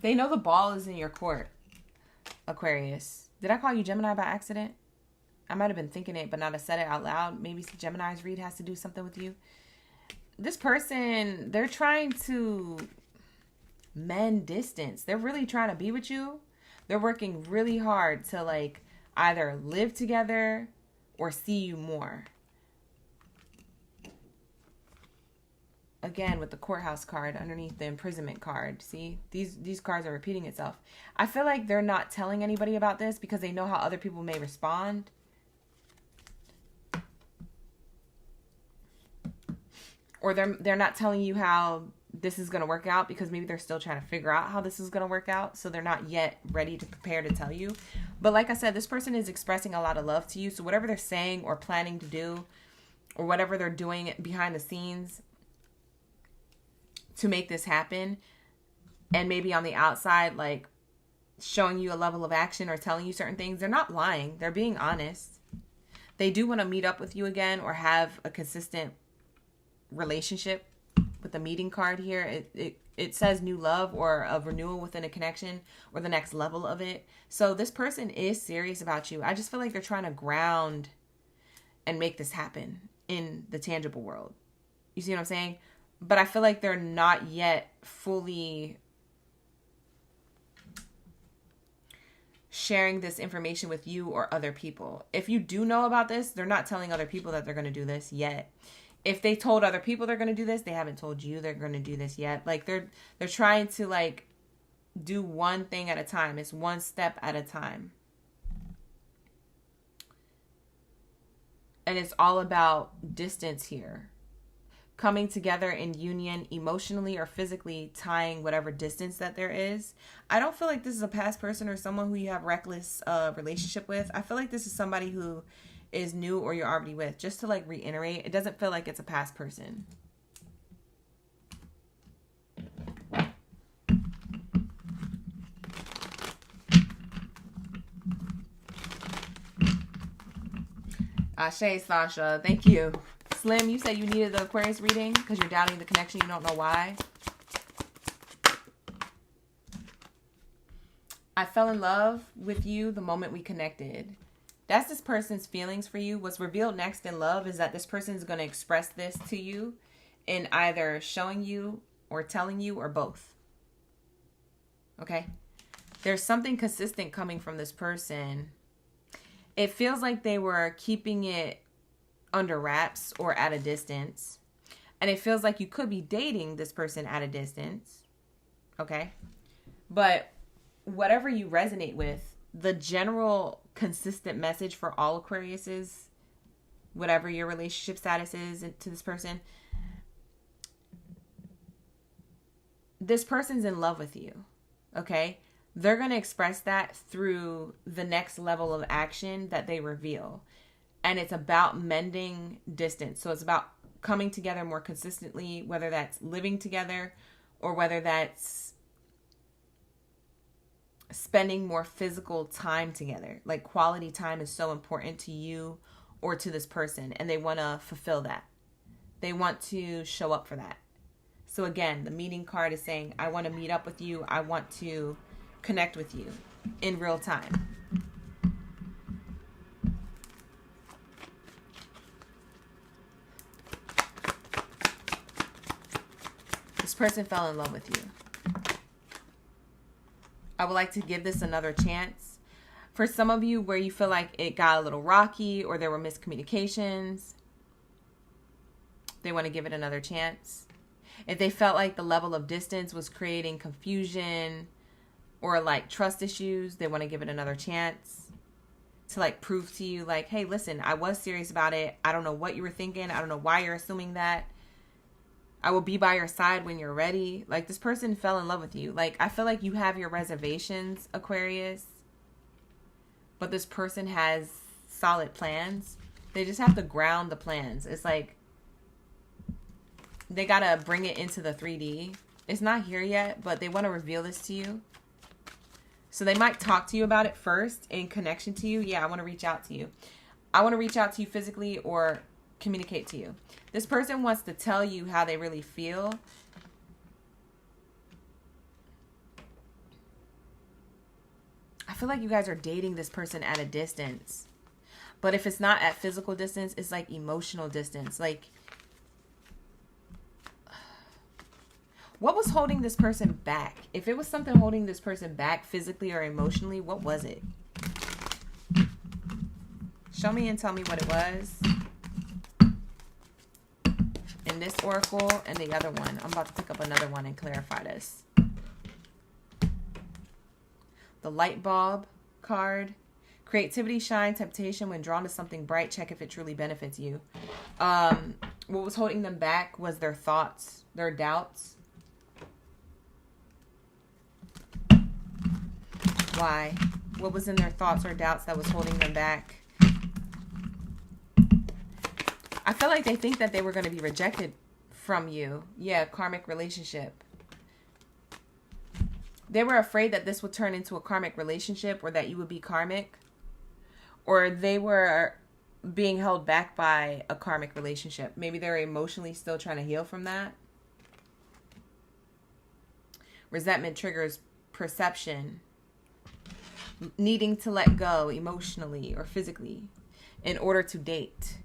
They know the ball is in your court, Aquarius. Did I call you Gemini by accident? I might have been thinking it, but not have said it out loud. Maybe Gemini's read has to do something with you. This person, they're trying to mend distance. They're really trying to be with you. They're working really hard to like either live together or see you more. Again, with the courthouse card underneath the imprisonment card. See, these cards are repeating itself. I feel like they're not telling anybody about this because they know how other people may respond. Or they're not telling you how this is going to work out because maybe they're still trying to figure out how this is going to work out. So they're not yet ready to prepare to tell you. But like I said, this person is expressing a lot of love to you. So whatever they're saying or planning to do, or whatever they're doing behind the scenes to make this happen, and maybe on the outside, like showing you a level of action or telling you certain things, they're not lying. They're being honest. They do want to meet up with you again or have a consistent relationship. With the meeting card here, it says new love or a renewal within a connection or the next level of it. So this person is serious about you. I just feel like they're trying to ground and make this happen in the tangible world. You see what I'm saying? But I feel like they're not yet fully sharing this information with you or other people. If you do know about this, they're not telling other people that they're going to do this yet. If they told other people they're going to do this, they haven't told you they're going to do this yet. Like they're trying to like do one thing at a time. It's one step at a time. And it's all about distance here. Coming together in union, emotionally or physically tying whatever distance that there is. I don't feel like this is a past person or someone who you have reckless relationship with. I feel like this is somebody who is new or you're already with. Just to like reiterate, it doesn't feel like it's a past person. Ashe, Sasha. Thank you. Slim, you said you needed the Aquarius reading because you're doubting the connection. You don't know why. I fell in love with you the moment we connected. That's this person's feelings for you. What's revealed next in love is that this person is going to express this to you in either showing you or telling you or both. Okay? There's something consistent coming from this person. It feels like they were keeping it under wraps or at a distance. And it feels like you could be dating this person at a distance. Okay? But whatever you resonate with, the general consistent message for all Aquariuses, whatever your relationship status is to this person's in love with you. Okay? They're going to express that through the next level of action that they reveal. And it's about mending distance. So it's about coming together more consistently, whether that's living together or whether that's spending more physical time together. Like quality time is so important to you or to this person, and they want to fulfill that. They want to show up for that. So again, the meeting card is saying, I want to meet up with you. I want to connect with you in real time. This person fell in love with you. I would like to give this another chance. For some of you where you feel like it got a little rocky or there were miscommunications, they want to give it another chance. If they felt like the level of distance was creating confusion or like trust issues, they want to give it another chance to like prove to you like, hey, listen, I was serious about it. I don't know what you were thinking. I don't know why you're assuming that. I will be by your side when you're ready. Like, this person fell in love with you. Like, I feel like you have your reservations, Aquarius. But this person has solid plans. They just have to ground the plans. It's like they got to bring it into the 3D. It's not here yet, but they want to reveal this to you. So they might talk to you about it first in connection to you. Yeah, I want to reach out to you. I want to reach out to you physically or communicate to you. This person wants to tell you how they really feel. I feel like you guys are dating this person at a distance. But if it's not at physical distance, it's like emotional distance. Like, what was holding this person back? If it was something holding this person back physically or emotionally, what was it? Show me and tell me what it was. In this oracle and the other one. I'm about to pick up another one and clarify this. The light bulb card. Creativity, shine, temptation. When drawn to something bright, check if it truly benefits you. What was holding them back was their thoughts, their doubts. Why? What was in their thoughts or doubts that was holding them back? I feel like they think that they were going to be rejected from you. Yeah, karmic relationship. They were afraid that this would turn into a karmic relationship or that you would be karmic. Or they were being held back by a karmic relationship. Maybe they're emotionally still trying to heal from that. Resentment triggers perception. Needing to let go emotionally or physically in order to date.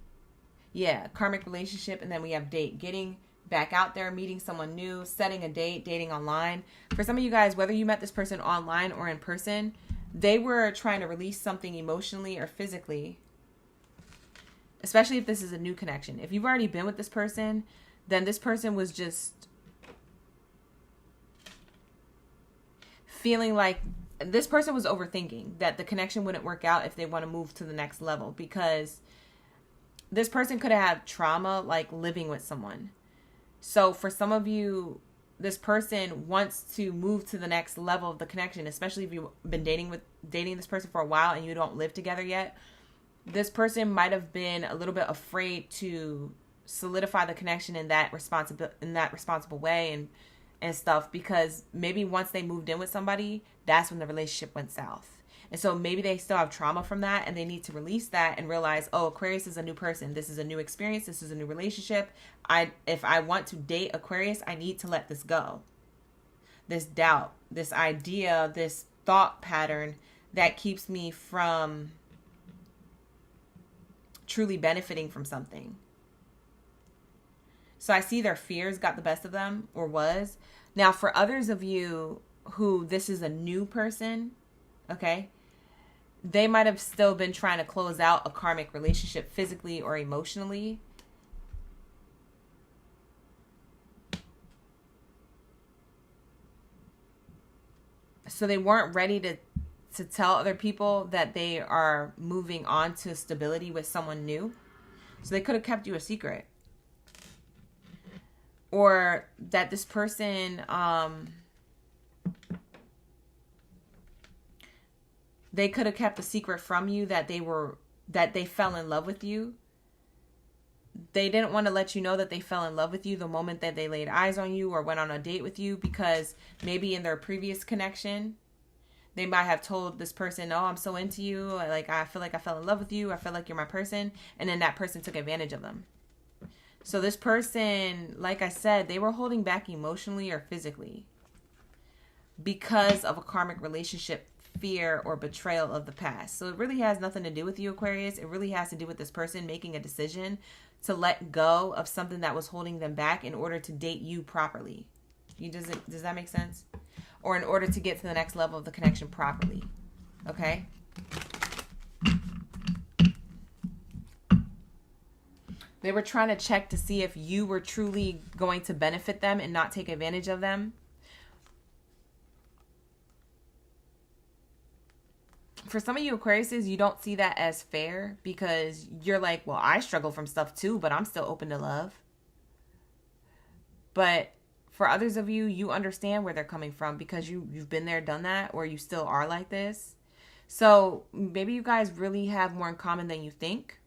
Yeah, karmic relationship, and then we have date. Getting back out there, meeting someone new, setting a date, dating online. For some of you guys, whether you met this person online or in person, they were trying to release something emotionally or physically. Especially if this is a new connection. If you've already been with this person, then this person was just feeling like this person was overthinking that the connection wouldn't work out if they want to move to the next level, because this person could have had trauma like living with someone. So for some of you, this person wants to move to the next level of the connection, especially if you've been dating this person for a while and you don't live together yet. This person might have been a little bit afraid to solidify the connection in that responsible way and stuff, because maybe once they moved in with somebody, that's when the relationship went south. And so maybe they still have trauma from that and they need to release that and realize, oh, Aquarius is a new person. This is a new experience. This is a new relationship. If I want to date Aquarius, I need to let this go. This doubt, this idea, this thought pattern that keeps me from truly benefiting from something. So I see their fears got the best of them, or was. Now, for others of you who this is a new person, okay, they might have still been trying to close out a karmic relationship physically or emotionally. So they weren't ready to tell other people that they are moving on to stability with someone new. So they could have kept you a secret. Or that this person, they could have kept a secret from you that they fell in love with you. They didn't want to let you know that they fell in love with you the moment that they laid eyes on you or went on a date with you, because maybe in their previous connection, they might have told this person, oh, I'm so into you. Like, I feel like I fell in love with you. I feel like you're my person. And then that person took advantage of them. So this person, like I said, they were holding back emotionally or physically because of a karmic relationship fear or betrayal of the past. So it really has nothing to do with you, Aquarius. It really has to do with this person making a decision to let go of something that was holding them back in order to date you properly. Does that make sense? Or in order to get to the next level of the connection properly. Okay? They were trying to check to see if you were truly going to benefit them and not take advantage of them. For some of you Aquariuses, you don't see that as fair because you're like, well, I struggle from stuff too, but I'm still open to love. But for others of you, you understand where they're coming from because you've been there, done that, or you still are like this. So maybe you guys really have more in common than you think.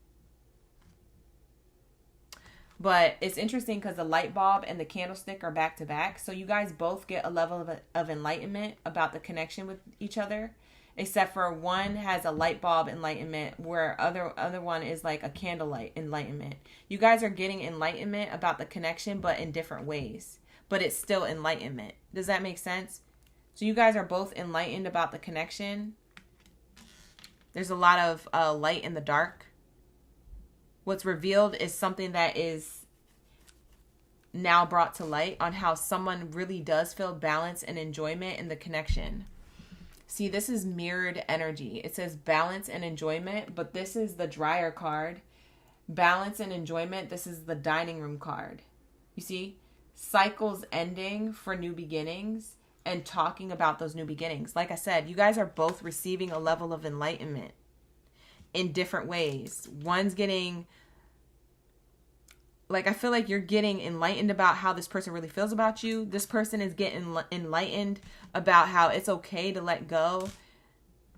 But it's interesting because the light bulb and the candlestick are back to back. So you guys both get a level of enlightenment about the connection with each other. Except for one has a light bulb enlightenment where other one is like a candlelight enlightenment. You guys are getting enlightenment about the connection, but in different ways. But it's still enlightenment. Does that make sense? So you guys are both enlightened about the connection. There's a lot of light in the dark. What's revealed is something that is now brought to light on how someone really does feel balance and enjoyment in the connection. See, this is mirrored energy. It says balance and enjoyment, but this is the drier card. Balance and enjoyment, this is the dining room card. You see? Cycles ending for new beginnings and talking about those new beginnings. Like I said, you guys are both receiving a level of enlightenment in different ways. One's getting, like, I feel like you're getting enlightened about how this person really feels about you. This person is getting enlightened about how it's okay to let go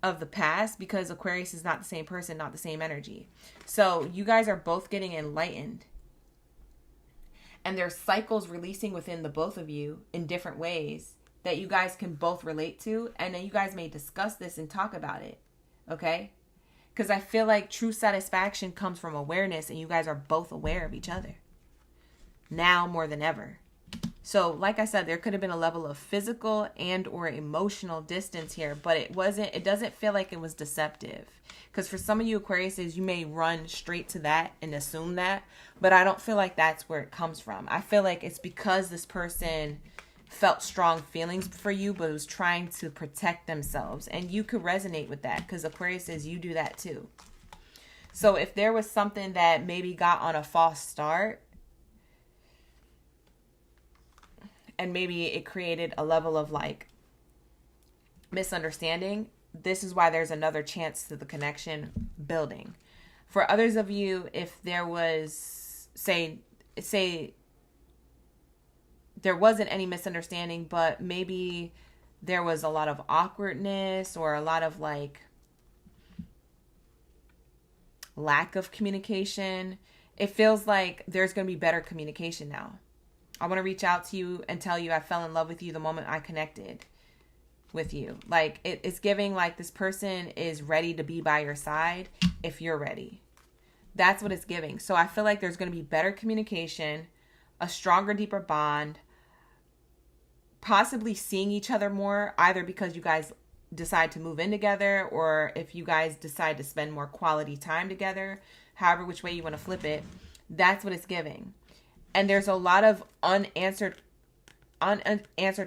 of the past because Aquarius is not the same person, not the same energy. So you guys are both getting enlightened. And there's cycles releasing within the both of you in different ways that you guys can both relate to. And then you guys may discuss this and talk about it. Okay? Because I feel like true satisfaction comes from awareness and you guys are both aware of each other. Now more than ever. So like I said, there could have been a level of physical and or emotional distance here, but it doesn't feel like it was deceptive. Because for some of you Aquariuses, you may run straight to that and assume that, but I don't feel like that's where it comes from. I feel like it's because this person felt strong feelings for you, but was trying to protect themselves. And you could resonate with that because Aquariuses, you do that too. So if there was something that maybe got on a false start, and maybe it created a level of like misunderstanding, this is why there's another chance to the connection building. For others of you, if there was, say there wasn't any misunderstanding, but maybe there was a lot of awkwardness or a lot of like lack of communication, it feels like there's going to be better communication now. I want to reach out to you and tell you I fell in love with you the moment I connected with you. Like it's giving like this person is ready to be by your side if you're ready. That's what it's giving. So I feel like there's going to be better communication, a stronger, deeper bond, possibly seeing each other more, either because you guys decide to move in together, or if you guys decide to spend more quality time together, however which way you want to flip it, that's what it's giving. And there's a lot of unanswered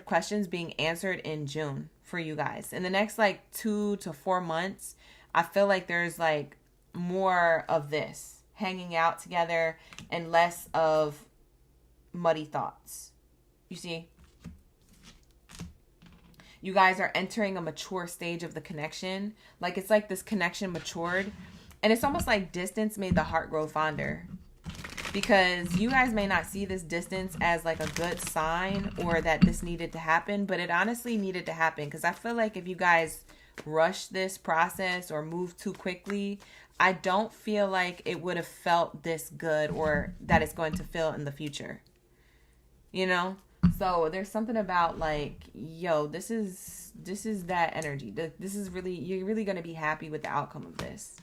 questions being answered in June for you guys. In the next like 2 to 4 months, I feel like there's like more of this hanging out together and less of muddy thoughts. You see? You guys are entering a mature stage of the connection. Like it's like this connection matured. And it's almost like distance made the heart grow fonder. Because you guys may not see this distance as like a good sign or that this needed to happen, but it honestly needed to happen. Because I feel like if you guys rush this process or move too quickly, I don't feel like it would have felt this good or that it's going to feel in the future. You know? So there's something about like, yo, this is that energy. This is really, you're really going to be happy with the outcome of this.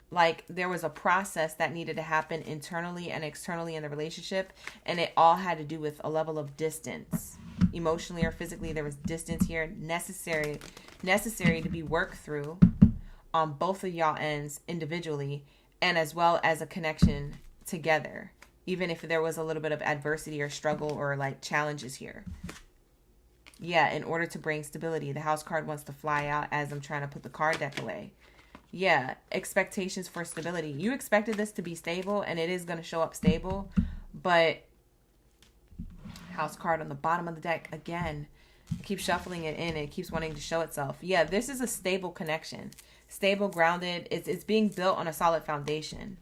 Like there was a process that needed to happen internally and externally in the relationship. And it all had to do with a level of distance. Emotionally or physically, there was distance here necessary to be worked through on both of y'all ends individually and as well as a connection together. Even if there was a little bit of adversity or struggle or like challenges here. Yeah, in order to bring stability. The house card wants to fly out as I'm trying to put the card deck away. Yeah, expectations for stability. You expected this to be stable and it is going to show up stable. But house card on the bottom of the deck again. Keep shuffling it in and it keeps wanting to show itself. Yeah, this is a stable connection. Stable, grounded. It's being built on a solid foundation.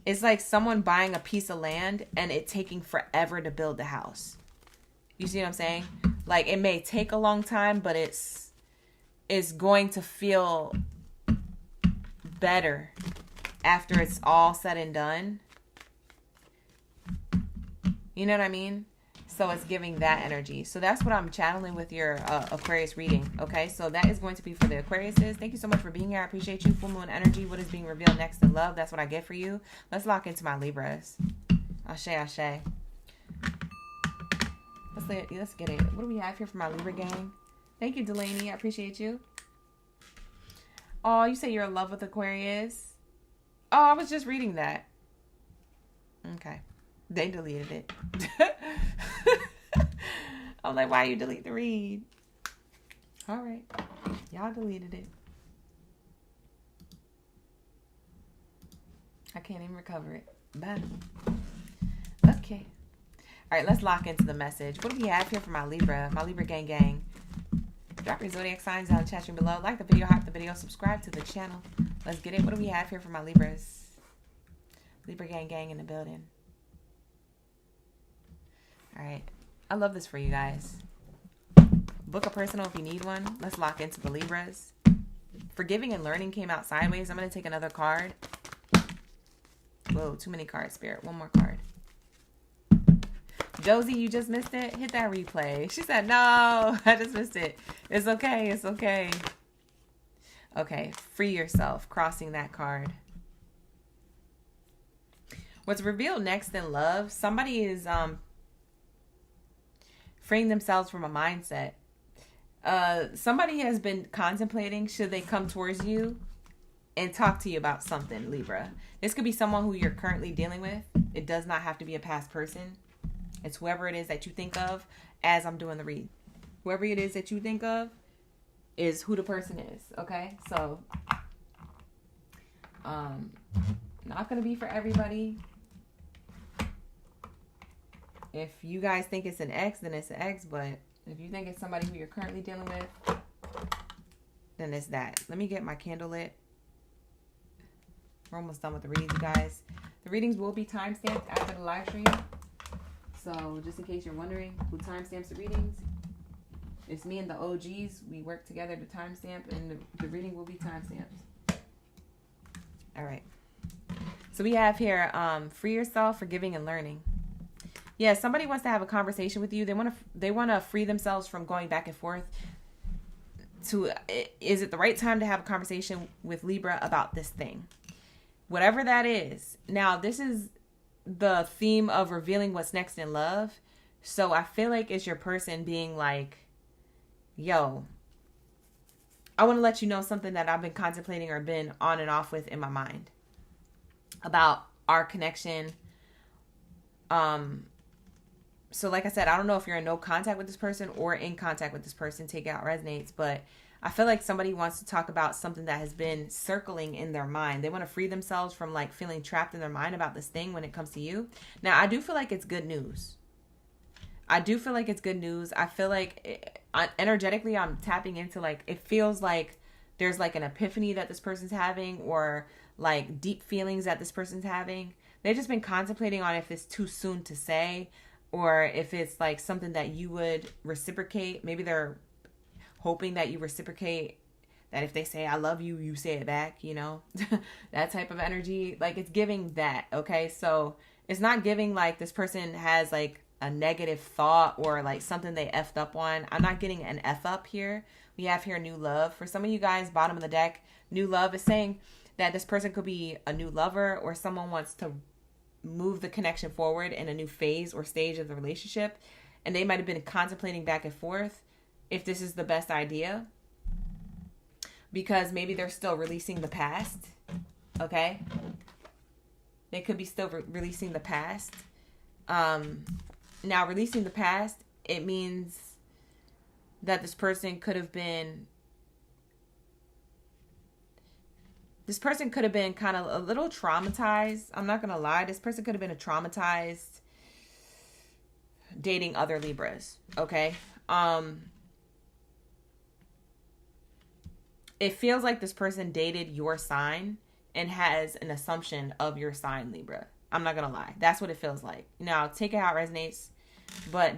It's like someone buying a piece of land and it taking forever to build the house. You see what I'm saying? Like it may take a long time, but it's going to feel better after it's all said and done. You know what I mean? So it's giving that energy. So that's what I'm channeling with your Aquarius reading. Okay, so that is going to be for the Aquariuses. Thank you so much for being here. I appreciate you. Full moon energy. What is being revealed next in love? That's what I get for you. Let's lock into my Libras. Ashe, ashe. Let's get it. What do we have here for my Libra gang? Thank you, Delaney. I appreciate you. Oh, you say you're in love with Aquarius? Oh, I was just reading that. Okay. They deleted it. I'm like, why you delete the read? All right. Y'all deleted it. I can't even recover it. Bye. Okay. All right, let's lock into the message. What do we have here for my Libra? My Libra gang gang. Drop your zodiac signs down in the chat room below. Like the video, hype the video, subscribe to the channel. Let's get it. What do we have here for my Libras? Libra gang gang in the building. All right. I love this for you guys. Book a personal if you need one. Let's lock into the Libras. Forgiving and learning came out sideways. I'm going to take another card. Whoa, too many cards, Spirit. One more card. Josie, you just missed it? Hit that replay. She said, no, I just missed it. It's okay. It's okay. Okay, free yourself. Crossing that card. What's revealed next in love, somebody is freeing themselves from a mindset. Somebody has been contemplating, should they come towards you and talk to you about something, Libra. This could be someone who you're currently dealing with. It does not have to be a past person. It's whoever it is that you think of as I'm doing the read. Whoever it is that you think of is who the person is, okay? So, not going to be for everybody. If you guys think it's an ex, then it's an ex. But if you think it's somebody who you're currently dealing with, then it's that. Let me get my candle lit. We're almost done with the reads, you guys. The readings will be timestamped after the live stream. So just in case you're wondering who timestamps the readings, it's me and the OGs. We work together to timestamp, and the reading will be timestamped. All right. So we have here, free yourself, forgiving and learning. Yeah, somebody wants to have a conversation with you. They want to free themselves from going back and forth. Is it the right time to have a conversation with Libra about this thing? Whatever that is. Now, this is the theme of revealing what's next in love. So I feel like it's your person being like, yo, I want to let you know something that I've been contemplating or been on and off with in my mind about our connection. So like I said, I don't know if you're in no contact with this person or in contact with this person. Take it out resonates, but I feel like somebody wants to talk about something that has been circling in their mind. They want to free themselves from like feeling trapped in their mind about this thing when it comes to you. Now, I do feel like it's good news. I feel like energetically I'm tapping into like, it feels like there's like an epiphany that this person's having, or like deep feelings that this person's having. They've just been contemplating on if it's too soon to say, or if it's like something that you would reciprocate. Maybe they're hoping that you reciprocate, that if they say I love you, you say it back, you know, that type of energy. Like, it's giving that. Okay. So it's not giving like this person has like a negative thought or like something they effed up on. I'm not getting an F up here. We have here new love. For some of you guys, bottom of the deck, new love is saying that this person could be a new lover, or someone wants to move the connection forward in a new phase or stage of the relationship. And they might have been contemplating back and forth if this is the best idea, because maybe they're still releasing the past. Okay. They could be still releasing the past. Now, releasing the past, it means that this person could have been kind of a little traumatized. I'm not going to lie. This person could have been traumatized dating other Libras. Okay. It feels like this person dated your sign and has an assumption of your sign, Libra. I'm not going to lie. That's what it feels like. Now, take it how it resonates, but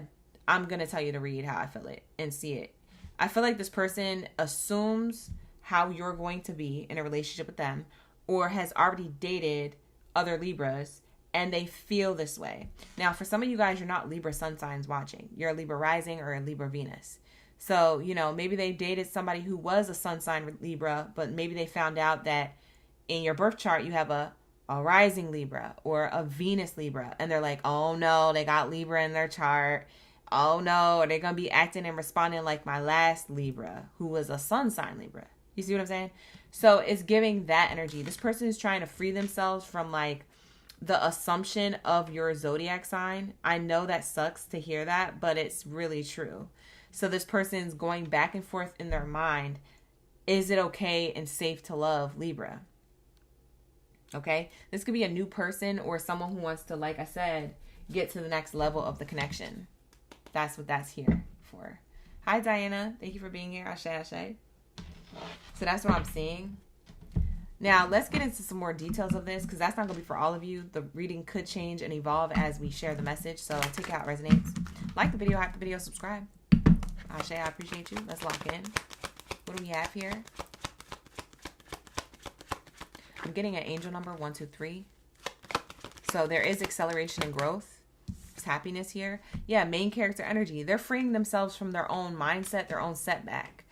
I'm going to tell you to read how I feel it and see it. I feel like this person assumes how you're going to be in a relationship with them, or has already dated other Libras and they feel this way. Now, for some of you guys, you're not Libra sun signs watching. You're a Libra rising or a Libra Venus. So, you know, maybe they dated somebody who was a sun sign Libra, but maybe they found out that in your birth chart you have a rising Libra or a Venus Libra, and they're like, oh no, they got Libra in their chart. Oh no, are they going to be acting and responding like my last Libra, who was a sun sign Libra? You see what I'm saying? So it's giving that energy. This person is trying to free themselves from like the assumption of your zodiac sign. I know that sucks to hear that, but it's really true. So this person's going back and forth in their mind. Is it okay and safe to love Libra? Okay. This could be a new person or someone who wants to, like I said, get to the next level of the connection. That's what that's here for. Hi, Diana. Thank you for being here. Ashe, ashe. So that's what I'm seeing. Now, let's get into some more details of this, because that's not going to be for all of you. The reading could change and evolve as we share the message. So take it how it resonates. Like the video, hype the video, subscribe. Ashe, I appreciate you. Let's lock in. What do we have here? I'm getting an angel number 123. So there is acceleration and growth. There's happiness here. Yeah, main character energy. They're freeing themselves from their own mindset, their own setback.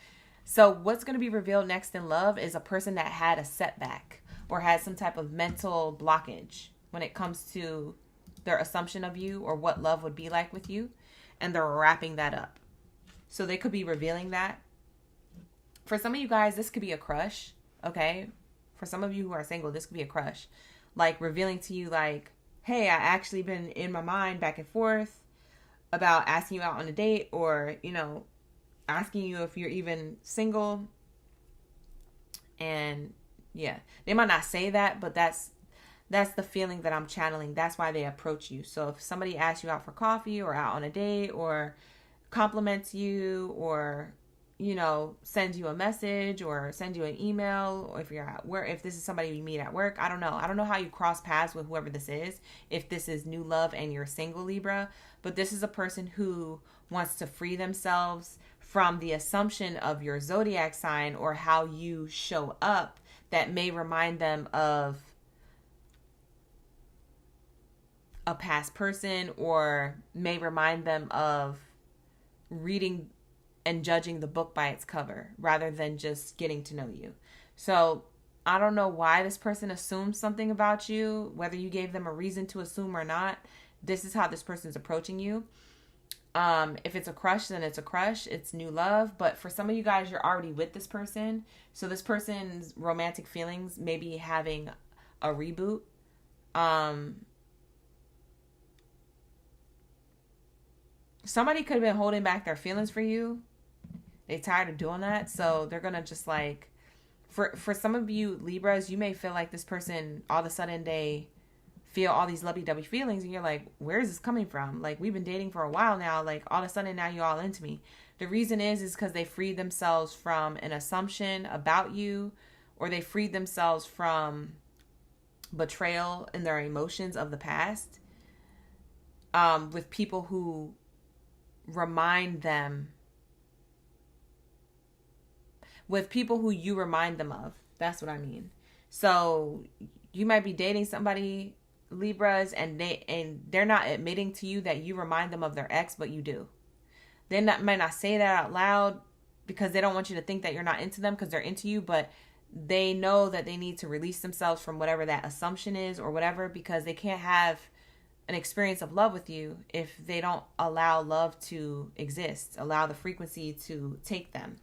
So what's going to be revealed next in love is a person that had a setback or had some type of mental blockage when it comes to their assumption of you or what love would be like with you. And they're wrapping that up. So they could be revealing that. For some of you guys, this could be a crush. Okay. For some of you who are single, this could be a crush. Like revealing to you like, hey, I actually been in my mind back and forth about asking you out on a date, or, you know, asking you if you're even single. And yeah, they might not say that, but that's the feeling that I'm channeling. That's why they approach you. So if somebody asks you out for coffee or out on a date or compliments you or, you know, sends you a message or sends you an email, or if you're at work, if this is somebody you meet at work, I don't know how you cross paths with whoever this is, if this is new love and you're single Libra, but this is a person who wants to free themselves from the assumption of your zodiac sign or how you show up that may remind them of a past person, or may remind them of reading and judging the book by its cover rather than just getting to know you. So I don't know why this person assumes something about you, whether you gave them a reason to assume or not. This is how this person's approaching you. If it's a crush, then it's a crush. It's new love. But for some of you guys, you're already with this person. So this person's romantic feelings may be having a reboot. Somebody could have been holding back their feelings for you. They're tired of doing that. So they're going to just like, for some of you Libras, you may feel like this person, all of a sudden they feel all these lovey-dovey feelings and you're like, where is this coming from? Like, we've been dating for a while now. Like, all of a sudden now you're all into me. The reason is because they freed themselves from an assumption about you, or they freed themselves from betrayal in their emotions of the past, with people who remind them, with people who you remind them of. That's what I mean. So you might be dating somebody, Libras, and they're not admitting to you that you remind them of their ex, but you do. They might not say that out loud because they don't want you to think that you're not into them, because they're into you, but they know that they need to release themselves from whatever that assumption is or whatever, because they can't have an experience of love with you if they don't allow love to exist, allow the frequency to take them,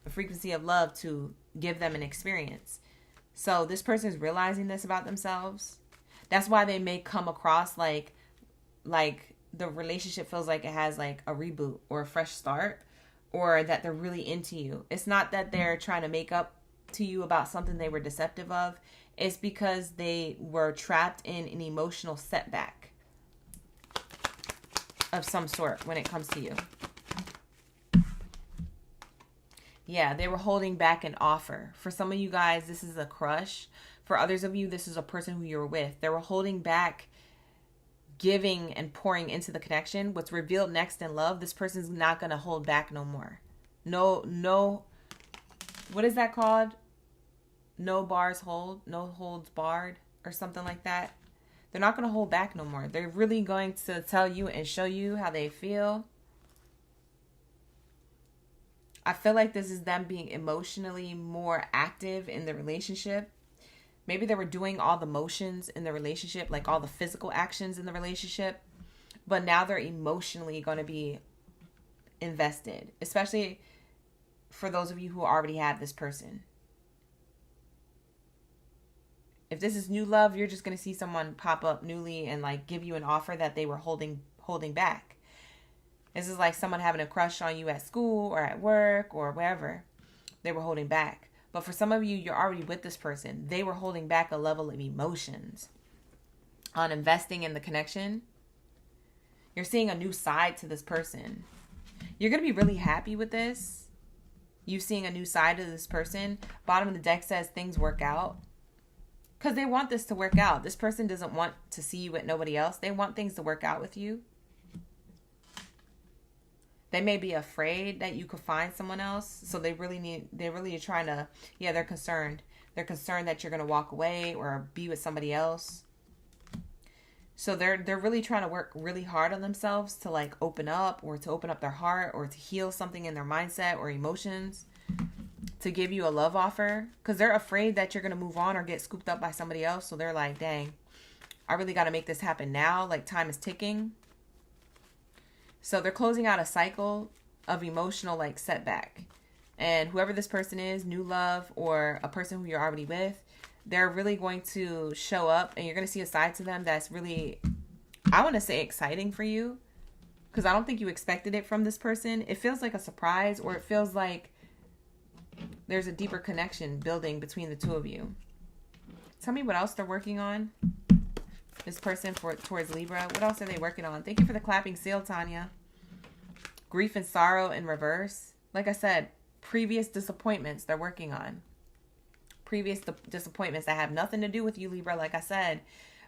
the frequency of love to give them an experience. So this person is realizing this about themselves. That's why they may come across like the relationship feels like it has like a reboot or a fresh start, or that they're really into you. It's not that they're trying to make up to you about something they were deceptive of. It's because they were trapped in an emotional setback of some sort when it comes to you. Yeah, they were holding back an offer. For some of you guys, this is a crush. For others of you, this is a person who you were with. They were holding back giving and pouring into the connection. What's revealed next in love, this person's not going to hold back no more. No, what is that called? No bars hold, no holds barred, or something like that. They're not going to hold back no more. They're really going to tell you and show you how they feel. I feel like this is them being emotionally more active in the relationship. Maybe they were doing all the motions in the relationship, like all the physical actions in the relationship, but now they're emotionally going to be invested, especially for those of you who already have this person. If this is new love, you're just going to see someone pop up newly and like give you an offer that they were holding back. This is like someone having a crush on you at school or at work or wherever. They were holding back. But for some of you, you're already with this person. They were holding back a level of emotions on investing in the connection. You're seeing a new side to this person. You're going to be really happy with this. You seeing a new side to this person. Bottom of the deck says things work out. Because they want this to work out. This person doesn't want to see you with nobody else. They want things to work out with you. They may be afraid that you could find someone else. So they're really trying to, they're concerned. They're concerned that you're going to walk away or be with somebody else. So they're really trying to work really hard on themselves to like open up, or to open up their heart, or to heal something in their mindset or emotions, to give you a love offer, because they're afraid that you're going to move on or get scooped up by somebody else. So they're like, dang, I really got to make this happen now. Like, time is ticking. So they're closing out a cycle of emotional like setback. And whoever this person is, new love or a person who you're already with, they're really going to show up, and you're going to see a side to them that's really, I want to say, exciting for you, because I don't think you expected it from this person. It feels like a surprise, or it feels like there's a deeper connection building between the two of you. Tell me what else they're working on. This person towards Libra. What else are they working on? Thank you for the clapping seal, Tanya. Grief and sorrow in reverse. Like I said, previous disappointments they're working on. Previous disappointments that have nothing to do with you, Libra, like I said.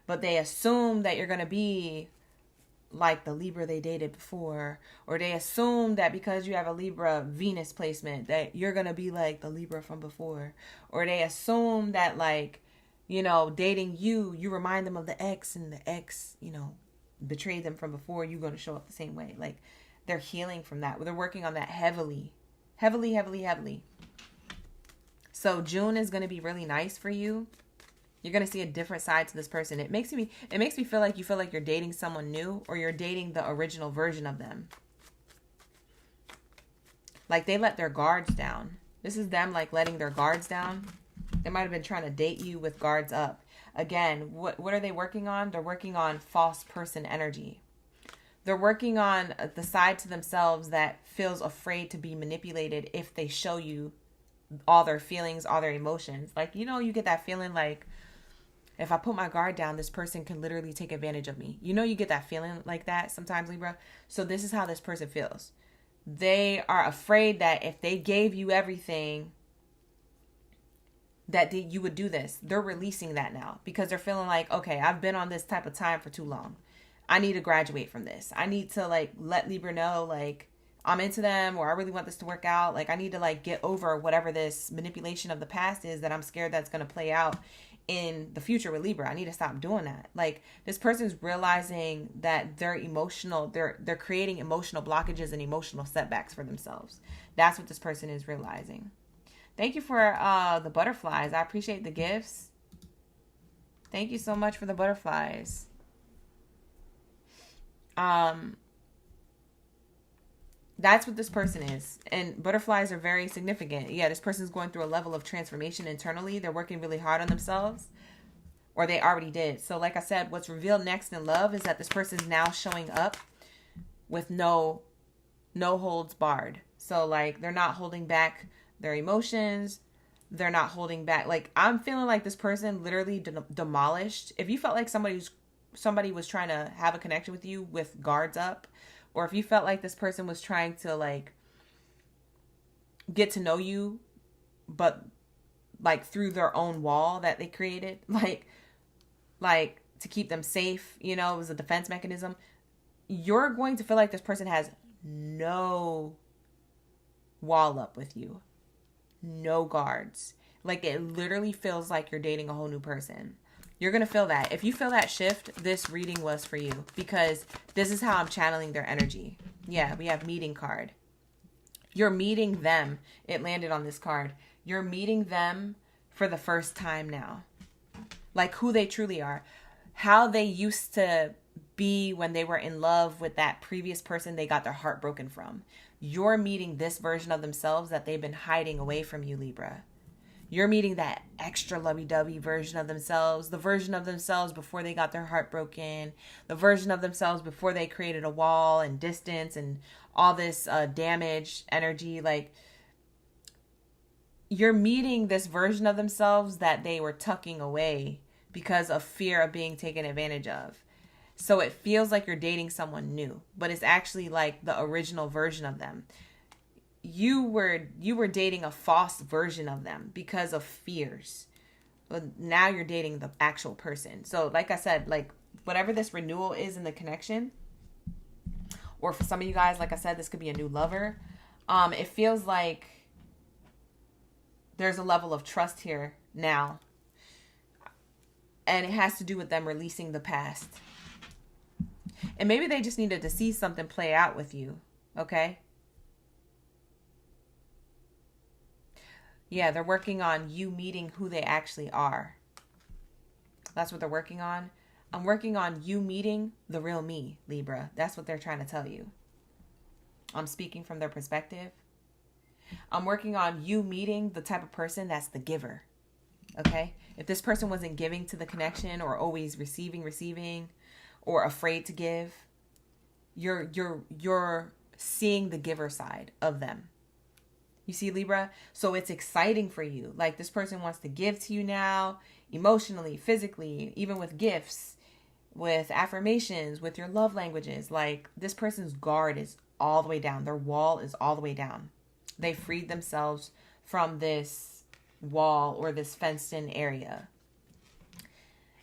But they assume that you're going to be like the Libra they dated before. Or they assume that because you have a Libra Venus placement that you're going to be like the Libra from before. Or they assume that like, dating you remind them of the ex, and the ex, betrayed them from before. You're going to show up the same way. Like, they're healing from that. They're working on that heavily. Heavily, heavily, heavily. So June is going to be really nice for you. You're going to see a different side to this person. It makes me feel like you feel like you're dating someone new, or you're dating the original version of them. Like they let their guards down. This is them like letting their guards down. They might have been trying to date you with guards up. Again, what are they working on? They're working on false person energy. They're working on the side to themselves that feels afraid to be manipulated if they show you all their feelings, all their emotions. Like, you know, you get that feeling like, if I put my guard down, this person can literally take advantage of me. You know, you get that feeling like that sometimes, Libra. So this is how this person feels. They are afraid that if they gave you everything, that you would do this. They're releasing that now because they're feeling like, okay, I've been on this type of time for too long. I need to graduate from this. I need to like let Libra know like I'm into them, or I really want this to work out. Like I need to like get over whatever this manipulation of the past is that I'm scared that's going to play out in the future with Libra. I need to stop doing that. Like this person's realizing that they're emotional. They're creating emotional blockages and emotional setbacks for themselves. That's what this person is realizing. Thank you for the butterflies. I appreciate the gifts. Thank you so much for the butterflies. That's what this person is. And butterflies are very significant. Yeah, this person is going through a level of transformation internally. They're working really hard on themselves, or they already did. So like I said, what's revealed next in love is that this person is now showing up with no holds barred. So like they're not holding back their emotions. They're not holding back. Like I'm feeling like this person literally demolished. If you felt like somebody was trying to have a connection with you with guards up, or if you felt like this person was trying to like get to know you, but like through their own wall that they created, like to keep them safe, you know, it was a defense mechanism. You're going to feel like this person has no wall up with you, no guards. Like it literally feels like you're dating a whole new person. You're going to feel that. If you feel that shift, this reading was for you, because this is how I'm channeling their energy. Yeah, we have meeting card. You're meeting them. It landed on this card. You're meeting them for the first time now. Like who they truly are. How they used to be when they were in love with that previous person they got their heart broken from. You're meeting this version of themselves that they've been hiding away from you, Libra. You're meeting that extra lovey-dovey version of themselves, the version of themselves before they got their heart broken, the version of themselves before they created a wall and distance and all this damage energy. Like you're meeting this version of themselves that they were tucking away because of fear of being taken advantage of. So it feels like you're dating someone new, but it's actually like the original version of them. You were dating a false version of them because of fears. But now you're dating the actual person. So like I said, like whatever this renewal is in the connection, or for some of you guys, like I said, this could be a new lover. It feels like there's a level of trust here now. And it has to do with them releasing the past. And maybe they just needed to see something play out with you. Okay? Yeah, they're working on you meeting who they actually are. That's what they're working on. I'm working on you meeting the real me, Libra. That's what they're trying to tell you. I'm speaking from their perspective. I'm working on you meeting the type of person that's the giver. Okay? If this person wasn't giving to the connection, or always receiving, or afraid to give, you're seeing the giver side of them. You see, Libra? So it's exciting for you. Like this person wants to give to you now, emotionally, physically, even with gifts, with affirmations, with your love languages. Like this person's guard is all the way down. Their wall is all the way down. They freed themselves from this wall or this fenced in area.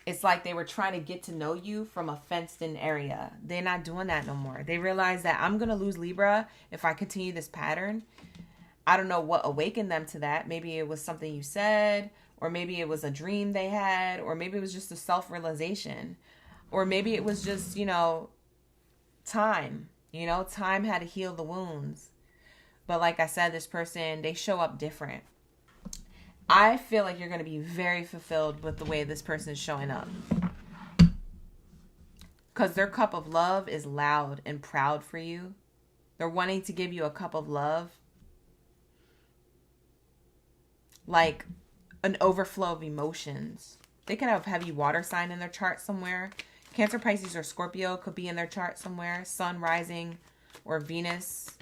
It's like they were trying to get to know you from a fenced in area. They're not doing that no more. They realize that I'm going to lose Libra if I continue this pattern. I don't know what awakened them to that. Maybe it was something you said, or maybe it was a dream they had, or maybe it was just a self-realization, or maybe it was just, time. Time had to heal the wounds. But like I said, this person, they show up different. I feel like you're going to be very fulfilled with the way this person is showing up. Because their cup of love is loud and proud for you. They're wanting to give you a cup of love. like an overflow of emotions. They could have heavy water sign in their chart somewhere. Cancer, Pisces, or Scorpio could be in their chart somewhere. Sun, rising, or Venus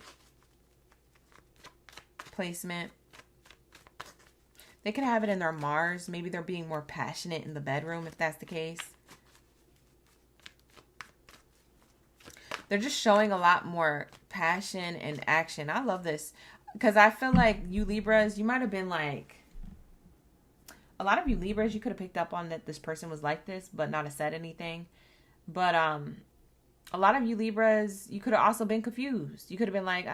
placement. They could have it in their Mars. Maybe they're being more passionate in the bedroom if that's the case. They're just showing a lot more passion and action. I love this because I feel like you Libras, you might have been like, a lot of you Libras, you could have picked up on that this person was like this, but not have said anything. But a lot of you Libras, you could have also been confused. You could have been like,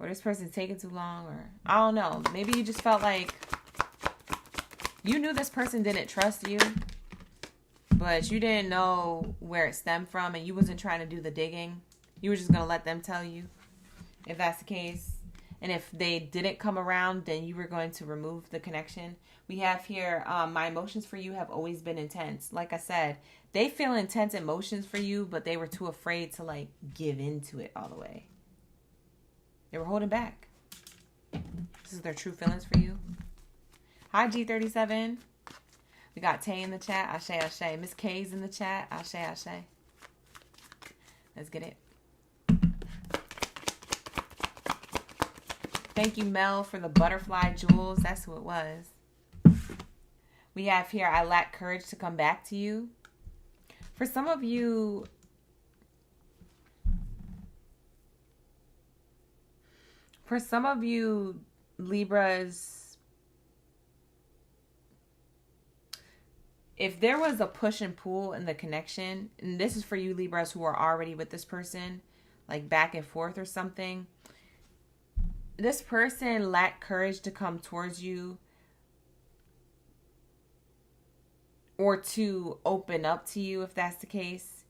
or this person's taking too long, or I don't know. Maybe you just felt like you knew this person didn't trust you, but you didn't know where it stemmed from, and you wasn't trying to do the digging. You were just going to let them tell you, if that's the case. And if they didn't come around, then you were going to remove the connection. We have here, my emotions for you have always been intense. Like I said, they feel intense emotions for you, but they were too afraid to like give into it all the way. They were holding back. This is their true feelings for you. Hi, G37. We got Tay in the chat. Ashe, Ashe. Miss K's in the chat. Ashe, Ashe. Let's get it. Thank you, Mel, for the butterfly jewels. That's who it was. We have here, I lack courage to come back to you. For some of you, Libras, if there was a push and pull in the connection, and this is for you Libras who are already with this person, like back and forth or something, this person lacked courage to come towards you or to open up to you, if that's the case.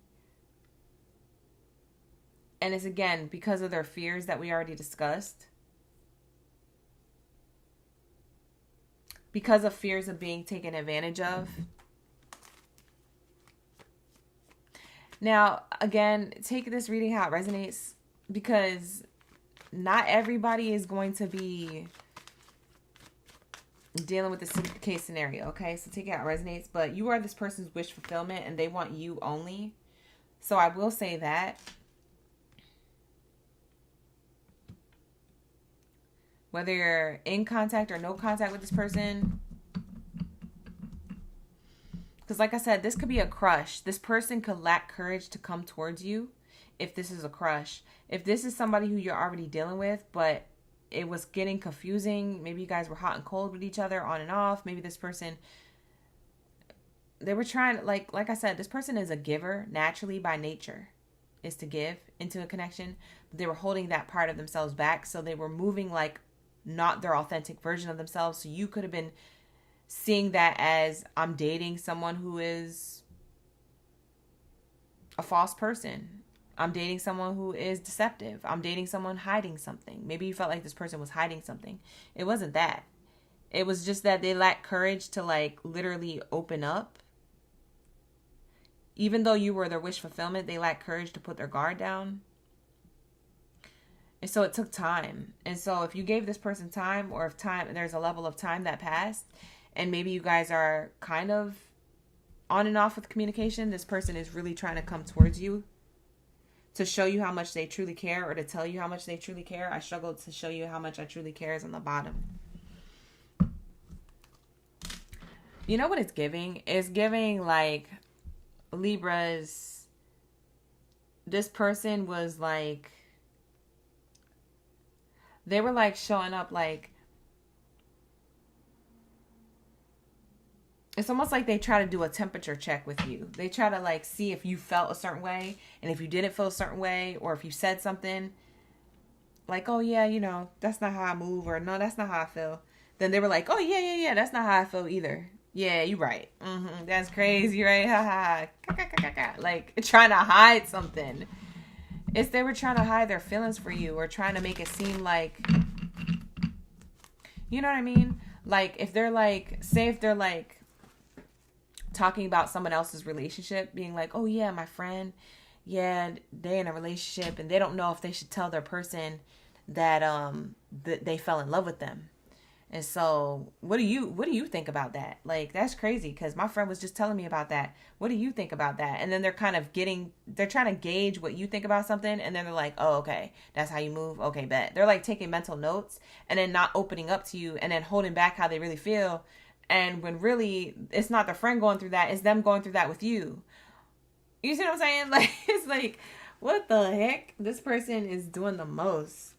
And it's again because of their fears that we already discussed. Because of fears of being taken advantage of. Now, again, take this reading how it resonates, because not everybody is going to be dealing with this case scenario, okay? So take it how it resonates. But you are this person's wish fulfillment, and they want you only. So I will say that. Whether you're in contact or no contact with this person. Because like I said, this could be a crush. This person could lack courage to come towards you if this is a crush. If this is somebody who you're already dealing with, but it was getting confusing. Maybe you guys were hot and cold with each other, on and off. Maybe this person, they were trying, like I said, this person is a giver naturally by nature, is to give into a connection. But they were holding that part of themselves back. So they were moving like not their authentic version of themselves. So you could have been seeing that as, I'm dating someone who is a false person. I'm dating someone who is deceptive. I'm dating someone hiding something. Maybe you felt like this person was hiding something. It wasn't that. It was just that they lacked courage to like literally open up. Even though you were their wish fulfillment, they lacked courage to put their guard down. And so it took time. And so if you gave this person time, or if there's a level of time that passed, and maybe you guys are kind of on and off with communication, this person is really trying to come towards you to show you how much they truly care, or to tell you how much they truly care. I struggled to show you how much I truly care is on the bottom. You know what it's giving? It's giving like Libras. This person was like, they were like showing up like, it's almost like they try to do a temperature check with you. They try to like see if you felt a certain way. And if you didn't feel a certain way, or if you said something like, oh yeah, you know, that's not how I move, or no, that's not how I feel. Then they were like, oh yeah, that's not how I feel either. Yeah, you're right. That's crazy, right? Ha ha. Like trying to hide something. It's they were trying to hide their feelings for you, or trying to make it seem like, you know what I mean? Like if they're like, say if they're like talking about someone else's relationship, being like, oh yeah, my friend, yeah, they in a relationship, and they don't know if they should tell their person that that they fell in love with them. And so, what do you think about that? Like, that's crazy, because my friend was just telling me about that. What do you think about that? And then they're trying to gauge what you think about something, and then they're like, oh, okay, that's how you move. Okay, bet. They're like taking mental notes and then not opening up to you and then holding back how they really feel. And when really it's not their friend going through that, it's them going through that with you. You see what I'm saying? Like, it's like, what the heck? This person is doing the most.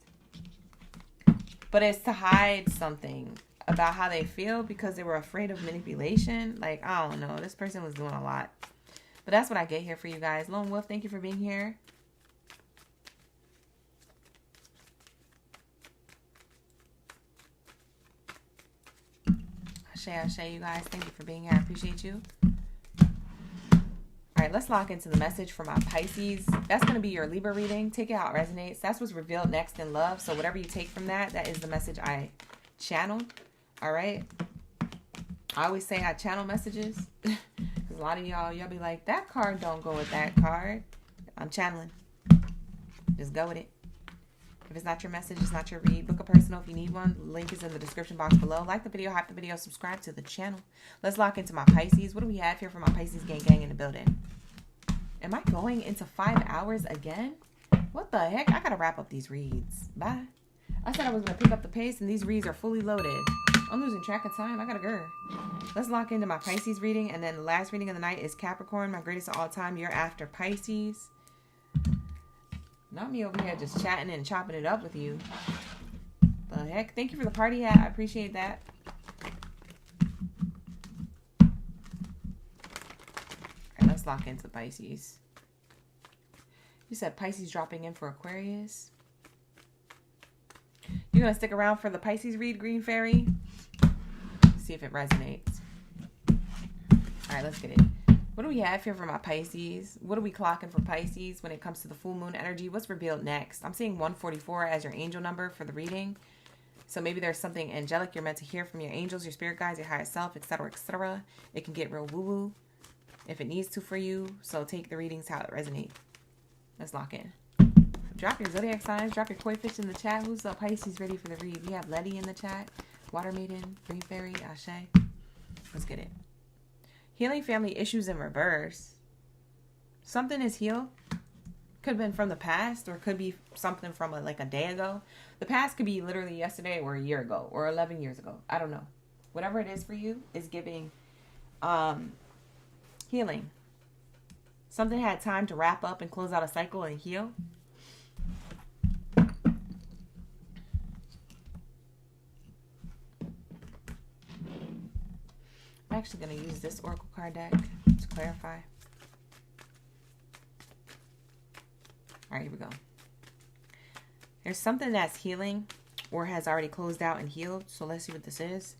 But it's to hide something about how they feel because they were afraid of manipulation. Like, I don't know. This person was doing a lot. But that's what I get here for you guys. Lone Wolf, thank you for being here. Ashe, you guys. Thank you for being here. I appreciate you. All right, let's lock into the message for my Pisces. That's going to be your Libra reading. Take it how it resonates. That's what's revealed next in love. So whatever you take from that, that is the message I channel. All right. I always say I channel messages because a lot of y'all be like, that card don't go with that card. I'm channeling. Just go with it. If it's not your message, it's not your read. Book a personal if you need one. Link is in the description box below. Like the video, hype the video, subscribe to the channel. Let's lock into my Pisces. What do we have here for my Pisces gang in the building? Am I going into 5 hours again? What the heck? I gotta wrap up these reads. Bye. I said I was gonna pick up the pace, and these reads are fully loaded. I'm losing track of time. I gotta go. Let's lock into my Pisces reading, and then the last reading of the night is Capricorn, my greatest of all time. You're after Pisces. Not me over here just chatting and chopping it up with you. The heck? Thank you for the party hat. I appreciate that. Alright, let's lock into Pisces. You said Pisces dropping in for Aquarius. You're going to stick around for the Pisces read, Green Fairy? See if it resonates. Alright, let's get it. What do we have here for my Pisces? What are we clocking for Pisces when it comes to the full moon energy? What's revealed next? I'm seeing 144 as your angel number for the reading. So maybe there's something angelic you're meant to hear from your angels, your spirit guides, your higher self, etc., etc. It can get real woo-woo if it needs to for you. So take the readings how it resonates. Let's lock in. Drop your zodiac signs. Drop your koi fish in the chat. Who's the Pisces ready for the read? We have Letty in the chat. Water Maiden, Green Fairy, Ashe. Let's get it. Healing family issues in reverse. Something is healed. Could have been from the past, or could be something from like a day ago. The past could be literally yesterday or a year ago or 11 years ago. I don't know. Whatever it is for you is giving healing. Something had time to wrap up and close out a cycle and heal. I'm actually going to use this Oracle card deck to clarify. All right, here we go. There's something that's healing or has already closed out and healed. So let's see what this is.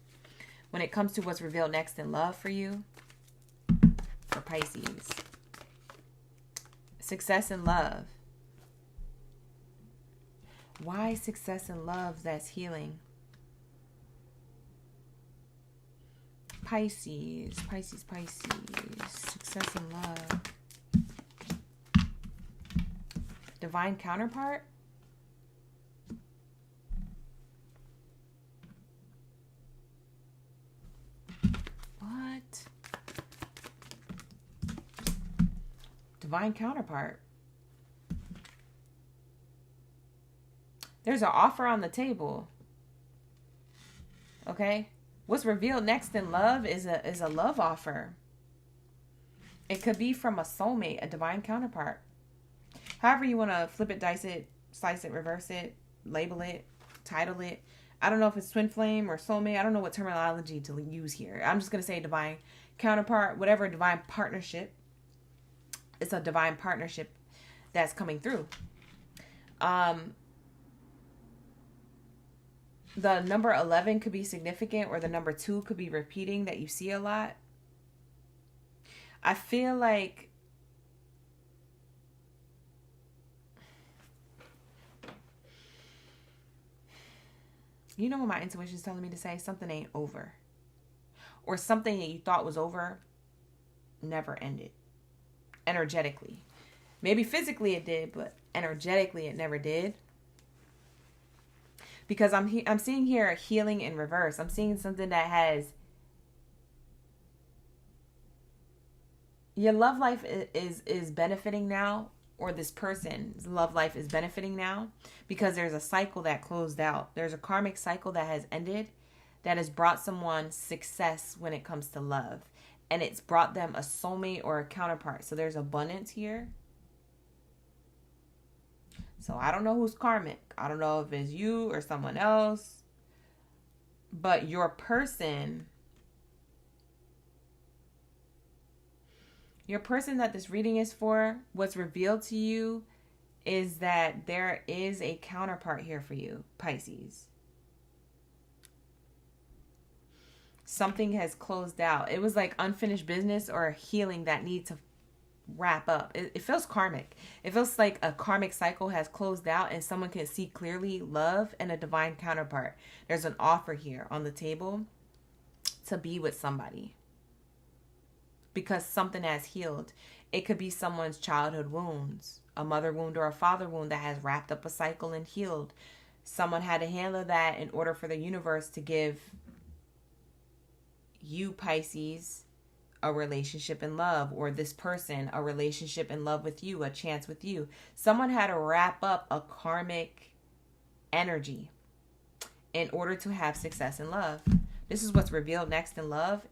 When it comes to what's revealed next in love for you, for Pisces. Success in love. Why success in love that's healing? Pisces. Success in love. Divine counterpart. What? Divine counterpart. There's an offer on the table. Okay? What's revealed next in love is a love offer. It could be from a soulmate, a divine counterpart. However you want to flip it, dice it, slice it, reverse it, label it, title it. I don't know if it's twin flame or soulmate. I don't know what terminology to use here. I'm just going to say divine counterpart, whatever divine partnership. It's a divine partnership that's coming through. The number 11 could be significant, or the number 2 could be repeating that you see a lot. I feel like you know what my intuition is telling me to say? Something ain't over. Or something that you thought was over never ended. Energetically. Maybe physically it did, but energetically it never did. Because I'm seeing here healing in reverse. I'm seeing something that has, your love life is benefiting now, or this person's love life is benefiting now, because there's a cycle that closed out. There's a karmic cycle that has ended, that has brought someone success when it comes to love. And it's brought them a soulmate or a counterpart. So there's abundance here. So I don't know who's karmic. I don't know if it's you or someone else. But your person that this reading is for, what's revealed to you is that there is a counterpart here for you, Pisces. Something has closed out. It was like unfinished business or a healing that needs to wrap up. It feels karmic. It feels like a karmic cycle has closed out and someone can see clearly love and a divine counterpart. There's an offer here on the table to be with somebody because something has healed. It could be someone's childhood wounds, a mother wound or a father wound that has wrapped up a cycle and healed. Someone had to handle that in order for the universe to give you, Pisces, a relationship in love, or this person a relationship in love with you, a chance with you. Someone had to wrap up a karmic energy in order to have success in love. This is what's revealed next in love.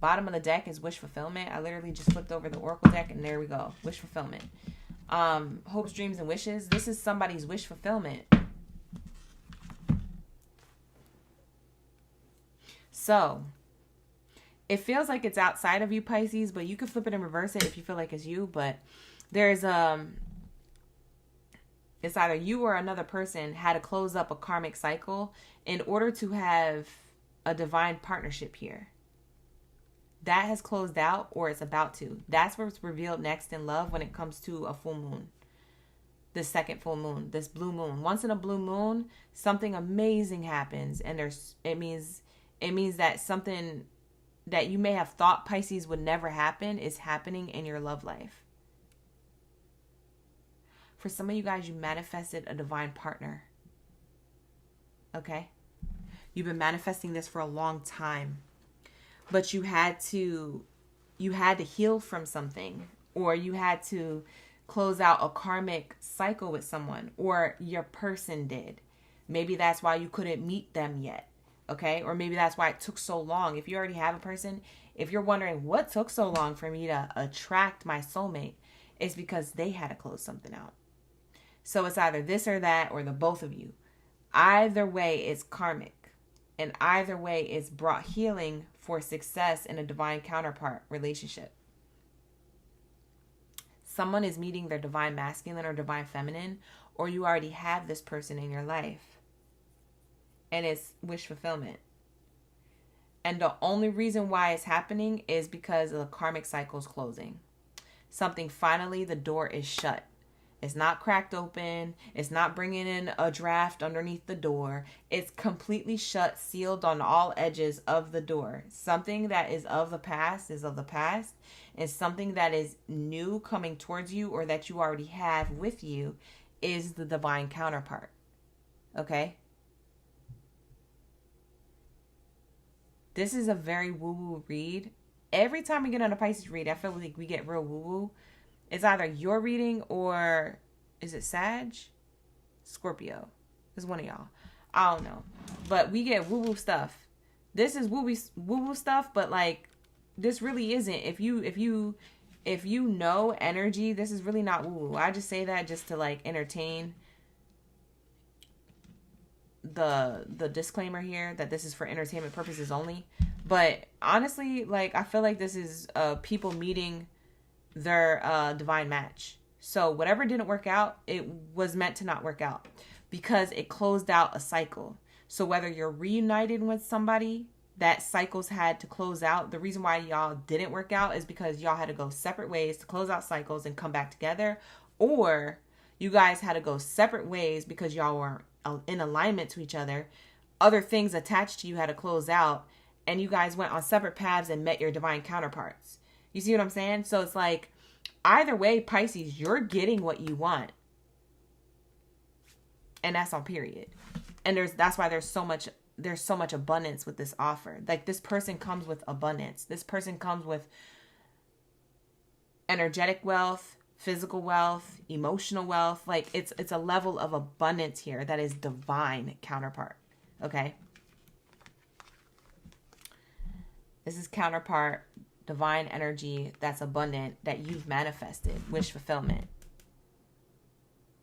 Bottom of the deck is wish fulfillment. I literally just flipped over the oracle deck and there we go. Wish fulfillment. Hopes, dreams, and wishes. This is somebody's wish fulfillment. So it feels like it's outside of you, Pisces, but you can flip it and reverse it if you feel like it's you. But there's it's either you or another person had to close up a karmic cycle in order to have a divine partnership here. That has closed out, or it's about to. That's what's revealed next in love when it comes to a full moon. This second full moon, this blue moon. Once in a blue moon, something amazing happens, and it means that something that you may have thought, Pisces, would never happen is happening in your love life. For some of you guys, you manifested a divine partner. Okay? You've been manifesting this for a long time. But you had to heal from something, or you had to close out a karmic cycle with someone, or your person did. Maybe that's why you couldn't meet them yet. Okay? Or maybe that's why it took so long. If you already have a person, if you're wondering what took so long for me to attract my soulmate, it's because they had to close something out. So it's either this or that, or the both of you. Either way, it's karmic. And either way, it's brought healing for success in a divine counterpart relationship. Someone is meeting their divine masculine or divine feminine, or you already have this person in your life. And it's wish fulfillment. And the only reason why it's happening is because the karmic cycle is closing. Something finally, the door is shut. It's not cracked open. It's not bringing in a draft underneath the door. It's completely shut, sealed on all edges of the door. Something that is of the past is of the past. And something that is new coming towards you, or that you already have with you, is the divine counterpart. Okay? This is a very woo-woo read. Every time we get on a Pisces read, I feel like we get real woo-woo. It's either your reading, or is it Sag? Scorpio. It's one of y'all. I don't know. But we get woo-woo stuff. This is woo-woo stuff, but like this really isn't. If you know energy, this is really not woo-woo. I just say that just to like entertain the disclaimer here that this is for entertainment purposes only. But honestly, like I feel like this is people meeting their divine match. So whatever didn't work out, it was meant to not work out because it closed out a cycle. So whether you're reunited with somebody, that cycles had to close out. The reason why y'all didn't work out is because y'all had to go separate ways to close out cycles and come back together, or you guys had to go separate ways because y'all weren't in alignment to each other. Other things attached to you had to close out, and you guys went on separate paths and met your divine counterparts. You see what I'm saying? So it's like, either way, Pisces, you're getting what you want. And that's on period. And that's why there's so much abundance with this offer. Like, this person comes with abundance. This person comes with energetic wealth, physical wealth, emotional wealth. Like, it's a level of abundance here that is divine counterpart. Okay? This is counterpart, divine energy that's abundant, that you've manifested, wish fulfillment.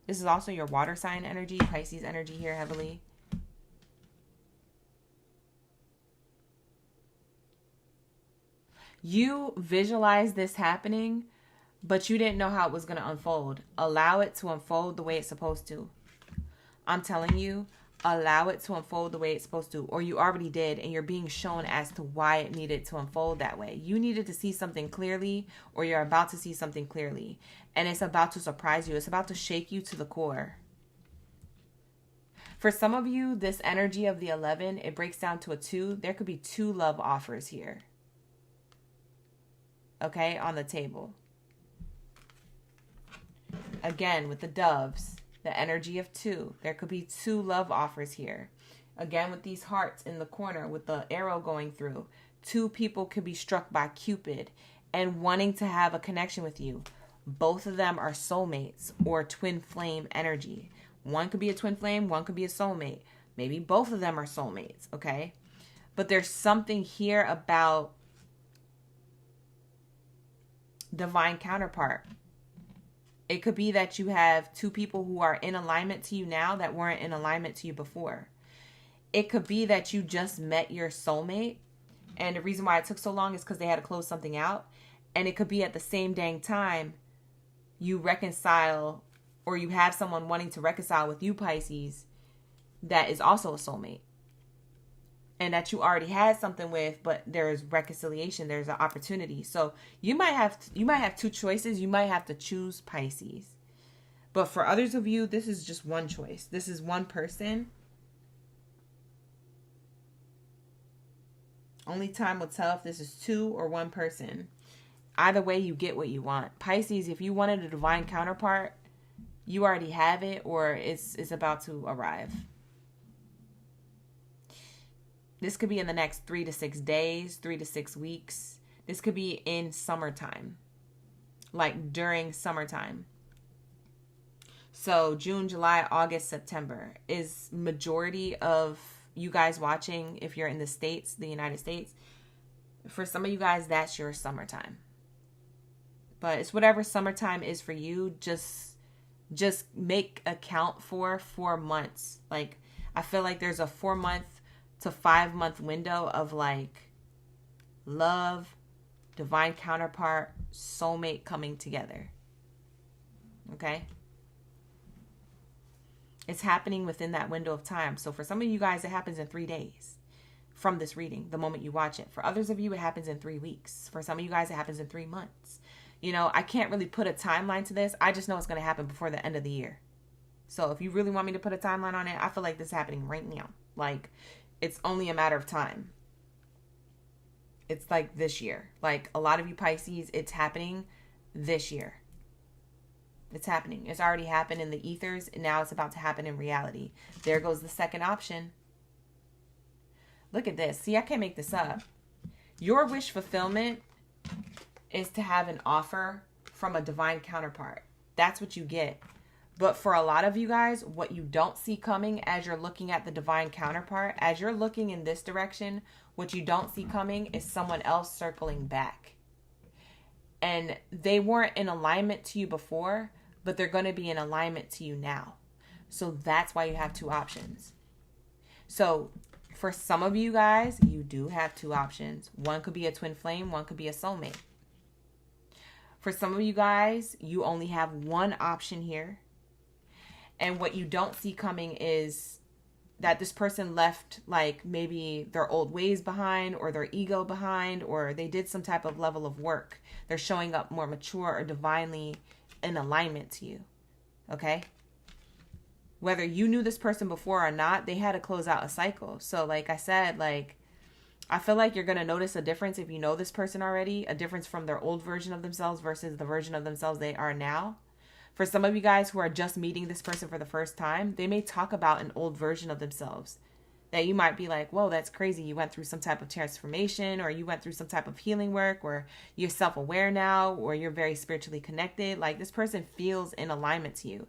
This is also your water sign energy, Pisces energy here heavily. You visualize this happening, but you didn't know how it was going to unfold. Allow it to unfold the way it's supposed to. I'm telling you, allow it to unfold the way it's supposed to, or you already did, and you're being shown as to why it needed to unfold that way. You needed to see something clearly, or you're about to see something clearly, and it's about to surprise you. It's about to shake you to the core. For some of you, this energy of the 11, it breaks down to a 2. There could be 2 love offers here. Okay, on the table. Again, with the doves, the energy of 2. There could be 2 love offers here. Again, with these hearts in the corner with the arrow going through. 2 people could be struck by Cupid and wanting to have a connection with you. Both of them are soulmates or twin flame energy. One could be a twin flame, one could be a soulmate. Maybe both of them are soulmates, okay? But there's something here about divine counterpart. It could be that you have 2 people who are in alignment to you now that weren't in alignment to you before. It could be that you just met your soulmate, and the reason why it took so long is because they had to close something out. And it could be at the same dang time you reconcile, or you have someone wanting to reconcile with you, Pisces, that is also a soulmate. And that you already had something with, but there's reconciliation, there's an opportunity. So you might have 2 choices. You might have to choose Pisces. But for others of you, this is just one choice. This is one person. Only time will tell if this is 2 or 1 person. Either way, you get what you want. Pisces, if you wanted a divine counterpart, you already have it, or it's about to arrive. This could be in the next 3 to 6 days, 3 to 6 weeks. This could be in summertime, like during summertime. So June, July, August, September is majority of you guys watching. If you're in the States, the United States, for some of you guys, that's your summertime. But it's whatever summertime is for you. Just make account for 4 months. Like, I feel like there's a 4-month to 5-month window of like love, divine counterpart, soulmate coming together. Okay? It's happening within that window of time. So for some of you guys, it happens in 3 days from this reading, the moment you watch it. For others of you, it happens in 3 weeks. For some of you guys, it happens in 3 months. You know, I can't really put a timeline to this. I just know it's going to happen before the end of the year. So if you really want me to put a timeline on it, I feel like this is happening right now. Like, it's only a matter of time. It's like this year. Like, a lot of you Pisces, it's happening this year. It's happening. It's already happened in the ethers, and now it's about to happen in reality. There goes the second option. Look at this. See, I can't make this up. Your wish fulfillment is to have an offer from a divine counterpart. That's what you get. But for a lot of you guys, what you don't see coming as you're looking at the divine counterpart, as you're looking in this direction, what you don't see coming is someone else circling back. And they weren't in alignment to you before, but they're going to be in alignment to you now. So that's why you have 2 options. So for some of you guys, you do have 2 options. One could be a twin flame, one could be a soulmate. For some of you guys, you only have 1 option here. And what you don't see coming is that this person left like maybe their old ways behind, or their ego behind, or they did some type of level of work. They're showing up more mature or divinely in alignment to you. Okay? Whether you knew this person before or not, they had to close out a cycle. So like I said, like, I feel like you're going to notice a difference if you know this person already, a difference from their old version of themselves versus the version of themselves they are now. For some of you guys who are just meeting this person for the first time, they may talk about an old version of themselves that you might be like, whoa, that's crazy. You went through some type of transformation, or you went through some type of healing work, or you're self-aware now, or you're very spiritually connected. Like, this person feels in alignment to you.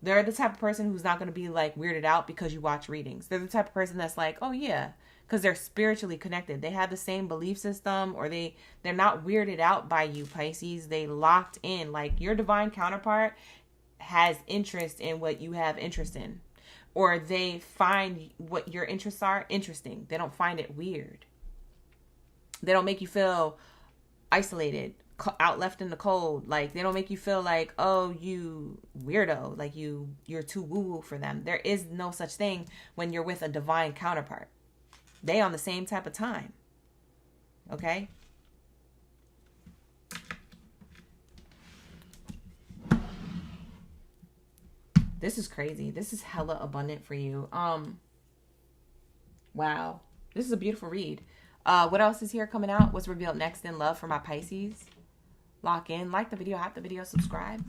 They're the type of person who's not going to be like weirded out because you watch readings. They're the type of person that's like, oh yeah, because they're spiritually connected. They have the same belief system, or they're not weirded out by you, Pisces. They locked in. Like, your divine counterpart has interest in what you have interest in, or they find what your interests are interesting. They don't find it weird. They don't make you feel isolated, out left in the cold. Like, they don't make you feel like, oh, you weirdo, like you're too woo-woo for them. There is no such thing when you're with a divine counterpart. They on the same type of time. Okay? This is crazy. This is hella abundant for you. Wow. This is a beautiful read. What else is here coming out? What's revealed next in love for my Pisces? Lock in. Like the video. Hype the video. Subscribe.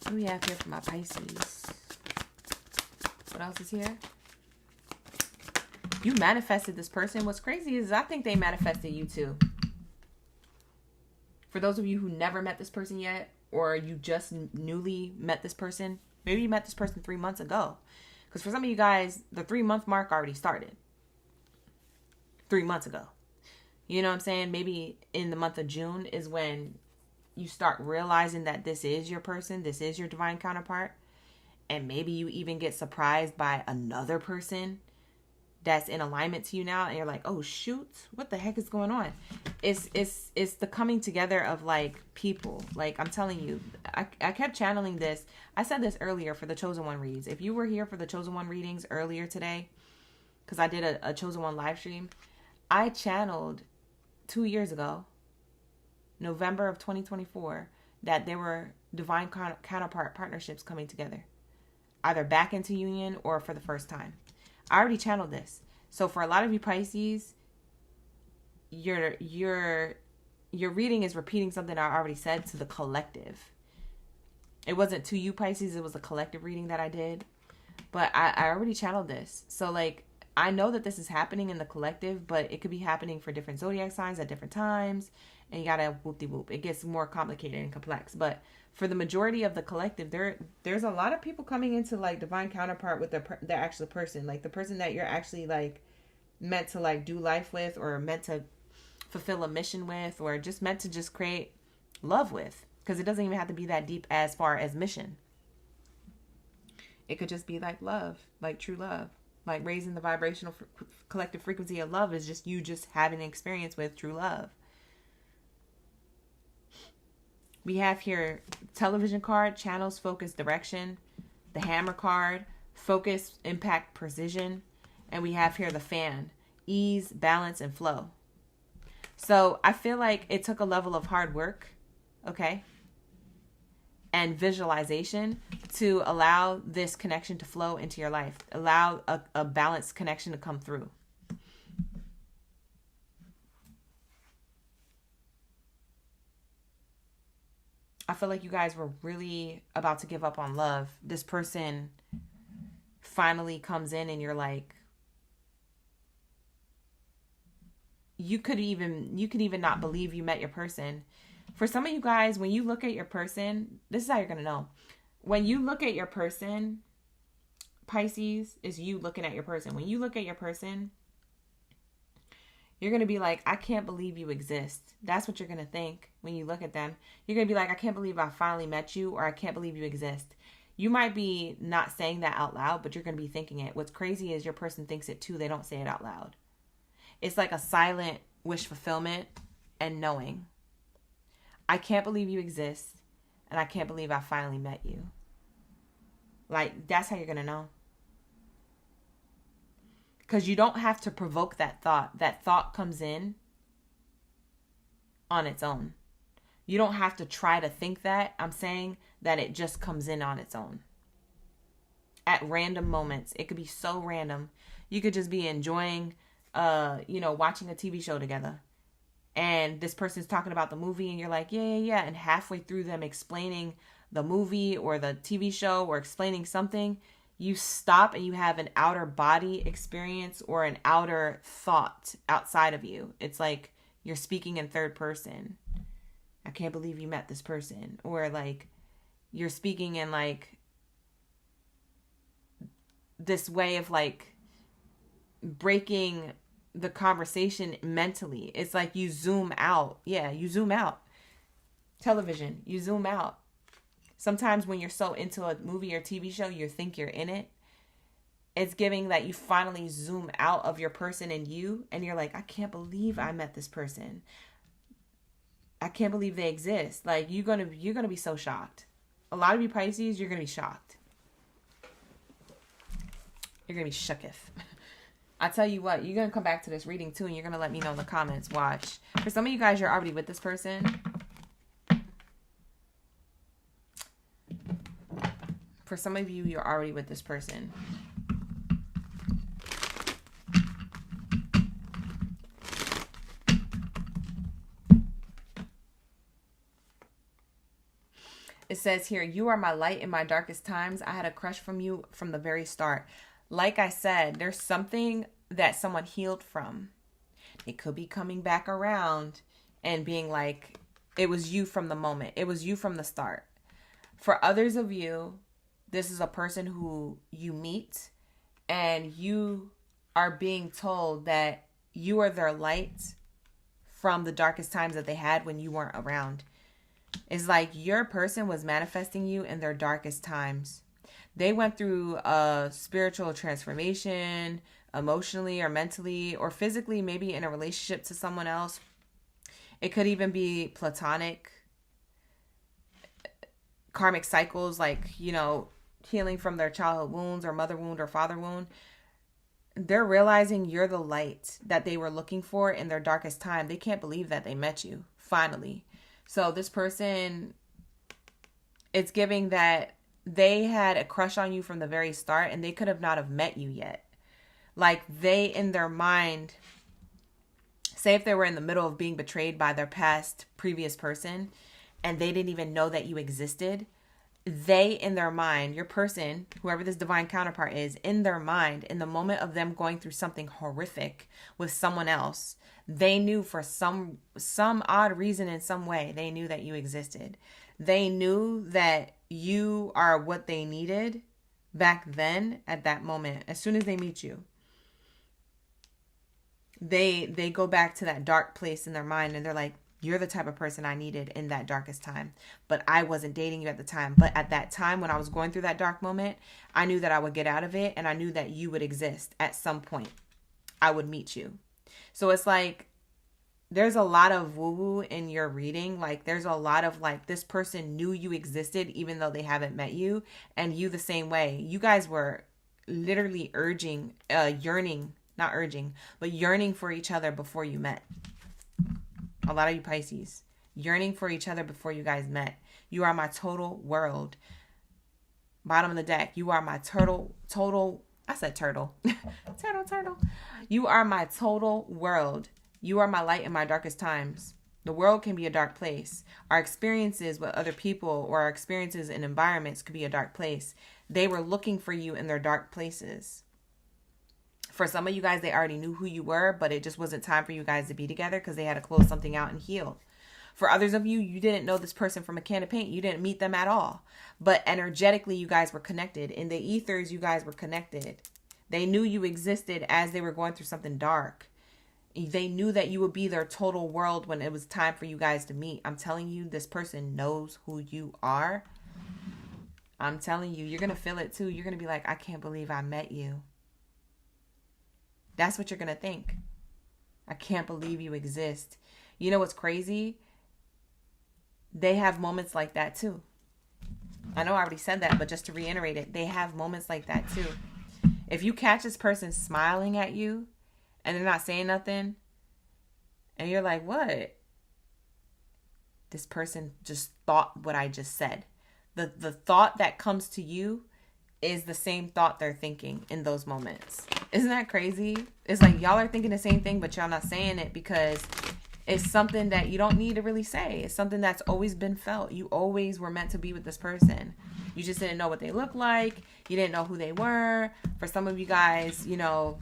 What do we have here for my Pisces? What else is here? You manifested this person. What's crazy is I think they manifested you too. For those of you who never met this person yet, or you just newly met this person, maybe you met this person 3 months ago. Because for some of you guys, the 3-month mark already started 3 months ago. You know what I'm saying? Maybe in the month of June is when you start realizing that this is your person, this is your divine counterpart. And maybe you even get surprised by another person that's in alignment to you now, and you're like, oh shoot, what the heck is going on? It's the coming together of like people. Like, I'm telling you, I kept channeling this. I said this earlier for the Chosen One reads. If you were here for the Chosen One readings earlier today, because I did a Chosen One live stream, I channeled 2 years ago, November of 2024, that there were divine counterpart partnerships coming together, either back into union or for the first time. I already channeled this. So for a lot of you Pisces, your reading is repeating something I already said to the collective. It wasn't to you Pisces, it was a collective reading that I did. But I already channeled this. So like, I know that this is happening in the collective, but it could be happening for different zodiac signs at different times. And you gotta whoop-de-whoop. It gets more complicated and complex. But for the majority of the collective, there's a lot of people coming into like divine counterpart with their actual person. Like the person that you're actually like meant to like do life with, or meant to fulfill a mission with, or just meant to just create love with. Because it doesn't even have to be that deep as far as mission. It could just be like love, like true love. Like raising the vibrational collective frequency of love is just you just having an experience with true love. We have here television card, channels, focus, direction. The hammer card, focus, impact, precision. And we have here the fan, ease, balance, and flow. So I feel like it took a level of hard work, okay, and visualization to allow this connection to flow into your life. Allow a balanced connection to come through. I feel like you guys were really about to give up on love. This person finally comes in and you're like, you could even not believe you met your person. For some of you guys, when you look at your person, this is how you're going to know. When you look at your person, Pisces, is you looking at your person. When you look at your person, you're going to be like, I can't believe you exist. That's what you're going to think when you look at them. You're going to be like, I can't believe I finally met you, or I can't believe you exist. You might be not saying that out loud, but you're going to be thinking it. What's crazy is your person thinks it too. They don't say it out loud. It's like a silent wish fulfillment and knowing. I can't believe you exist, and I can't believe I finally met you. Like, that's how you're going to know. Because you don't have to provoke that thought. That thought comes in on its own. You don't have to try to think that. I'm saying that it just comes in on its own. At random moments. It could be so random. You could just be enjoying, watching a TV show together. And this person's talking about the movie and you're like, yeah, yeah, yeah. And halfway through them explaining the movie or the TV show or explaining something, you stop and you have an outer body experience or an outer thought outside of you. It's like you're speaking in third person. I can't believe you met this person. Or like you're speaking in like this way of like breaking the conversation mentally. It's like you zoom out. Yeah, you zoom out. Television, you zoom out. Sometimes when you're so into a movie or TV show, you think you're in it. It's giving that you finally zoom out of your person and you, and you're like, I can't believe I met this person. I can't believe they exist. Like you're gonna be so shocked. A lot of you Pisces, you're gonna be shocked. You're gonna be shooketh. I tell you what, you're gonna come back to this reading too, and you're gonna let me know in the comments. Watch. For some of you guys, you're already with this person. For some of you, you're already with this person. It says here, you are my light in my darkest times. I had a crush from you from the very start. Like I said, there's something that someone healed from. It could be coming back around and being like, it was you from the moment. It was you from the start. For others of you, this is a person who you meet and you are being told that you are their light from the darkest times that they had when you weren't around. It's like your person was manifesting you in their darkest times. They went through a spiritual transformation, emotionally or mentally or physically, maybe in a relationship to someone else. It could even be platonic, karmic cycles, like, healing from their childhood wounds or mother wound or father wound. They're realizing you're the light that they were looking for in their darkest time. They can't believe that they met you, finally. So this person, it's giving that they had a crush on you from the very start and they could have not have met you yet. Like they, in their mind, say if they were in the middle of being betrayed by their previous person and they didn't even know that you existed, they, in their mind, your person, whoever this divine counterpart is, in their mind, in the moment of them going through something horrific with someone else, they knew for some odd reason, in some way, they knew that you existed. They knew that you are what they needed back then at that moment. As soon as they meet you, they go back to that dark place in their mind and they're like, you're the type of person I needed in that darkest time. But I wasn't dating you at the time. But at that time, when I was going through that dark moment, I knew that I would get out of it and I knew that you would exist at some point. I would meet you. So it's like, there's a lot of woo-woo in your reading. Like, there's a lot of like, this person knew you existed even though they haven't met you. And you the same way. You guys were literally yearning for each other before you met. A lot of you Pisces, yearning for each other before you guys met. You are my total world. Bottom of the deck. You are my total. I said turtle. turtle. You are my total world. You are my light in my darkest times. The world can be a dark place. Our experiences with other people or our experiences in environments could be a dark place. They were looking for you in their dark places. For some of you guys, they already knew who you were, but it just wasn't time for you guys to be together because they had to close something out and heal. For others of you, you didn't know this person from a can of paint. You didn't meet them at all. But energetically, you guys were connected. In the ethers, you guys were connected. They knew you existed as they were going through something dark. They knew that you would be their total world when it was time for you guys to meet. I'm telling you, this person knows who you are. I'm telling you, you're going to feel it too. You're going to be like, I can't believe I met you. That's what you're going to think. I can't believe you exist. You know what's crazy? They have moments like that too. I know I already said that, but just to reiterate it, they have moments like that too. If you catch this person smiling at you and they're not saying nothing, and you're like, what? This person just thought what I just said. The thought that comes to you is the same thought they're thinking in those moments. Isn't that crazy? It's like y'all are thinking the same thing, but y'all not saying it because it's something that you don't need to really say. It's something that's always been felt. You always were meant to be with this person. You just didn't know what they looked like. You didn't know who they were. For some of you guys, you know,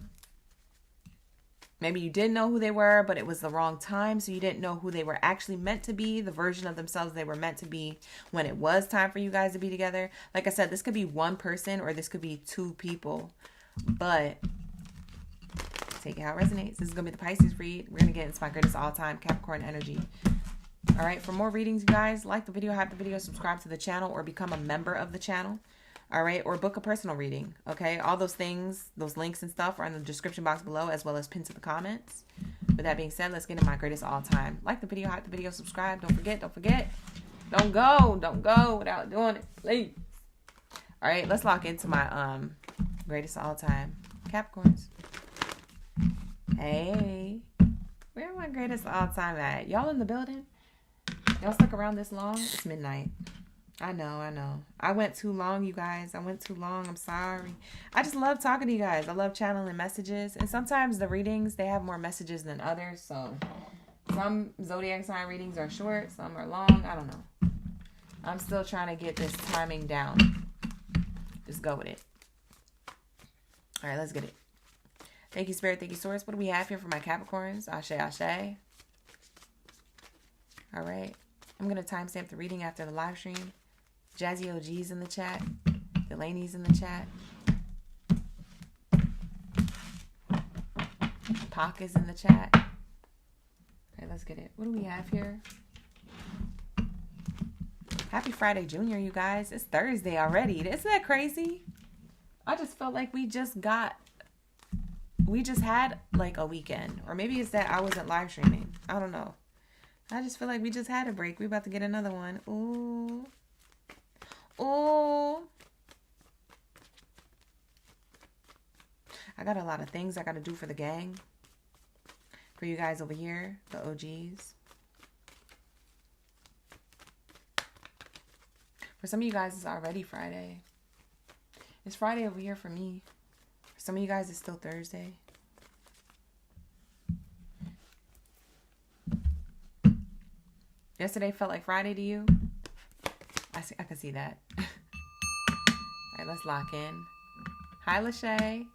maybe you did know who they were, but it was the wrong time. So you didn't know who they were actually meant to be, the version of themselves they were meant to be when it was time for you guys to be together. Like I said, this could be one person or this could be two people. But take it how it resonates. This is going to be the Pisces read. We're going to get into my greatest all-time Capricorn energy. All right. For more readings, you guys, like the video, hype the video, subscribe to the channel, or become a member of the channel. All right. Or book a personal reading. Okay. All those things, those links and stuff are in the description box below, as well as pinned to the comments. With that being said, let's get into my greatest all-time. Like the video, hype the video, subscribe. Don't forget. Don't go without doing it, please. All right. Let's lock into my greatest all-time Capricorns. Hey, where my greatest all-time at? Y'all in the building? Y'all stuck around this long? It's midnight. I know. I went too long, you guys. I went too long. I'm sorry. I just love talking to you guys. I love channeling messages. And sometimes the readings, they have more messages than others. So some zodiac sign readings are short. Some are long. I don't know. I'm still trying to get this timing down. Just go with it. All right, let's get it. Thank you, Spirit. Thank you, Source. What do we have here for my Capricorns? Ashe, ashe. All right. I'm going to timestamp the reading after the live stream. Jazzy OG's in the chat. Delaney's in the chat. Pac is in the chat. All right, let's get it. What do we have here? Happy Friday, Junior, you guys. It's Thursday already. Isn't that crazy? I just felt like we just had like a weekend, or maybe it's that I wasn't live streaming. I don't know. I just feel like we just had a break. We about to get another one. Ooh. I got a lot of things I got to do for the gang. For you guys over here, the OGs. For some of you guys, it's already Friday. It's Friday over here for me. For some of you guys, it's still Thursday. Yesterday felt like Friday to you? I can see that. All right, let's lock in. Hi, Lachey.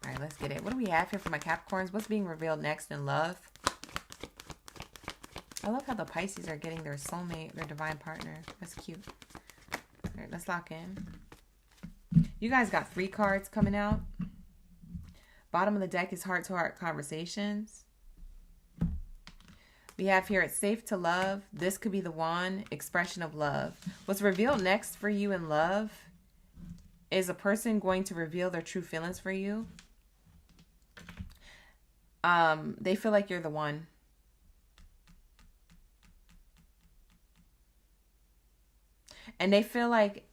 All right, let's get it. What do we have here for my Capricorns? What's being revealed next in love? I love how the Pisces are getting their soulmate, their divine partner. That's cute. All right, let's lock in. You guys got 3 cards coming out. Bottom of the deck is heart-to-heart conversations. We have here, it's safe to love. This could be the one. Expression of love. What's revealed next for you in love is a person going to reveal their true feelings for you. They feel like you're the one. And they feel like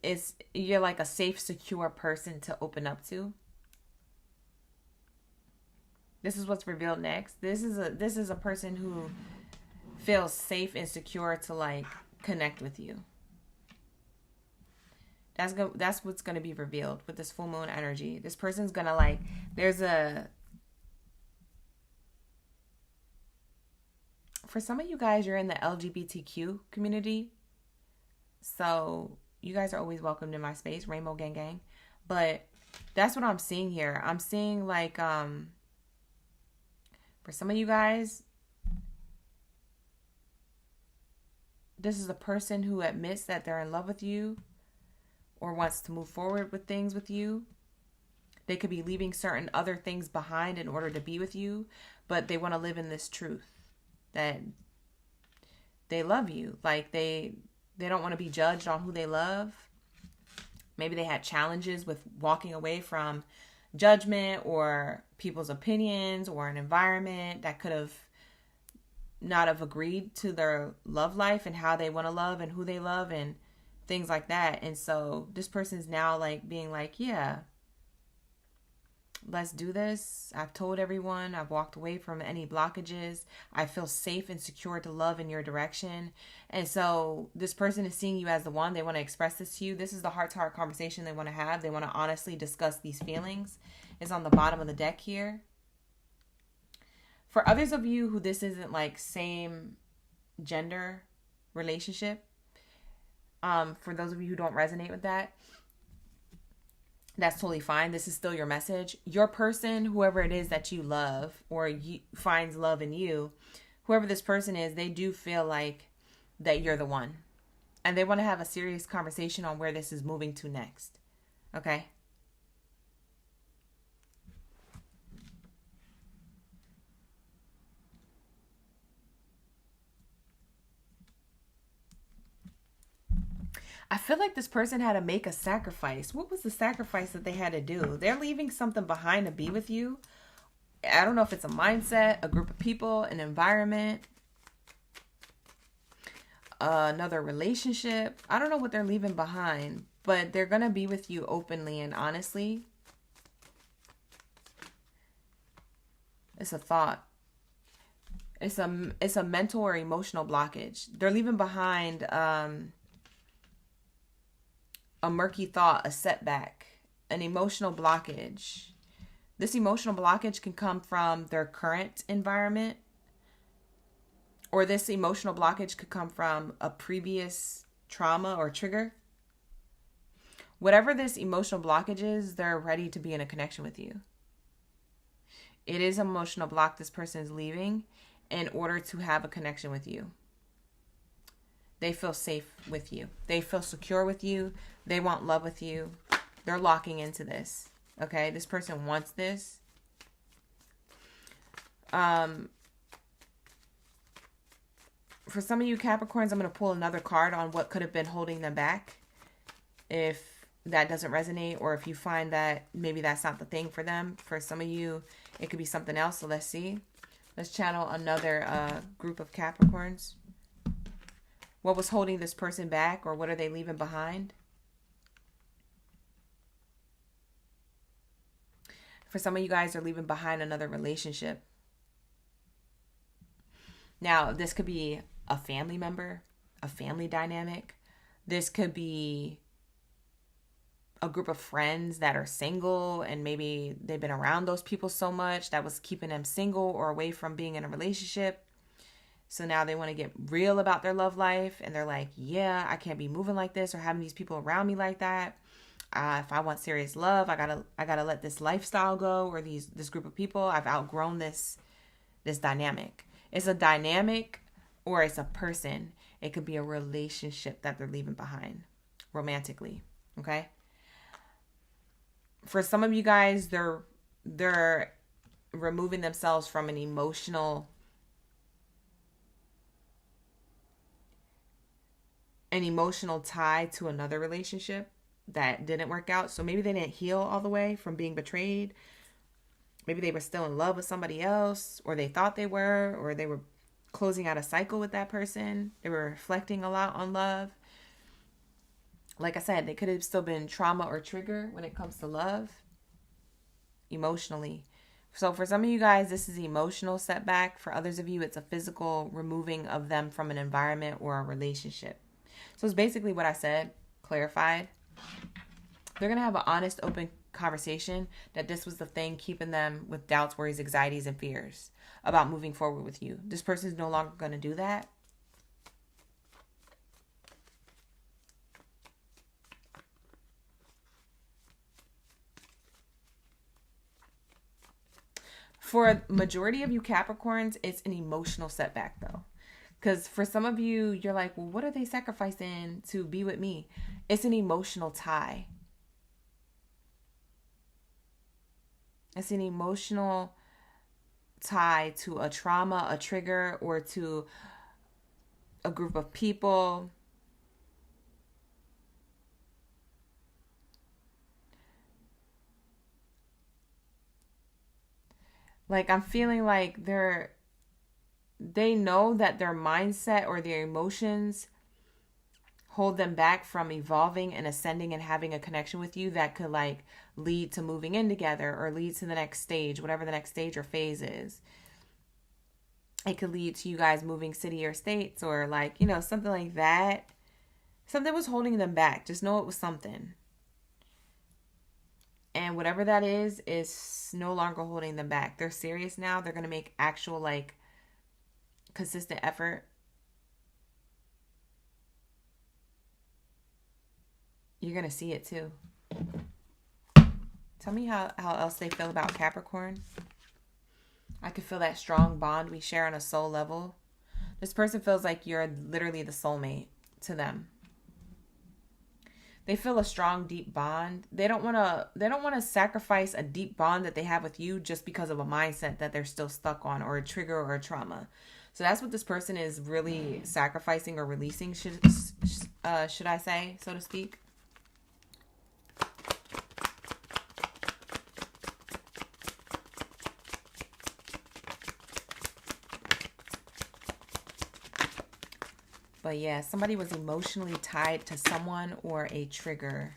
it's you're like a safe, secure person to open up to. This is what's revealed next. This is a person who feels safe and secure to like connect with you. That's what's going to be revealed with this full moon energy. This person's going to like, for some of you guys, you're in the LGBTQ community. So you guys are always welcomed in my space, Rainbow Gang Gang. But that's what I'm seeing here. I'm seeing like, for some of you guys, this is a person who admits that they're in love with you or wants to move forward with things with you. They could be leaving certain other things behind in order to be with you, but they want to live in this truth that they love you. Like they don't want to be judged on who they love. Maybe they had challenges with walking away from judgment or people's opinions or an environment that could have not have agreed to their love life and how they want to love and who they love and things like that. And so this person's now like being like, yeah, Let's do this. I've told everyone. I've walked away from any blockages. I feel safe and secure to love in your direction. And so this person is seeing you as the one. They want to express this to you. This is the heart-to-heart conversation they want to have. They want to honestly discuss these feelings. It's on the bottom of the deck here. For others of you who this isn't like same gender relationship, for those of you who don't resonate with that, that's totally fine. This is still your message. Your person, whoever it is that you love or finds love in you, whoever this person is, they do feel like that you're the one. And they want to have a serious conversation on where this is moving to next. Okay? I feel like this person had to make a sacrifice. What was the sacrifice that they had to do? They're leaving something behind to be with you. I don't know if it's a mindset, a group of people, an environment, another relationship. I don't know what they're leaving behind, but they're going to be with you openly and honestly. It's a thought. It's a mental or emotional blockage. They're leaving behind a murky thought, a setback, an emotional blockage. This emotional blockage can come from their current environment, or this emotional blockage could come from a previous trauma or trigger. Whatever this emotional blockage is, they're ready to be in a connection with you. It is an emotional block this person is leaving in order to have a connection with you. They feel safe with you. They feel secure with you. They want love with you. They're locking into this. Okay? This person wants this. For some of you Capricorns, I'm going to pull another card on what could have been holding them back. If that doesn't resonate, or if you find that maybe that's not the thing for them. For some of you, it could be something else. So let's see. Let's channel another group of Capricorns. What was holding this person back, or what are they leaving behind? For some of you guys are leaving behind another relationship. Now, this could be a family member, a family dynamic. This could be a group of friends that are single and maybe they've been around those people so much that was keeping them single or away from being in a relationship. So now they want to get real about their love life and they're like, yeah, I can't be moving like this or having these people around me like that. If I want serious love, I gotta let this lifestyle go, or this group of people. I've outgrown this dynamic. It's a dynamic or it's a person. It could be a relationship that they're leaving behind romantically. Okay. For some of you guys, they're removing themselves from an emotional tie to another relationship that didn't work out. So maybe they didn't heal all the way from being betrayed. Maybe they were still in love with somebody else, or they thought they were, or they were closing out a cycle with that person. They were reflecting a lot on love. Like I said, they could have still been trauma or trigger when it comes to love, emotionally. So for some of you guys, this is emotional setback. For others of you, it's a physical removing of them from an environment or a relationship. So it's basically what I said, clarified. They're going to have an honest, open conversation that this was the thing keeping them with doubts, worries, anxieties, and fears about moving forward with you. This person is no longer going to do that. For a majority of you Capricorns, it's an emotional setback though. Because for some of you, you're like, well, what are they sacrificing to be with me? It's an emotional tie. It's an emotional tie to a trauma, a trigger, or to a group of people. Like, I'm feeling like they know that their mindset or their emotions hold them back from evolving and ascending and having a connection with you that could like lead to moving in together or lead to the next stage, whatever the next stage or phase is. It could lead to you guys moving city or states or like, you know, something like that. Something was holding them back. Just know it was something. And whatever that is no longer holding them back. They're serious now. They're going to make actual like consistent effort. You're going to see it too. Tell me how else they feel about Capricorn. I could feel that strong bond we share on a soul level. This person feels like you're literally the soulmate to them. They feel a strong, deep bond. They don't want to sacrifice a deep bond that they have with you just because of a mindset that they're still stuck on or a trigger or a trauma. So that's what this person is really sacrificing or releasing, should I say, so to speak. But yeah, somebody was emotionally tied to someone or a trigger.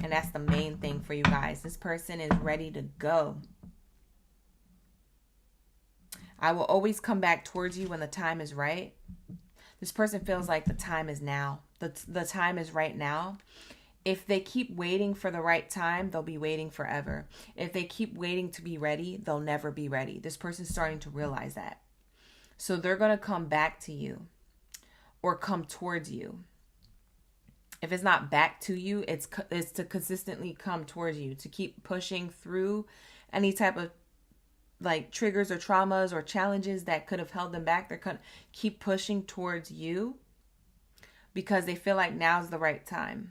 And that's the main thing for you guys. This person is ready to go. I will always come back towards you when the time is right. This person feels like the time is now. The time is right now. If they keep waiting for the right time, they'll be waiting forever. If they keep waiting to be ready, they'll never be ready. This person's starting to realize that. So they're going to come back to you. Or come towards you. If it's not back to you, it's to consistently come towards you, to keep pushing through any type of like triggers or traumas or challenges that could have held them back. They're going to keep pushing towards you because they feel like now's the right time.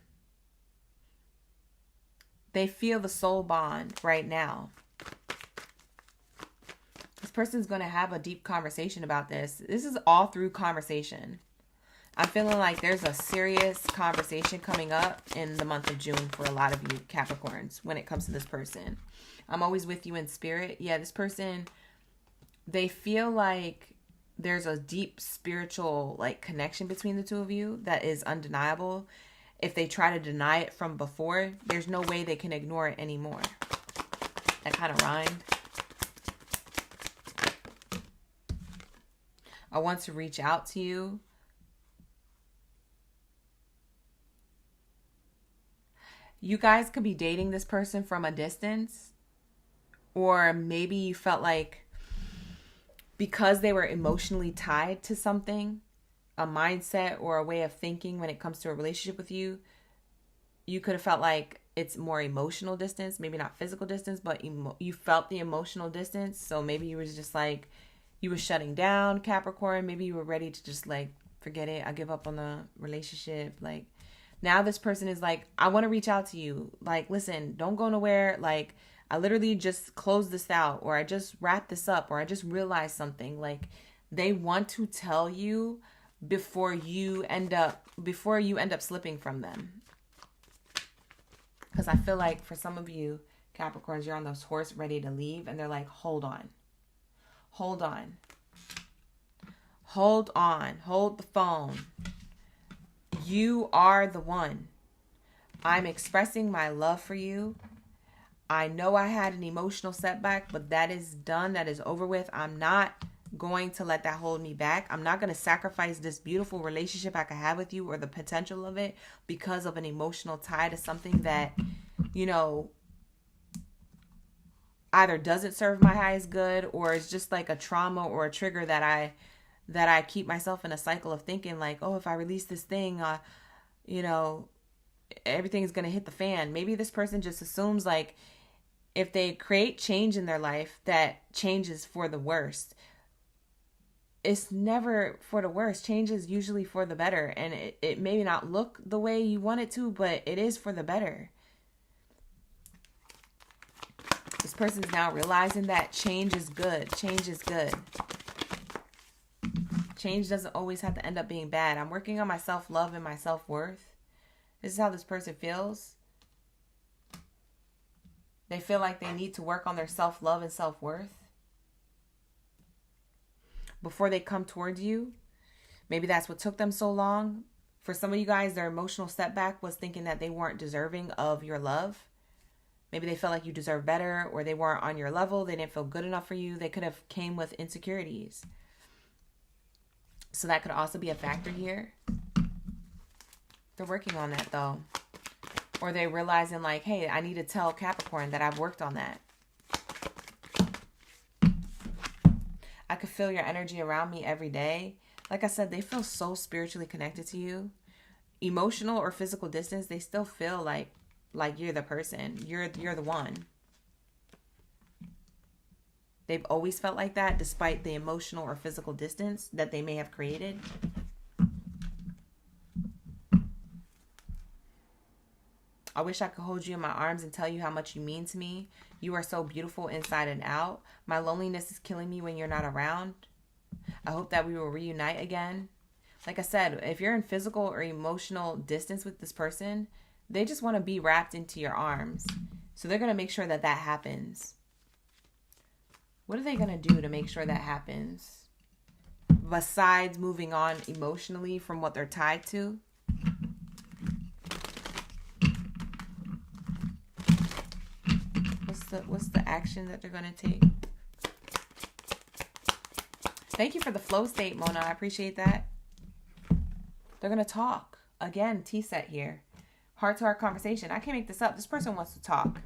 They feel the soul bond right now. This person's going to have a deep conversation about this. This is all through conversation. I'm feeling like there's a serious conversation coming up in the month of June for a lot of you Capricorns when it comes to this person. I'm always with you in spirit. Yeah, this person, they feel like there's a deep spiritual like connection between the two of you that is undeniable. If they try to deny it from before, there's no way they can ignore it anymore. That kind of rhymed. I want to reach out to you. You guys could be dating this person from a distance, or maybe you felt like because they were emotionally tied to something, a mindset or a way of thinking when it comes to a relationship with you, you could have felt like it's more emotional distance, maybe not physical distance, but you felt the emotional distance. So maybe you was just like, you were shutting down, Capricorn. Maybe you were ready to just like, forget it. I give up on the relationship. Like, now this person is like, I want to reach out to you. Like, listen, don't go nowhere. Like, I literally just closed this out, or I just wrapped this up, or I just realized something. Like, they want to tell you before you end up slipping from them. Because I feel like for some of you Capricorns, you're on this horse ready to leave, and they're like, hold on. Hold on. Hold on. Hold the phone. You are the one. I'm expressing my love for you. I know I had an emotional setback, but that is done. That is over with. I'm not going to let that hold me back. I'm not going to sacrifice this beautiful relationship I could have with you or the potential of it because of an emotional tie to something that, you know, either doesn't serve my highest good or is just like a trauma or a trigger that I keep myself in a cycle of thinking like, oh, if I release this thing, you know, everything's going to hit the fan. Maybe this person just assumes like if they create change in their life, that change is for the worst. It's never for the worst. Change is usually for the better. And it may not look the way you want it to, but it is for the better. This person's now realizing that change is good. Change is good. Change doesn't always have to end up being bad. I'm working on my self-love and my self-worth. This is how this person feels. They feel like they need to work on their self-love and self-worth before they come towards you. Maybe that's what took them so long. For some of you guys, their emotional setback was thinking that they weren't deserving of your love. Maybe they felt like you deserve better, or they weren't on your level. They didn't feel good enough for you. They could have came with insecurities. So that could also be a factor here. They're working on that though. Or they're realizing like, hey, I need to tell Capricorn that I've worked on that. I could feel your energy around me every day. Like I said, they feel so spiritually connected to you. Emotional or physical distance, they still feel like you're the person. You're the one. They've always felt like that despite the emotional or physical distance that they may have created. I wish I could hold you in my arms and tell you how much you mean to me. You are so beautiful inside and out. My loneliness is killing me when you're not around. I hope that we will reunite again. Like I said, if you're in physical or emotional distance with this person, they just want to be wrapped into your arms. So they're going to make sure that that happens. What are they going to do to make sure that happens? Besides moving on emotionally from what they're tied to. What's the action that they're going to take? Thank you for the flow state, Mona. I appreciate that. They're going to talk. Again, T-set here. Heart-to-heart conversation. I can't make this up. This person wants to talk.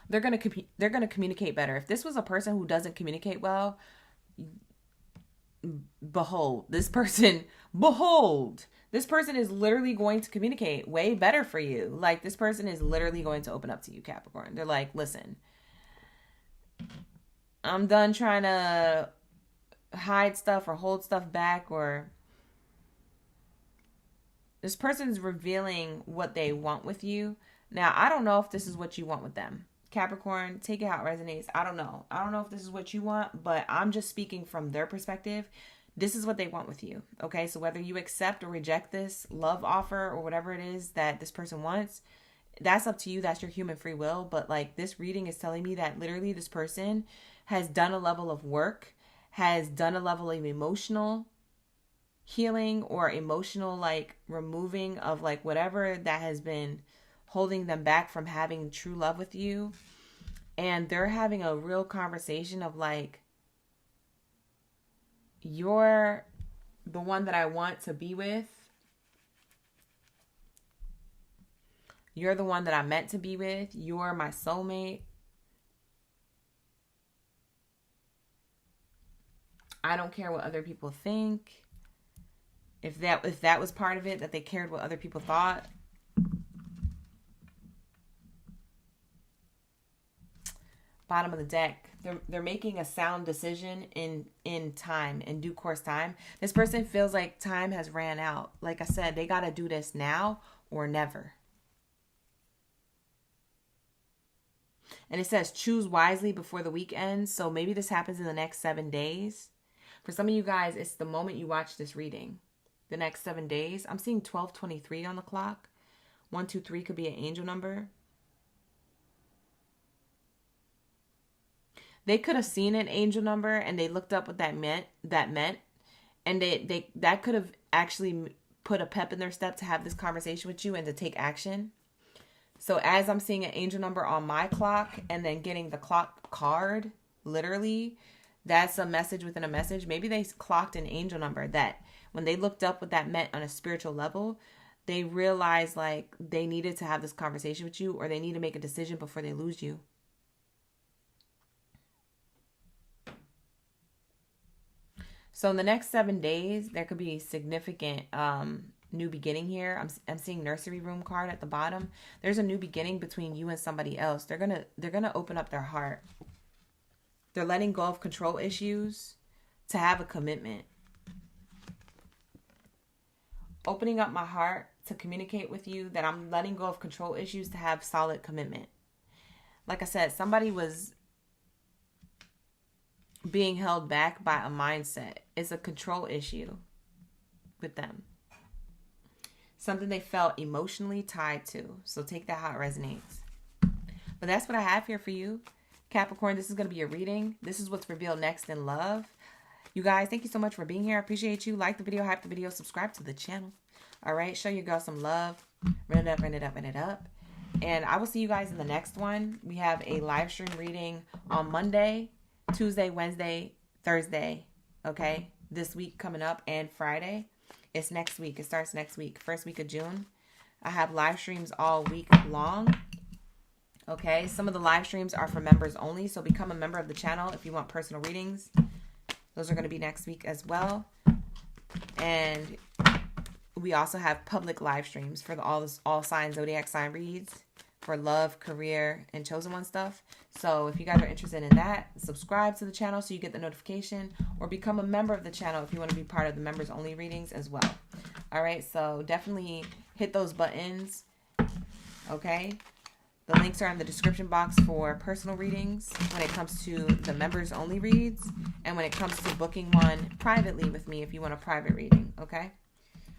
They're going to communicate better. If this was a person who doesn't communicate well, behold, this person is literally going to communicate way better for you. Like, this person is literally going to open up to you, Capricorn. They're like, listen, I'm done trying to hide stuff or hold stuff back, or this person is revealing what they want with you. Now, I don't know if this is what you want with them. Capricorn, take it how it resonates. I don't know. I don't know if this is what you want, but I'm just speaking from their perspective. This is what they want with you. Okay, so whether you accept or reject this love offer or whatever it is that this person wants, that's up to you. That's your human free will. But like, this reading is telling me that literally this person has done a level of work, has done a level of emotional healing or emotional like removing of like whatever that has been holding them back from having true love with you. And they're having a real conversation of like, you're the one that I want to be with. You're the one that I'm meant to be with. You're my soulmate. I don't care what other people think. If that was part of it, that they cared what other people thought. Bottom of the deck. They're making a sound decision in time, in due course time. This person feels like time has ran out. Like I said, they got to do this now or never. And it says choose wisely before the week ends. So maybe this happens in the next 7 days. For some of you guys, it's the moment you watch this reading. The next 7 days. I'm seeing 12:23 on the clock. 123 could be an angel number. They could have seen an angel number and they looked up what that meant, and that could have actually put a pep in their step to have this conversation with you and to take action. So as I'm seeing an angel number on my clock and then getting the clock card, literally, that's a message within a message. Maybe they clocked an angel number that when they looked up what that meant on a spiritual level, they realized like they needed to have this conversation with you, or they need to make a decision before they lose you. So in the next 7 days, there could be significant new beginning here. I'm seeing nursery room card at the bottom. There's a new beginning between you and somebody else. They're gonna open up their heart. They're letting go of control issues to have a commitment. Opening up my heart to communicate with you that I'm letting go of control issues to have solid commitment. Like I said, somebody was being held back by a mindset. It's a control issue with them. Something they felt emotionally tied to. So take that how it resonates. But that's what I have here for you, Capricorn. This is going to be a reading. This is what's revealed next in love. You guys, thank you so much for being here. I appreciate you. Like the video, hype the video, subscribe to the channel. All right, show your girl some love. Run it up, run it up, run it up. And I will see you guys in the next one. We have a live stream reading on Monday, Tuesday, Wednesday, Thursday. Okay, this week coming up, and Friday. It's next week. It starts next week, first week of June. I have live streams all week long. Okay, some of the live streams are for members only, so become a member of the channel if you want personal readings. Those are going to be next week as well. And we also have public live streams for the all sign zodiac sign reads for love, career, and chosen one stuff. So if you guys are interested in that, subscribe to the channel so you get the notification, or become a member of the channel if you want to be part of the members only readings as well. All right, so definitely hit those buttons. Okay, the links are in the description box for personal readings when it comes to the members only reads, and when it comes to booking one privately with me if you want a private reading. Okay,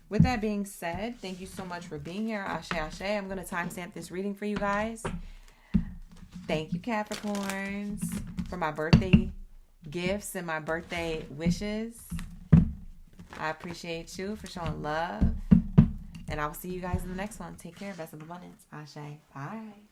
with that being said, thank you so much for being here. Ashe, ashe. I'm going to timestamp this reading for you guys. Thank you, Capricorns, for my birthday gifts and my birthday wishes. I appreciate you for showing love. And I will see you guys in the next one. Take care. Best of abundance. Ashe. Bye.